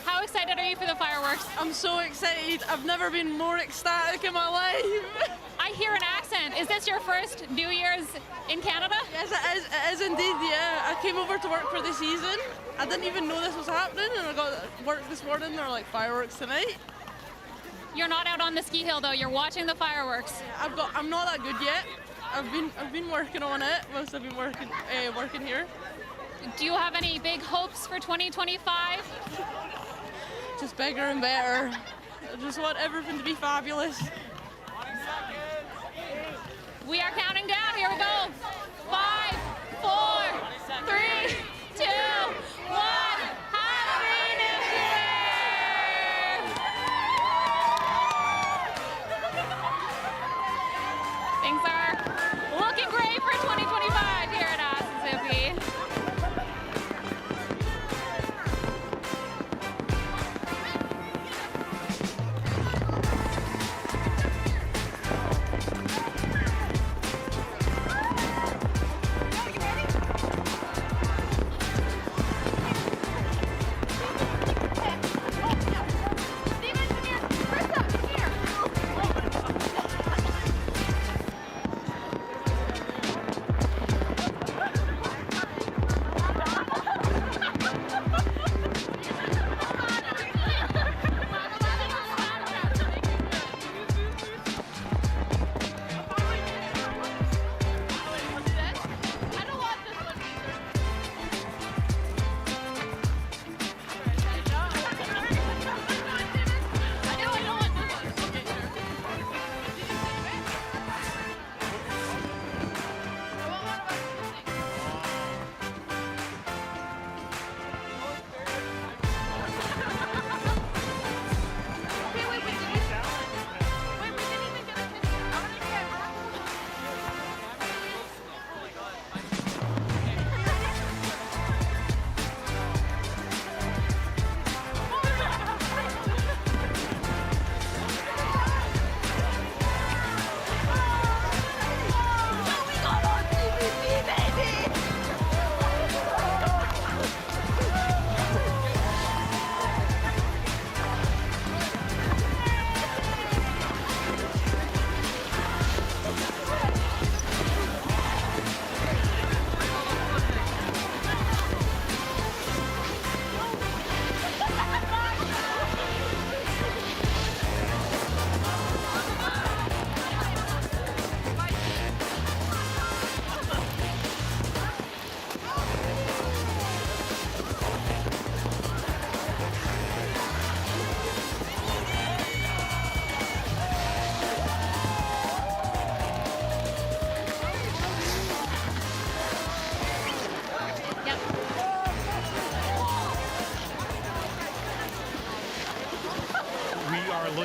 How excited are you for the fireworks? I'm so excited. I've never been more ecstatic in my life. I hear an accent. Is this your first New Year's in Canada? Yes, it is indeed, yeah. I came over to work for the season. I didn't even know this was happening, and I got work this morning. There were fireworks tonight. You're not out on the ski hill though. You're watching the fireworks. I'm not that good yet. I've been working on it. Most I've been working here. Do you have any big hopes for 2025? Just bigger and better. I just want everything to be fabulous. We are counting down. Here we go. 5, 4, 3, 2, 1. Happy New Year! Things are looking great for 2025 here at Mississippi.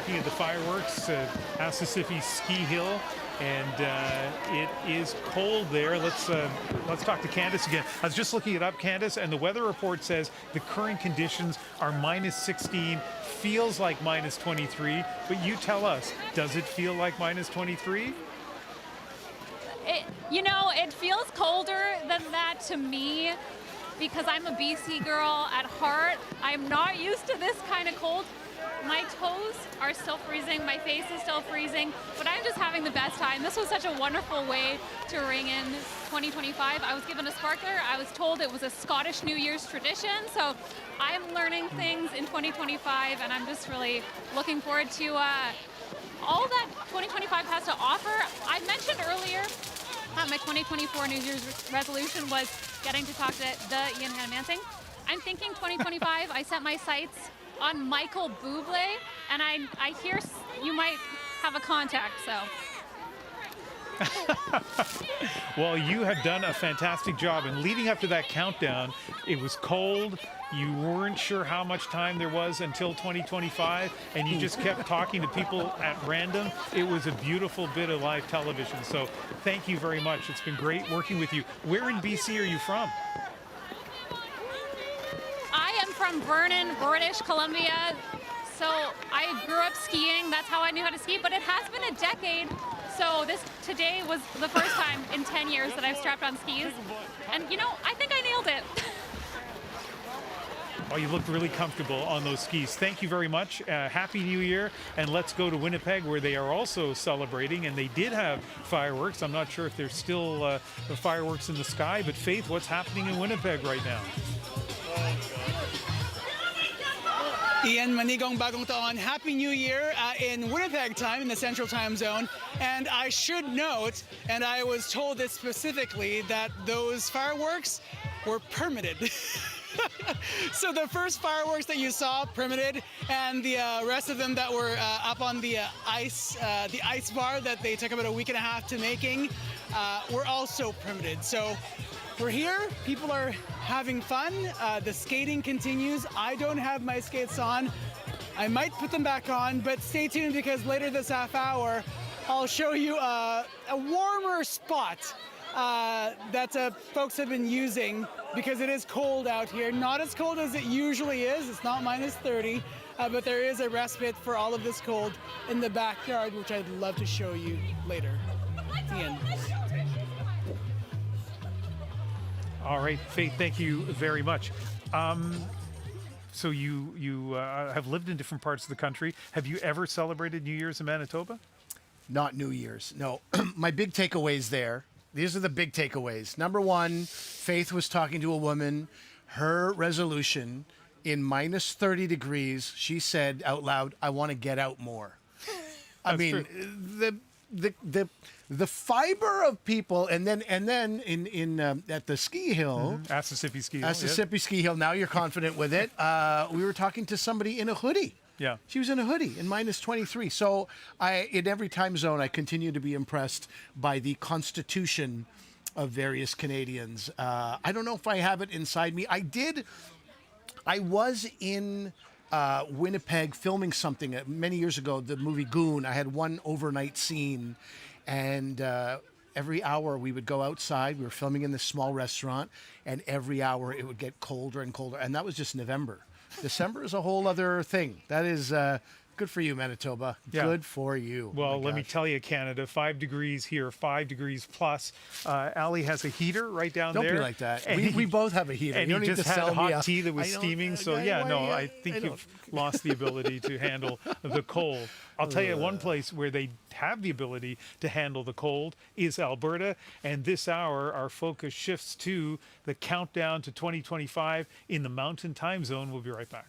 looking at the fireworks at Assisipi Ski Hill, and it is cold there. Let's talk to Candace again. I was just looking it up, Candace, and the weather report says the current conditions are -16, feels like -23, but you tell us, does it feel like -23? It feels colder than that to me because I'm a BC girl at heart. I'm not used to this kind of cold. My toes are still freezing, my face is still freezing, but I'm just having the best time. This was such a wonderful way to ring in 2025. I was given a sparkler. I was told it was a Scottish New Year's tradition, so I'm learning things in 2025, and I'm just really looking forward to all that 2025 has to offer. I mentioned earlier that my 2024 New Year's resolution was getting to talk to the Ian Hanomansing. I'm thinking 2025, I set my sights on Michael Bublé, and I hear you might have a contact, so. Well, you have done a fantastic job, and leading up to that countdown, it was cold. You weren't sure how much time there was until 2025, and you just kept talking to people at random. It was a beautiful bit of live television, so thank you very much. It's been great working with you. Where in BC are you from? I am from Vernon, British Columbia, so I grew up skiing. That's how I knew how to ski, but it has been a decade. So today was the first time in 10 years that I've strapped on skis. And I think I nailed it. Oh, you looked really comfortable on those skis. Thank you very much. Happy New Year. And let's go to Winnipeg, where they are also celebrating. And they did have fireworks. I'm not sure if there's still the fireworks in the sky. But Faith, what's happening in Winnipeg right now? Ian, manigong bagong taon. Happy New Year in Winnipeg time, in the Central Time Zone. And I should note, and I was told this specifically, that those fireworks were permitted. So the first fireworks that you saw, permitted, and the rest of them that were up on the ice bar that they took about a week and a half to making, were also permitted. So we're here, people are having fun, the skating continues. I don't have my skates on. I might put them back on, but stay tuned because later this half hour, I'll show you a warmer spot that folks have been using because it is cold out here. Not as cold as it usually is. It's not -30, but there is a respite for all of this cold in the backyard, which I'd love to show you later. Ian. All right, Faith, thank you very much. So you have lived in different parts of the country. Have you ever celebrated New Year's in Manitoba? Not New Year's, no. My big takeaways there. These are the big takeaways. Number one, Faith was talking to a woman. Her resolution in -30 degrees, she said out loud, "I want to get out more." I mean, the fiber of people, and then in at the ski hill, Assisipi Ski Hill. Assisipi Ski Hill. Now you're confident with it. We were talking to somebody in a hoodie. Yeah. She was in a hoodie in -23. So in every time zone, I continue to be impressed by the constitution of various Canadians. I don't know if I have it inside me. I was in Winnipeg filming something many years ago, the movie Goon. I had one overnight scene, and every hour we would go outside. We were filming in this small restaurant, and every hour it would get colder and colder. And that was just November. December is a whole other thing. That is good for you, Manitoba. Yeah. Good for you. Well, let me tell you, Canada, 5 degrees here, 5 degrees plus. Ali has a heater right down there. Don't be like that. And We both have a heater. And you don't you need just to had sell me hot tea that was steaming. So I think you've lost the ability to handle the cold. I'll tell you, one place where they have the ability to handle the cold is Alberta. And this hour, our focus shifts to the countdown to 2025 in the Mountain Time Zone. We'll be right back.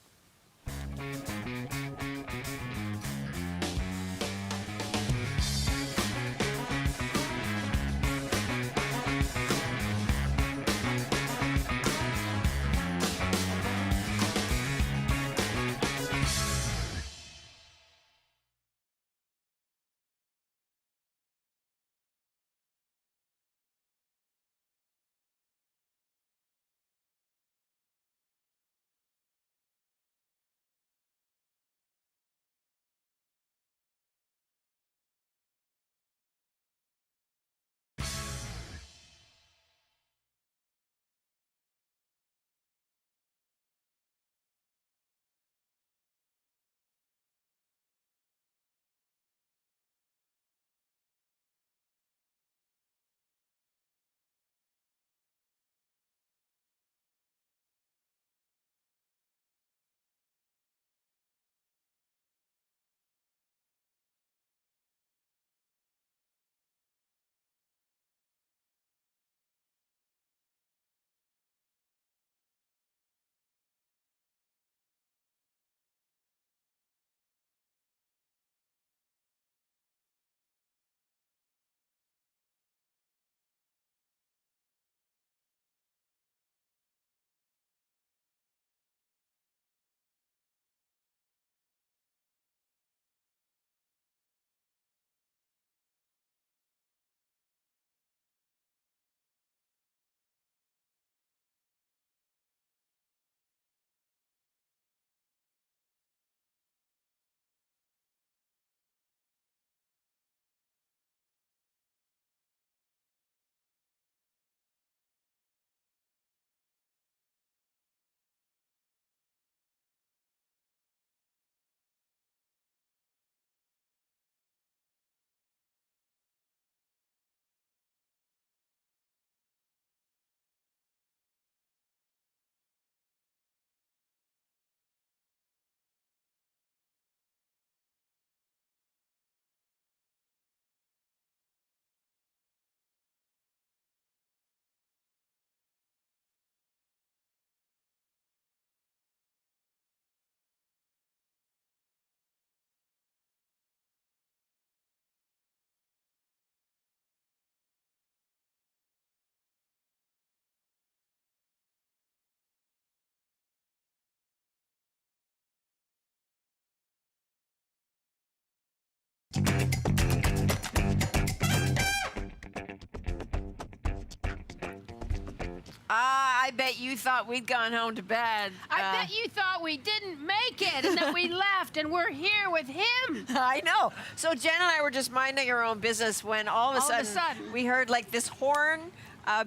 I bet you thought we'd gone home to bed. I bet you thought we didn't make it and that we left and we're here with him. I know. So Jen and I were just minding our own business when all of a sudden we heard like this horn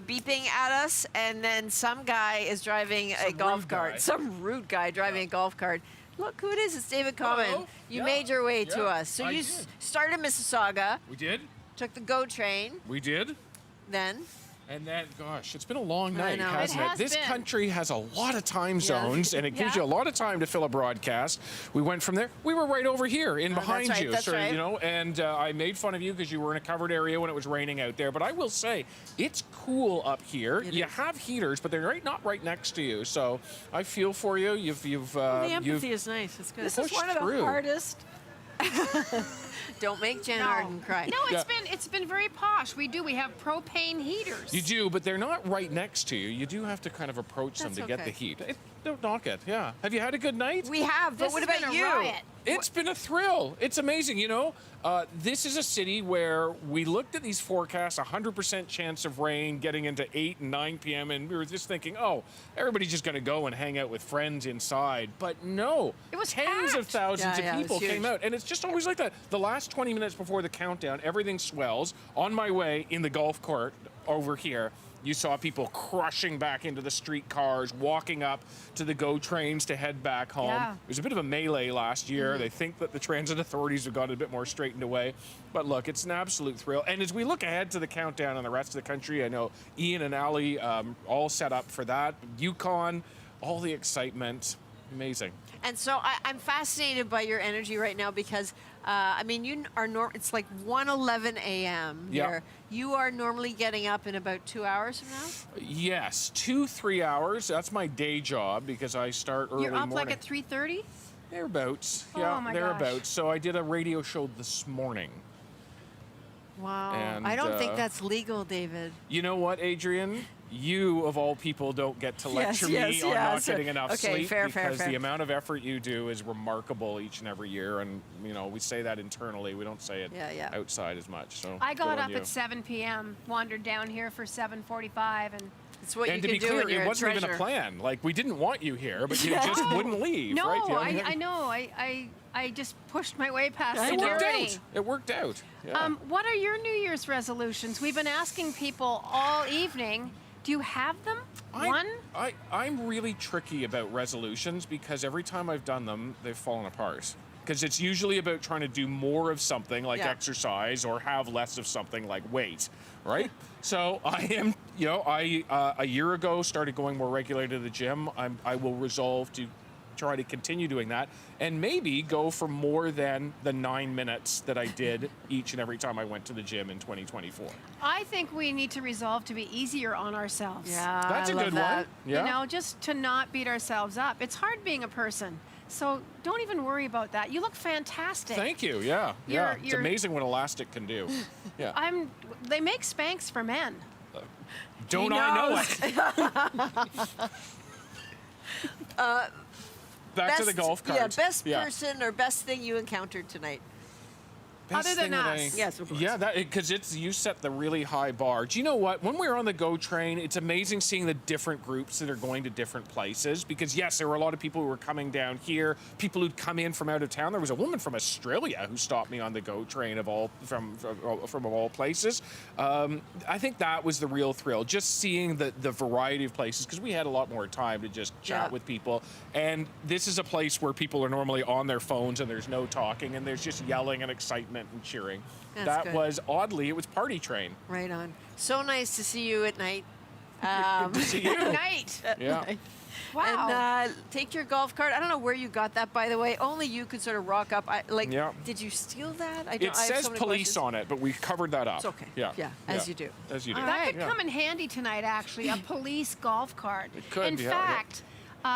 beeping at us, and then some guy is driving a golf cart. Some rude guy driving a golf cart. Look who it is. It's David Common. Hello. You made your way to us. So you started in Mississauga. We did. Took the GO train. We did. Then. And then, gosh, it's been a long night, know. hasn't it? This country has a lot of time zones, and it gives you a lot of time to fill a broadcast. We went from there. We were right over here, behind you. That's right. You know, and I made fun of you because you were in a covered area when it was raining out there. But I will say, it's cool up here. You have heaters, but they're not right next to you. So I feel for you. The empathy is nice. It's good. This is one of the hardest. Don't make Jen Arden cry. No, it's been very posh. We have propane heaters. You do, but they're not right next to you. You do have to kind of approach them to get the heat. Don't knock it. Yeah. Have you had a good night? We have, but what about you? Riot. It's been a thrill. It's amazing. You know, this is a city where we looked at these forecasts, 100% chance of rain getting into 8 and 9 p.m. And we were just thinking, oh, everybody's just going to go and hang out with friends inside. But no, it was tens of thousands of people came out. And it's just always like that. The last 20 minutes before the countdown, everything swells. On my way in the golf cart over here, you saw people crushing back into the streetcars, walking up to the GO trains to head back home. Yeah. There was a bit of a melee last year. They think that the transit authorities have got it a bit more straightened away. But look, it's an absolute thrill. And as we look ahead to the countdown on the rest of the country, I know Ian and Ali all set up for that. Yukon, all the excitement. Amazing. And so I'm fascinated by your energy right now because, I mean, you are it's like 1:11 a.m. here. You are normally getting up in about 2 hours from now? Yes, 2-3 hours. That's my day job because I start early morning. You're up like at 3:30? Thereabouts. Oh, Yeah, my thereabouts. gosh. So I did a radio show this morning. Wow. And, I don't think that's legal, David. You know what, Adrienne? You, of all people, don't get to lecture me on not getting enough sleep because the amount of effort you do is remarkable each and every year. And, you know, we say that internally. We don't say it outside as much. So I got up at 7 p.m., wandered down here for 7:45, and it's what and to be clear, it wasn't even a plan. Like, we didn't want you here, but you just wouldn't leave, no, right? I know. I just pushed my way past It worked security. out. It worked out. Yeah. What are your New Year's resolutions? We've been asking people all evening. Do you have them? I'm really tricky about resolutions because every time I've done them, they've fallen apart. Because it's usually about trying to do more of something like exercise or have less of something like weight, right? So I am, you know, a year ago started going more regularly to the gym. I will resolve to try to continue doing that and maybe go for more than the 9 minutes that I did each and every time I went to the gym in 2024. I think we need to resolve to be easier on ourselves. Yeah, that's a good one. Yeah. You know, just to not beat ourselves up. It's hard being a person. So don't even worry about that. You look fantastic. Thank you. Yeah. It's amazing what elastic can do. Yeah. They make Spanx for men. Don't I know it? Back to the golf cart. Yeah, best person or best thing you encountered tonight. Other than us. Yes, of course. Yeah, because you set the really high bar. Do you know what? When we were on the GO train, it's amazing seeing the different groups that are going to different places. Because yes, there were a lot of people who were coming down here, people who'd come in from out of town. There was a woman from Australia who stopped me on the GO train from all places. I think that was the real thrill, just seeing the variety of places. Because we had a lot more time to just chat with people. And this is a place where people are normally on their phones and there's no talking and there's just yelling and excitement and cheering. That was oddly, it was party train. Right on. So nice to see you at night. Good to see you. At night. Yeah. Wow. And take your golf cart. I don't know where you got that, by the way. Only you could sort of rock up. Did you steal that? It says police on it, but we covered that up. It's okay. Yeah. As you do. As you do. That could come in handy tonight, actually, a police golf cart. It could, in fact,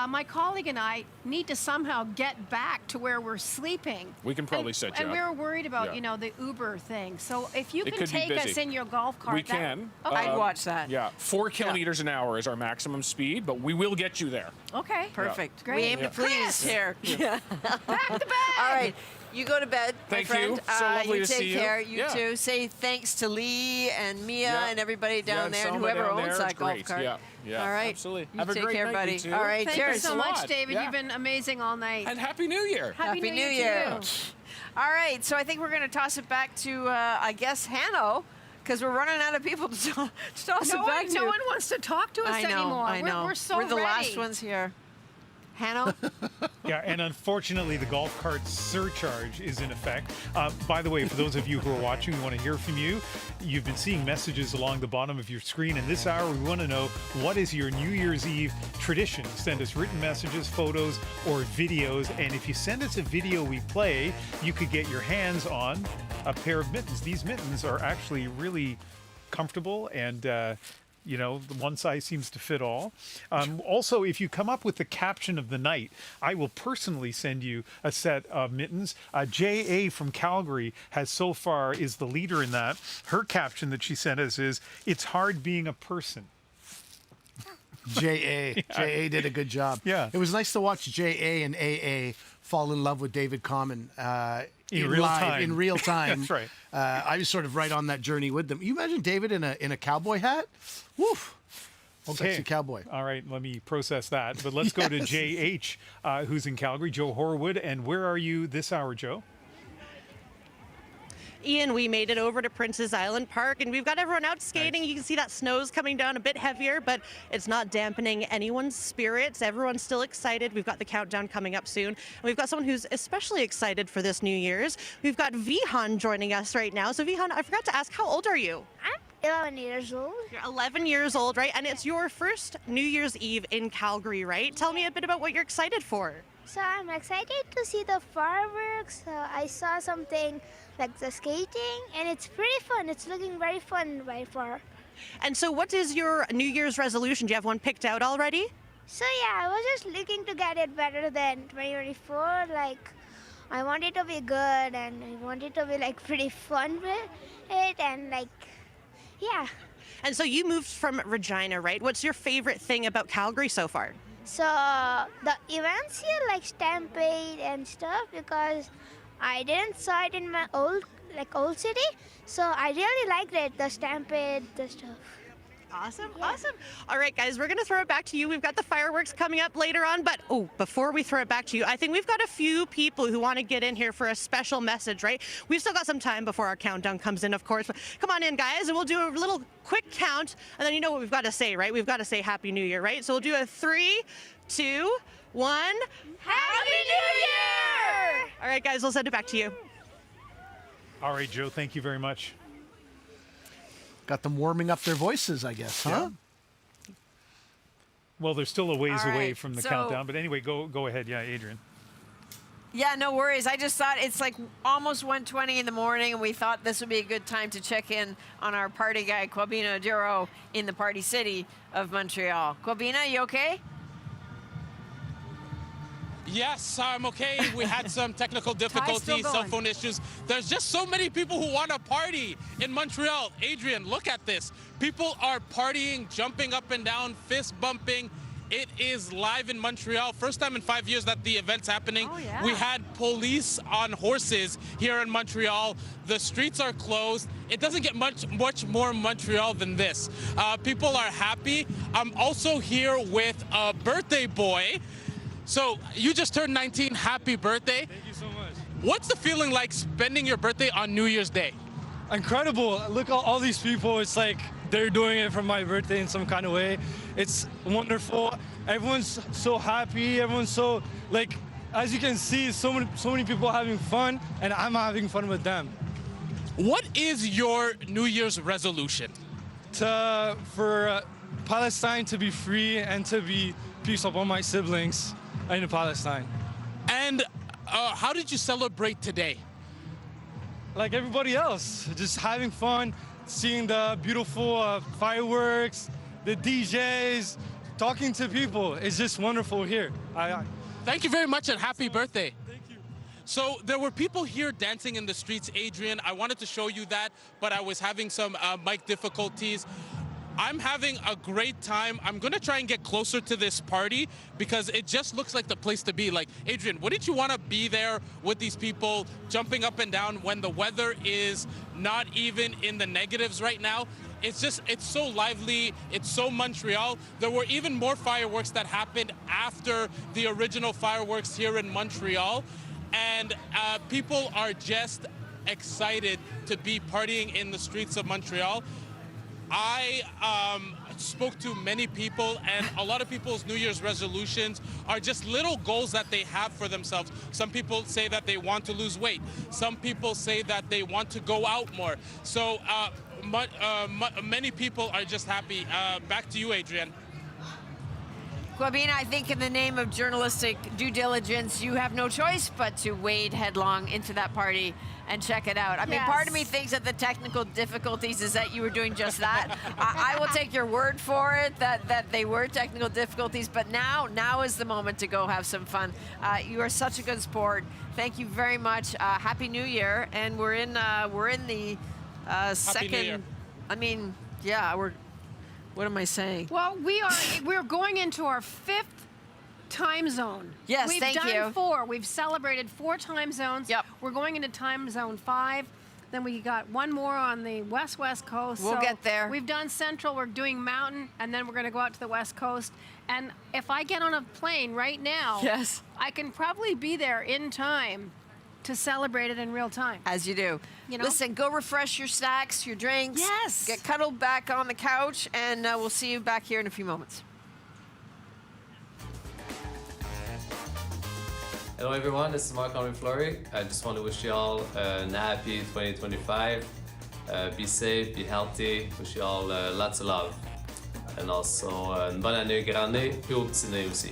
my colleague and I need to somehow get back to where we're sleeping. We can probably set you And up. we were worried about, you know, the Uber thing. So if you can take us in your golf cart. We can. Okay. I'd watch that. Yeah. 4 kilometers an hour is our maximum speed, but we will get you there. Okay. Perfect. Great. We aim to please here. Yeah. Back to back. All right. You go to bed, Thank my friend. you. So lovely you to take see you. care. You Yeah. too. Say thanks to Lee and Mia Yeah. and everybody down there, and Selma whoever down owns there. that It's golf great. cart. Yeah, All right. absolutely. You Have a take great care, night, buddy. you two. All right. Thank cheers. you so much, David. Yeah. You've been amazing all night. And Happy New Year. Happy New Year Year. too. All right. So I think we're going to toss it back to, I guess, Hanno, because we're running out of people to toss it back to. No one wants to talk to us I know, anymore. I know. We're so We're the ready. last ones here. Hanno? Yeah, and unfortunately, the golf cart surcharge is in effect. By the way, for those of you who are watching, we want to hear from you. You've been seeing messages along the bottom of your screen, and this hour we want to know, what is your New Year's Eve tradition? Send us written messages, photos, or videos, and if you send us a video we play, you could get your hands on a pair of mittens. These mittens are actually really comfortable, and you know, the one size seems to fit all. Also, if you come up with the caption of the night, I will personally send you a set of mittens. J.A. from Calgary is the leader in that. Her caption that she sent us is, "It's hard being a person." J.A. J.A. did a good job. Yeah. It was nice to watch J.A. and A.A. fall in love with David Common In real time. In real time. That's right. I was sort of right on that journey with them. You imagine David in a cowboy hat? Woof. Okay. Sexy cowboy. All right, let me process that. But let's go to J.H., who's in Calgary, Joe Horwood. And where are you this hour, Joe? Ian, we made it over to Princess Island Park, and we've got everyone out skating. Nice. You can see that snow's coming down a bit heavier, but it's not dampening anyone's spirits. Everyone's still excited. We've got the countdown coming up soon. And we've got someone who's especially excited for this New Year's. We've got Vihan joining us right now. So Vihan, I forgot to ask, how old are you? I'm 11 years old. You're 11 years old, right? And it's your first New Year's Eve in Calgary, right? Tell me a bit about what you're excited for. So I'm excited to see the fireworks. I saw something like the skating, and it's pretty fun. It's looking very fun by far. And so what is your New Year's resolution? Do you have one picked out already? So yeah, I was just looking to get it better than 2024. Like, I want it to be good, and I want it to be like pretty fun with it, and like, yeah. And so you moved from Regina, right? What's your favorite thing about Calgary so far? So the events here, like Stampede and stuff, because I didn't saw it in my old city, so I really liked it, the Stampede, the stuff. Awesome, awesome. All right, guys, we're going to throw it back to you. We've got the fireworks coming up later on, but before we throw it back to you, I think we've got a few people who want to get in here for a special message, right? We've still got some time before our countdown comes in, of course. But come on in, guys, and we'll do a little quick count, and then you know what we've got to say, right? We've got to say Happy New Year, right? So we'll do a 3, 2, 1. Happy New Year! All right, guys, we'll send it back to you. All right, Joe, thank you very much. Got them warming up their voices, I guess, huh? Yeah. Well, they're still a ways All away right, from the so- countdown. But anyway, go ahead. Yeah, Adrienne. Yeah, no worries. I just thought it's like almost 1:20 in the morning, and we thought this would be a good time to check in on our party guy, Kwabena Duro, in the Party City of Montreal. Kwabena, you okay? Yes, I'm okay. We had some technical difficulties, cell phone issues. There's just so many people who want to party in Montreal. Adrienne, look at this. People are partying, jumping up and down, fist bumping. It is live in Montreal. First time in 5 years that the event's happening. Oh, yeah. We had police on horses here in Montreal. The streets are closed. It doesn't get much more Montreal than this. People are happy. I'm also here with a birthday boy. So you just turned 19. Happy birthday. Thank you so much. What's the feeling like spending your birthday on New Year's Day? Incredible. Look at all these people. It's like they're doing it for my birthday in some kind of way. It's wonderful. Everyone's so happy. Everyone's so, like, as you can see, so many people having fun, and I'm having fun with them. What is your New Year's resolution? For Palestine to be free and to be peace upon my siblings in Palestine. And how did you celebrate today? Like everybody else, just having fun, seeing the beautiful fireworks, the DJs, talking to people. It's just wonderful here. Thank you very much and happy birthday. Thank you. So there were people here dancing in the streets, Adrienne. I wanted to show you that, but I was having some mic difficulties. I'm having a great time. I'm going to try and get closer to this party because it just looks like the place to be. Like, Adrienne, wouldn't you want to be there with these people jumping up and down when the weather is not even in the negatives right now? It's so lively. It's so Montreal. There were even more fireworks that happened after the original fireworks here in Montreal. And people are just excited to be partying in the streets of Montreal. I spoke to many people, and a lot of people's New Year's resolutions are just little goals that they have for themselves. Some people say that they want to lose weight. Some people say that they want to go out more. So many people are just happy. Back to you, Adrienne. Guabina, I think in the name of journalistic due diligence, you have no choice but to wade headlong into that party and check it out. I mean, part of me thinks that the technical difficulties is that you were doing just that. I will take your word for it that they were technical difficulties, but now is the moment to go have some fun. You are such a good sport. Thank you very much. Happy New Year, and we're in the second. New Year. I mean, yeah, what am I saying? Well, we're going into our 5th time zone. Yes, We've done 4. We've celebrated 4 time zones. Yep. We're going into time zone 5. Then we got one more on the west coast. We'll get there. We've done central. We're doing mountain, and then we're going to go out to the west coast. And if I get on a plane right now, yes, I can probably be there in time to celebrate it in real time. As you do. You know? Listen, go refresh your snacks, your drinks. Yes. Get cuddled back on the couch, and we'll see you back here in a few moments. Hello everyone, this is Marc-André Fleury. I just want to wish you all a happy 2025. Be safe, be healthy, wish you all lots of love. And also, une bonne année, grande année, puis au petit nez aussi.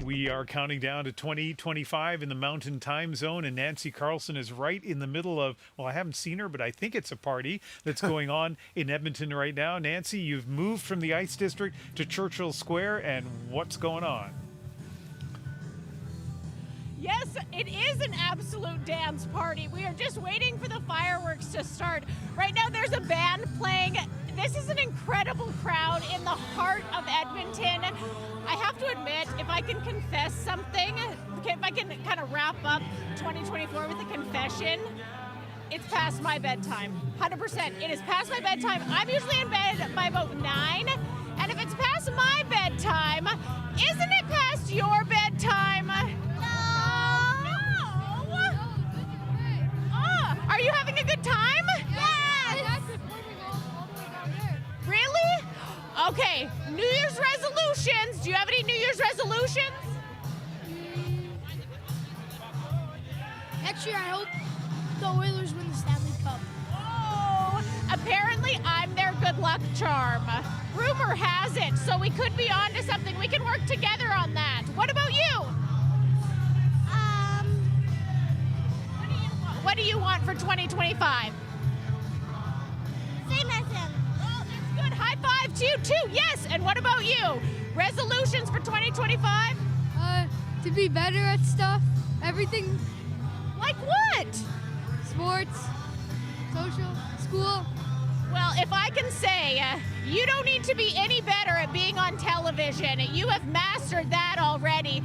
We are counting down to 2025 in the Mountain Time Zone, and Nancy Carlson is right in the middle of, well, I haven't seen her, but I think it's a party that's going on in Edmonton right now. Nancy, you've moved from the Ice District to Churchill Square, and what's going on? Yes, it is an absolute dance party. We are just waiting for the fireworks to start. Right now there's a band playing. This is an incredible crowd in the heart of Edmonton. I have to admit, if I can confess something, if I can kind of wrap up 2024 with a confession, it's past my bedtime. 100%. It is past my bedtime. I'm usually in bed by about 9. And if it's past my bedtime, isn't it past your bedtime? Are you having a good time? Yes! Really? Okay, New Year's resolutions. Do you have any New Year's resolutions? Next year, I hope the Oilers win the Stanley Cup. Oh, apparently I'm their good luck charm. Rumor has it, so we could be on to something. We can work together on that. What about you? What do you want for 2025? Same as him. Oh, that's good. High five to you too. Yes. And what about you? Resolutions for 2025? To be better at stuff. Everything. Like what? Sports, social, school. Well, if I can say, you don't need to be any better at being on television. You have mastered that already.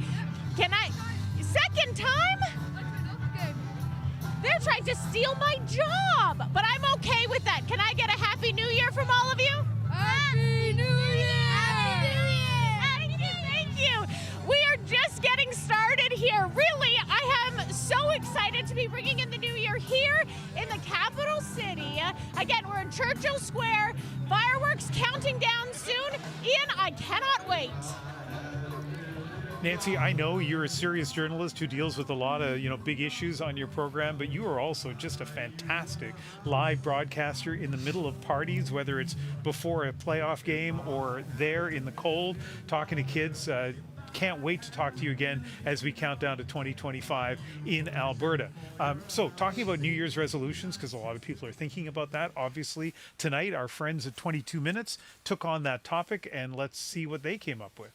Can I? Second time? They're trying to steal my job, but I'm okay with that. Can I get a Happy New Year from all of you? Happy New Year! Happy New Year! Thank you. We are just getting started here. Really, I am so excited to be bringing in the new year here in the capital city. Again, we're in Churchill Square. Fireworks counting down soon. Ian, I cannot wait. Nancy, I know you're a serious journalist who deals with a lot of, big issues on your program, but you are also just a fantastic live broadcaster in the middle of parties, whether it's before a playoff game or there in the cold, talking to kids. Can't wait to talk to you again as we count down to 2025 in Alberta. So talking about New Year's resolutions, because a lot of people are thinking about that, obviously. Tonight, our friends at 22 Minutes took on that topic, and let's see what they came up with.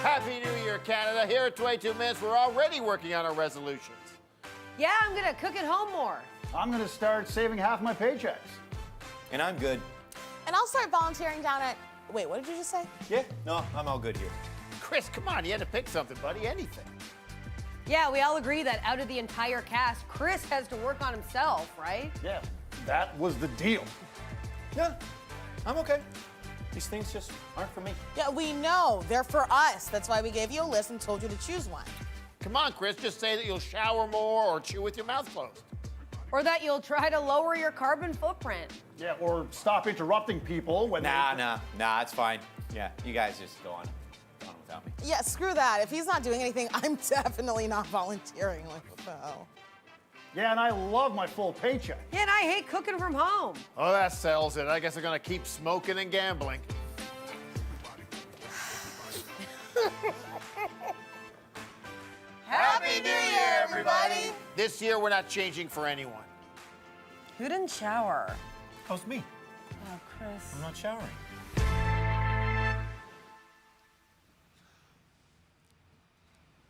Happy New Year, Canada. Here at 22 Minutes, we're already working on our resolutions. Yeah, I'm gonna cook at home more. I'm gonna start saving half my paychecks. And I'm good. And I'll start volunteering down at... Wait, what did you just say? Yeah, no, I'm all good here. Chris, come on, you had to pick something, buddy. Anything. Yeah, we all agree that out of the entire cast, Chris has to work on himself, right? Yeah, that was the deal. Yeah, I'm okay. These things just aren't for me. Yeah, we know. They're for us. That's why we gave you a list and told you to choose one. Come on, Chris, just say that you'll shower more or chew with your mouth closed. Or that you'll try to lower your carbon footprint. Yeah, or stop interrupting people when Nah, it's fine. Yeah, you guys just go on without me. Yeah, screw that. If he's not doing anything, I'm definitely not volunteering. Like, what the hell? Yeah, and I love my full paycheck. Yeah, and I hate cooking from home. Oh, that settles it. I guess I'm gonna keep smoking and gambling. Happy New Year, everybody! This year, we're not changing for anyone. Who didn't shower? That was me. Oh, Chris. I'm not showering.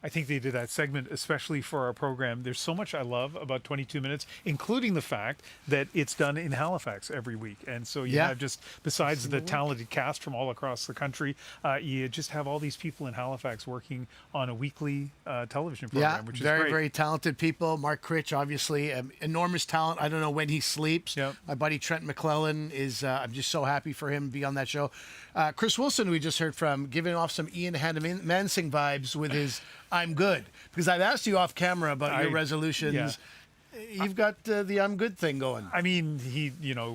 I think they did that segment especially for our program. There's so much I love about 22 Minutes, including the fact that it's done in Halifax every week. And so you have just, besides the talented cast from all across the country, you just have all these people in Halifax working on a weekly television program, which is very, great. very talented people. Mark Critch, obviously, enormous talent. I don't know when he sleeps. My buddy Trent McClellan is, I'm just so happy for him to be on that show. Chris Wilson, we just heard from, giving off some Ian Hanomansing vibes with his I'm good. Because I've asked you off camera about your resolutions. Yeah. You've got the I'm good thing going. I mean,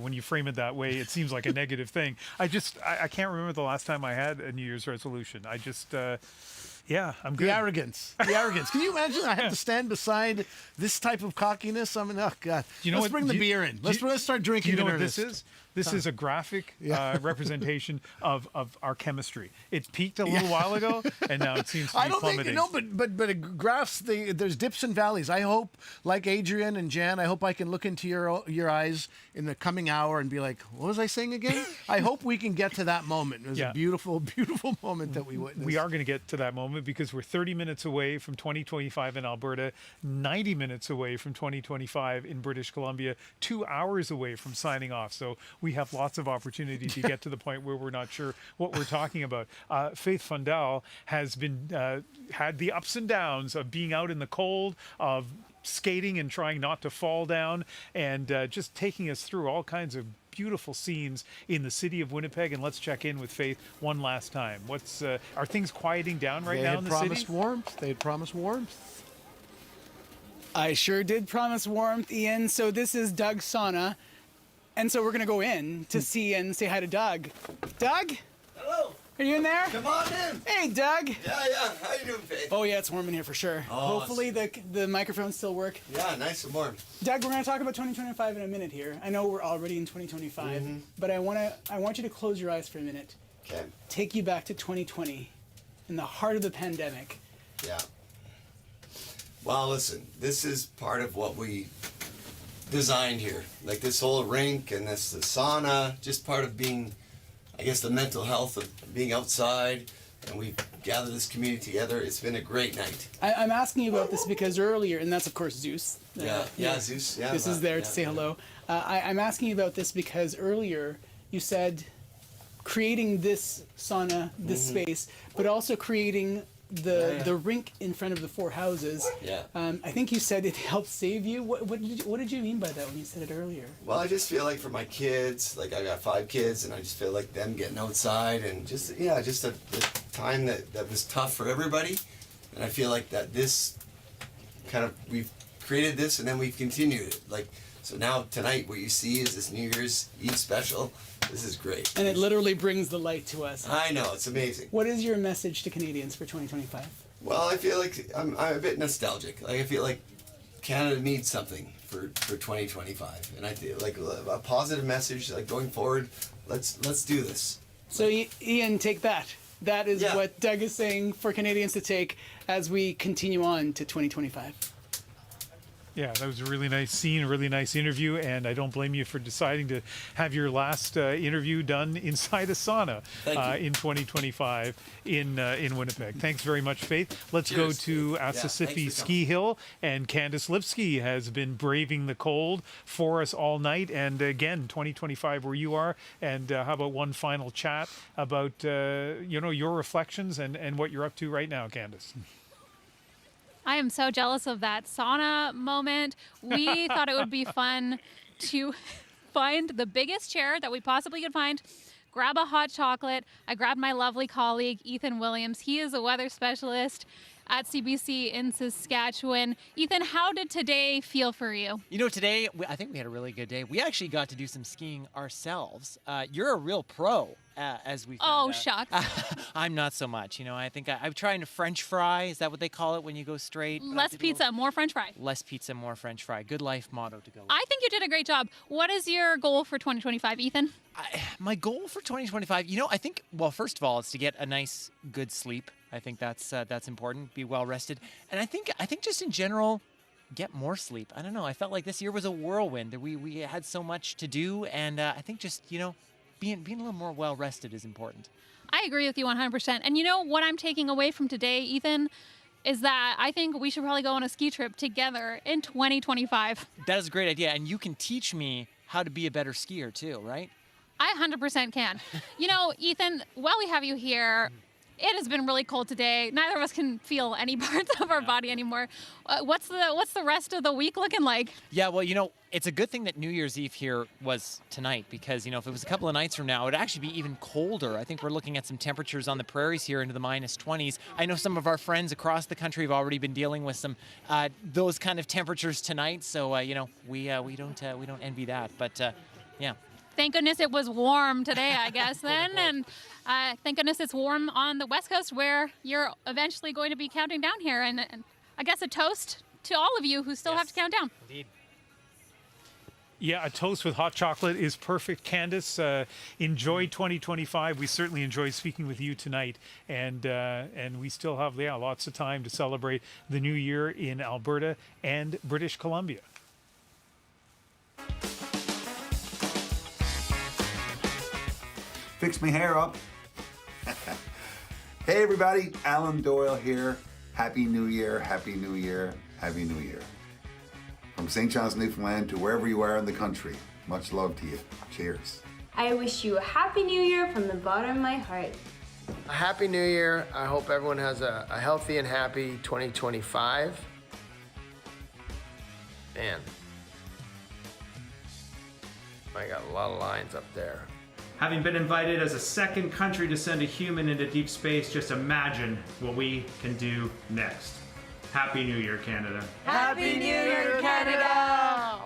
when you frame it that way, it seems like a negative thing. I can't remember the last time I had a New Year's resolution. I just, Yeah, I'm good. The arrogance. Can you imagine? I have to stand beside this type of cockiness. I mean, oh God. Let's bring the beer in. Let's start drinking. You know in what this earnest. is? This is a graphic representation of our chemistry. It peaked a little while ago, and now it seems to be plummeting. But it graphs there's dips and valleys. I hope, like Adrienne and Jan, I hope I can look into your eyes in the coming hour and be like, what was I saying again? I hope we can get to that moment. It was a beautiful, beautiful moment that we witnessed. We are going to get to that moment because we're 30 minutes away from 2025 in Alberta, 90 minutes away from 2025 in British Columbia, 2 hours away from signing off. So we have lots of opportunity to get to the point where we're not sure what we're talking about. Faith Fundal has been had the ups and downs of being out in the cold, of skating and trying not to fall down, and just taking us through all kinds of beautiful scenes in the city of Winnipeg. And let's check in with Faith one last time. Are things quieting down right now in the city? They had promised warmth. I sure did promise warmth, Ian. So this is Doug's sauna. And so we're going to go in to see and say hi to Doug. Doug? Hello. Are you in there? Come on in. Hey, Doug. Yeah. How you doing, Faith? Oh, yeah, it's warm in here for sure. Oh, hopefully the microphones still work. Yeah, nice and warm. Doug, we're going to talk about 2025 in a minute here. I know we're already in 2025, but I want you to close your eyes for a minute. Okay. Take you back to 2020, in the heart of the pandemic. Yeah. Well, listen, this is part of what we designed here. Like this whole rink and the sauna, just part of being, I guess, the mental health of being outside, and we've gathered this community together. It's been a great night. I'm asking you about this because earlier, and that's of course Zeus. Zeus. Yeah, this is there to say hello. I'm asking you about this because earlier you said creating this sauna, this space, but also creating the rink in front of the four houses. Yeah. I think you said it helped save you. What did you mean by that when you said it earlier? Well, I just feel like for my kids, like I got 5 kids, and I just feel like them getting outside and just a time that was tough for everybody. And I feel like that this kind of, we've created this and then we've continued it. Like, so now tonight what you see is this New Year's Eve special. This is great. And it literally brings the light to us. I know, it's amazing. What is your message to Canadians for 2025? Well, I feel like I'm a bit nostalgic. Like I feel like Canada needs something for 2025, and I feel like a positive message, like going forward. Let's do this. So Ian, take that. That is what Doug is saying for Canadians to take as we continue on to 2025. Yeah, that was a really nice scene, a really nice interview, and I don't blame you for deciding to have your last interview done inside a sauna in 2025 in Winnipeg. Thanks very much, Faith. Let's go to Assisipi Ski Hill, and Candice Lipsky has been braving the cold for us all night, and again, 2025 where you are, and how about one final chat about your reflections and what you're up to right now, Candice? I am so jealous of that sauna moment. We thought it would be fun to find the biggest chair that we possibly could find, grab a hot chocolate. I grabbed my lovely colleague, Ethan Williams. He is a weather specialist at CBC in Saskatchewan. Ethan, how did today feel for you? You know, today, I think we had a really good day. We actually got to do some skiing ourselves. You're a real pro, as we found out. Shucks. I'm not so much. You know, I think I'm trying to French fry. Is that what they call it when you go straight? Less pizza, more French fry. Less pizza, more French fry. Good life motto to go with. I think you did a great job. What is your goal for 2025, Ethan? My goal for 2025, I think, well, first of all, it's to get a nice, good sleep. I think that's important. Be well rested, and I think just in general, get more sleep. I don't know. I felt like this year was a whirlwind. We had so much to do, and I think just being a little more well rested is important. I agree with you 100%. And you know what I'm taking away from today, Ethan, is that I think we should probably go on a ski trip together in 2025. That is a great idea, and you can teach me how to be a better skier too, right? I 100% can. Ethan, while we have you here, it has been really cold today. Neither of us can feel any parts of our body anymore. What's the rest of the week looking like? Yeah, well, it's a good thing that New Year's Eve here was tonight because, if it was a couple of nights from now, it would actually be even colder. I think we're looking at some temperatures on the prairies here into the -20s. I know some of our friends across the country have already been dealing with some those kind of temperatures tonight. So, we don't envy that. But, yeah. thank goodness it was warm today, I guess, then. And thank goodness it's warm on the West Coast where you're eventually going to be counting down here. And I guess a toast to all of you who still have to count down. Indeed. Yeah, a toast with hot chocolate is perfect. Candace, enjoy 2025. We certainly enjoyed speaking with you tonight, and we still have lots of time to celebrate the new year in Alberta and British Columbia. Fix my hair up. Hey everybody, Alan Doyle here. Happy New Year, Happy New Year, Happy New Year. From St. John's, Newfoundland to wherever you are in the country, much love to you. Cheers. I wish you a Happy New Year from the bottom of my heart. A Happy New Year. I hope everyone has a healthy and happy 2025. Man, I got a lot of lines up there. Having been invited as a second country to send a human into deep space, just imagine what we can do next. Happy New Year, Canada. Happy New Year, Canada!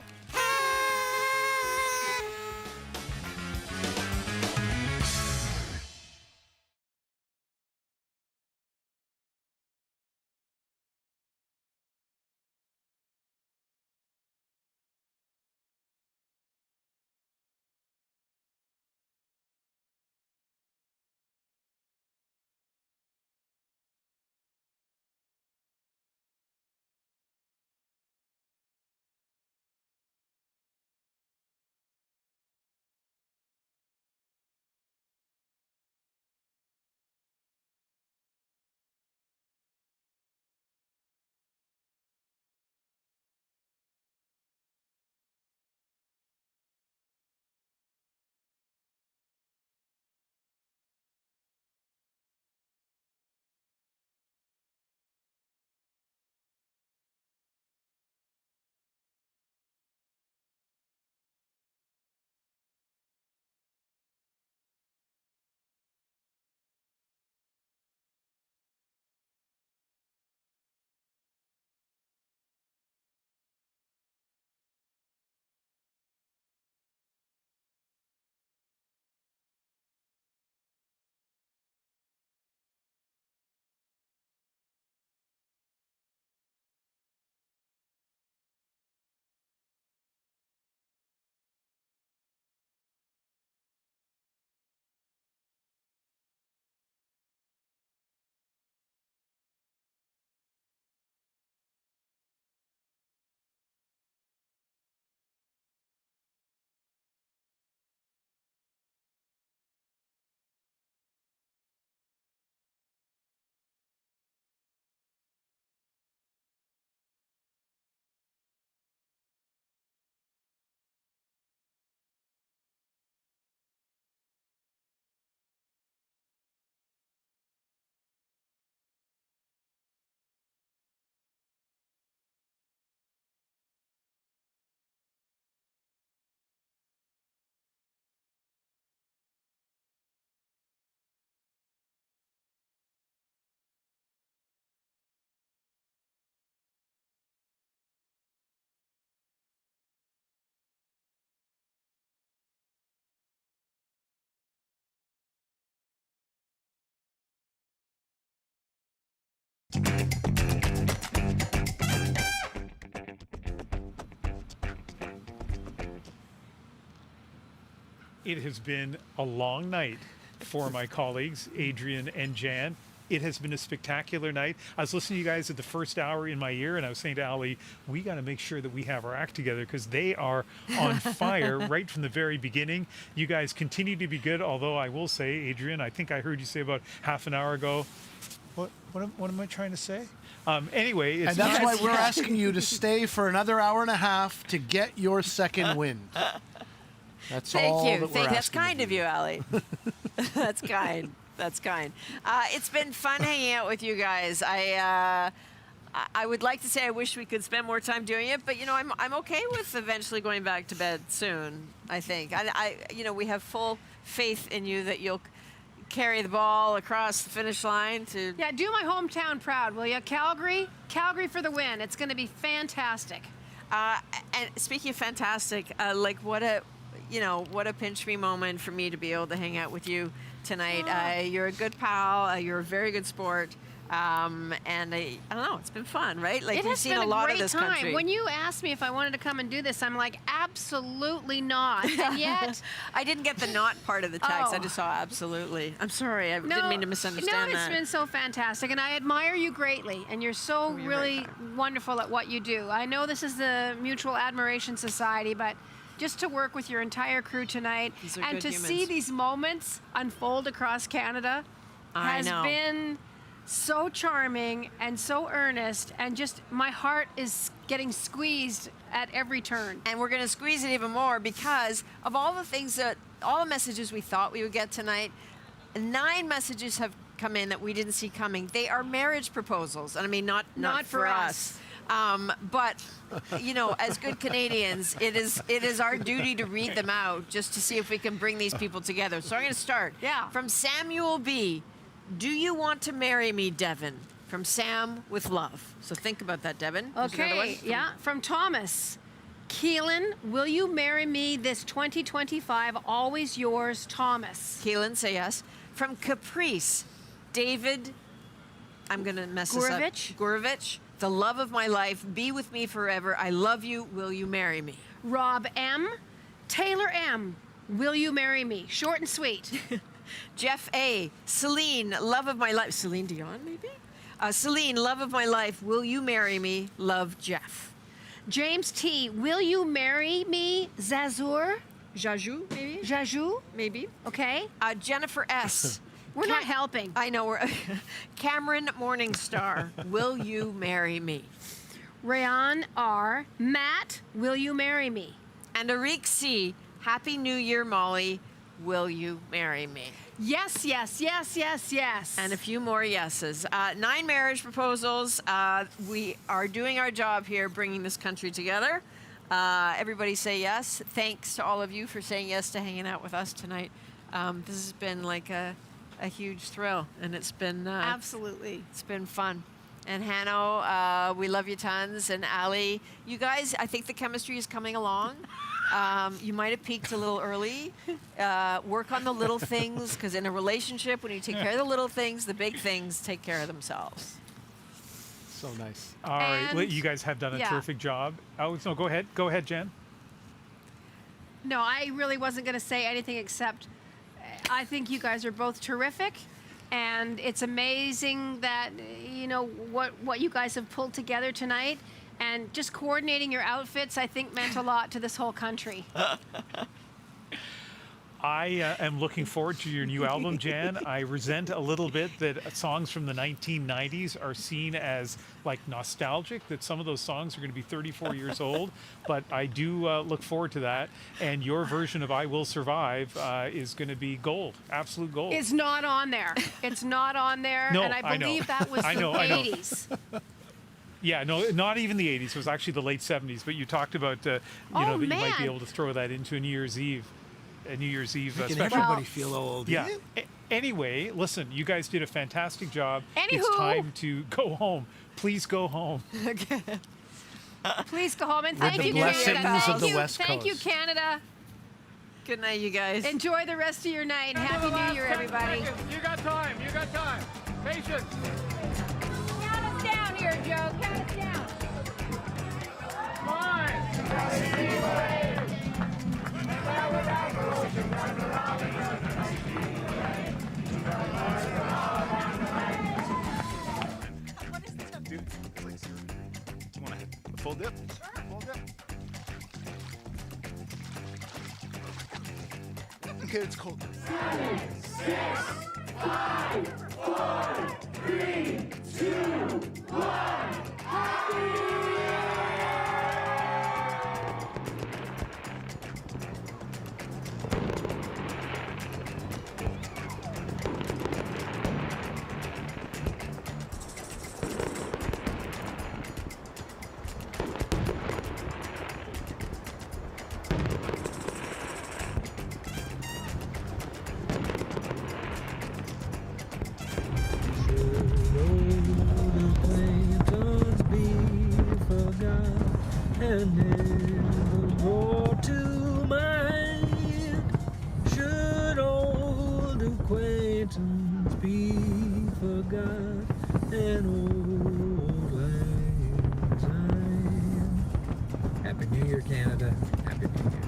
It has been a long night for my colleagues, Adrienne and Jan. It has been a spectacular night. I was listening to you guys at the first hour in my ear, and I was saying to Ali, we got to make sure that we have our act together because they are on fire right from the very beginning. You guys continue to be good, although I will say, Adrienne, I think I heard you say about half an hour ago, what am I trying to say? Anyway, and that's why we're asking you to stay for another hour and a half to get your second wind. That's all that we're asking. That's kind of you, Ali. That's kind. That's kind. It's been fun hanging out with you guys. I would like to say I wish we could spend more time doing it, but I'm okay with eventually going back to bed soon. I think. We have full faith in you that you'll carry the ball across the finish line to. Yeah, do my hometown proud, will you? Calgary for the win. It's going to be fantastic. And speaking of fantastic, what a pinch me moment for me to be able to hang out with you tonight. You're a good pal. You're a very good sport. And I don't know, it's been fun, right? Like, we've seen a lot of this country. When you asked me if I wanted to come and do this, I'm like, absolutely not. And yet, I didn't get the not part of the text. I just saw absolutely. I'm sorry, I didn't mean to misunderstand that. It's been so fantastic, and I admire you greatly, and you're so really wonderful at what you do. I know this is the Mutual Admiration Society, but just to work with your entire crew tonight and to see these moments unfold across Canada has been so charming and so earnest, and just my heart is getting squeezed at every turn. And we're going to squeeze it even more because of all the messages we thought we would get tonight. 9 messages have come in that we didn't see coming. They are marriage proposals, and I mean not for us. But as good Canadians, it is our duty to read them out just to see if we can bring these people together. So I'm going to start. From Samuel B. Do you want to marry me, Devin? From Sam with love. So think about that, Devin. Okay, From Thomas. Keelan, will you marry me this 2025? Always yours, Thomas. Keelan, say yes. From Caprice. David, I'm going to mess this up. Gurovich. The love of my life. Be with me forever. I love you. Will you marry me? Rob M. Taylor M. Will you marry me? Short and sweet. Jeff A. Celine, love of my life. Celine Dion, maybe? Celine, love of my life. Will you marry me? Love, Jeff. James T. Will you marry me? Zazur? Jaju, maybe? Jaju? Maybe. Okay. Jennifer S. We're not helping. I know. Cameron Morningstar, will you marry me? Rayan R. Matt, will you marry me? And Arik C. Happy New Year, Molly. Will you marry me? Yes, yes, yes, yes, yes. And a few more yeses. 9 marriage proposals. We are doing our job here, bringing this country together. Everybody say yes. Thanks to all of you for saying yes to hanging out with us tonight. This has been like a huge thrill, and it's been absolutely. It's been fun. And Hanno, we love you tons. And Ali, you guys, I think the chemistry is coming along. You might have peaked a little early. Work on the little things, because in a relationship, when you take care of the little things, the big things take care of themselves. So nice. All right, you guys have done a terrific job. Oh, no, go ahead. Go ahead, Jen. No, I really wasn't going to say anything except I think you guys are both terrific. And it's amazing that, what you guys have pulled together tonight. And just coordinating your outfits, I think, meant a lot to this whole country. I am looking forward to your new album, Jan. I resent a little bit that songs from the 1990s are seen as like nostalgic, that some of those songs are going to be 34 years old. But I do look forward to that. And your version of I Will Survive is going to be gold, absolute gold. It's not on there. It's not on there. No, and I believe that was the 80s. Yeah, no, not even the 80s. It was actually the late 70s. But you talked about, that you might be able to throw that into a New Year's Eve Making special. everybody feel old. Yeah. Anyway, listen, you guys did a fantastic job. Anywho. It's time to go home. Please go home. Okay. Please go home, and thank you, Canada. Thank you, Canada. Good night, you guys. Enjoy the rest of your night. Happy New Year, everybody. You got time. You got time. Patience. Count us down here, Joe. Count us down. 5. Dude, please. Do you want a full dip? Sure, full dip. Okay, it's cold. 6, 5, 4, 3, 2, 1. Happy New Year! And never brought to mind An old lang syne. Happy New Year, Canada. Happy New Year.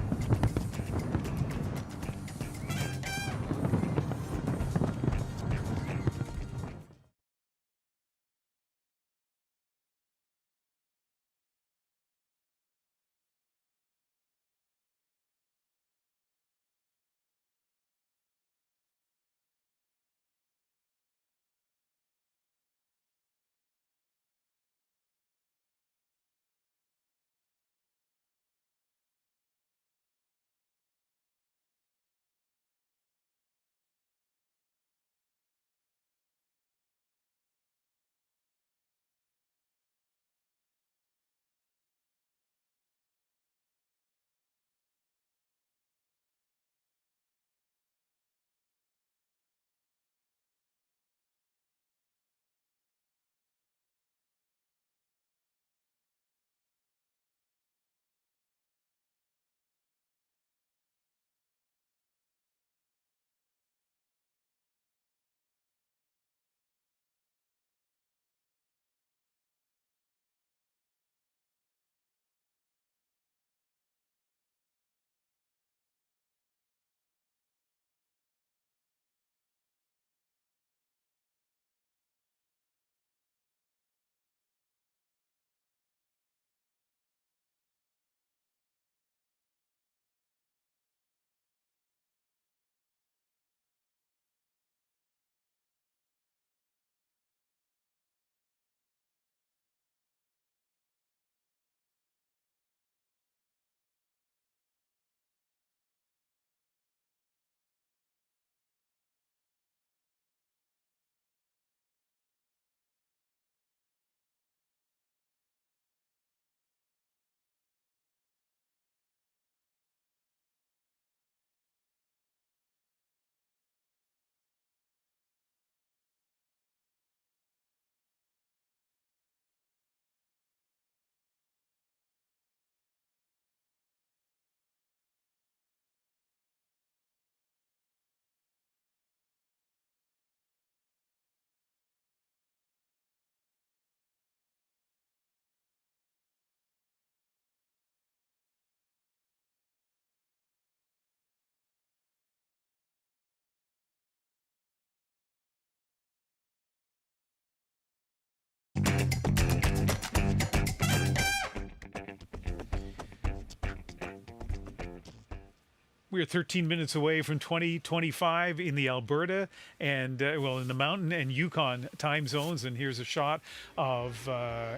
We're 13 minutes away from 2025 in the Alberta and, in the Mountain and Yukon time zones. And here's a shot of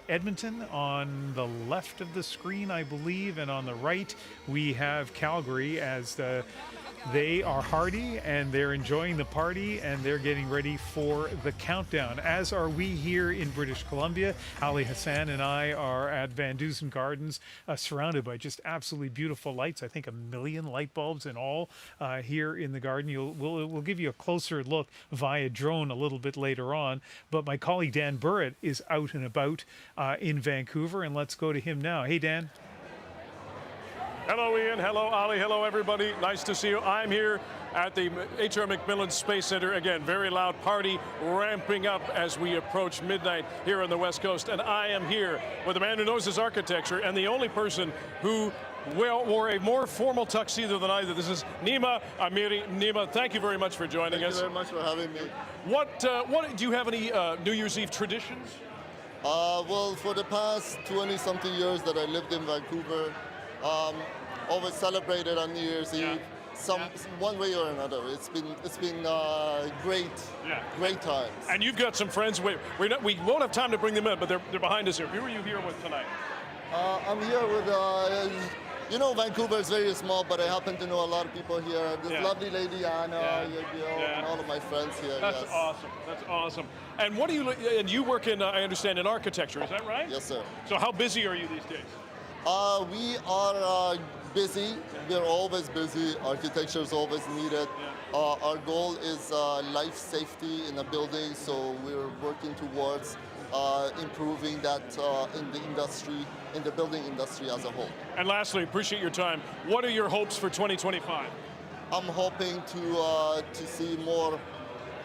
Edmonton on the left of the screen, I believe. And on the right, we have Calgary as they are hardy and they're enjoying the party and they're getting ready for the countdown, as are we here in British Columbia. Ali Hassan and I are at VanDusen Gardens, surrounded by just absolutely beautiful lights. I think 1 million light bulbs in all here in the garden. We'll give you a closer look via drone a little bit later on. But my colleague Dan Burrett is out and about in Vancouver, and let's go to him now. Hey, Dan. Hello, Ian. Hello, Ali. Hello, everybody. Nice to see you. I'm here at the H.R. MacMillan Space Center. Again, very loud party ramping up as we approach midnight here on the West Coast. And I am here with a man who knows his architecture and the only person who wore a more formal tuxedo than either. This is Nima Amiri. Nima, thank you very much for joining us. Thank you very much for having me. What do you have any New Year's Eve traditions? Well, for the past 20-something years that I lived in Vancouver, always celebrated on New Year's Eve, one way or another. It's been great times. And you've got some friends. We won't have time to bring them in, but they're behind us here. Who are you here with tonight? I'm here with, Vancouver is very small, but I happen to know a lot of people here. This lovely lady Anna, and all of my friends here. That's awesome. That's awesome. And what do you? And you work in, I understand, in architecture. Is that right? Yes, sir. So how busy are you these days? We are busy. We're always busy. Architecture is always needed. Our goal is life safety in a building, so we're working towards improving that in the industry, in the building industry as a whole. And lastly, appreciate your time. What are your hopes for 2025? I'm hoping to see more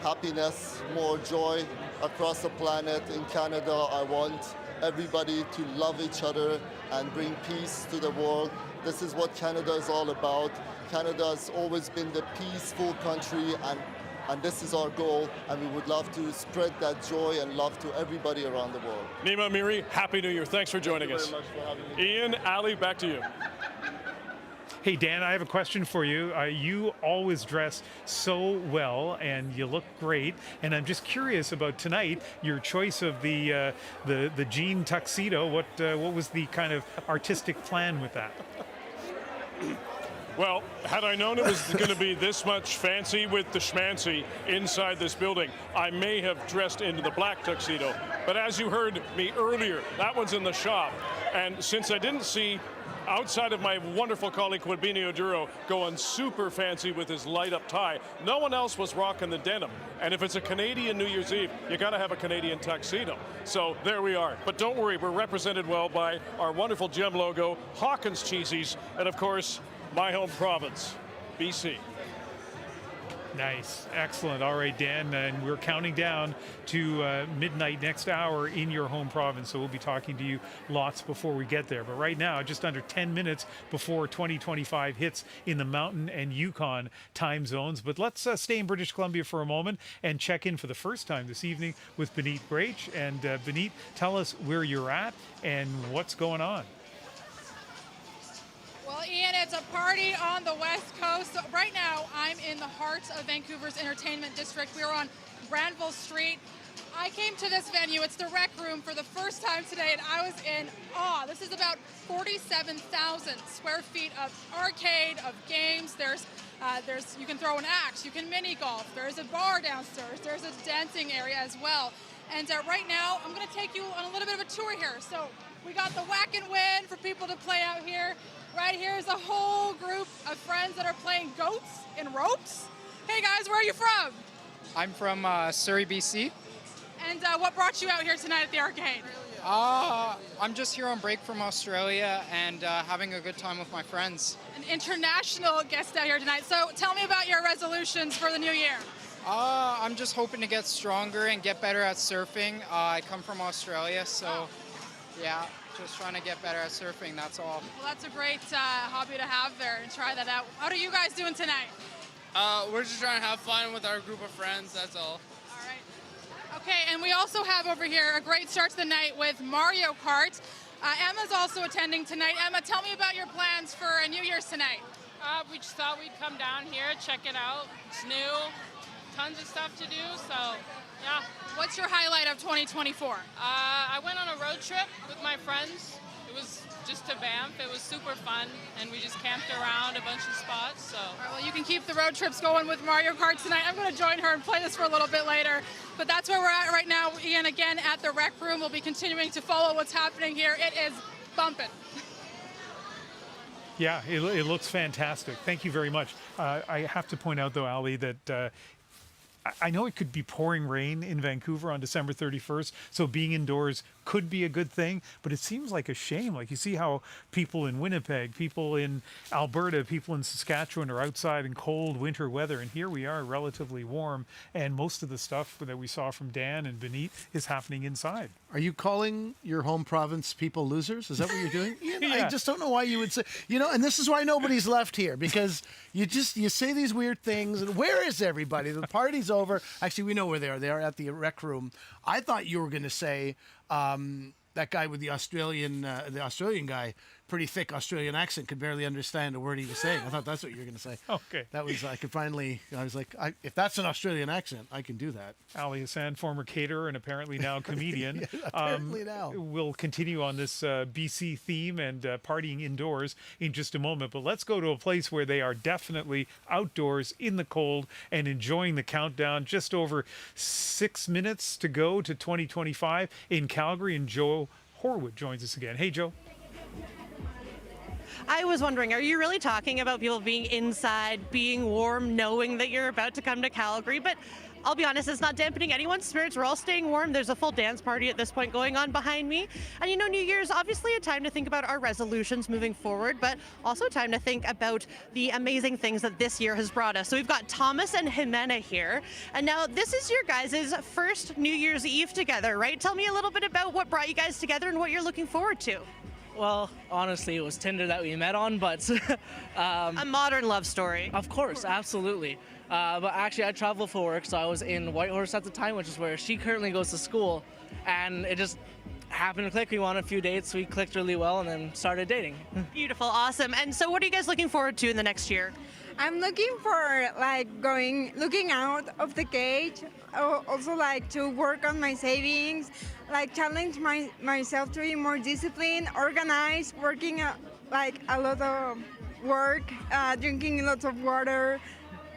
happiness, more joy across the planet. In Canada, I want everybody to love each other and bring peace to the world. This is what Canada is all about. Canada has always been the peaceful country, and this is our goal, and we would love to spread that joy and love to everybody around the world. Nima, Miri, Happy New Year. Thanks for joining us. Thank you very much for having me. Ian, Ali, back to you. Hey, Dan, I have a question for you. You always dress so well, and you look great. And I'm just curious about tonight, your choice of the jean tuxedo. What was the kind of artistic plan with that? Well, had I known it was going to be this much fancy with the schmancy inside this building, I may have dressed into the black tuxedo. But as you heard me earlier, that one's in the shop. And since I didn't see, outside of my wonderful colleague Quibini Oduro going super fancy with his light-up tie, no one else was rocking the denim. And if it's a Canadian New Year's Eve, you got to have a Canadian tuxedo. So there we are. But don't worry, we're represented well by our wonderful Gem logo, Hawkins Cheesies, and of course, my home province, BC. Nice. Excellent. All right, Dan, and we're counting down to midnight next hour in your home province, so we'll be talking to you lots before we get there. But right now, just under 10 minutes before 2025 hits in the Mountain and Yukon time zones. But let's stay in British Columbia for a moment and check in for the first time this evening with Benit Brach. And Benit, tell us where you're at and what's going on. Well, Ian, it's a party on the West Coast. So right now, I'm in the heart of Vancouver's entertainment district. We're on Granville Street. I came to this venue, it's the Rec Room, for the first time today, and I was in awe. This is about 47,000 square feet of arcade, of games. There's you can throw an axe, you can mini golf, there's a bar downstairs, there's a dancing area as well. And right now, I'm going to take you on a little bit of a tour here. So we got the Whack and Win for people to play out here. Right here is a whole group of friends that are playing goats and ropes. Hey guys, where are you from? I'm from Surrey, BC. And what brought you out here tonight at the arcade? I'm just here on break from Australia and having a good time with my friends. An international guest out here tonight. So tell me about your resolutions for the new year. I'm just hoping to get stronger and get better at surfing. I come from Australia, so yeah. Just trying to get better at surfing, that's all. Well, that's a great hobby to have there, and try that out. What are you guys doing tonight? We're just trying to have fun with our group of friends, that's all. All right. Okay, and we also have over here a great start to the night with Mario Kart. Emma's also attending tonight. Emma, tell me about your plans for New Year's tonight. We just thought we'd come down here, check it out. It's new, tons of stuff to do, so yeah. What's your highlight of 2024? I went on a road trip with my friends. It was just to Banff. It was super fun, and we just camped around a bunch of spots. So. All right, well, you can keep the road trips going with Mario Kart tonight. I'm going to join her and play this for a little bit later. But that's where we're at right now. Ian, again, at the Rec Room. We'll be continuing to follow what's happening here. It is bumping. Yeah, it looks fantastic. Thank you very much. I have to point out, though, Ali, that I know it could be pouring rain in Vancouver on December 31st, so being indoors could be a good thing, but it seems like a shame. Like, you see how people in Winnipeg, people in Alberta, people in Saskatchewan are outside in cold winter weather, and here we are relatively warm, and most of the stuff that we saw from Dan and Benit is happening inside. Are you calling your home province people losers? Is that what you're doing? Ian, Yeah. I just don't know why you would say, and this is why nobody's left here, because you say these weird things, and where is everybody? The party's over. Actually, we know where they are. They are at the Rec Room. I thought you were going to say that guy with the Australian guy, pretty thick Australian accent, could barely understand a word he was saying. I thought that's what you were going to say. Okay. That was, I was like, if that's an Australian accent, I can do that. Ali Hassan, former caterer and apparently now comedian. Yeah, apparently now. We'll continue on this BC theme and partying indoors in just a moment. But let's go to a place where they are definitely outdoors in the cold and enjoying the countdown. Just over 6 minutes to go to 2025 in Calgary. And Joe Horwood joins us again. Hey, Joe. I was wondering, are you really talking about people being inside, being warm, knowing that you're about to come to Calgary? But I'll be honest, it's not dampening anyone's spirits. We're all staying warm. There's a full dance party at this point going on behind me. And you know, New Year's obviously a time to think about our resolutions moving forward, but also a time to think about the amazing things that this year has brought us. So we've got Thomas and Jimena here. And now this is your guys' first New Year's Eve together, right? Tell me a little bit about what brought you guys together and what you're looking forward to. Well, honestly, it was Tinder that we met on, but... a modern love story. Of course, absolutely. But actually, I travel for work, so I was in Whitehorse at the time, which is where she currently goes to school. And it just happened to click. We went on a few dates, we clicked really well, and then started dating. Beautiful, awesome. And so what are you guys looking forward to in the next year? I'm looking for looking out of the cage, also like to work on my savings, like challenge myself to be more disciplined, organized, working like a lot of work, drinking lots of water.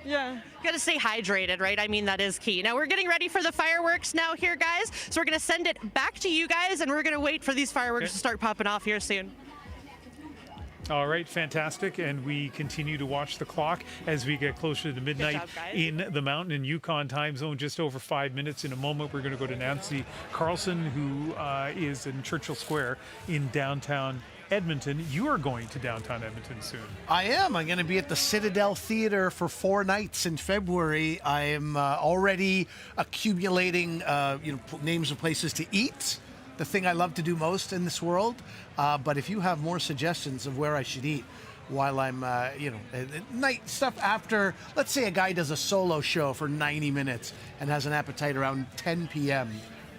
Yeah. Gotta stay hydrated, right? I mean, that is key. Now we're getting ready for the fireworks now here, guys. So we're gonna send it back to you guys and we're gonna wait for these fireworks to start popping off here soon. All right, fantastic. And we continue to watch the clock as we get closer to midnight in the Mountain and Yukon time zone, just over 5 minutes. In a moment, we're going to go to Nancy Carlson, who is in Churchill Square in downtown Edmonton. You are going to downtown Edmonton soon. I am. I'm going to be at the Citadel Theatre for 4 nights in February. I am already accumulating names of places to eat. The thing I love to do most in this world. But if you have more suggestions of where I should eat while I'm, night stuff after, let's say a guy does a solo show for 90 minutes and has an appetite around 10 p.m.,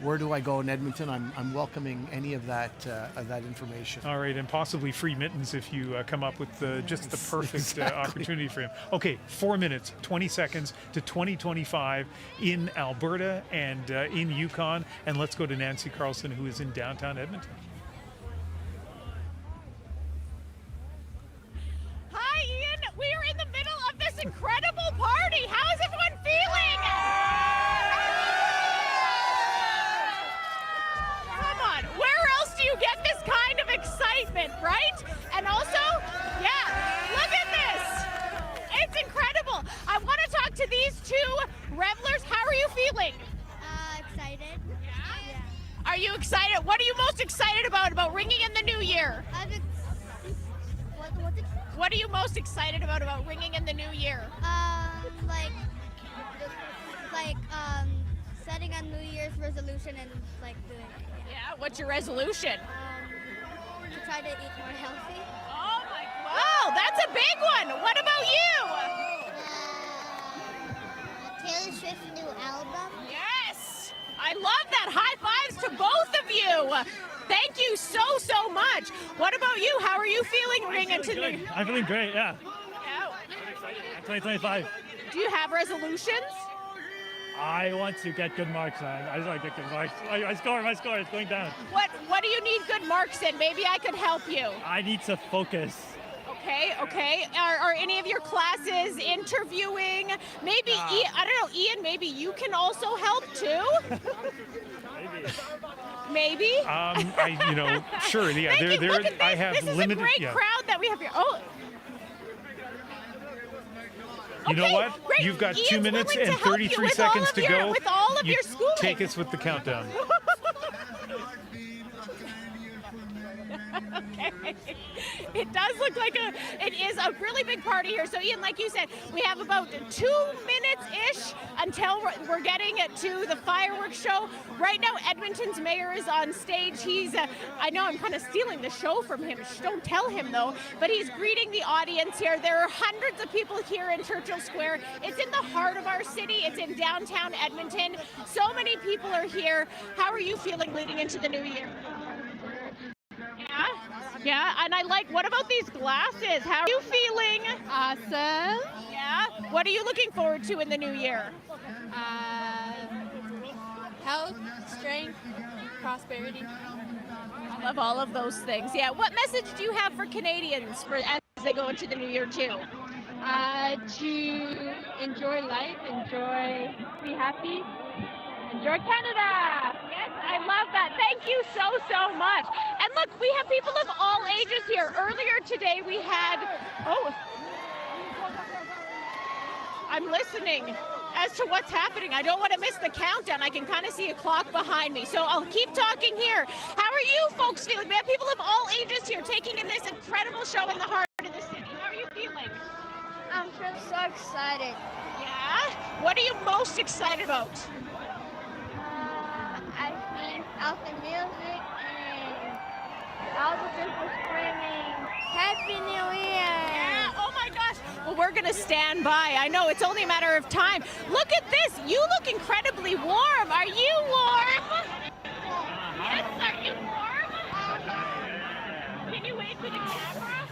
where do I go in Edmonton? I'm welcoming any of that information. All right, and possibly free mittens if you come up with just the perfect opportunity for him. Okay, 4 minutes, 20 seconds to 2025 in Alberta and in Yukon. And let's go to Nancy Carlson, who is in downtown Edmonton. Hi, Ian. We are in the middle of this incredible party. How is everyone feeling? Come on. Where else do you get this kind of excitement, right? And also, look at this. It's incredible. I want to talk to these two revelers. How are you feeling? Excited. Yeah? Are you excited? What are you most excited about ringing in the new year? What are you most excited about ringing in the new year? Setting a New Year's resolution and doing it. Yeah, what's your resolution? To try to eat more healthy. Oh my, wow, that's a big one. What about you? Taylor Swift's new album. Yes, I love that. High fives to both of you. Thank you so much. What about you? How are you feeling ringing into New Year? I'm feeling great, yeah. 2025. Do you have resolutions? I want to get good marks, man. I just want to get good marks. My score is going down. What do you need good marks in? Maybe I could help you. I need to focus. Okay. Are any of your classes interviewing? Maybe, I don't know, Ian, maybe you can also help too? Maybe? Sure, yeah. I have this is limited. a great crowd that we have here. Oh. You know what? Great. You've got Ian's 2 minutes and 33 seconds to go. With all of your schooling. Take us with the countdown. Okay. It does look like it is a really big party here. So Ian, like you said, we have about 2 minutes-ish until we're getting to the fireworks show. Right now, Edmonton's mayor is on stage. I know I'm kind of stealing the show from him. Don't tell him though, but he's greeting the audience here. There are hundreds of people here in Churchill Square. It's in the heart of our city. It's in downtown Edmonton. So many people are here. How are you feeling leading into the new year? Yeah, and what about these glasses? How are you feeling? Awesome. Yeah? What are you looking forward to in the new year? Health, strength, prosperity. I love all of those things. Yeah, what message do you have for Canadians as they go into the new year too? To enjoy life, be happy, enjoy Canada. Yes, I love that. Thank you so much. And look, we have people of all ages here. Earlier today we had, I'm listening. as to what's happening. I don't want to miss the countdown. I can kind of see a clock behind me, so I'll keep talking here. How are you folks feeling? We have people of all ages here taking in this incredible show in the heart of the city. How are you feeling? I'm so excited. Yeah? What are you most excited about? I think of the music and all the people screaming, Happy New Year! Yeah, oh my gosh. Well, we're going to stand by. I know it's only a matter of time. Look at this. You look incredibly warm. Are you warm? Yes, are you warm? Can you wave to the camera?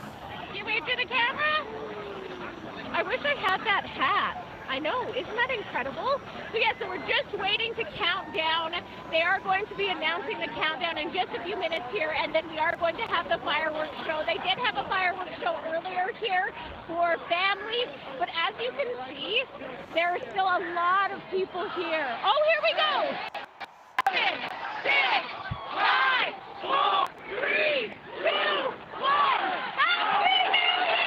Can you wave to the camera? I wish I had that hat. I know, isn't that incredible? So yeah, so we're just waiting to count down. They are going to be announcing the countdown in just a few minutes here, and then we are going to have the fireworks show. They did have a fireworks show earlier here for families, but as you can see, there are still a lot of people here. Oh, here we go! 7, 6, 5, 4, 3, 2, 1. Happy New Year!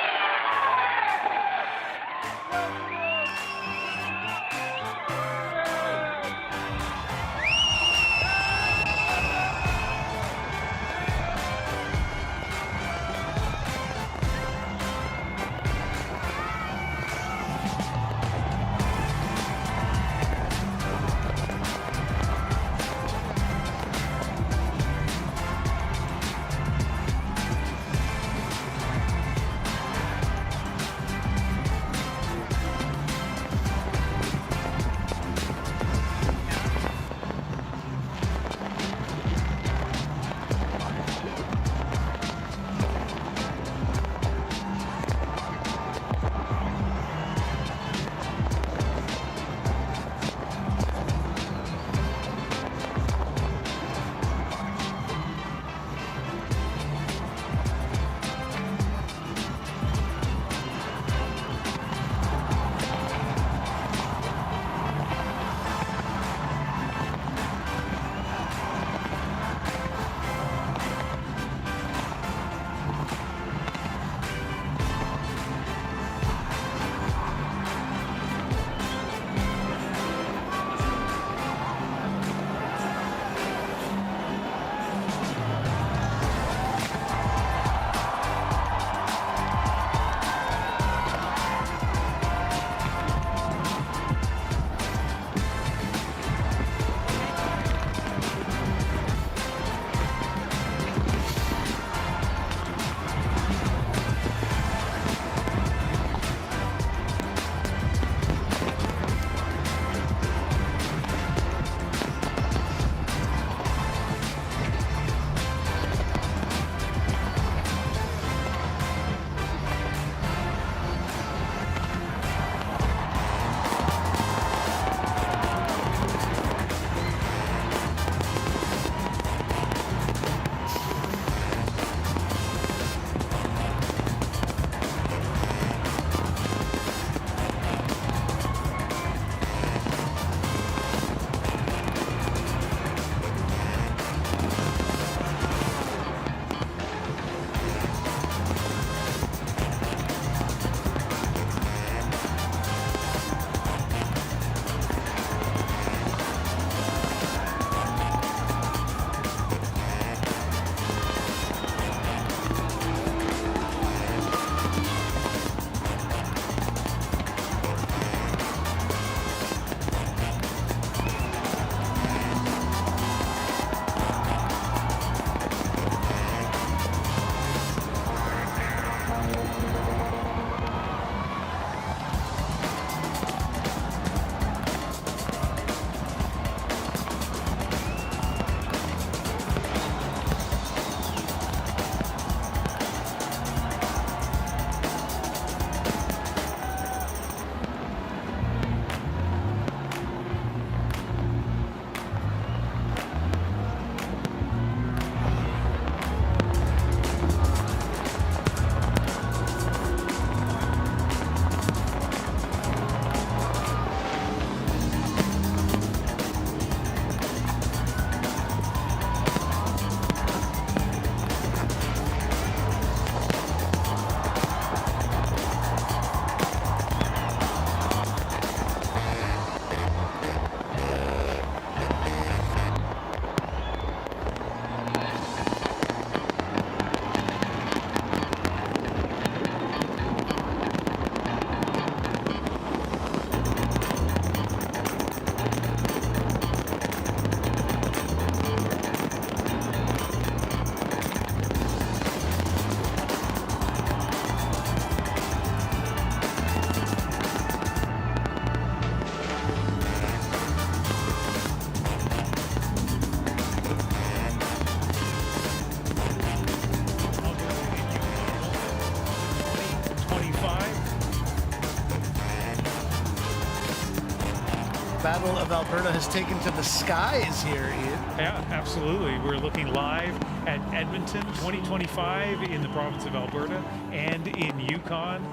Battle of Alberta has taken to the skies here, Ian. Yeah, absolutely. We're looking live at Edmonton 2025 in the province of Alberta and in Yukon.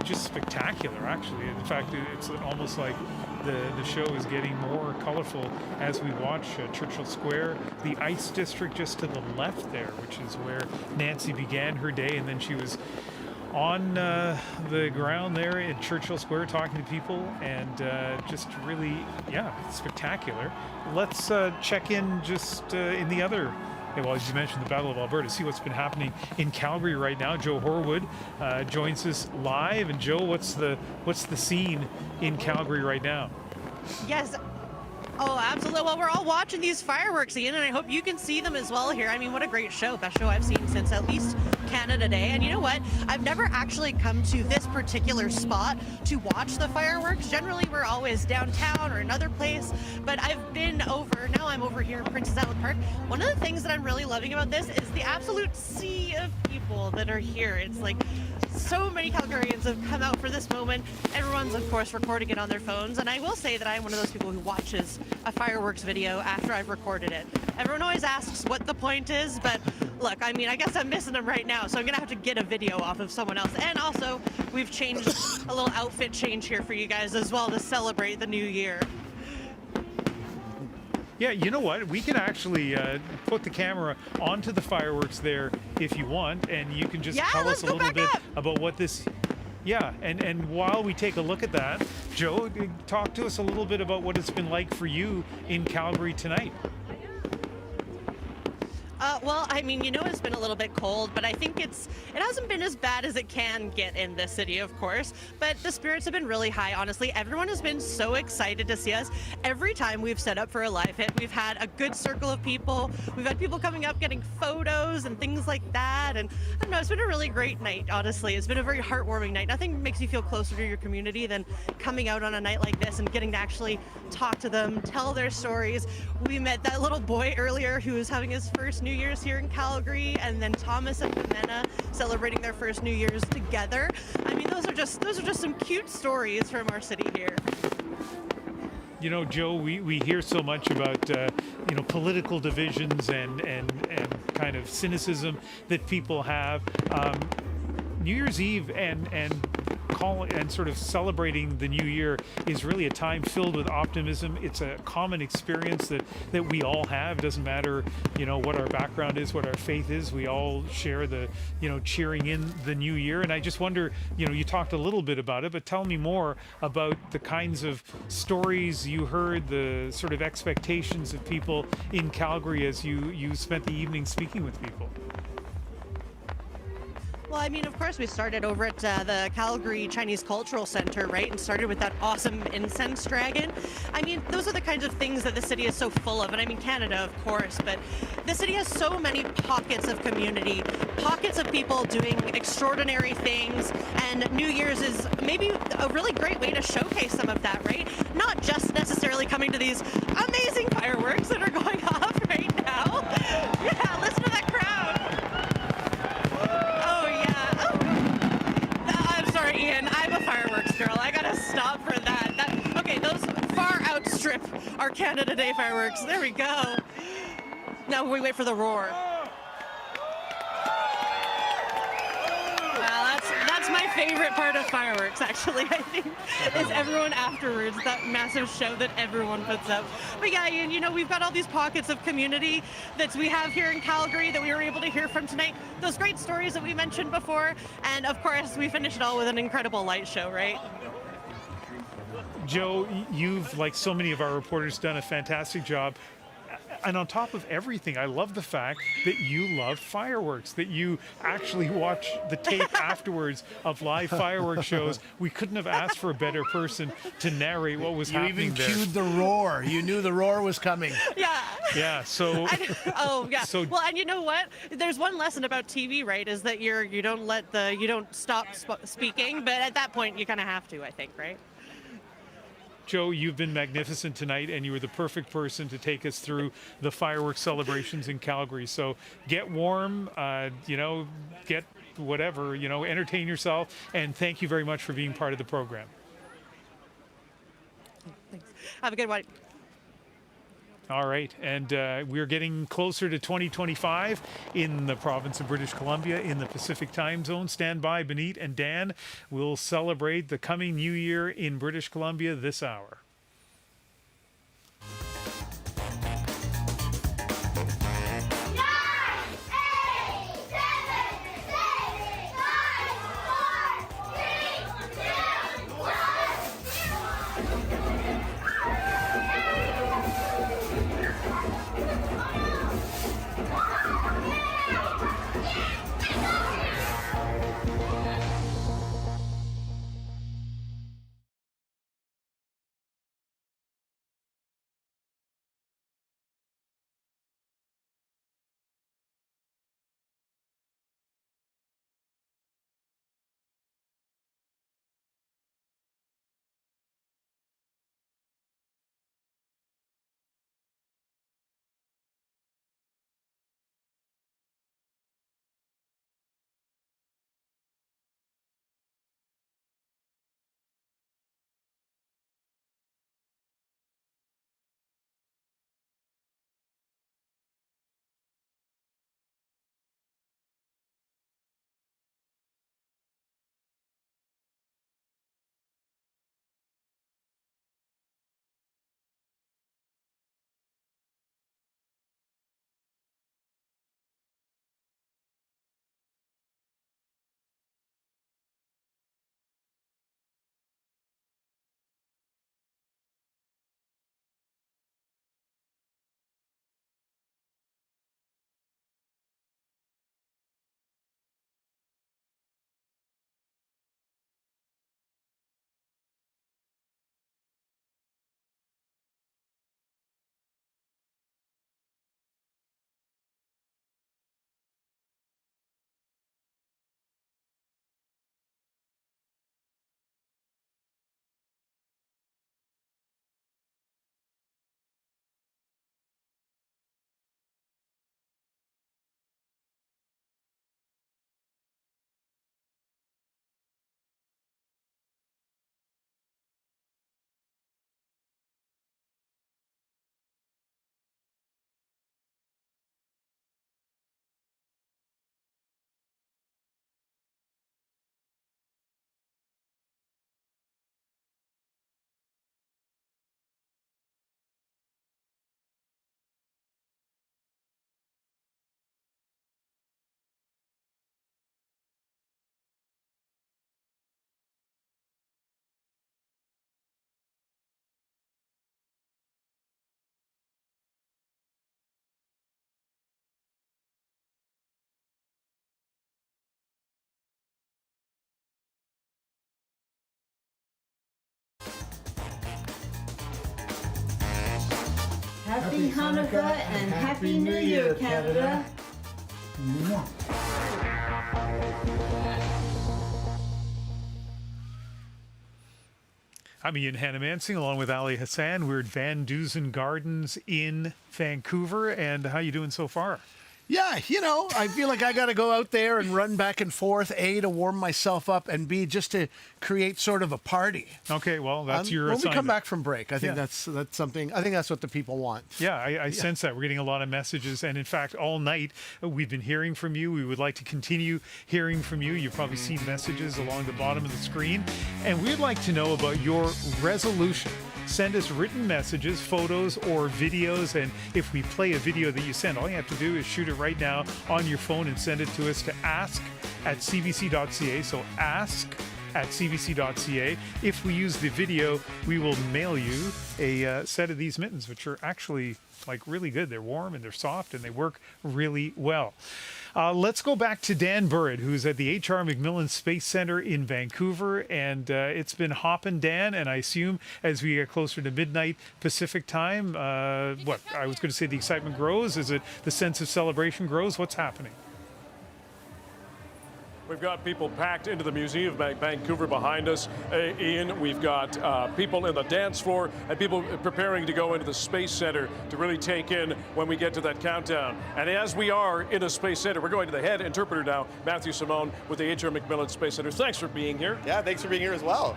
Just spectacular, actually. In fact, it's almost like the show is getting more colorful as we watch Churchill Square, the Ice District just to the left there, which is where Nancy began her day, and then she was on the ground there at Churchill Square talking to people, and just really, yeah, spectacular. Let's check in just in the other, well, as you mentioned, the Battle of Alberta, see what's been happening in Calgary right now. Joe Horwood joins us live. And Joe, what's the scene in Calgary right now? Yes. Oh, absolutely. Well, we're all watching these fireworks, Ian, and I hope you can see them as well here. I mean, what a great show. Best show I've seen since at least Canada Day. And you know what? I've never actually come to this particular spot to watch the fireworks. Generally, we're always downtown or another place, but I've been over, now I'm over here in Princess Island Park. One of the things that I'm really loving about this is the absolute sea of people that are here. It's like so many Calgarians have come out for this moment. Everyone's, of course, recording it on their phones, and I will say that I'm one of those people who watches a fireworks video after I've recorded it. Everyone always asks what the point is, but look, I mean, I guess I'm missing them right now, so I'm gonna have to get a video off of someone else. And also, we've changed a little outfit change here for you guys as well to celebrate the new year. Yeah, you know what? We can actually put the camera onto the fireworks there if you want, and you can just tell us a little bit about what this... Yeah, and while we take a look at that, Joe, talk to us a little bit about what it's been like for you in Calgary tonight. Well, I mean, you know, it's been a little bit cold, but I think it hasn't been as bad as it can get in this city, of course. But the spirits have been really high, honestly. Everyone has been so excited to see us. Every time we've set up for a live hit, we've had a good circle of people. We've had people coming up getting photos and things like that. And I don't know, it's been a really great night, honestly. It's been a very heartwarming night. Nothing makes you feel closer to your community than coming out on a night like this and getting to actually talk to them, tell their stories. We met that little boy earlier who was having his first New Year's here in Calgary, and then Thomas and Jimena celebrating their first New Year's together. I mean, those are just some cute stories from our city here. You know, Joe, we hear so much about you know, political divisions and kind of cynicism that people have. New Year's Eve and sort of celebrating the new year is really a time filled with optimism. It's a common experience that we all have. It doesn't matter, you know, what our background is, what our faith is. We all share the, you know, cheering in the new year. And I just wonder, you know, you talked a little bit about it, but tell me more about the kinds of stories you heard, the sort of expectations of people in Calgary as you spent the evening speaking with people. Well, I mean, of course, we started over at the Calgary Chinese Cultural Centre, right, and started with that awesome incense dragon. I mean, those are the kinds of things that the city is so full of, and I mean, Canada, of course, but the city has so many pockets of community, pockets of people doing extraordinary things, and New Year's is maybe a really great way to showcase some of that, right? Not just necessarily coming to these amazing fireworks that are going off right now. Yeah, listen to that crowd. Ian, I'm a fireworks girl. I gotta stop for that. Okay, those far outstrip our Canada Day fireworks. There we go. Now we wait for the roar. Well, that's my favorite part of fireworks, actually, I think, is everyone afterwards, that massive show that everyone puts up. But yeah, Ian, you know, we've got all these pockets of community that we have here in Calgary that we were able to hear from tonight. Those great stories that we mentioned before. And of course, we finish it all with an incredible light show, right? Joe, you've, like so many of our reporters, done a fantastic job. And on top of everything, I love the fact that you love fireworks, that you actually watch the tape afterwards of live fireworks shows. We couldn't have asked for a better person to narrate what was happening there. You even cued the roar. You knew the roar was coming. Yeah. Yeah, so... Oh, yeah. So, well, and you know what? There's one lesson about TV, right, is that you don't stop speaking, but at that point, you kind of have to, I think, right? Joe, you've been magnificent tonight, and you were the perfect person to take us through the fireworks celebrations in Calgary. So get warm, you know, get whatever, you know, entertain yourself, and thank you very much for being part of the program. Thanks. Have a good one. All right, and we're getting closer to 2025 in the province of British Columbia in the Pacific time zone. Stand by, Benit and Dan. We'll celebrate the coming new year in British Columbia this hour. Happy Hanukkah and Happy New Year, Canada. I'm Ian Hanomansing along with Ali Hassan. We're at VanDusen Gardens in Vancouver. And how you doing so far? Yeah, you know, I feel like I got to go out there and run back and forth, A, to warm myself up, and B, just to create sort of a party. Okay, well, that's your when assignment. we come back from break, I think that's something, I think that's what the people want. Yeah, I sense that. We're getting a lot of messages. And in fact, all night, we've been hearing from you. We would like to continue hearing from you. You've probably seen messages along the bottom of the screen. And we'd like to know about your resolution. Send us written messages, photos, or videos. And if we play a video that you send, all you have to do is shoot it right now on your phone and send it to us to ask@cbc.ca. So ask@cbc.ca. If we use the video, we will mail you a set of these mittens, which are actually like really good. They're warm and they're soft and they work really well. Let's go back to Dan Burritt, who's at the H.R. MacMillan Space Centre in Vancouver. And it's been hopping, Dan, and I assume as we get closer to midnight Pacific time, what I was going to say, the excitement grows. Is it the sense of celebration grows? What's happening? We've got people packed into the Museum of Vancouver behind us, Ian. We've got people in the dance floor and people preparing to go into the Space Center to really take in when we get to that countdown. And as we are in the Space Center, we're going to the head interpreter now, Matthew Simone with the H.R. MacMillan Space Center. Thanks for being here. Yeah, thanks for being here as well.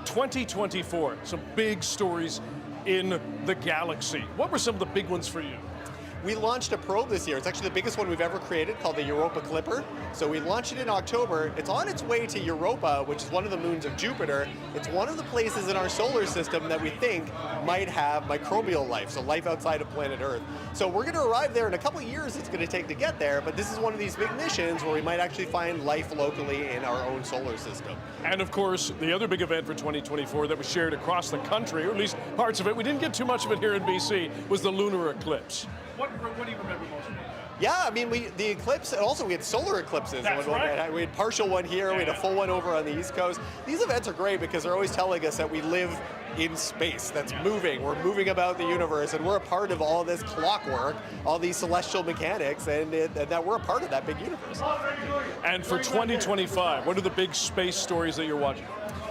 2024, some big stories in the galaxy. What were some of the big ones for you? We launched a probe this year. It's actually the biggest one we've ever created, called the Europa Clipper. So we launched it in October. It's on its way to Europa, which is one of the moons of Jupiter. It's one of the places in our solar system that we think might have microbial life, so life outside of planet Earth. So we're going to arrive there in a couple of years. It's going to take to get there, but this is one of these big missions where we might actually find life locally in our own solar system. And of course, the other big event for 2024 that was shared across the country, or at least parts of it, we didn't get too much of it here in BC, was the lunar eclipse. What do you remember most about that? Yeah, I mean, the eclipse, and also we had solar eclipses. That's right. We had partial one here, we had a full one over on the East Coast. These events are great because they're always telling us that we live in space that's moving. We're moving about the universe, and we're a part of all this clockwork, all these celestial mechanics, and that we're a part of that big universe. And for 2025, what are the big space stories that you're watching?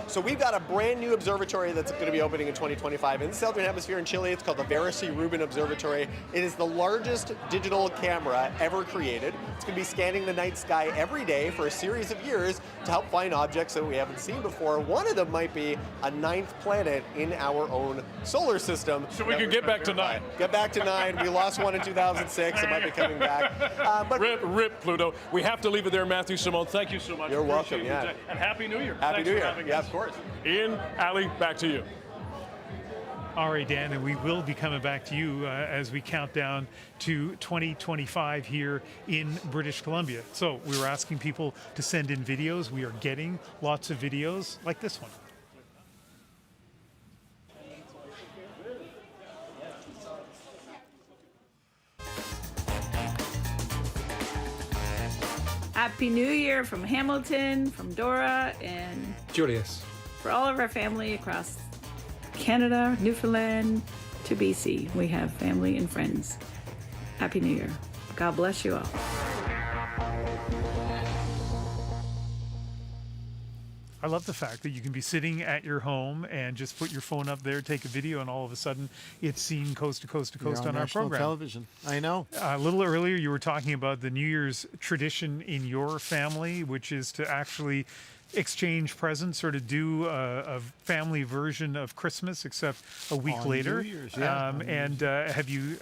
So we've got a brand new observatory that's going to be opening in 2025 in the Southern Hemisphere in Chile. It's called the Vera C. Rubin Observatory. It is the largest digital camera ever created. It's going to be scanning the night sky every day for a series of years to help find objects that we haven't seen before. One of them might be a 9th planet in our own solar system. So we can get back to 9. Get back to 9. We lost one in 2006. It might be coming back. But rip, Pluto. We have to leave it there, Matthew Simone. Thank you so much. You're welcome, yeah. And Happy New Year. Happy New Year. Yeah, of course. Ian, Ali, back to you. All right, Dan, and we will be coming back to you as we count down to 2025 here in British Columbia. So we were asking people to send in videos. We are getting lots of videos like this one. Happy New Year from Hamilton, from Dora, and Julius. For all of our family across Canada, Newfoundland, to BC. We have family and friends. Happy New Year. God bless you all. I love the fact that you can be sitting at your home and just put your phone up there, take a video, and all of a sudden it's seen coast to coast to coast on our national program. television. I know. A little earlier, you were talking about the New Year's tradition in your family, which is to actually exchange presents or to do a family version of Christmas, except a week On later. New Year's, yeah.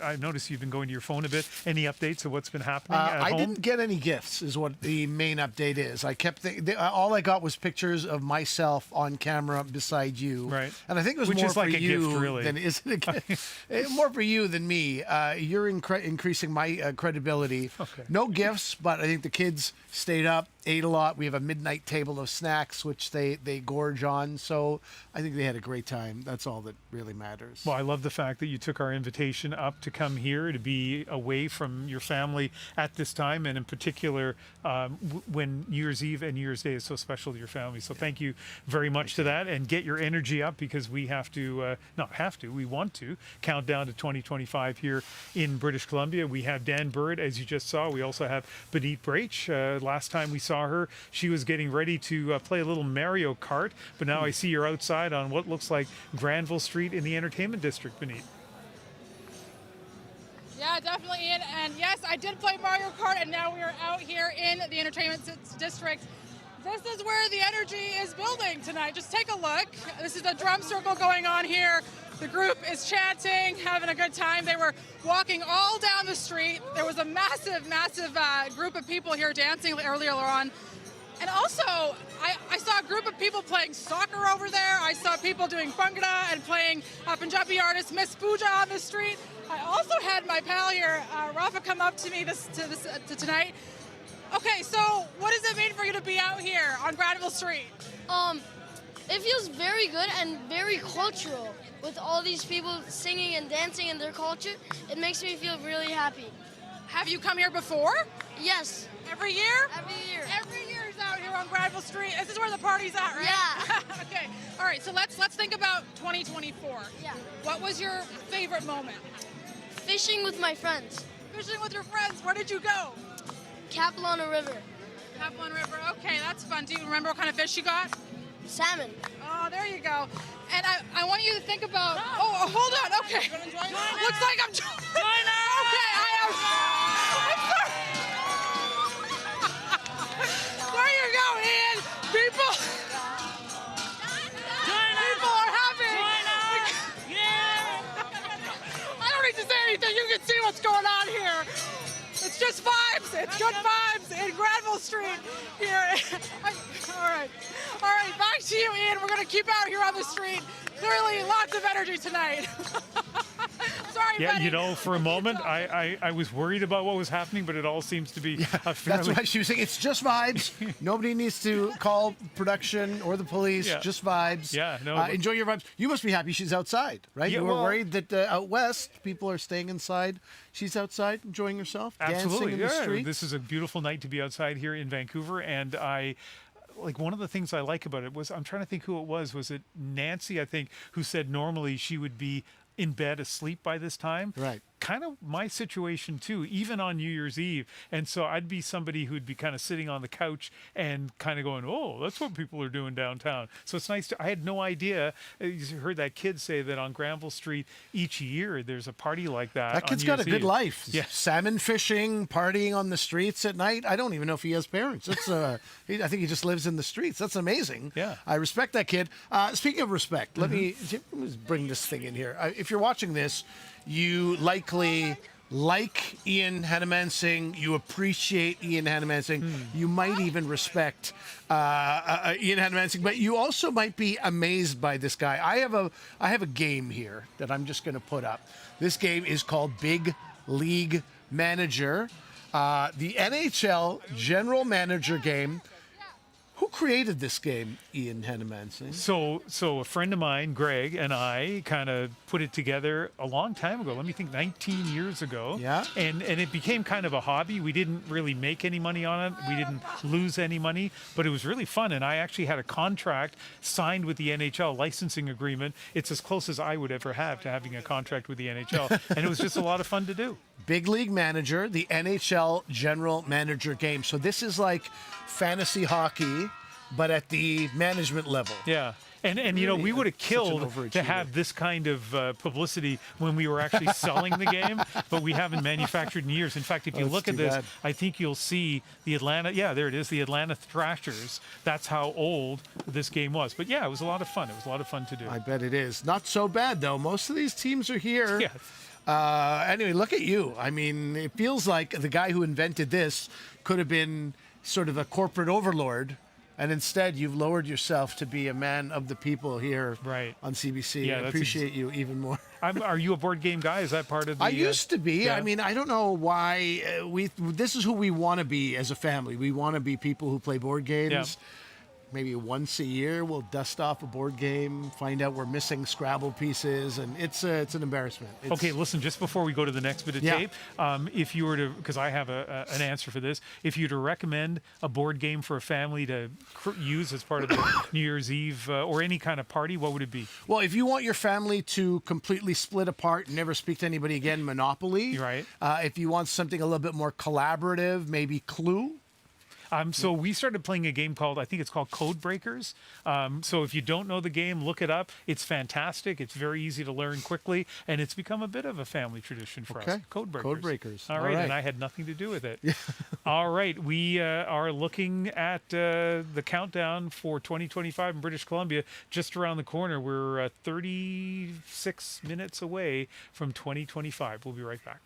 I've noticed you've been going to your phone a bit. Any updates of what's been happening at I home? didn't get any gifts, is what the main update is. I kept all I got was pictures of myself on camera beside you. Right. And I think it was Which more is like for a you gift, really. than is it a gift? More for you than me. You're increasing my credibility. Okay. No gifts, but I think the kids stayed up, ate a lot. We have a midnight table of snacks, which they gorge on. So I think they had a great time. That's all that really matters. Well, I love the fact that you took our invitation up to come here to be away from your family at this time, and in particular when New Year's Eve and New Year's Day is so special to your family. So thank you very much to that, and get your energy up, because we have to, we want to count down to 2025 here in British Columbia. We have Dan Bird, as you just saw. We also have Benit Brach. Last time we saw her, she was getting ready to play a little Mario Kart, but now I see you're outside on what looks like Granville Street in the entertainment district, Benit. Yeah, definitely, Ian. And yes, I did play Mario Kart, and now we are out here in the entertainment district. This is where the energy is building tonight. Just take a look. This is a drum circle going on here. The group is chanting, having a good time. They were walking all down the street. There was a massive group of people here dancing earlier on. And also, I saw a group of people playing soccer over there. I saw people doing bhangra and playing Punjabi artist Miss Pooja on the street. I also had my pal here, Rafa, come up to me tonight. Okay, so what does it mean for you to be out here on Granville Street? It feels very good and very cultural with all these people singing and dancing in their culture. It makes me feel really happy. Have you come here before? Yes. Every year? Every year. Every year is out here on Granville Street. This is where the party's at, right? Yeah. Okay. All right, so let's think about 2024. Yeah. What was your favorite moment? Fishing with my friends. Fishing with your friends. Where did you go? Capilano River. Capilano River. Okay, that's fun. Do you remember what kind of fish you got? Salmon. Oh, there you go. And I want you to think about... Oh, hold on. Okay. Looks like I'm... Okay, I am... There you go, Ian. People are happy. It's good vibes in Granville Street here. All right, back to you, Ian. We're going to keep out here on the street. Clearly, lots of energy tonight. Sorry, Yeah, buddy. you know, for a moment, I was worried about what was happening, but it all seems to be a fairly... That's why she was saying it's just vibes. Nobody needs to call production or the police. Yeah. Just vibes. Yeah, no. Enjoy your vibes. You must be happy she's outside, right? Yeah, you were well- worried that out west people are staying inside. She's outside enjoying herself, Absolutely, dancing in the street. This is a beautiful night to be outside here in Vancouver, and like one of the things I like about it was, I'm trying to think who it was. Was it Nancy, I think, who said normally she would be in bed asleep by this time? Right. Kind of my situation too, even on New Year's Eve. And so I'd be somebody who'd be kind of sitting on the couch and kind of going, oh, that's what people are doing downtown. So it's nice I had no idea. You heard that kid say that on Granville Street each year there's a party like that. That on kid's New got a Year's good Eve. life. Yeah. Salmon fishing, partying on the streets at night. I don't even know if he has parents. It's I think he just lives in the streets. That's amazing. Yeah. I respect that kid. Speaking of respect, let me bring this thing in here. If you're watching this, you likely like Ian Hanomansing. You appreciate Ian Hanomansing. You might even respect Ian Hanomansing, but you also might be amazed by this guy. I have a game here that I'm just going to put up. This game is called Big League Manager, the NHL General Manager game. Who created this game, Ian Hanomansing? So a friend of mine, Greg, and I kind of put it together a long time ago. Let me think, 19 years ago. Yeah. And it became kind of a hobby. We didn't really make any money on it. We didn't lose any money, but it was really fun. And I actually had a contract signed with the NHL, licensing agreement. It's as close as I would ever have to having a contract with the NHL. And it was just a lot of fun to do. Big League Manager, the NHL General Manager game. So this is like fantasy hockey, but at the management level. Yeah. And you know, we would have killed to have this kind of publicity when we were actually selling the game, but we haven't manufactured in years. In fact, if you look at this, I think you'll see the Atlanta, there it is, the Atlanta Thrashers. That's how old this game was. But yeah, it was a lot of fun. It was a lot of fun to do. I bet it is. Not so bad, though. Most of these teams are here. Yeah. Anyway, look at you. I mean, it feels like the guy who invented this could have been sort of a corporate overlord, and instead you've lowered yourself to be a man of the people here on CBC. Yeah, I appreciate you even more. Are you a board game guy? Is that part of the... I used to be. Yeah. I mean, I don't know why. This is who we want to be as a family. We want to be people who play board games. Yeah. Maybe once a year we'll dust off a board game, find out we're missing Scrabble pieces, and it's an embarrassment. Okay, listen, just before we go to the next bit of tape, if you were to, because I have an answer for this, if you were to recommend a board game for a family to use as part of the New Year's Eve or any kind of party, what would it be? Well, if you want your family to completely split apart and never speak to anybody again, Monopoly. Right. If you want something a little bit more collaborative, maybe Clue. So we started playing a game called, I think it's called Code Breakers. So if you don't know the game, look it up. It's fantastic. It's very easy to learn quickly, and it's become a bit of a family tradition for us. Code Breakers. Code Breakers. All right, and I had nothing to do with it. All right, we are looking at the countdown for 2025 in British Columbia, just around the corner. We're 36 minutes away from 2025. We'll be right back.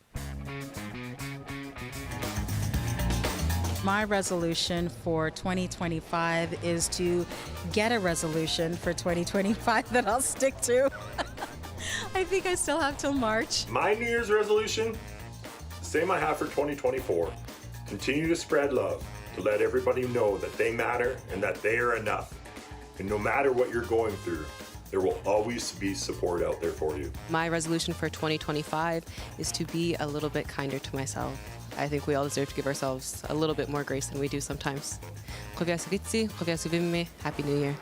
My resolution for 2025 is to get a resolution for 2025 that I'll stick to. I think I still have till March. My New Year's resolution, the same I have for 2024. Continue to spread love, to let everybody know that they matter and that they are enough. And no matter what you're going through, there will always be support out there for you. My resolution for 2025 is to be a little bit kinder to myself. I think we all deserve to give ourselves a little bit more grace than we do sometimes. Happy New Year.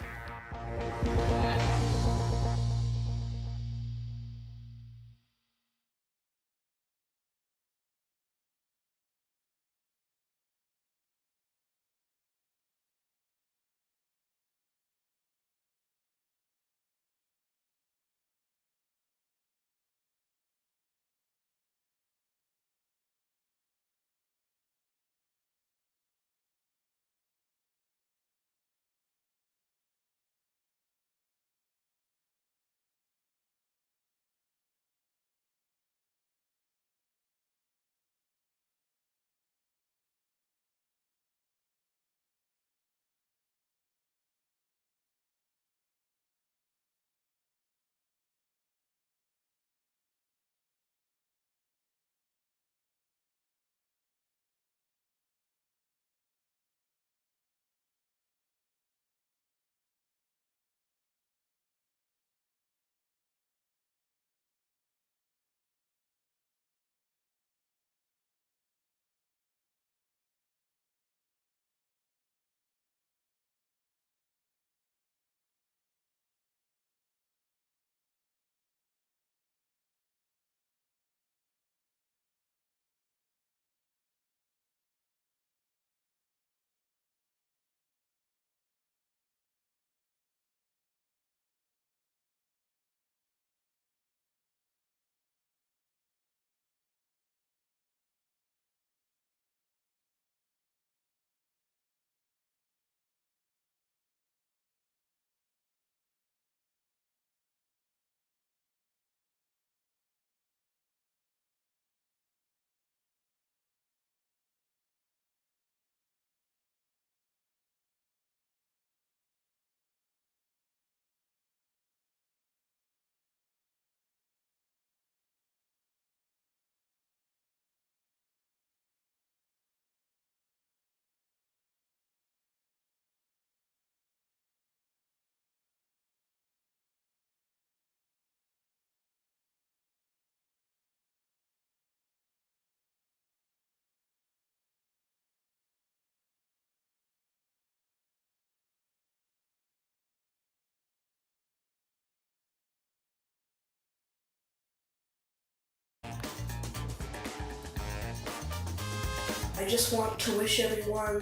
I just want to wish everyone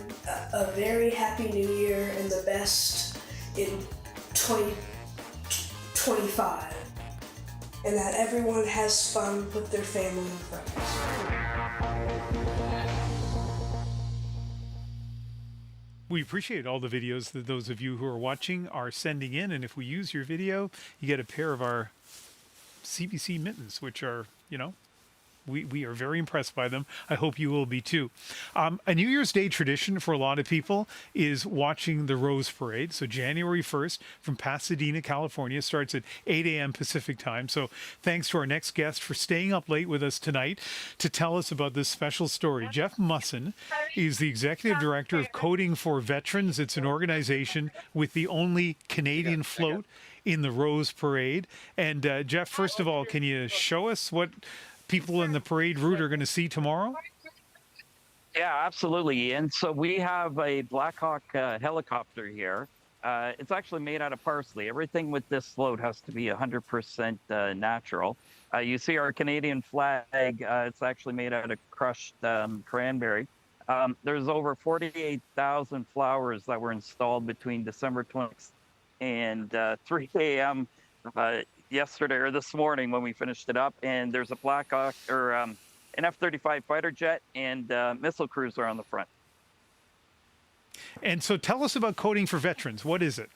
a very happy new year and the best in 2025. And that everyone has fun with their family and friends. We appreciate all the videos that those of you who are watching are sending in, and if we use your video, you get a pair of our CBC mittens, which are, you know, we are very impressed by them. I hope you will be too. A New Year's Day tradition for a lot of people is watching the Rose Parade. So January 1st from Pasadena, California, starts at 8 a.m. Pacific time. So thanks to our next guest for staying up late with us tonight to tell us about this special story. Jeff Musson is the Executive Director of Coding for Veterans. It's an organization with the only Canadian float in the Rose Parade. And Jeff, first of all, can you show us what people in the parade route are going to see tomorrow? Yeah, absolutely, Ian. So we have a Black Hawk helicopter here. It's actually made out of parsley. Everything with this float has to be 100% natural. You see our Canadian flag. It's actually made out of crushed cranberry. There's over 48,000 flowers that were installed between December 20th and 3 a.m. Yesterday or this morning when we finished it up, and there's a Black Hawk or an F-35 fighter jet and missile cruiser on the front. And so tell us about Coding for Veterans. What is it?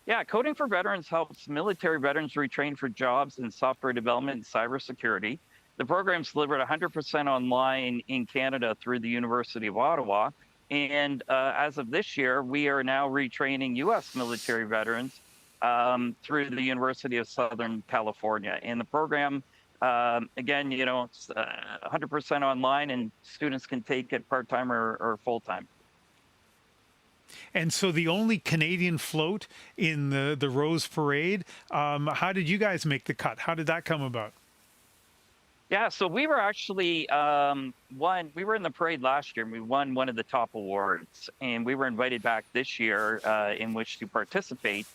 Yeah, Coding for Veterans helps military veterans retrain for jobs in software development and cybersecurity. The program's delivered 100% online in Canada through the University of Ottawa. And as of this year, we are now retraining U.S. military veterans through the University of Southern California. And the program, again, you know, it's 100% online, and students can take it part-time or full-time. And so the only Canadian float in the Rose Parade, how did you guys make the cut? How did that come about? Yeah, so we were actually we were in the parade last year, and we won one of the top awards. And we were invited back this year in which to participate.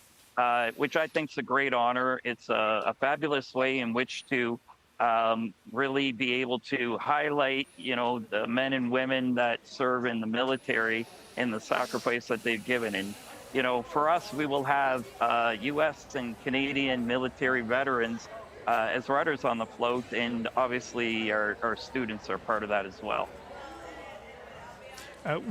Which I think is a great honor. It's a fabulous way in which to really be able to highlight, you know, the men and women that serve in the military and the sacrifice that they've given. And, you know, for us, we will have U.S. and Canadian military veterans as riders on the float, and obviously our students are part of that as well.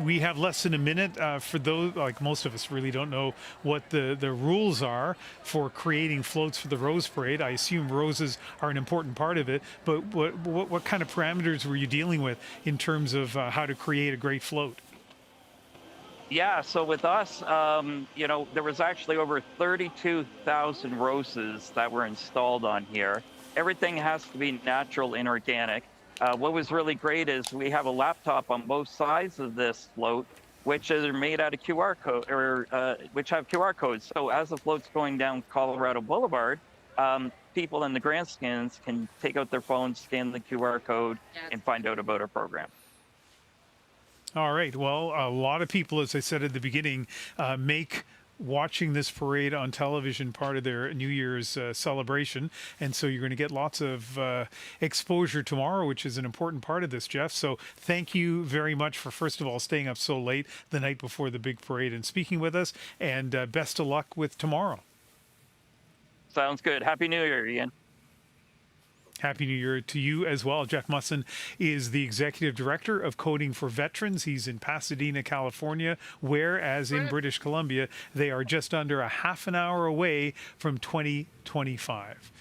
We have less than a minute. For those, like most of us really don't know what the rules are for creating floats for the Rose Parade. I assume roses are an important part of it, but what kind of parameters were you dealing with in terms of how to create a great float? Yeah, so with us, you know, there was actually over 32,000 roses that were installed on here. Everything has to be natural and organic. What was really great is we have a laptop on both sides of this float, which are made out of QR code, or which have QR codes. So as the float's going down Colorado Boulevard, people in the grandstands can take out their phones, scan the QR code, and find out about our program. All right. Well, a lot of people, as I said at the beginning, make watching this parade on television part of their New Year's celebration. And so you're going to get lots of exposure tomorrow, which is an important part of this, Jeff. So thank you very much for, first of all, staying up so late the night before the big parade and speaking with us. And best of luck with tomorrow. Sounds good. Happy New Year, Ian. Happy New Year to you as well. Jeff Musson is the Executive Director of Coding for Veterans. He's in Pasadena, California, whereas in British Columbia, they are just under a half an hour away from 2025.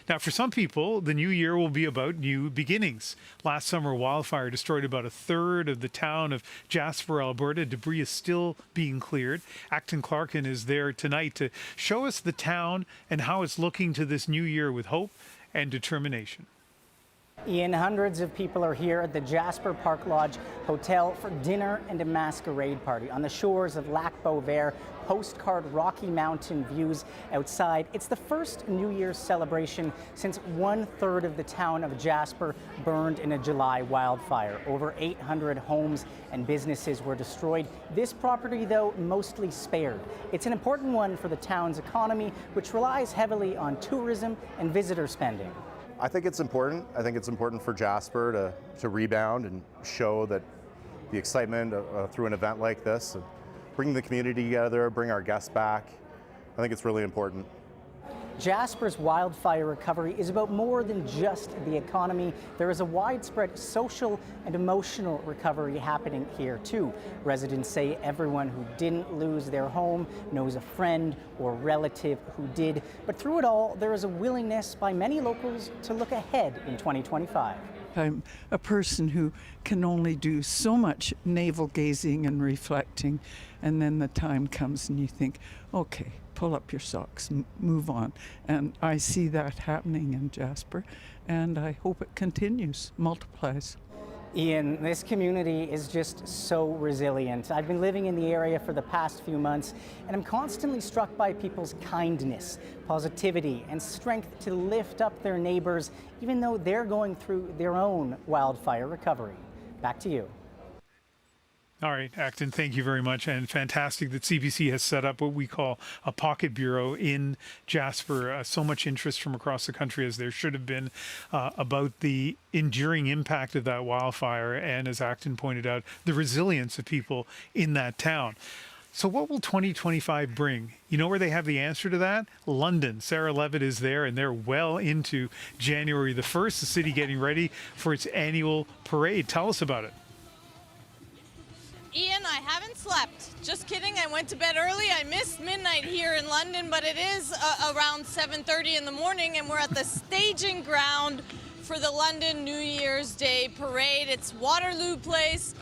Now, for some people, the new year will be about new beginnings. Last summer, wildfire destroyed about a third of the town of Jasper, Alberta. Debris is still being cleared. Acton Clarkin is there tonight to show us the town and how it's looking to this new year with hope and determination. Ian, hundreds of people are here at the Jasper Park Lodge Hotel for dinner and a masquerade party on the shores of Lac Beauvert. Postcard Rocky Mountain views outside. It's the first New Year's celebration since 1/3 of the town of Jasper burned in a July wildfire. Over 800 homes and businesses were destroyed. This property, though, mostly spared. It's an important one for the town's economy, which relies heavily on tourism and visitor spending. I think it's important. I think it's important for Jasper to rebound and show that the excitement through an event like this, and bring the community together, bring our guests back. I think it's really important. Jasper's wildfire recovery is about more than just the economy. There is a widespread social and emotional recovery happening here too. Residents say everyone who didn't lose their home knows a friend or relative who did. But through it all, there is a willingness by many locals to look ahead in 2025. I'm a person who can only do so much navel gazing and reflecting, and then the time comes and you think, okay, pull up your socks, move on. And I see that happening in Jasper, and I hope it continues, multiplies. Ian, this community is just so resilient. I've been living in the area for the past few months, and I'm constantly struck by people's kindness, positivity, and strength to lift up their neighbors, even though they're going through their own wildfire recovery. Back to you. All right, Acton, thank you very much. And fantastic that CBC has set up what we call a pocket bureau in Jasper. So much interest from across the country, as there should have been, about the enduring impact of that wildfire. And as Acton pointed out, the resilience of people in that town. So what will 2025 bring? You know where they have the answer to that? London. Sarah Levitt is there, and they're well into January the 1st, the city getting ready for its annual parade. Tell us about it. Ian, I haven't slept. Just kidding. I went to bed early. I missed midnight here in London, but it is around 7:30 in the morning, and we're at the staging ground for the London New Year's Day parade. It's Waterloo Place,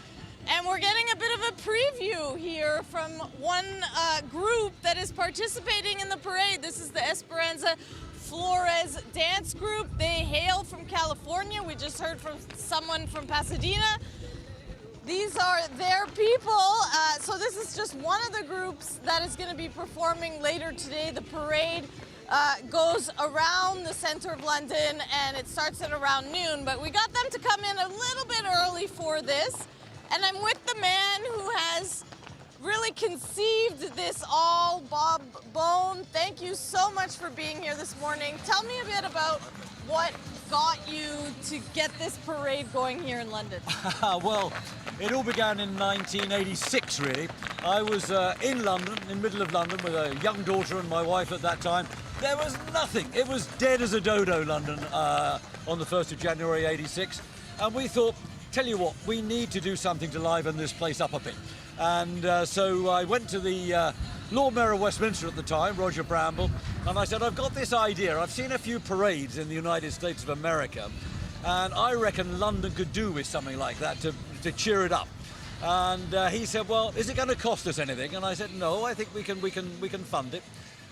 and we're getting a bit of a preview here from one group that is participating in the parade. This is the Esperanza Flores dance group. They hail from California. We just heard from someone from Pasadena. These are their people, so this is just one of the groups that is going to be performing later today. The parade goes around the centre of London, and it starts at around noon, but we got them to come in a little bit early for this, and I'm with the man who has really conceived this all, Bob Bone. Thank you so much for being here this morning. Tell me a bit about what got you to get this parade going here in London. Well, it all began in 1986, really. I was in London, in the middle of London, with a young daughter and my wife at that time. There was nothing. It was dead as a dodo, London, on the 1st of January 86. And we thought, tell you what, we need to do something to liven this place up a bit. And so I went to the Lord Mayor of Westminster at the time, Roger Bramble, and I said, I've got this idea. I've seen a few parades in the United States of America, and I reckon London could do with something like that to cheer it up. And he said, well, is it going to cost us anything? And I said, no, I think we can fund it.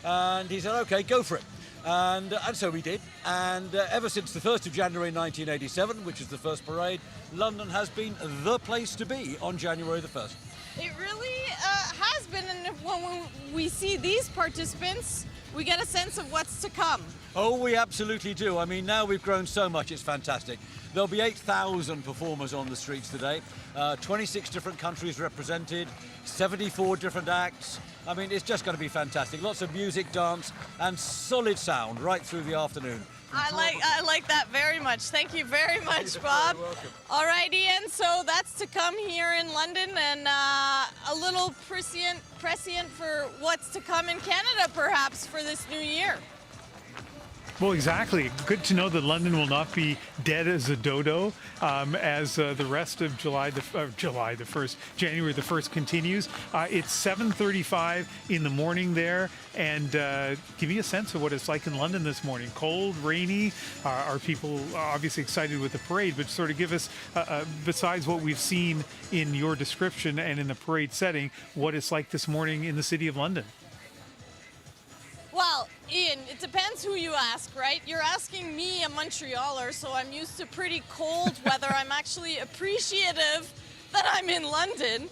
And he said, okay, go for it. And so we did. And ever since the 1st of January 1987, which is the first parade, London has been the place to be on January the 1st. It really has been, and when we see these participants, we get a sense of what's to come. Oh, we absolutely do. I mean, now we've grown so much, it's fantastic. There'll be 8,000 performers on the streets today, 26 different countries represented, 74 different acts. I mean, it's just going to be fantastic. Lots of music, dance, and solid sound right through the afternoon. I like that very much. Thank you very much, Bob. All right, Ian, so that's to come here in London, and a little prescient for what's to come in Canada, perhaps, for this new year. Well, exactly. Good to know that London will not be dead as a dodo as the rest of January the 1st continues. It's 7:35 in the morning there, and give me a sense of what it's like in London this morning. Cold, rainy. Are people obviously excited with the parade, but sort of give us, besides what we've seen in your description and in the parade setting, what it's like this morning in the city of London? Well, Ian, it depends who you ask, right? You're asking me, a Montrealer, so I'm used to pretty cold weather. I'm actually appreciative that I'm in London.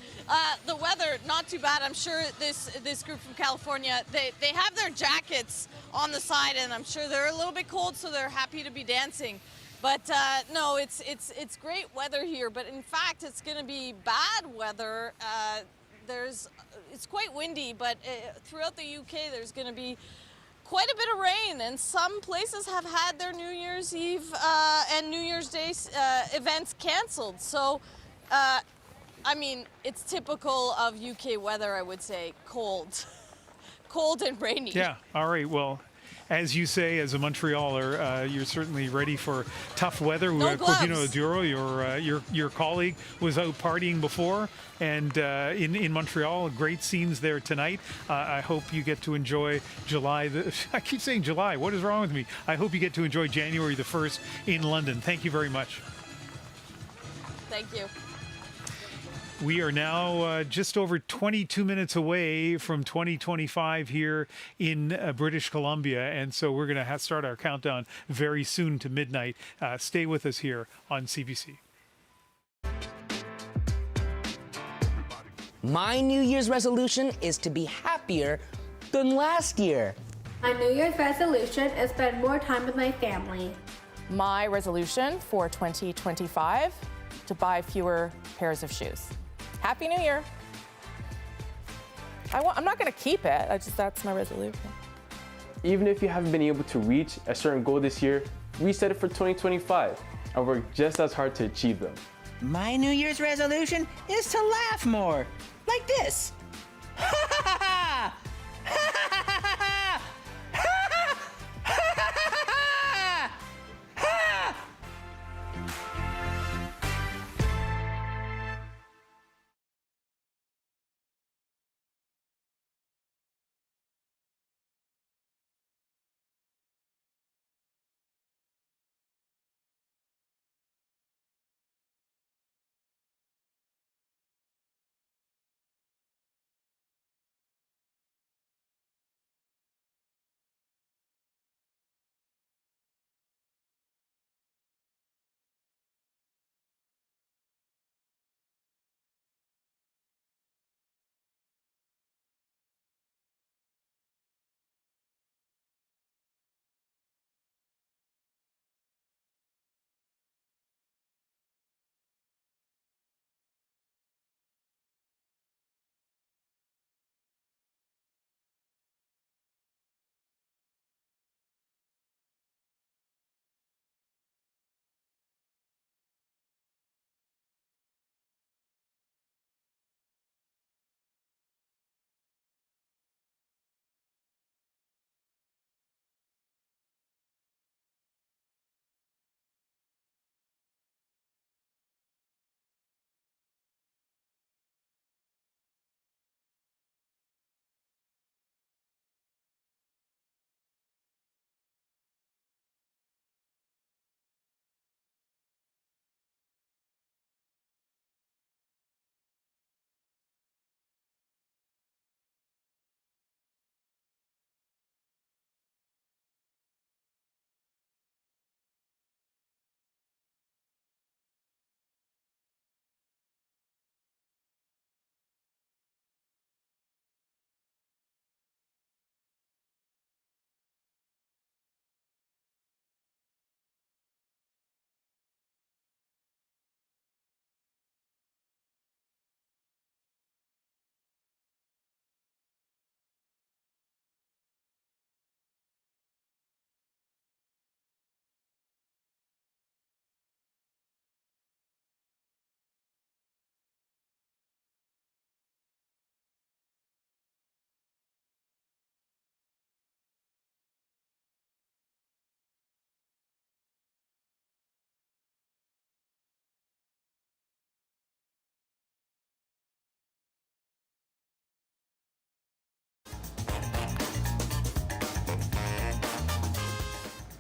The weather, not too bad. I'm sure this group from California, they have their jackets on the side, and I'm sure they're a little bit cold, so they're happy to be dancing. But no, it's great weather here. But in fact, it's going to be bad weather. It's quite windy, but throughout the UK, there's going to be quite a bit of rain, and some places have had their New Year's Eve and New Year's Day events canceled. So, I mean, it's typical of UK weather, I would say, cold. Cold and rainy. Yeah, all right, well, as you say, as a Montrealer, you're certainly ready for tough weather. No gloves. Covino Duro, your colleague, was out partying before, and in Montreal, great scenes there tonight. I hope you get to enjoy July. I keep saying July. What is wrong with me? I hope you get to enjoy January the 1st in London. Thank you very much. Thank you. We are now just over 22 minutes away from 2025 here in British Columbia, and so we're going to start our countdown very soon to midnight. Stay with us here on CBC. My New Year's resolution is to be happier than last year. My New Year's resolution is to spend more time with my family. My resolution for 2025, to buy fewer pairs of shoes. Happy New Year. I'm not going to keep it. That's my resolution. Even if you haven't been able to reach a certain goal this year, reset it for 2025 and work just as hard to achieve them. My New Year's resolution is to laugh more. Like this.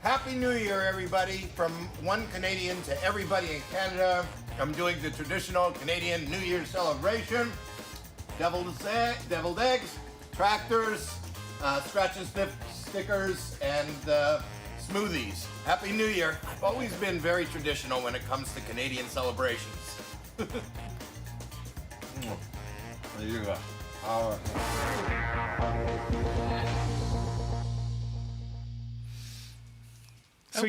Happy New Year, everybody. From one Canadian to everybody in Canada, I'm doing the traditional Canadian New Year celebration. Deviled eggs, tractors, scratch and sniff stickers, and smoothies. Happy New Year. I've always been very traditional when it comes to Canadian celebrations. There you go. All right. I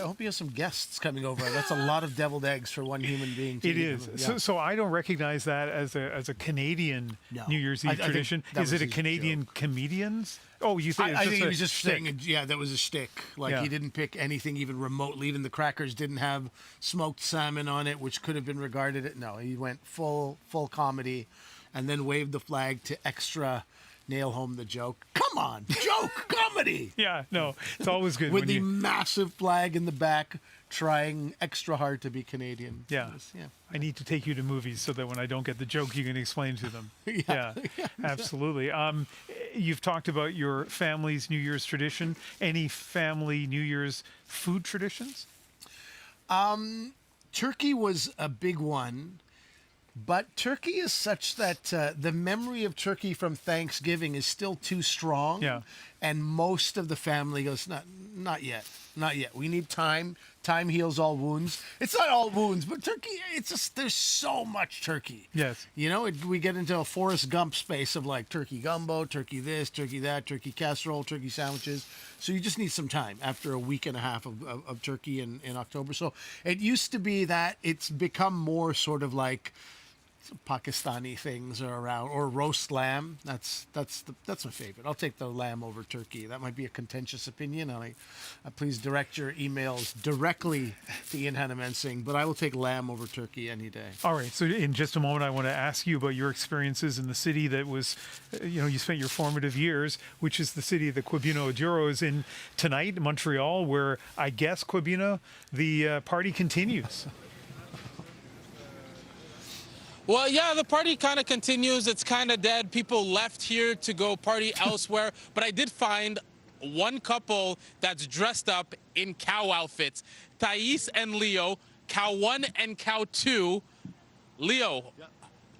hope you have some guests coming over. That's a lot of deviled eggs for one human being to It eat. is. Yeah. So I don't recognize that as a Canadian New Year's Eve tradition. Is it a Canadian comedian's? Oh, you think I think he a was just shtick? saying, yeah, that was a shtick. Like, he didn't pick anything even remotely. Even the crackers didn't have smoked salmon on it, which could have been regarded. No, he went full comedy, and then waved the flag to extra nail home the joke. Come on, joke comedy. Yeah, no, it's always good with when the you... massive flag in the back, trying extra hard to be Canadian. Yeah. I need to take you to movies so that when I don't get the joke, you can explain to them. Yeah, absolutely. You've talked about your family's New Year's tradition. Any family New Year's food traditions? Turkey was a big one, but turkey is such that the memory of turkey from Thanksgiving is still too strong. Yeah. And most of the family goes, not yet. We need time. Time heals all wounds. It's not all wounds, but turkey, it's just, there's so much turkey. Yes. You know, we get into a Forrest Gump space of like turkey gumbo, turkey this, turkey that, turkey casserole, turkey sandwiches. So you just need some time after a week and a half of turkey in October. So it used to be that it's become more sort of like Pakistani things are around, or roast lamb. That's my favorite. I'll take the lamb over turkey. That might be a contentious opinion. Please direct your emails directly to Ian Hanomansing, but I will take lamb over turkey any day. All right. So in just a moment, I want to ask you about your experiences in the city that was, you spent your formative years, which is the city that Quibino Oduro is in tonight, Montreal, where I guess, Quibino, the party continues. Well, yeah, the party kind of continues. It's kind of dead. People left here to go party elsewhere. But I did find one couple that's dressed up in cow outfits. Thais and Leo, cow 1 and cow 2. Leo,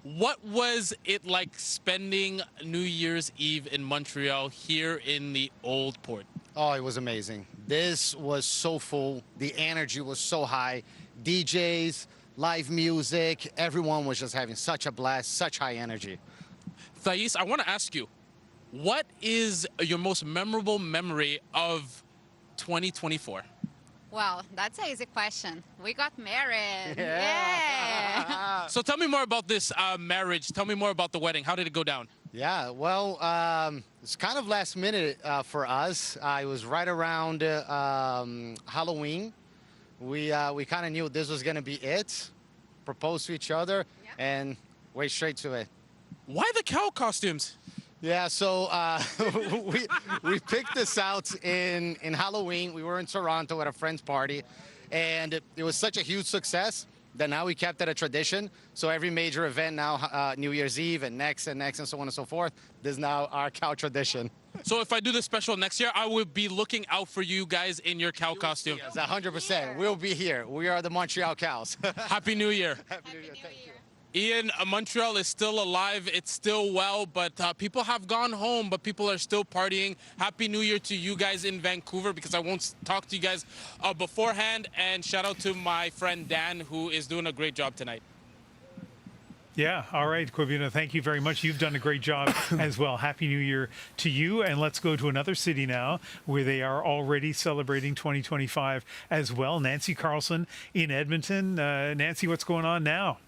what was it like spending New Year's Eve in Montreal here in the old port? Oh, it was amazing. This was so full. The energy was so high. DJs, live music, everyone was just having such a blast, such high energy. Thais, I want to ask you, what is your most memorable memory of 2024? Well, that's an easy question. We got married. Yeah. So tell me more about this marriage. Tell me more about the wedding. How did it go down? Yeah, well, it's kind of last minute for us. It was right around Halloween. We kind of knew this was going to be it, proposed to each other, and went straight to it. Why the cow costumes? Yeah, so we picked this out in Halloween. We were in Toronto at a friend's party, and it was such a huge success that now we kept it a tradition. So every major event now, New Year's Eve and next, and so on and so forth, this is now our cow tradition. So if I do this special next year, I will be looking out for you guys in your cow costume. Yes, 100%. We'll be here. We are the Montreal Cows. Happy New Year. Happy New Year. Thank you. Ian, Montreal is still alive. It's still well, but people have gone home, but people are still partying. Happy New Year to you guys in Vancouver, because I won't talk to you guys beforehand. And shout out to my friend Dan, who is doing a great job tonight. Yeah, all right, Quibino, thank you very much. You've done a great job as well. Happy New Year to you. And let's go to another city now where they are already celebrating 2025 as well. Nancy Carlson in Edmonton. Nancy, what's going on now?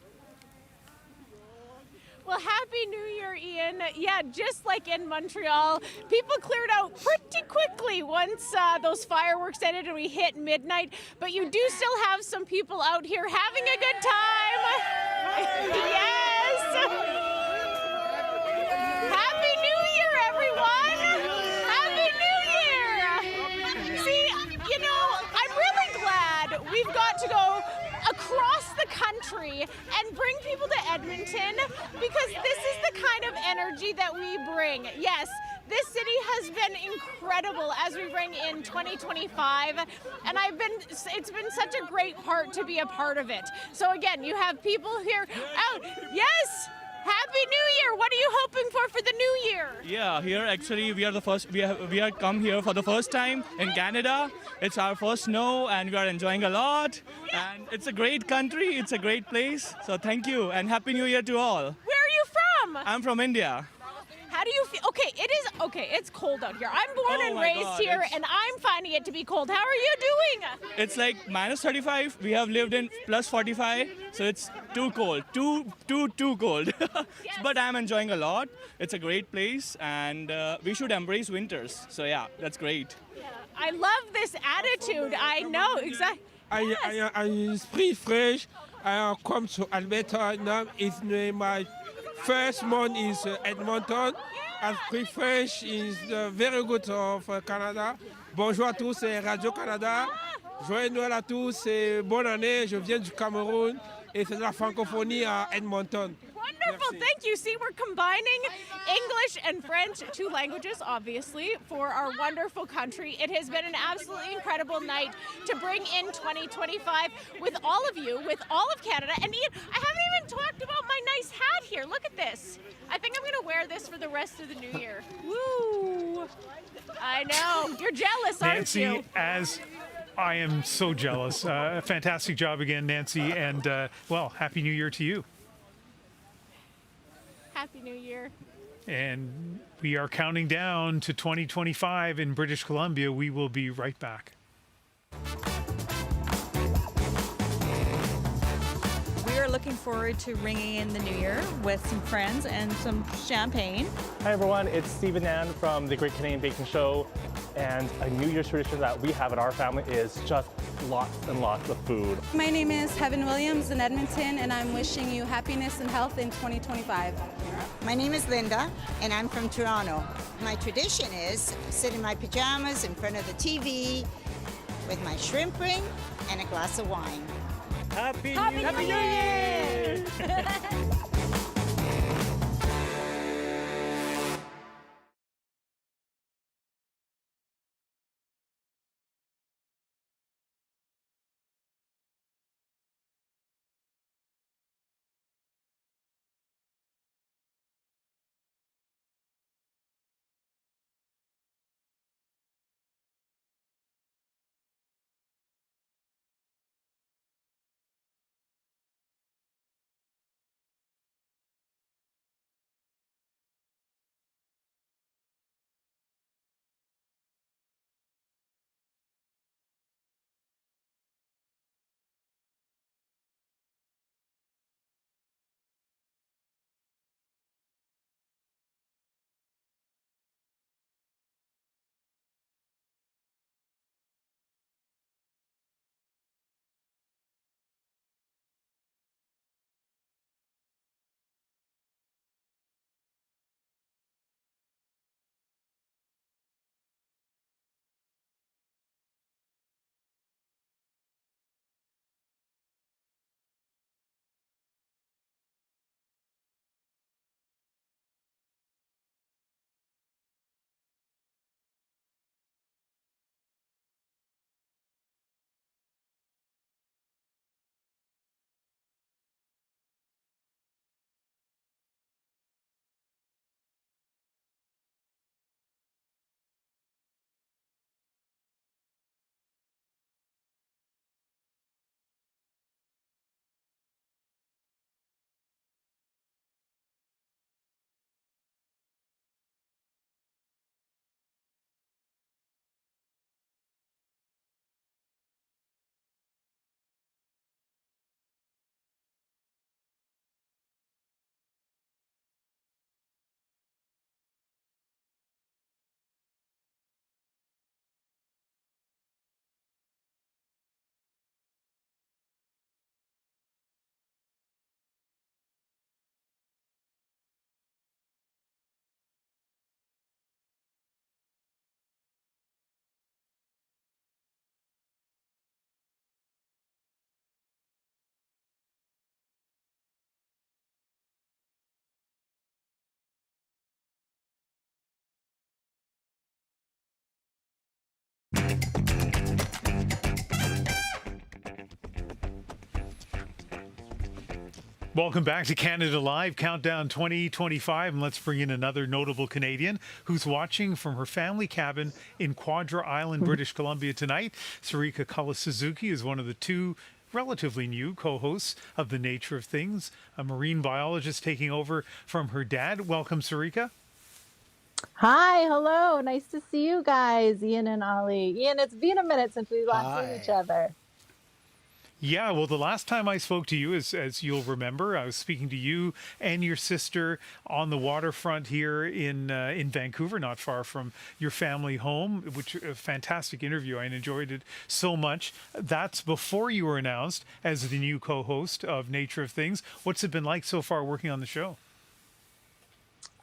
Well, Happy New Year, Ian. Yeah, just like in Montreal, people cleared out pretty quickly once those fireworks ended and we hit midnight. But you do still have some people out here having a good time. Yes! Happy New Year, everyone! Happy New Year! See, I'm really glad we've got to go across the country and bring people to Edmonton, because this is the kind of energy that we bring. Yes, this city has been incredible as we bring in 2025, and it's been such a great part to be a part of it. So again, you have people here out. Yes! Happy New Year! What are you hoping for the new year? Yeah, here actually we are the first. We are come here for the first time in Canada. It's our first snow, and we are enjoying a lot. And it's a great country. It's a great place. So thank you, and Happy New Year to all. Where are you from? I'm from India. How do you feel? Okay, it is. Okay, it's cold out here. I'm born and my raised God, here, it's- and I'm finding it to be cold. How are you doing? It's like minus 35. We have lived in plus 45, so it's too cold. Too cold. But I'm enjoying a lot. It's a great place, and we should embrace winters. So yeah, that's great. I love this attitude. I know exactly. I pretty fresh. I come to Alberta now. It's my first month is Edmonton. As pretty fresh is very good of Canada. Bonjour à tous, c'est Radio Canada. Joyeux Noël à tous et bonne année. Je viens du Cameroun et c'est de la francophonie à Edmonton. Wonderful, thank you. See, we're combining English and French, two languages, obviously, for our wonderful country. It has been an absolutely incredible night to bring in 2025 with all of you, with all of Canada. And Ian, I haven't even talked about my nice hat here. Look at this. I think I'm going to wear this for the rest of the new year. Woo! I know. You're jealous, aren't Nancy, you? as I am so jealous. Fantastic job again, Nancy. And, well, Happy New Year to you. Happy New Year. And we are counting down to 2025 in British Columbia. We will be right back. We are looking forward to ringing in the new year with some friends and some champagne. Hi everyone, it's Stephen Nan from the Great Canadian Baking Show, and a New Year's tradition that we have at our family is just lots and lots of food. My name is Heaven Williams in Edmonton, and I'm wishing you happiness and health in 2025. My name is Linda, and I'm from Toronto. My tradition is sit in my pajamas in front of the TV with my shrimp ring and a glass of wine. Happy New Year! Welcome back to Canada Live, Countdown 2025, and let's bring in another notable Canadian who's watching from her family cabin in Quadra Island, British Columbia tonight. Sarika Cullis-Suzuki is one of the two relatively new co-hosts of The Nature of Things, a marine biologist taking over from her dad. Welcome, Sarika. Hi, hello. Nice to see you guys, Ian and Ollie. Ian, it's been a minute since we last seen each other. Yeah, well, the last time I spoke to you, as you'll remember, I was speaking to you and your sister on the waterfront here in Vancouver, not far from your family home, which a fantastic interview. I enjoyed it so much. That's before you were announced as the new co-host of Nature of Things. What's it been like so far working on the show?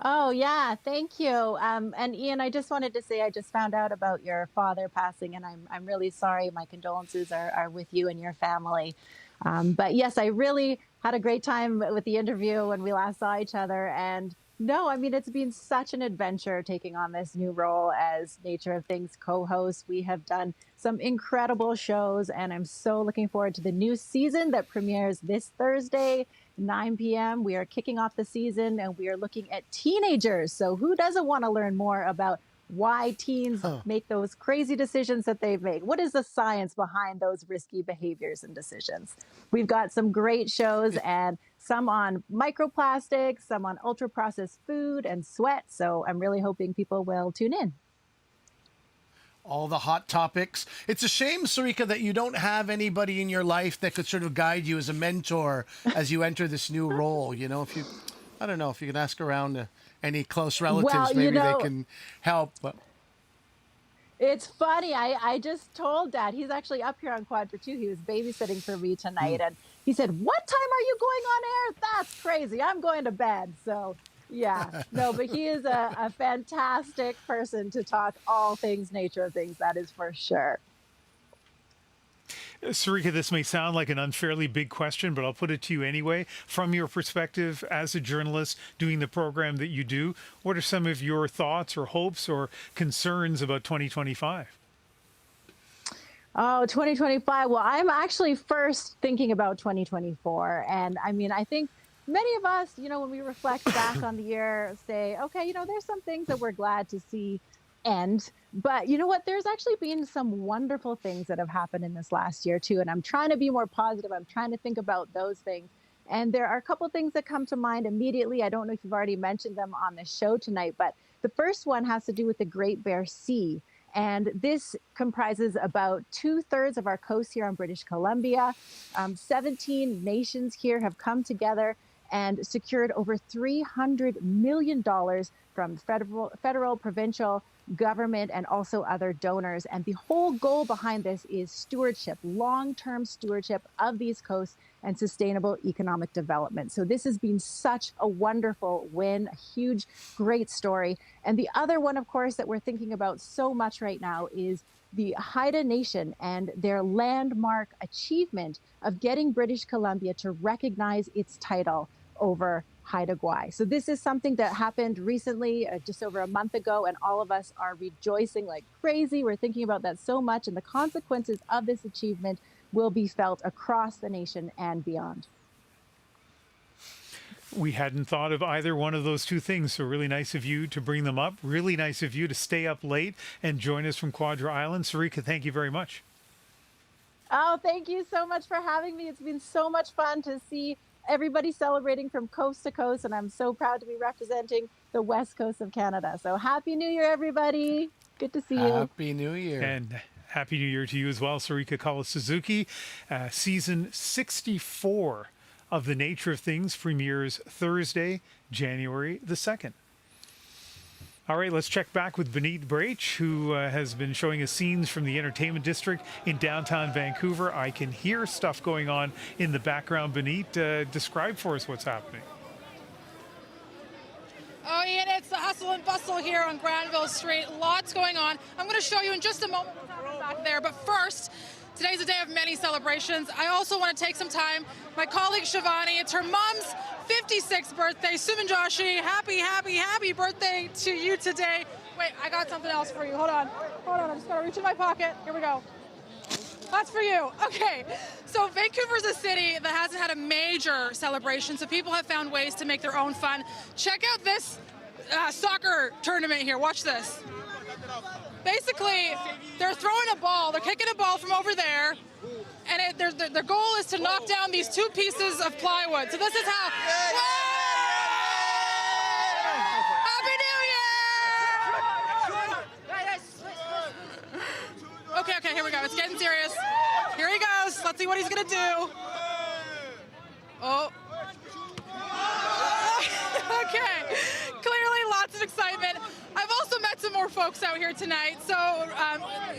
Oh, yeah, thank you. And Ian, I just wanted to say I just found out about your father passing, and I'm really sorry. My condolences are with you and your family. But yes, I really had a great time with the interview when we last saw each other. And no, I mean, it's been such an adventure taking on this new role as Nature of Things co-host. We have done some incredible shows, and I'm so looking forward to the new season that premieres this Thursday, 9 p.m. We are kicking off the season, and we are looking at teenagers. So who doesn't want to learn more about why teens make those crazy decisions that they've made? What is the science behind those risky behaviors and decisions? We've got some great shows, and some on microplastics, some on ultra-processed food and sweat. So I'm really hoping people will tune in. All the hot topics. It's a shame, Sarika, that you don't have anybody in your life that could sort of guide you as a mentor as you enter this new role. You know, I don't know if you can ask around any close relatives, maybe they can help. But it's funny. I just told Dad, he's actually up here on Quadra 2. He was babysitting for me tonight. And he said, "What time are you going on air? That's crazy. I'm going to bed." So yeah, no, but he is a fantastic person to talk all things Nature of Things. That is for sure. Sarika, this may sound like an unfairly big question, but I'll put it to you anyway. From your perspective as a journalist doing the program that you do, what are some of your thoughts or hopes or concerns about 2025? Oh, 2025. Well, I'm actually first thinking about 2024. And I mean, I think many of us, you know, when we reflect back on the year, say, okay, you know, there's some things that we're glad to see end. But you know what? There's actually been some wonderful things that have happened in this last year, too. And I'm trying to be more positive. I'm trying to think about those things. And there are a couple of things that come to mind immediately. I don't know if you've already mentioned them on the show tonight, but the first one has to do with the Great Bear Sea. And this comprises about 2/3 of our coast here on British Columbia. 17 nations here have come together and secured over $300 million from federal, provincial government, and also other donors. And the whole goal behind this is stewardship, long-term stewardship of these coasts and sustainable economic development. So this has been such a wonderful win, a huge, great story. And the other one, of course, that we're thinking about so much right now is the Haida Nation and their landmark achievement of getting British Columbia to recognize its title over Haida Gwaii. So this is something that happened recently, just over a month ago, and all of us are rejoicing like crazy. We're thinking about that so much, and the consequences of this achievement will be felt across the nation and beyond. We hadn't thought of either one of those two things, so really nice of you to bring them up. Really nice of you to stay up late and join us from Quadra Island. Sarika, thank you very much. Oh, thank you so much for having me. It's been so much fun to see everybody celebrating from coast to coast, and I'm so proud to be representing the West Coast of Canada. So Happy New Year, everybody. Good to see you. Happy New Year. And Happy New Year to you as well, Sarika Kawasuzuki. Season 64 of The Nature of Things premieres Thursday, January the 2nd. All right, let's check back with Benit Brach, who has been showing us scenes from the entertainment district in downtown Vancouver. I can hear stuff going on in the background. Benit, describe for us what's happening. Oh, Ian, it's the hustle and bustle here on Granville Street. Lots going on. I'm going to show you in just a moment what's happening back there. But first, today's a day of many celebrations. I also want to take some time. My colleague Shivani, it's her mom's 56th birthday. Suman Joshi, happy birthday to you today. Wait, I got something else for you. Hold on. I'm just going to reach in my pocket. Here we go. That's for you. Okay. So Vancouver's a city that hasn't had a major celebration, so people have found ways to make their own fun. Check out this soccer tournament here. Watch this. Basically, they're throwing a ball. They're kicking a ball from over there, and their goal is to knock down these two pieces of plywood. So this is how... Happy New Year! It's getting serious. Here he goes. Let's see what he's going to do. Oh. Okay. Clearly lots of excitement. I've also met some more folks out here tonight. So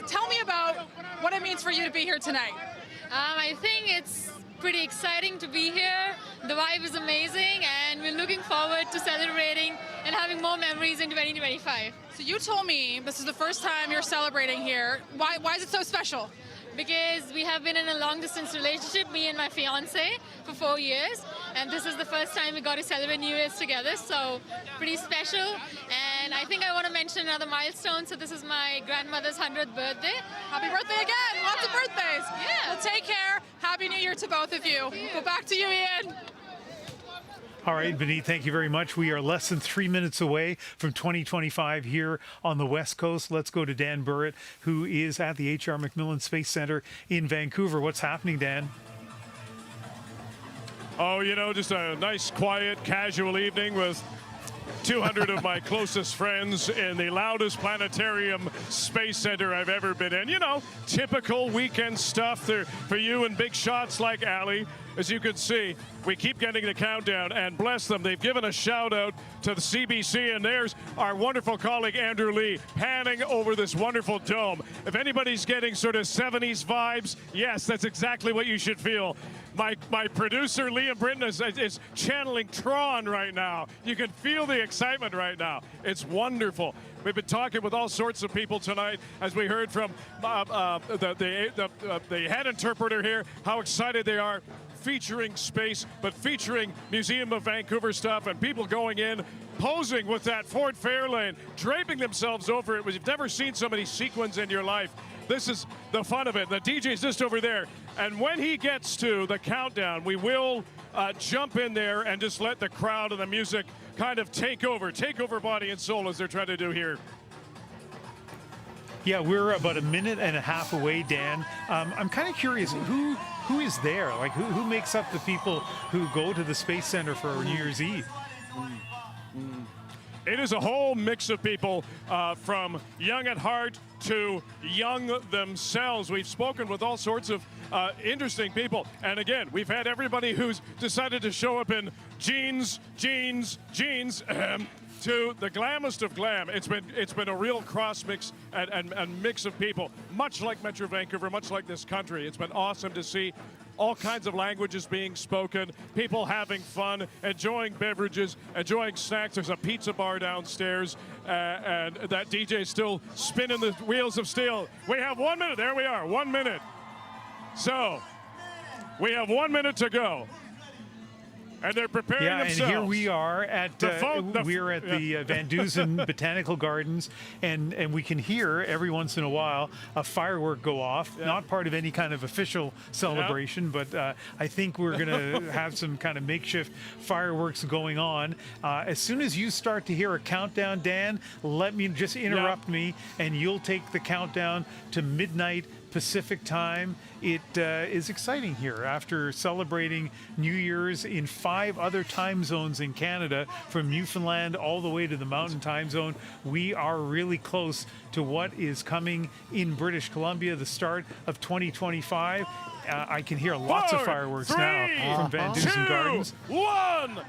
tell me about what it means for you to be here tonight. I think it's pretty exciting to be here. The vibe is amazing, and we're looking forward to celebrating and having more memories in 2025. So you told me this is the first time you're celebrating here. Why is it so special? Because we have been in a long-distance relationship, me and my fiancé, for 4 years, and this is the first time we got to celebrate New Year's together, so pretty special. And I think I want to mention another milestone. So this is my grandmother's 100th birthday. Happy birthday again! Lots of birthdays. Yeah. Well, take care. Happy New Year to both of you. Go back to you, Ian. All right, Beneath, thank you very much. We are less than 3 minutes away from 2025 here on the West Coast. Let's go to Dan Burrett, who is at the H.R. MacMillan Space Centre in Vancouver. What's happening, Dan? Oh, you know, just a nice, quiet, casual evening with 200 of my closest friends in the loudest planetarium space center I've ever been in. You know, typical weekend stuff for you and big shots like Allie. As you can see, we keep getting the countdown, and bless them, they've given a shout out to the CBC, and there's our wonderful colleague Andrew Lee panning over this wonderful dome. If anybody's getting sort of 70s vibes, yes, that's exactly what you should feel. My producer, Liam Britton, is channeling Tron right now. You can feel the excitement right now. It's wonderful. We've been talking with all sorts of people tonight, as we heard from the head interpreter here, how excited they are, featuring space, but featuring Museum of Vancouver stuff, and people going in, posing with that Fort Fairlane, draping themselves over it. You've never seen so many sequins in your life. This is the fun of it. The DJ's just over there. And when he gets to the countdown, we will jump in there and just let the crowd and the music kind of take over body and soul, as they're trying to do here. Yeah, we're about a minute and a half away, Dan. I'm kind of curious, who is there? Like, who makes up the people who go to the Space Center for New Year's Eve? It is a whole mix of people, from young at heart to young themselves. We've spoken with all sorts of interesting people. And again, we've had everybody who's decided to show up in jeans, to the glammest of glam. It's been a real cross mix and mix of people, much like Metro Vancouver, much like this country. It's been awesome to see all kinds of languages being spoken, people having fun, enjoying beverages, enjoying snacks. There's a pizza bar downstairs, and that DJ still spinning the wheels of steel. We have 1 minute. There we are, 1 minute. So we have 1 minute to go. And they're preparing themselves. And here we are at the VanDusen Botanical Gardens, and we can hear every once in a while a firework go off. Not part of any kind of official celebration, but I think we're going to have some kind of makeshift fireworks going on. As soon as you start to hear a countdown, Dan, let me just interrupt me, and you'll take the countdown to midnight Pacific time. It is exciting here after celebrating New Year's in 5 other time zones in Canada, from Newfoundland all the way to the Mountain Time Zone. We are really close to what is coming in British Columbia, the start of 2025. I can hear lots of fireworks now from VanDusen Gardens. 1,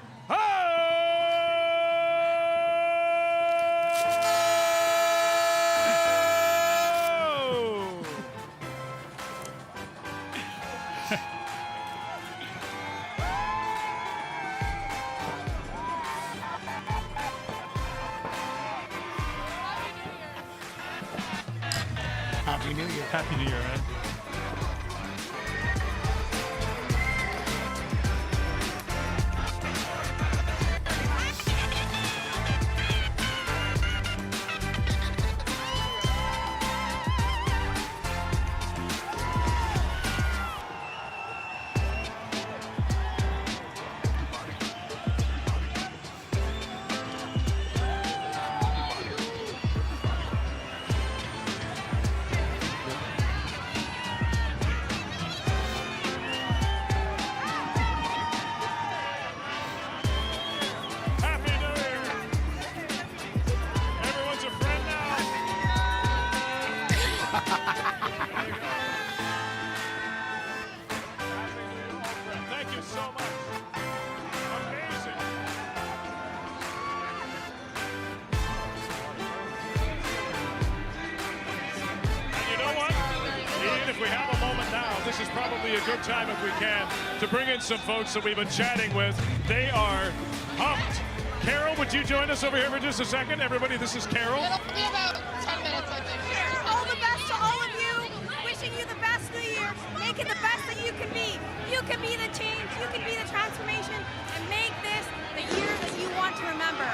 Happy New Year. Happy New Year, man. we have a moment now, this is probably a good time if we can to bring in some folks that we've been chatting with. They are pumped. Carol, would you join us over here for just a second? Everybody, this is Carol. It'll be about 10 minutes, I think. All the best to all of you. Wishing you the best New Year. Make it the best that you can be. You can be the change. You can be the transformation. And make this the year that you want to remember.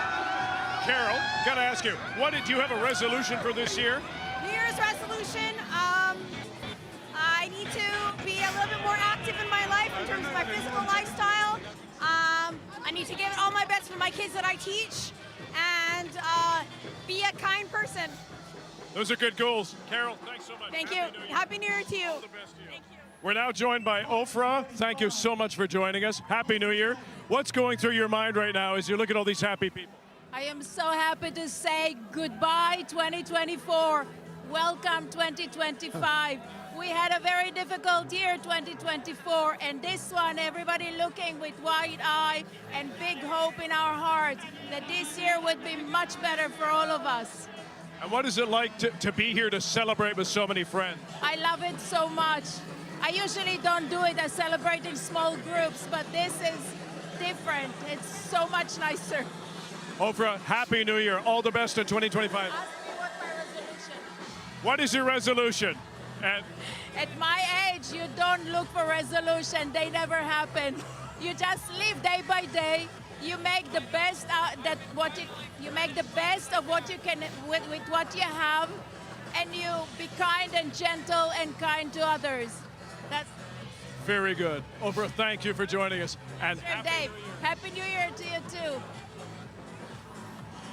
Carol, gotta ask you, do you have a resolution for this year? New Year's resolution, I need to be a little bit more active in my life in terms of my physical lifestyle. I need to give it all my best for my kids that I teach and be a kind person. Those are good goals. Carol, thanks so much. Thank you. Happy New Year to you. All the best to you. Thank you. We're now joined by Ofra. Thank you so much for joining us. Happy New Year. What's going through your mind right now as you look at all these happy people? I am so happy to say goodbye 2024. Welcome 2025. We had a very difficult year 2024, and this one everybody looking with wide eye and big hope in our hearts that this year would be much better for all of us. And what is it like to be here to celebrate with so many friends? I love it so much. I usually don't do it. I celebrate in small groups, but this is different. It's so much nicer. Ofra, Happy New Year. All the best in 2025. Ask me what my resolution. What is your resolution? And at my age, you don't look for resolution. They never happen. You just live day by day. You make the best you make the best of what you can with what you have, and you be kind and gentle and kind to others. That's very good. Ofra, thank you for joining us. And sure, Dave. Happy New Year to you too.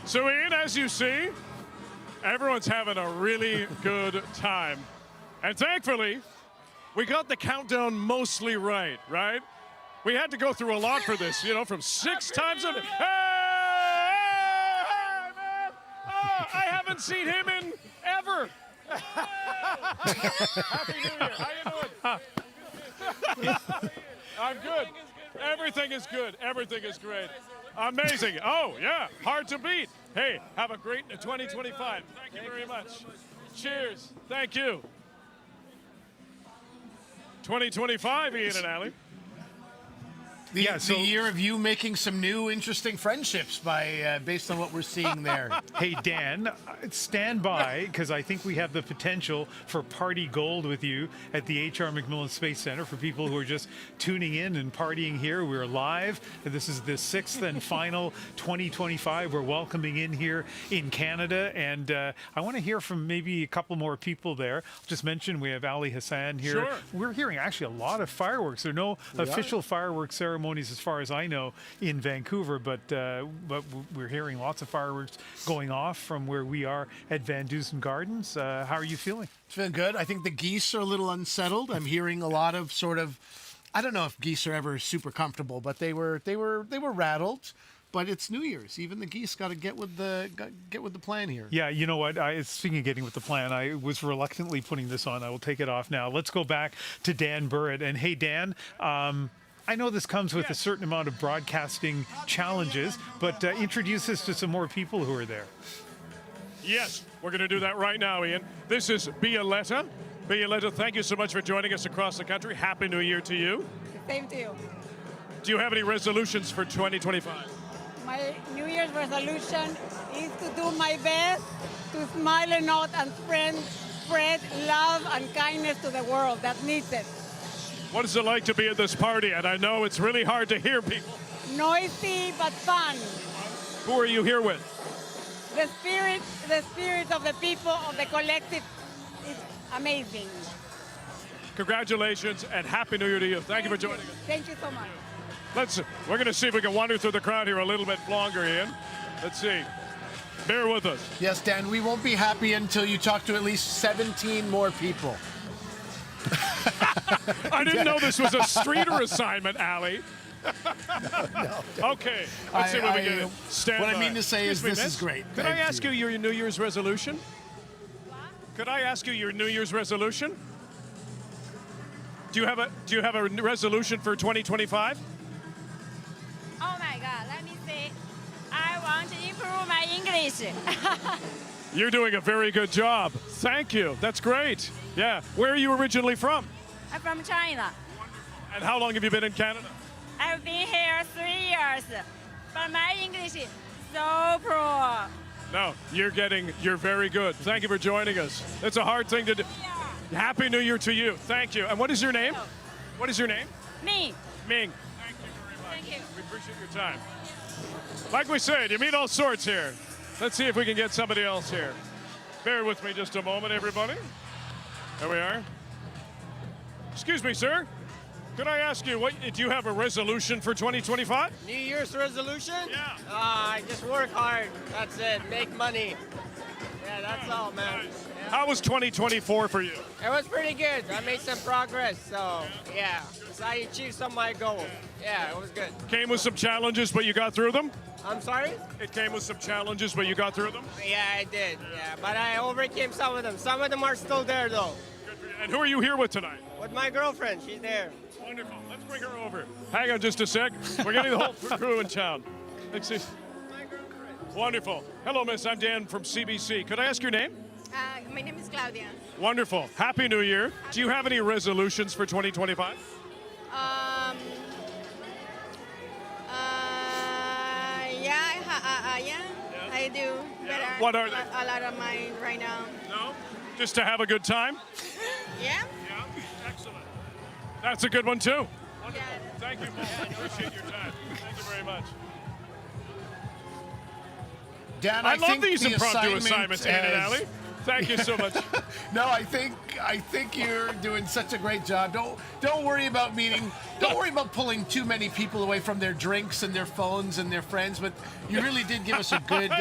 So Ian, as you see, everyone's having a really good time. And thankfully, we got the countdown mostly right? We had to go through a lot for this, from 6 times a... Hey, man! Oh, I haven't seen him in ever. Happy New Year. How you doing? I'm good. Everything is good. Everything is great. Amazing. Oh, yeah. Hard to beat. Hey, have a great 2025. Thank you very much. Cheers. Thank you. 2025, Ian and Ali. The year of you making some new interesting friendships based on what we're seeing there. Hey, Dan, stand by, because I think we have the potential for party gold with you at the H.R. MacMillan Space Center. For people who are just tuning in and partying here, we're live. This is the 6th and final 2025. We're welcoming in here in Canada, and I want to hear from maybe a couple more people there. I'll just mention we have Ali Hassan here. Sure. We're hearing actually a lot of fireworks. There are no official fireworks ceremonies as far as I know in Vancouver, but we're hearing lots of fireworks going off from where we are at VanDusen Gardens. How are you feeling? It's been good. I think the geese are a little unsettled. I'm hearing a lot of I don't know if geese are ever super comfortable, but they were rattled. But it's New Year's. Even the geese got to get with the plan here. Yeah, you know what? Speaking of getting with the plan, I was reluctantly putting this on. I will take it off now. Let's go back to Dan Burritt. And hey, Dan, I know this comes with a certain amount of broadcasting challenges, but introduce us to some more people who are there. Yes, we're going to do that right now, Ian. This is Violetta. Violetta, thank you so much for joining us across the country. Happy New Year to you. Same to you. Do you have any resolutions for 2025? My New Year's resolution is to do my best to smile and nod and spread love and kindness to the world that needs it. What is it like to be at this party? And I know it's really hard to hear people. Noisy but fun. Who are you here with? The spirit of the people of the collective is amazing. Congratulations and Happy New Year to you. Thank you for joining us. Thank you so much. We're going to see if we can wander through the crowd here a little bit longer, Ian. Let's see. Bear with us. Yes, Dan, we won't be happy until you talk to at least 17 more people. I didn't know this was a streeter assignment, Ali. No. Okay, let's see what we get in. Stand What by. I mean to say is Excuse me, this miss. is great. Could I ask you your New Year's resolution? Could I ask you your New Year's resolution? Do you have a resolution for 2025? Oh my God, let me see. I want to improve my English. You're doing a very good job. Thank you. That's great. Yeah. Where are you originally from? I'm from China. And how long have you been in Canada? I've been here 3 years, but my English is so poor. No, you're very good. Thank you for joining us. It's a hard thing to do. Happy New Year to you. Thank you. And what is your name? What is your name? Me. Ming. Thank you very much. Thank you. We appreciate your time. Like we said, you meet all sorts here. Let's see if we can get somebody else here. Bear with me just a moment, everybody. There we are. Excuse me, sir. Could I ask you, do you have a resolution for 2025? New Year's resolution? Yeah. I just work hard. That's it. Make money. Yeah, that's all, man. Nice. How was 2024 for you? It was pretty good. I made some progress, so yeah. So I achieved some of my goals. Yeah, it was good. Came with some challenges, but you got through them? I'm sorry? It came with some challenges, but you got through them? Yeah, I did. Yeah, but I overcame some of them. Some of them are still there, though. Good for you. And who are you here with tonight? With my girlfriend. She's there. Wonderful. Let's bring her over. Hang on just a sec. We're getting the whole crew in town. Let's see. Wonderful. Hello, miss. I'm Dan from CBC. Could I ask your name? My name is Claudia. Wonderful. Happy New Year. Do you have any resolutions for 2025? Yeah, I do. But What are they? A lot of mine right now. No? Just to have a good time? Yeah? Yeah. Excellent. That's a good one, too. Wonderful. Thank you, Paul. I appreciate your time. Thank you very much. Dan, I I love think these the impromptu assignment assignments, Ian and as- Ali. Thank you so much. No, I think you're doing such a great job. Don't worry about meeting. Don't worry about pulling too many people away from their drinks and their phones and their friends. But you really did give us a good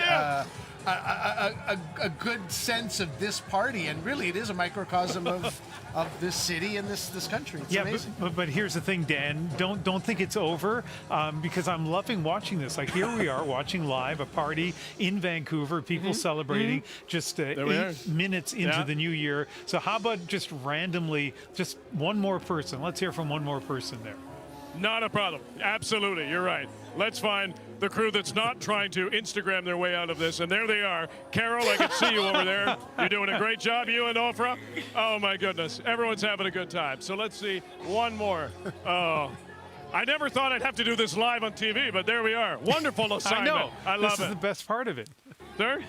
a good sense of this party, and really it is a microcosm of this city and this country. It's amazing. But here's the thing, Dan. Don't think it's over, because I'm loving watching this. Like, here we are watching live a party in Vancouver, people celebrating just 8 minutes into the new year. So how about just randomly, just one more person? Let's hear from one more person there. Not a problem. Absolutely. You're right. Let's find the crew that's not trying to Instagram their way out of this. And there they are. Carol, I can see you over there. You're doing a great job, you and Ofra. Oh, my goodness. Everyone's having a good time. So let's see one more. Oh, I never thought I'd have to do this live on TV, but there we are. Wonderful assignment. I know. I love This is the best part of it. Sir?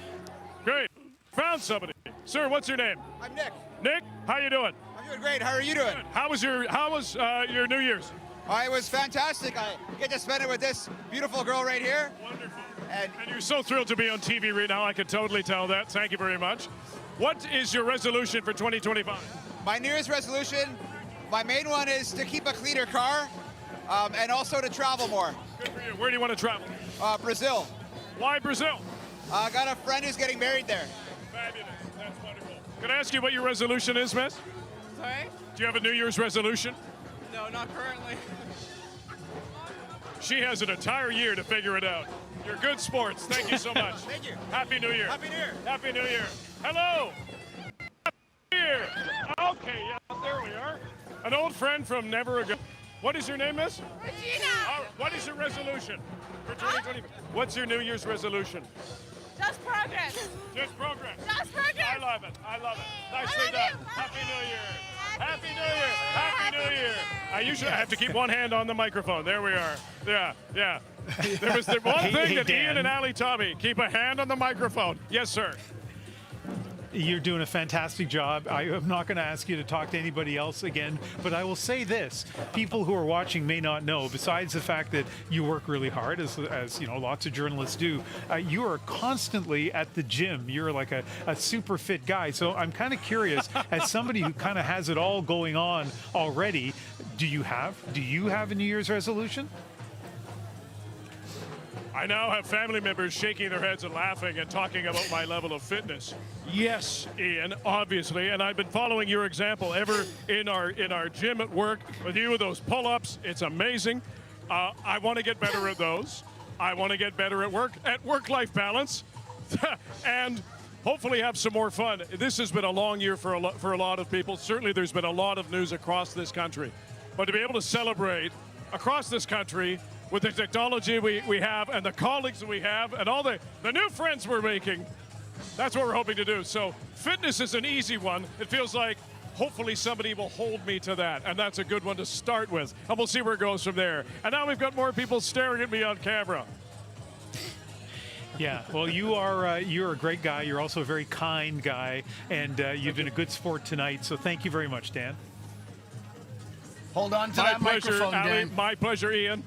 Great. Found somebody. Sir, what's your name? I'm Nick. Nick, how you doing? I'm doing great. How are you doing? Good. How was your New Year's? It was fantastic. I get to spend it with this beautiful girl right here. Wonderful. And you're so thrilled to be on TV right now. I can totally tell that. Thank you very much. What is your resolution for 2025? My New Year's resolution, my main one is to keep a cleaner car, and also to travel more. Good for you. Where do you want to travel? Brazil. Why Brazil? I got a friend who's getting married there. Fabulous. That's wonderful. Can I ask you what your resolution is, miss? Sorry? Do you have a New Year's resolution? No, not currently. She has an entire year to figure it out. You're good sports. Thank you so much. Thank you. Happy New Year. Happy New Year. Happy New Year. Hello. Happy New Year. Okay, yeah, there we are. An old friend from never ago. What is your name, miss? Regina. What is your resolution for 2020? What's your New Year's resolution? Just progress. Just progress. Just progress. I love it. I love it. Nicely done. Happy New Year. Happy New Year. Happy New Year. I usually have to keep one hand on the microphone. There we are. Yeah. There was the one thing that Dan. Ian and Ali taught me. Keep a hand on the microphone. Yes, sir. You're doing a fantastic job. I am not going to ask you to talk to anybody else again, but I will say this. People who are watching may not know, besides the fact that you work really hard, as you know, lots of journalists do, you are constantly at the gym. You're like a super fit guy. So I'm kind of curious, as somebody who kind of has it all going on already, do you have a New Year's resolution? I now have family members shaking their heads and laughing and talking about my level of fitness. Yes, Ian, obviously, and I've been following your example ever in our gym at work with you with those pull-ups. It's amazing. I want to get better at those. I want to get better at work-life balance, and hopefully have some more fun. This has been a long year for a lot of people. Certainly, there's been a lot of news across this country, but to be able to celebrate across this country with the technology we have and the colleagues that we have and all the new friends we're making, that's what we're hoping to do. So fitness is an easy one. It feels like hopefully somebody will hold me to that, and that's a good one to start with. And we'll see where it goes from there. And now we've got more people staring at me on camera. Yeah, well, you're a great guy. You're also a very kind guy, and you've been a good sport tonight. So thank you very much, Dan. Hold on to My that pleasure, microphone, Ali. Dan. My pleasure, Ian.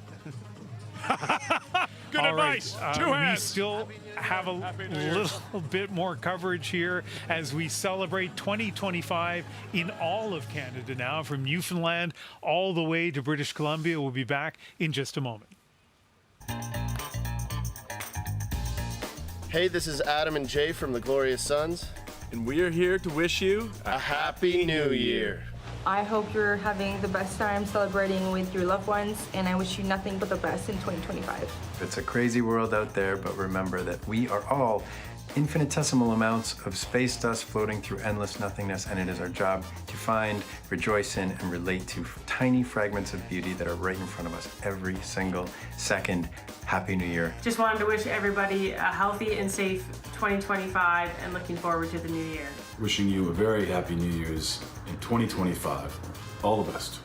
Good All advice. right, Two we hands. still have a little bit more coverage here as we celebrate 2025 in all of Canada now, from Newfoundland all the way to British Columbia. We'll be back in just a moment. Hey, this is Adam and Jay from the Glorious Sons, and we are here to wish you a Happy New Year. I hope you're having the best time celebrating with your loved ones, and I wish you nothing but the best in 2025. It's a crazy world out there, but remember that we are all infinitesimal amounts of space dust floating through endless nothingness, and it is our job to find, rejoice in, and relate to tiny fragments of beauty that are right in front of us every single second. Happy New Year. Just wanted to wish everybody a healthy and safe 2025 and looking forward to the new year. Wishing you a very happy New Year's in 2025. All the best.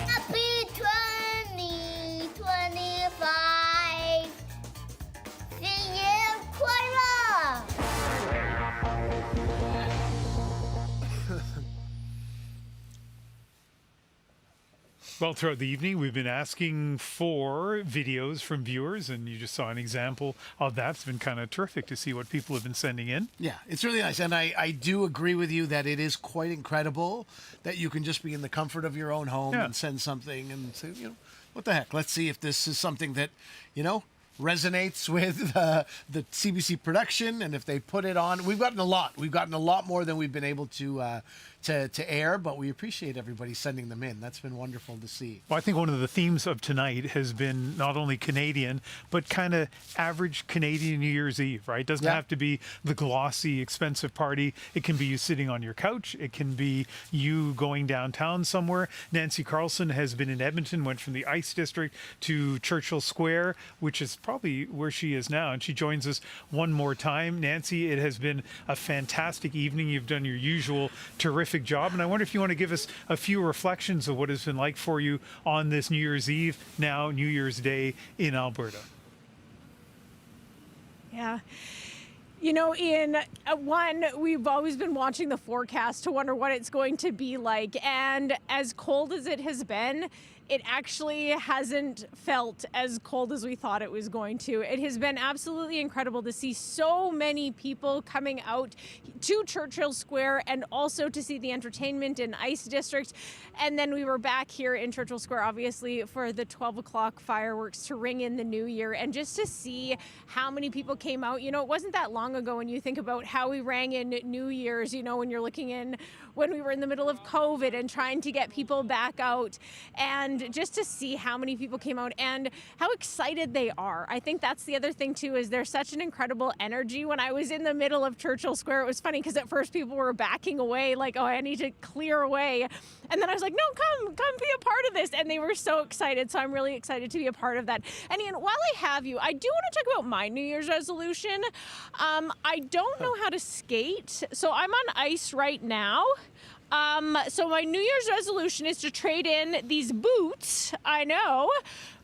Happy 2025! 新年快乐！ Well, throughout the evening, we've been asking for videos from viewers, and you just saw an example of that. It's been kind of terrific to see what people have been sending in. Yeah, it's really nice. And I do agree with you that it is quite incredible that you can just be in the comfort of your own home and send something and say, you know, what the heck? Let's see if this is something that, you know, resonates with the CBC production, and if they put it on. We've gotten a lot. We've gotten a lot more than we've been able to to air, but we appreciate everybody sending them in. That's been wonderful to see. Well, I think one of the themes of tonight has been not only Canadian, but kind of average Canadian New Year's Eve, right? It doesn't have to be the glossy, expensive party. It can be you sitting on your couch. It can be you going downtown somewhere. Nancy Carlson has been in Edmonton, went from the Ice District to Churchill Square, which is probably where she is now. And she joins us one more time. Nancy, it has been a fantastic evening. You've done your usual terrific job, and I wonder if you want to give us a few reflections of what it's been like for you on this New Year's Eve, now New Year's Day in Alberta. Yeah. You know, Ian, we've always been watching the forecast to wonder what it's going to be like, and as cold as it has been, it actually hasn't felt as cold as we thought it was going to. It has been absolutely incredible to see so many people coming out to Churchill Square and also to see the entertainment in Ice District. And then we were back here in Churchill Square, obviously, for the 12 o'clock fireworks to ring in the new year. And just to see how many people came out, you know, it wasn't that long ago when you think about how we rang in New Year's, you know, when you're looking in when we were in the middle of COVID and trying to get people back out. And just to see how many people came out and how excited they are. I think that's the other thing too, is there's such an incredible energy. When I was in the middle of Churchill Square, it was funny because at first people were backing away, like, oh, I need to clear away. And then I was like, no, come be a part of this. And they were so excited. So I'm really excited to be a part of that. And Ian, while I have you, I do want to talk about my New Year's resolution. I don't know how to skate, so I'm on ice right now. So my New Year's resolution is to trade in these boots, I know,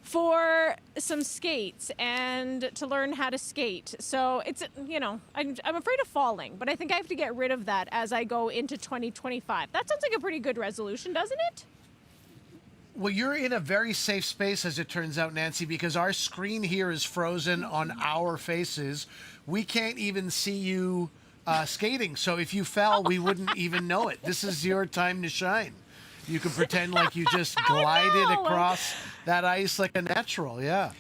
for some skates and to learn how to skate. So it's, you know, I'm afraid of falling, but I think I have to get rid of that as I go into 2025. That sounds like a pretty good resolution, doesn't it? Well, you're in a very safe space, as it turns out, Nancy, because our screen here is frozen on our faces. We can't even see you skating. So if you fell, we wouldn't even know it. This is your time to shine. You can pretend like you just glided across that ice like a natural. Yeah.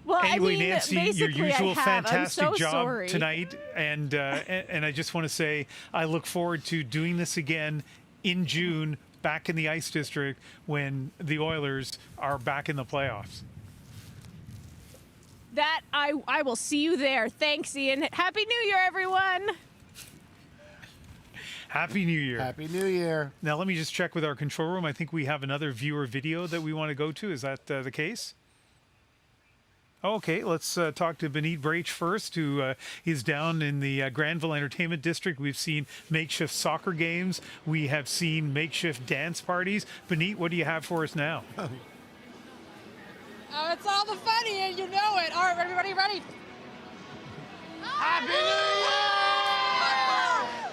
Well, anyway, I mean, Nancy, your usual fantastic job sorry. tonight, and I just want to say I look forward to doing this again in June, back in the Ice District, when the Oilers are back in the playoffs. That I will see you there. Thanks, Ian. Happy New Year, everyone. Happy New Year. Happy New Year. Now, let me just check with our control room. I think we have another viewer video that we want to go to. Is that the case? Okay, let's talk to Benit Brach first, who is down in the Granville Entertainment District. We've seen makeshift soccer games. We have seen makeshift dance parties. Benit, what do you have for us now? It's all the fun, Ian. You know it. All right, everybody ready? Happy New Year!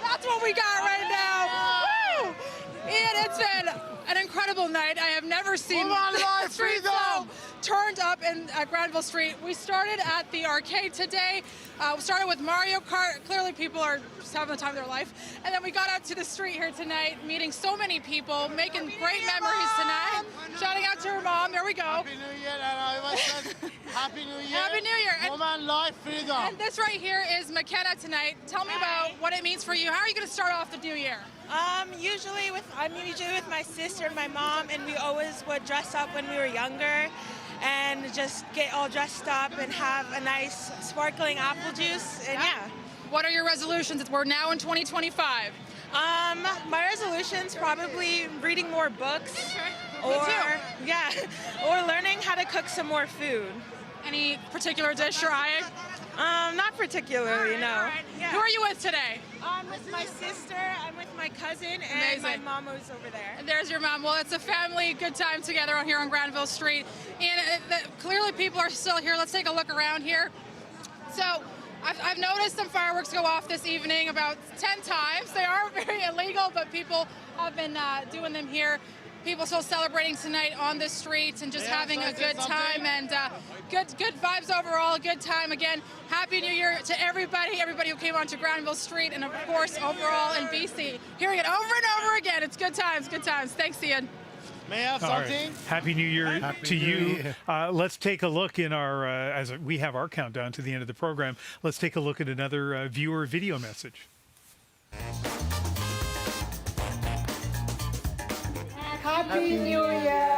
That's what we got right now. Woo! Ian, it's been an incredible night. I have never seen the street so turned up at Granville Street. We started at the arcade today. We started with Mario Kart. Clearly people are just having the time of their life. And then we got out to the street here tonight, meeting so many people, making great memories tonight. Shouting out to her mom. There we go. Happy New Year, and I was Happy New Year. Happy New Year. Woman, life, freedom. And this right here is McKenna tonight. Tell me about what it means for you. How are you going to start off the new year? I'm usually with my sister and my mom, and we always would dress up when we were younger and just get all dressed up and have a nice sparkling apple juice. And yeah. What are your resolutions? We're now in 2025. My resolution's probably reading more books. Me too. Yeah, or learning how to cook some more food. Any particular dish you're eyeing? Not particularly, no. All right. Yeah. Who are you with today? I'm with my sister, I'm with my cousin, and my mom was over there. And there's your mom. Well, it's a family good time together here on Granville Street. And clearly people are still here. Let's take a look around here. So I've noticed some fireworks go off this evening about 10 times. They are very illegal, but people have been doing them here. People still celebrating tonight on the streets and just having a good time, and good vibes overall, a good time. Again, Happy New Year to everybody who came onto Granville Street, and of course overall in BC. Hearing it over and over again, it's good times, good times. Thanks, Ian. May I have something? Right. Happy New Year to you. Let's take a look in our, as we have our countdown to the end of the program, let's take a look at another viewer video message. Happy New Year!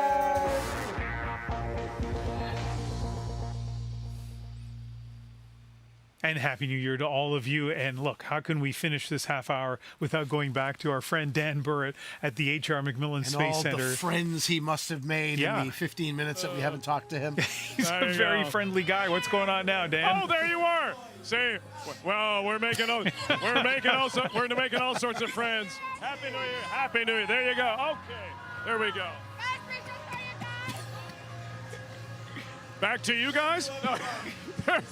And Happy New Year to all of you. And look, how can we finish this half hour without going back to our friend Dan Burrett at the H.R. McMillan And Space all Center. the friends he must have made in the 15 minutes that we haven't talked to him. He's a very friendly guy. What's going on now, Dan? Oh, there you are. See, well, we're making all sorts of friends. Happy New Year. Happy New Year. There you go. Okay, there we go. Back to you guys. No.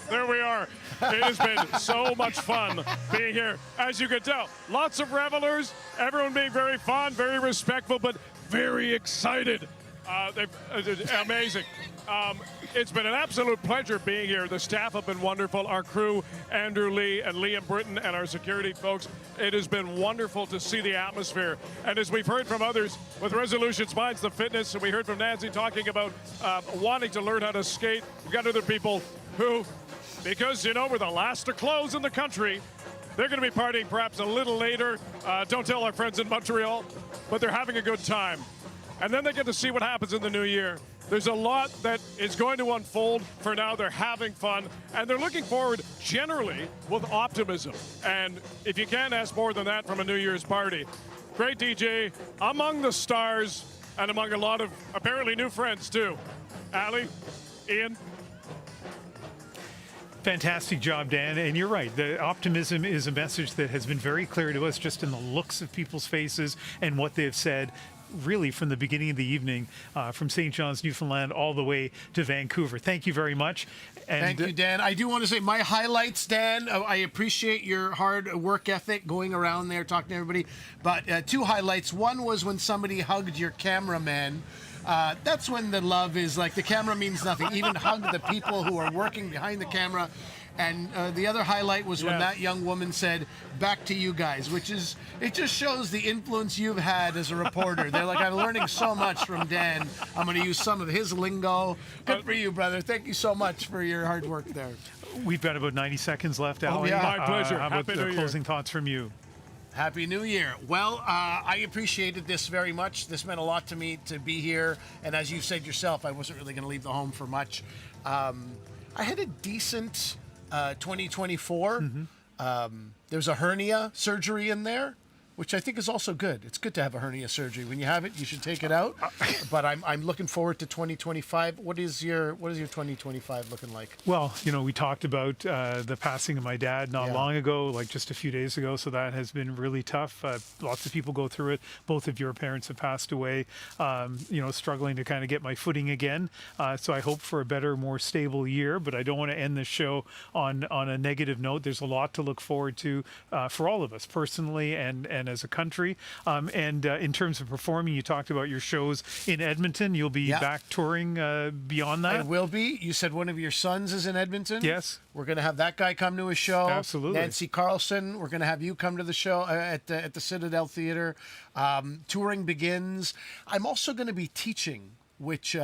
There we are. It has been so much fun being here. As you can tell, lots of revelers, everyone being very fun, very respectful, but very excited. Amazing. It's been an absolute pleasure being here. The staff have been wonderful. Our crew, Andrew Lee and Liam Britton, and our security folks. It has been wonderful to see the atmosphere. And as we've heard from others with Resolution Spines, the fitness, and we heard from Nancy talking about wanting to learn how to skate. We've got other people who, because, you know, we're the last to close in the country, they're going to be partying perhaps a little later. Don't tell our friends in Montreal, but they're having a good time. And then they get to see what happens in the new year. There's a lot that is going to unfold. For now, they're having fun, and they're looking forward generally with optimism. And if you can't ask more than that from a New Year's party, great DJ, among the stars, and among a lot of apparently new friends too. Ali, Ian. Fantastic job, Dan. And you're right. The optimism is a message that has been very clear to us just in the looks of people's faces and what they've said, really from the beginning of the evening, from St. John's, Newfoundland, all the way to Vancouver. Thank you very much. And thank you, Dan. I do want to say my highlights, Dan. I appreciate your hard work ethic going around there talking to everybody. But two highlights. One was when somebody hugged your cameraman. That's when the love is like the camera means nothing. Even hug the people who are working behind the camera. And the other highlight was when that young woman said, "Back to you guys," which is, it just shows the influence you've had as a reporter. They're like, I'm learning so much from Dan. I'm going to use some of his lingo. Good for you, brother. Thank you so much for your hard work there. We've got about 90 seconds left, Oh, Ali. yeah. My pleasure. How about Happy the New Year. closing thoughts from you? Happy New Year. Well, I appreciated this very much. This meant a lot to me to be here. And as you said yourself, I wasn't really going to leave the home for much. I had a decent 2024. There's a hernia surgery in there, which I think is also good. It's good to have a hernia surgery. When you have it, you should take it out. But I'm looking forward to 2025. What is your 2025 looking like? Well, you know, we talked about the passing of my dad not long ago, like just a few days ago. So that has been really tough. Lots of people go through it. Both of your parents have passed away. You know, struggling to kind of get my footing again. So I hope for a better, more stable year. But I don't want to end this show on a negative note. There's a lot to look forward to for all of us, personally and as a country. And in terms of performing, you talked about your shows in Edmonton. You'll be back touring beyond that? I will be. You said one of your sons is in Edmonton? Yes. We're going to have that guy come to a show. Absolutely. Nancy Carlson, we're going to have you come to the show at the Citadel Theatre. Touring begins. I'm also going to be teaching, which...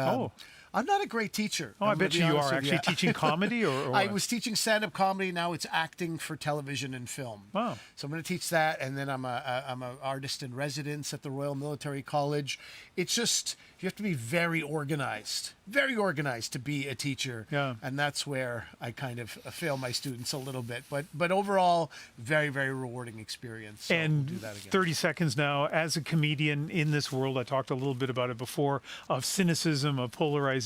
I'm not a great teacher. Oh, I bet you are actually teaching comedy or I was teaching stand-up comedy. Now it's acting for television and film. Wow. So I'm going to teach that, and then I'm an artist in residence at the Royal Military College. It's just, you have to be very organized to be a teacher. Yeah. And that's where I kind of fail my students a little bit. But overall, very, very rewarding experience. So and we'll do that again. 30 seconds now, as a comedian in this world, I talked a little bit about it before, of cynicism, of polarization.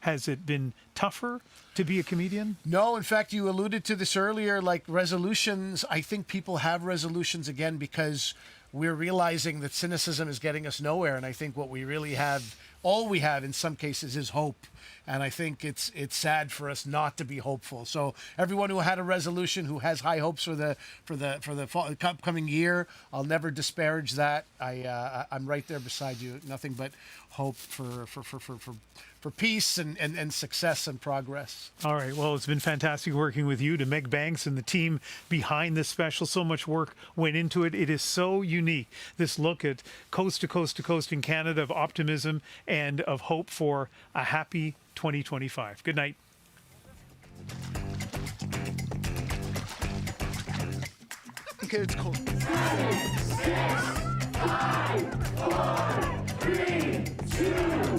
Has it been tougher to be a comedian? No, in fact, you alluded to this earlier, like resolutions. I think people have resolutions again because we're realizing that cynicism is getting us nowhere. And I think what we really have, all we have in some cases, is hope. And I think it's sad for us not to be hopeful. So everyone who had a resolution, who has high hopes for the upcoming year, I'll never disparage that. I'm right there beside you. Nothing but hope for peace and success and progress. All right. Well, it's been fantastic working with you, to Meg Banks and the team behind this special. So much work went into it. It is so unique, this look at coast to coast to coast in Canada of optimism and of hope for a happy 2025. Good night. Okay, it's cool. 5, 4, 3, 2,